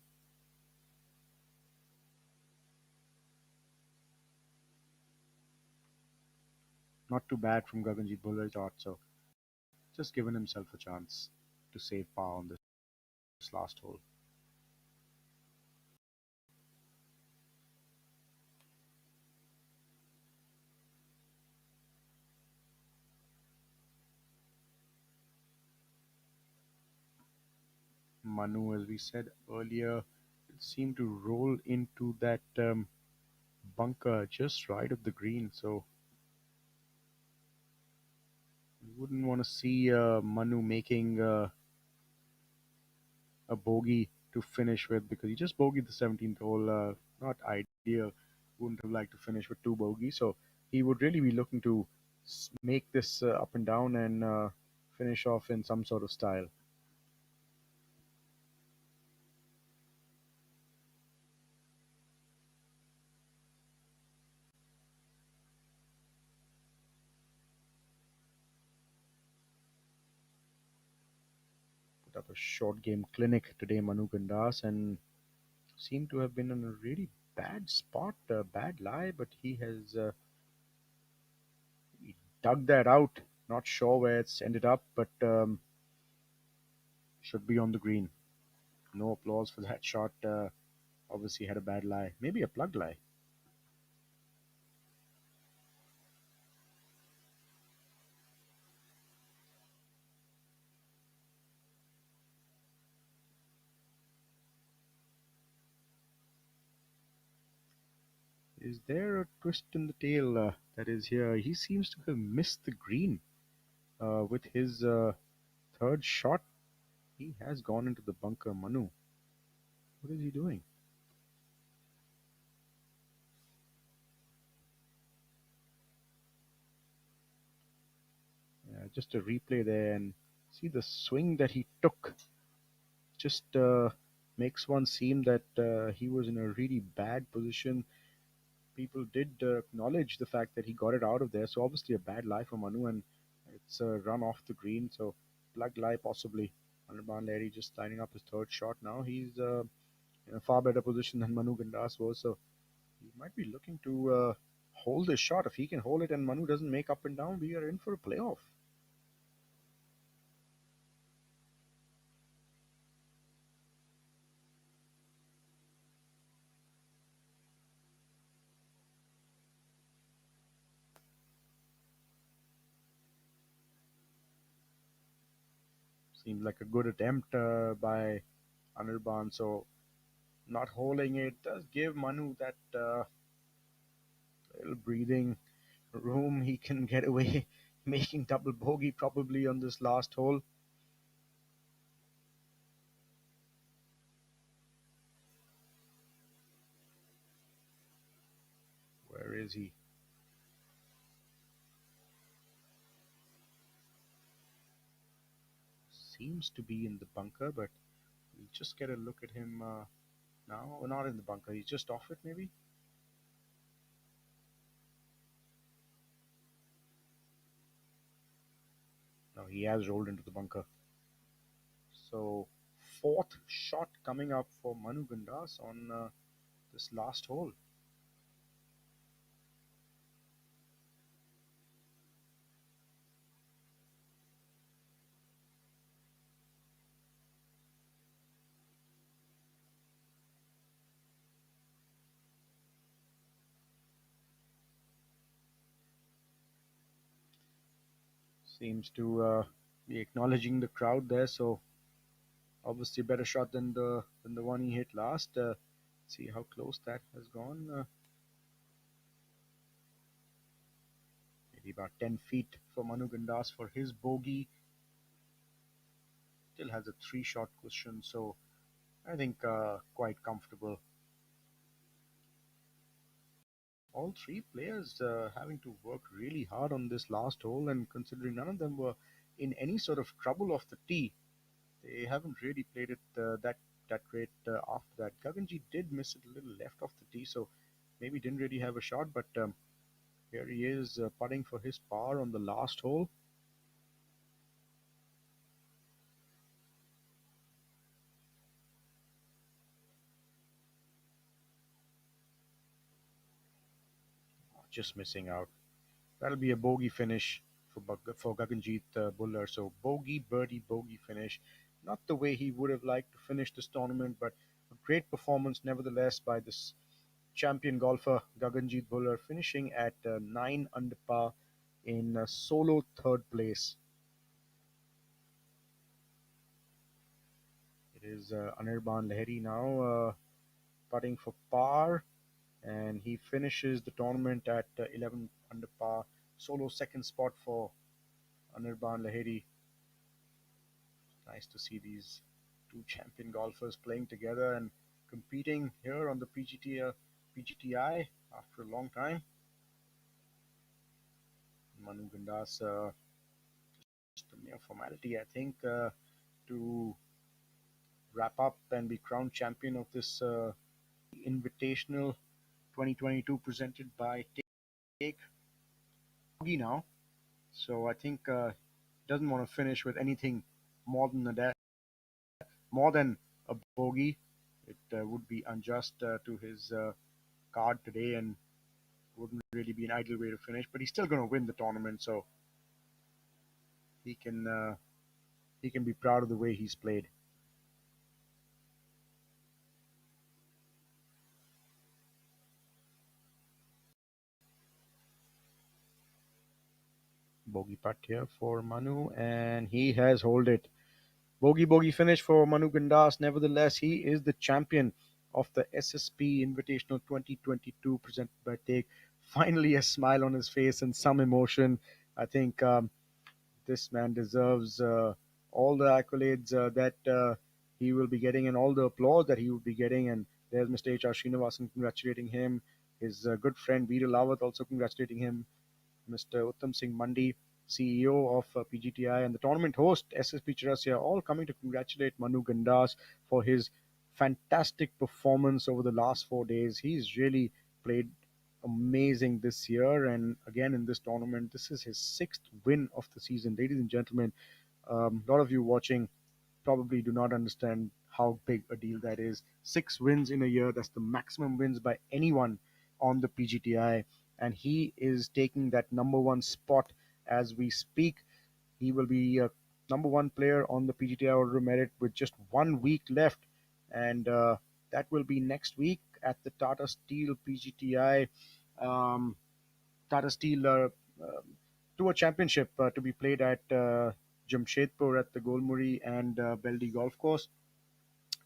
Not too bad from Gaganjeet Bhullar's shot. So just giving himself a chance to save par on this last hole. Manu, as we said earlier, seemed to roll into that bunker just right of the green. So you wouldn't want to see Manu making a bogey to finish with, because he just bogeyed the 17th hole. Not ideal. Wouldn't have liked to finish with two bogeys. So he would really be looking to make this up and down and finish off in some sort of style. Put up a short game clinic today, Manu Gandas, and seemed to have been in a really bad spot, bad lie, but he dug that out. Not sure where it's ended up, but should be on the green. No applause for that shot. Obviously had a bad lie, maybe a plug lie. Is there a twist in the tail that is here? He seems to have missed the green with his third shot. He has gone into the bunker. Manu, what is he doing? Just a replay there and see the swing that he took. Just makes one seem that he was in a really bad position. People did acknowledge the fact that he got it out of there. So obviously a bad lie for Manu, and it's a run off the green. So plug lie possibly. Anirban Lahiri just lining up his third shot now. He's in a far better position than Manu Gandas was. So he might be looking to hold this shot. If he can hold it and Manu doesn't make up and down, we are in for a playoff. Seems like a good attempt by Anirban. So not holding it does give Manu that little breathing room. He can get away making double bogey probably on this last hole. Where is he? Seems to be in the bunker, but we'll just get a look at him now. Not in the bunker. He's just off it, maybe. No, he has rolled into the bunker. So fourth shot coming up for Manu Gandas on this last hole. Seems to be acknowledging the crowd there. So obviously a better shot than the one he hit last. See how close that has gone. Maybe about 10 feet for Manu Gandas for his bogey. Still has a three-shot cushion, so I think quite comfortable. All three players having to work really hard on this last hole, and considering none of them were in any sort of trouble off the tee, they haven't really played it that great after that. Gaganji did miss it a little left off the tee, so maybe didn't really have a shot, but here he is putting for his par on the last hole. Just missing out. That'll be a bogey finish for Gaganjeet Bhullar. So bogey, birdie, bogey finish. Not the way he would have liked to finish this tournament, but a great performance nevertheless by this champion golfer Gaganjeet Bhullar, finishing at 9 under par in solo third place. It is Anirban Lahiri now putting for par, and he finishes the tournament at 11 under par, solo second spot for Anirban Lahiri. Nice to see these two champion golfers playing together and competing here on the PGTI after a long time. Manu Gandas, just a mere formality, I think, to wrap up and be crowned champion of this Invitational 2022 presented by Take Bogey now. So I think doesn't want to finish with anything more than a bogey. It would be unjust to his card today and wouldn't really be an ideal way to finish. But he's still going to win the tournament, so he can be proud of the way he's played. Bogey putt here for Manu, and he has holed it. Bogey finish for Manu Gandas. Nevertheless, he is the champion of the SSP Invitational 2022 presented by Take. Finally, a smile on his face and some emotion. I think this man deserves all the accolades that he will be getting and all the applause that he will be getting. And there's Mr. H.R. Srinivasan congratulating him. His good friend Veer Lawat also congratulating him. Mr. Uttam Singh Mandi, CEO of PGTI, and the tournament host SSP Chawrasia, all coming to congratulate Manu Gandas for his fantastic performance over the last 4 days. He's really played amazing this year, and again in this tournament, this is his sixth win of the season. Ladies and gentlemen, a lot of you watching probably do not understand how big a deal that is. 6 wins in a year, that's the maximum wins by anyone on the PGTI. And he is taking that number one spot as we speak. He will be a number one player on the PGTI Order of Merit with just 1 week left. And that will be next week at the Tata Steel PGTI. Um, Tata Steel Tour Championship to be played at Jamshedpur at the Golmuri and Beldi Golf Course.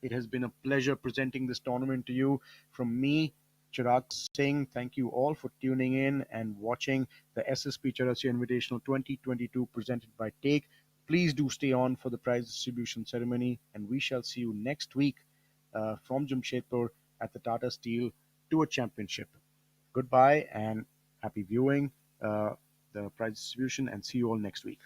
It has been a pleasure presenting this tournament to you from me, Chirag Singh. Thank you all for tuning in and watching the SSP Chawrasia Invitational 2022 presented by Take. Please do stay on for the prize distribution ceremony, and we shall see you next week from Jamshedpur at the Tata Steel Tour Championship. Goodbye and happy viewing the prize distribution, and see you all next week.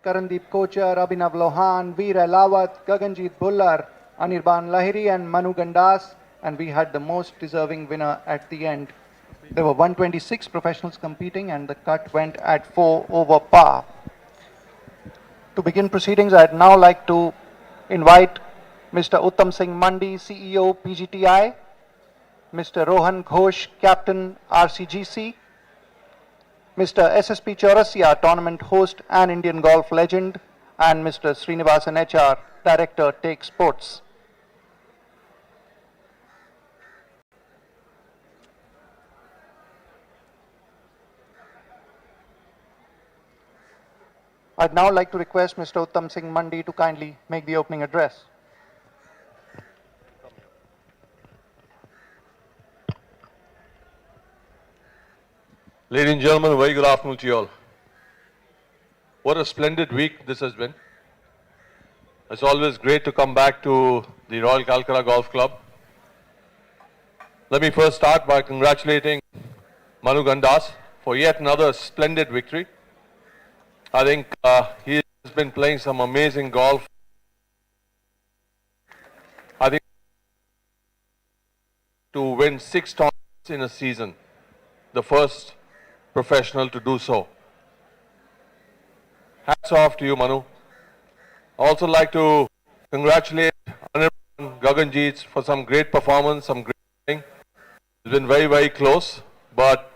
Karandeep Kochar, Abhinav Lohan, Veer Lawat, Gaganjeet Bhullar, Anirban Lahiri and Manu Gandas, and we had the most deserving winner at the end. There were 126 professionals competing and the cut went at 4 over par. To begin proceedings, I'd now like to invite Mr. Uttam Singh Mandi, CEO PGTI, Mr. Rohan Ghosh, Captain RCGC, Mr. SSP Chawrasia, Tournament Host and Indian Golf Legend, and Mr. Srinivasan HR, Director, Take Sports. I'd now like to request Mr. Uttam Singh Mandi to kindly make the opening address. Ladies and gentlemen, a very good afternoon to you all. What a splendid week this has been. It's always great to come back to the Royal Calcutta Golf Club. Let me first start by congratulating Manu Gandas for yet another splendid victory. I think he has been playing some amazing golf. I think to win 6 tournaments in a season, the first professional to do so. Hats off to you, Manu. I also like to congratulate Anirban Gaganjeet for some great performance, some great playing. It's been very, very close, but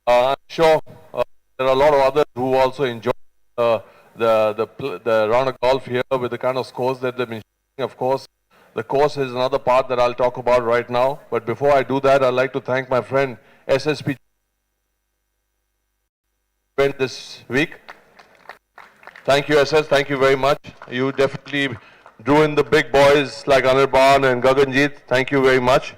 I'm sure there are a lot of others who also enjoy the round of golf here with the kind of scores that they've been showing. Of course, the course is another part that I'll talk about right now. But before I do that, I'd like to thank my friend SSP this week. Thank you, SS. Thank you very much. You definitely drew in the big boys like Anirban and Gaganjeet. Thank you very much.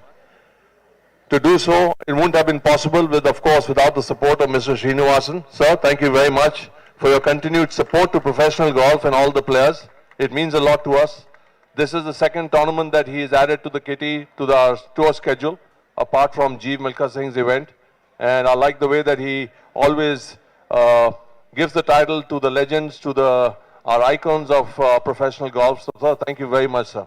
To do so, it wouldn't have been possible of course, without the support of Mr. Srinivasan. Sir, thank you very much for your continued support to professional golf and all the players. It means a lot to us. This is the second tournament that he has added to the kitty, to the tour schedule, apart from Jeev Milkha Singh's event. And I like the way that he always gives the title to the legends, to our icons of professional golf. So, sir, thank you very much, sir.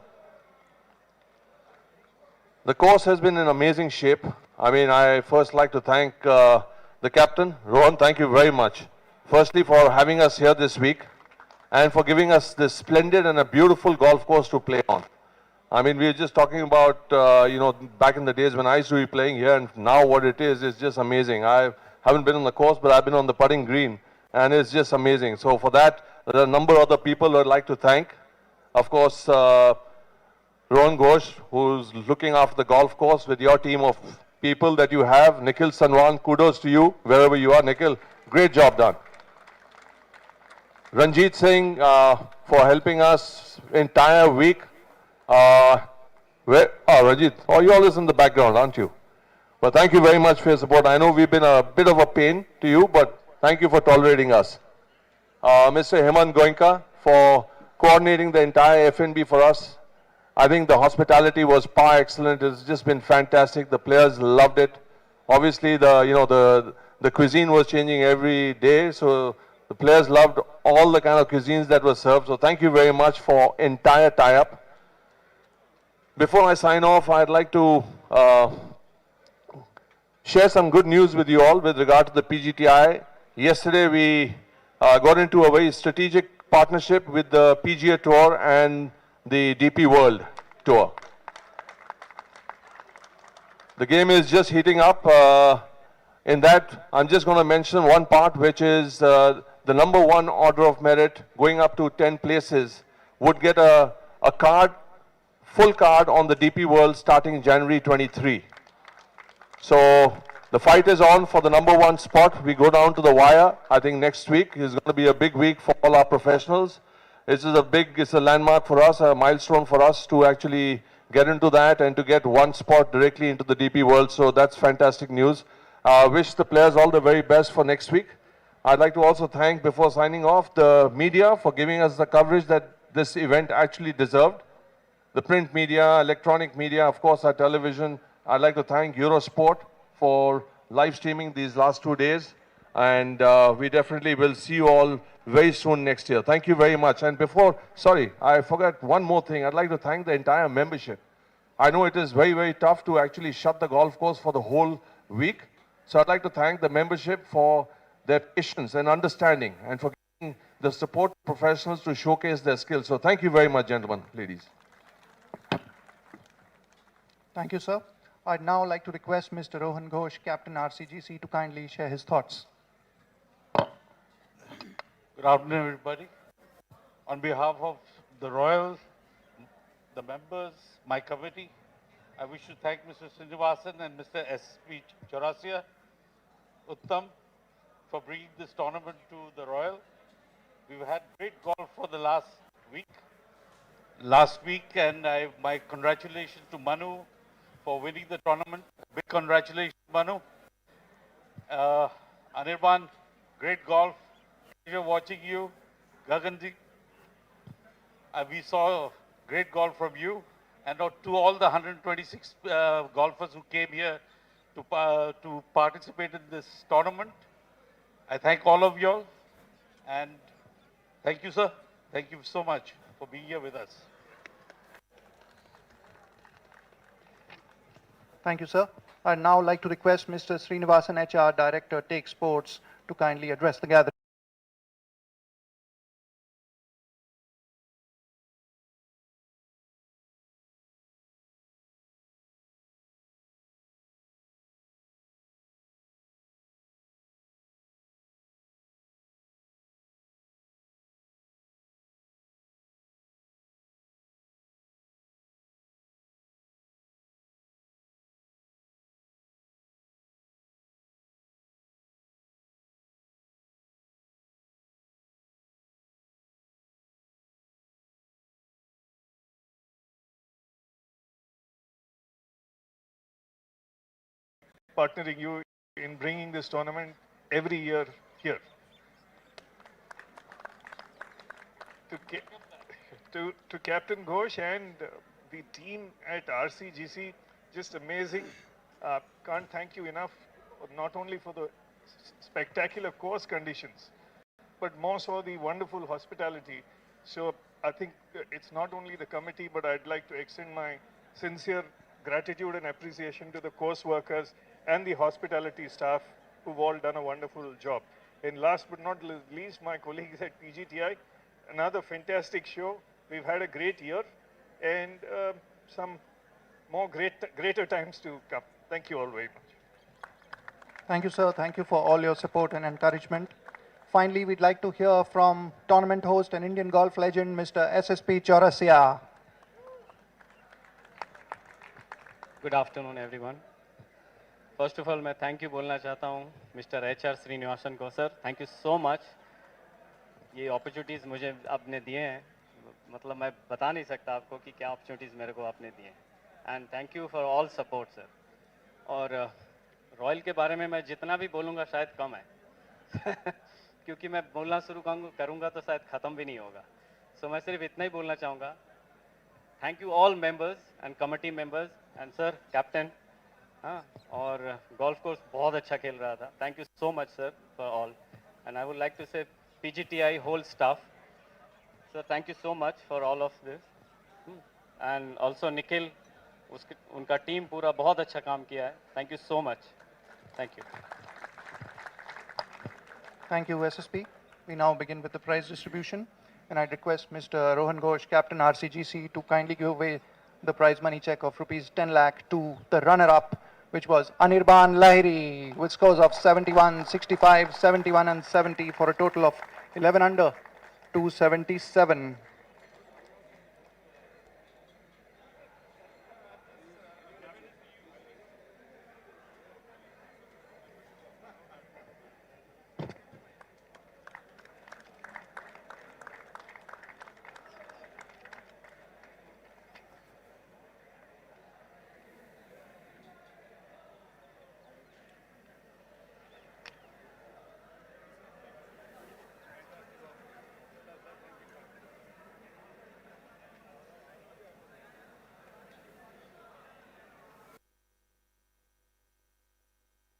The course has been in amazing shape. I mean, I first like to thank the captain, Rohan. Thank you very much. Firstly, for having us here this week and for giving us this splendid and a beautiful golf course to play on. I mean, we were just talking about, back in the days when I used to be playing here, and now what it is just amazing. I haven't been on the course, but I've been on the putting green, and it's just amazing. So for that, there are a number of other people I'd like to thank. Of course, Rohan Ghosh, who's looking after the golf course with your team of people that you have. Nikhil Sanwan, kudos to you, wherever you are. Nikhil, great job done. Ranjit Singh, for helping us entire week. Ranjit, you're always in the background, aren't you? Well, thank you very much for your support. I know we've been a bit of a pain to you, but thank you for tolerating us. Mr. Hemant Goenka, for coordinating the entire F&B for us. I think the hospitality was par excellent. It's just been fantastic. The players loved it. Obviously, the cuisine was changing every day, so the players loved all the kind of cuisines that were served. So thank you very much for entire tie-up. Before I sign off, I'd like to share some good news with you all with regard to the PGTI. Yesterday, we got into a very strategic partnership with the PGA Tour and the DP World Tour. The game is just heating up. In that, I'm just going to mention one part, which is the number 1 order of merit, going up to 10 places, would get a card, full card on the DP World starting January 23. So the fight is on for the number 1 spot. We go down to the wire. I think next week is going to be a big week for all our professionals. It's a landmark for us, a milestone for us to actually get into that and to get 1 spot directly into the DP World. So that's fantastic news. I wish the players all the very best for next week. I'd like to also thank, before signing off, the media for giving us the coverage that this event actually deserved. The print media, electronic media, of course, our television. I'd like to thank Eurosport for live streaming these last 2 days. And we definitely will see you all very soon next year. Thank you very much. And before, sorry, I forgot one more thing. I'd like to thank the entire membership. I know it is very, very tough to actually shut the golf course for the whole week. So I'd like to thank the membership for their patience and understanding and for giving the support professionals to showcase their skills. So thank you very much, gentlemen, ladies. Thank you, sir. I'd now like to request Mr. Rohan Ghosh, Captain RCGC, to kindly share his thoughts. Good afternoon, everybody. On behalf of the Royals, the members, my committee, I wish to thank Mr. Srinivasan and Mr. SSP Chawrasia Uttam for bringing this tournament to the Royal. We've had great golf for the last week. And my congratulations to Manu for winning the tournament. Big congratulations, Manu. Anirban, great golf. Pleasure watching you. Gaganji, we saw great golf from you. And to all the 126 golfers who came here to participate in this tournament, I thank all of you all. And thank you, sir. Thank you so much for being here with us. Thank you, sir. I'd now like to request Mr. Srinivasan HR, Director, Take Sports, to kindly address the gathering. Partnering you in bringing this tournament every year here. To Captain Ghosh and the team at RCGC, just amazing. Can't thank you enough, not only for the spectacular course conditions, but more so the wonderful hospitality. So I think it's not only the committee, but I'd like to extend my sincere gratitude and appreciation to the course workers and the hospitality staff who've all done a wonderful job. And last but not least, my colleagues at PGTI, another fantastic show. We've had a great year and some more greater times to come. Thank you all very much. Thank you, sir. Thank you for all your support and encouragement. Finally, we'd like to hear from tournament host and Indian golf legend, Mr. SSP Chawrasia. Good afternoon, everyone. First of all, मैं thank you बोलना चाहता हूँ Mr. HR Srinivasan को sir. Thank you so much. ये opportunities मुझे आपने दिए हैं. मतलब मैं बता नहीं सकता आपको कि क्या opportunities मेरे को आपने दिए हैं. And thank you for all support, sir. और रॉयल के बारे में मैं जितना भी बोलूँगा शायद कम है. क्योंकि मैं बोलना शुरू करूँगा तो शायद ख़त्म भी नहीं होगा. So मैं सिर्फ इतना ही बोलना चाहूँगा. Thank you all members and committee members and sir, captain. हाँ, और golf course बहुत अच्छा खेल रहा था. Thank you so much, sir, for all. And I would like to say PGTI whole staff. Sir, thank you so much for all of this. And also Nikhil, उनका team पूरा बहुत अच्छा काम किया है. Thank you so much. Thank you. Thank you, SSP. We now begin with the prize distribution. And I request Mr. Rohan Ghosh, Captain RCGC, to kindly give away the prize money check of rupees 10 lakh to the runner-up, which was Anirban Lahiri, with scores of 71, 65, 71 and 70 for a total of 11 under 277.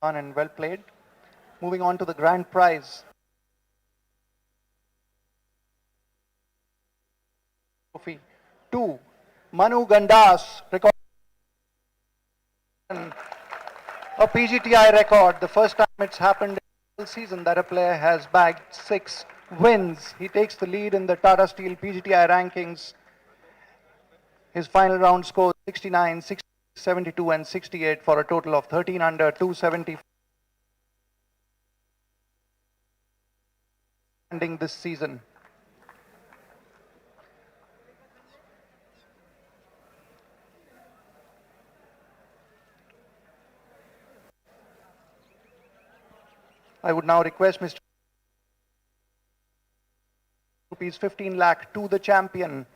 And well played. Moving on to the grand prize. trophy. 2. Manu Gandas, record a PGTI record. The first time it's happened in the season that a player has bagged 6 wins. He takes the lead in the Tata Steel PGTI rankings. His final round score 69, 60, 72 and 68 for a total of 13 under 270 ending this season. I would now request Mr. Rupees 15 lakh to the champion.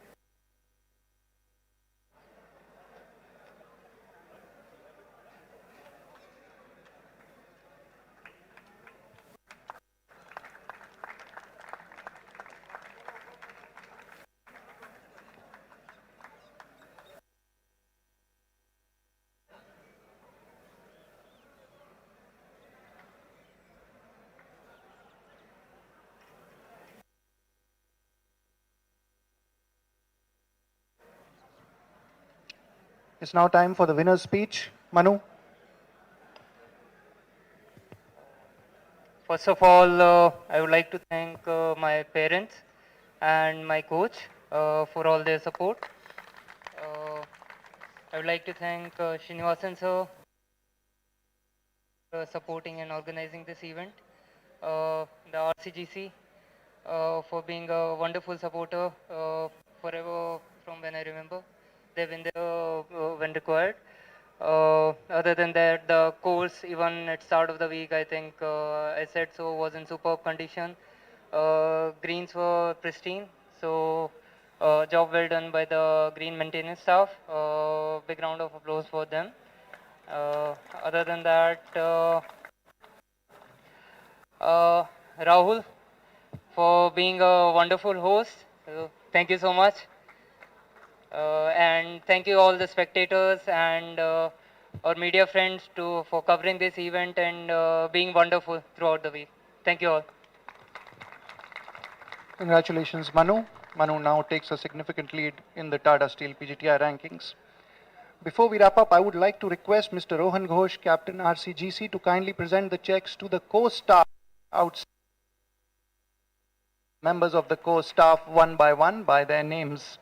It's now time for the winner's speech. Manu. First of all, I would like to thank my parents and my coach for all their support. I would like to thank Srinivasan sir supporting and organizing this event. The RCGC for being a wonderful supporter forever from when I remember. They've been there when required. Other than that, the course, even at start of the week, I think I said so, was in superb condition. Greens were pristine, so job well done by the green maintenance staff. Big round of applause for them. Other than that, Rahul, for being a wonderful host. Thank you so much. And thank you all the spectators and our media friends for covering this event and being wonderful throughout the week. Thank you all. Congratulations, Manu. Manu now takes a significant lead in the Tata Steel PGTI rankings. Before we wrap up, I would like to request Mr. Rohan Ghosh, Captain RCGC, to kindly present the checks to the core staff outside. Members of the core staff one by one by their names.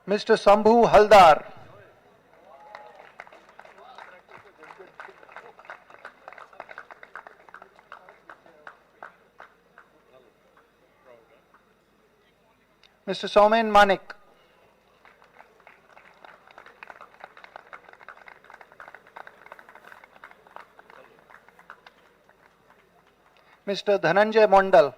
Mr. Sambhu Haldar. Mr. Somen Manik. Mr. Dhananjay Mondal.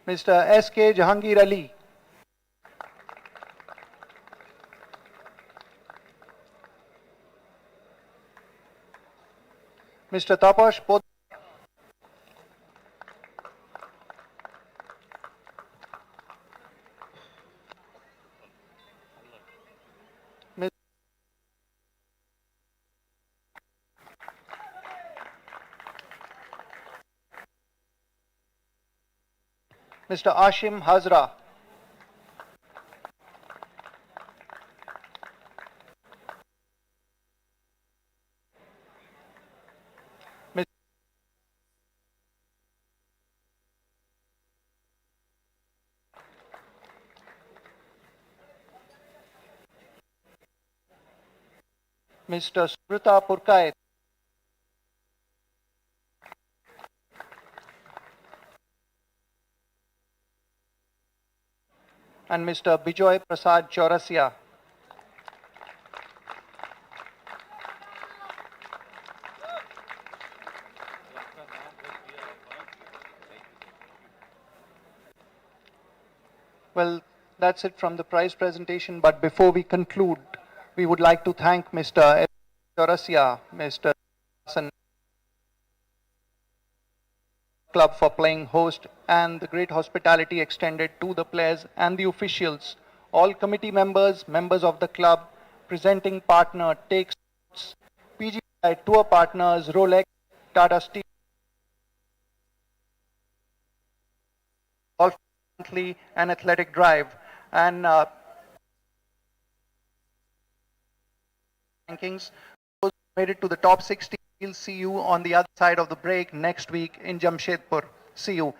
Mr. S.K. Jahangir Ali. Mr. Taposh Pod. Mr. Ashim Hazra. Mr. Smrita Purkait. And Mr. Bijoy Prasad Chaurasia. Well, That's it from the prize presentation. But before we conclude, we would like to thank Mr. SSP Chawrasia, Mr. Hassan Club for playing host, and the great hospitality extended to the players and the officials. All committee members, members of the club, presenting partner, Take Sports, PGI Tour partners, Rolex, Tata Steel, Golf Monthly, and Athletic Drive. And rankings, those who made it to the top 60. We'll see you on the other side of the break next week in Jamshedpur. See you.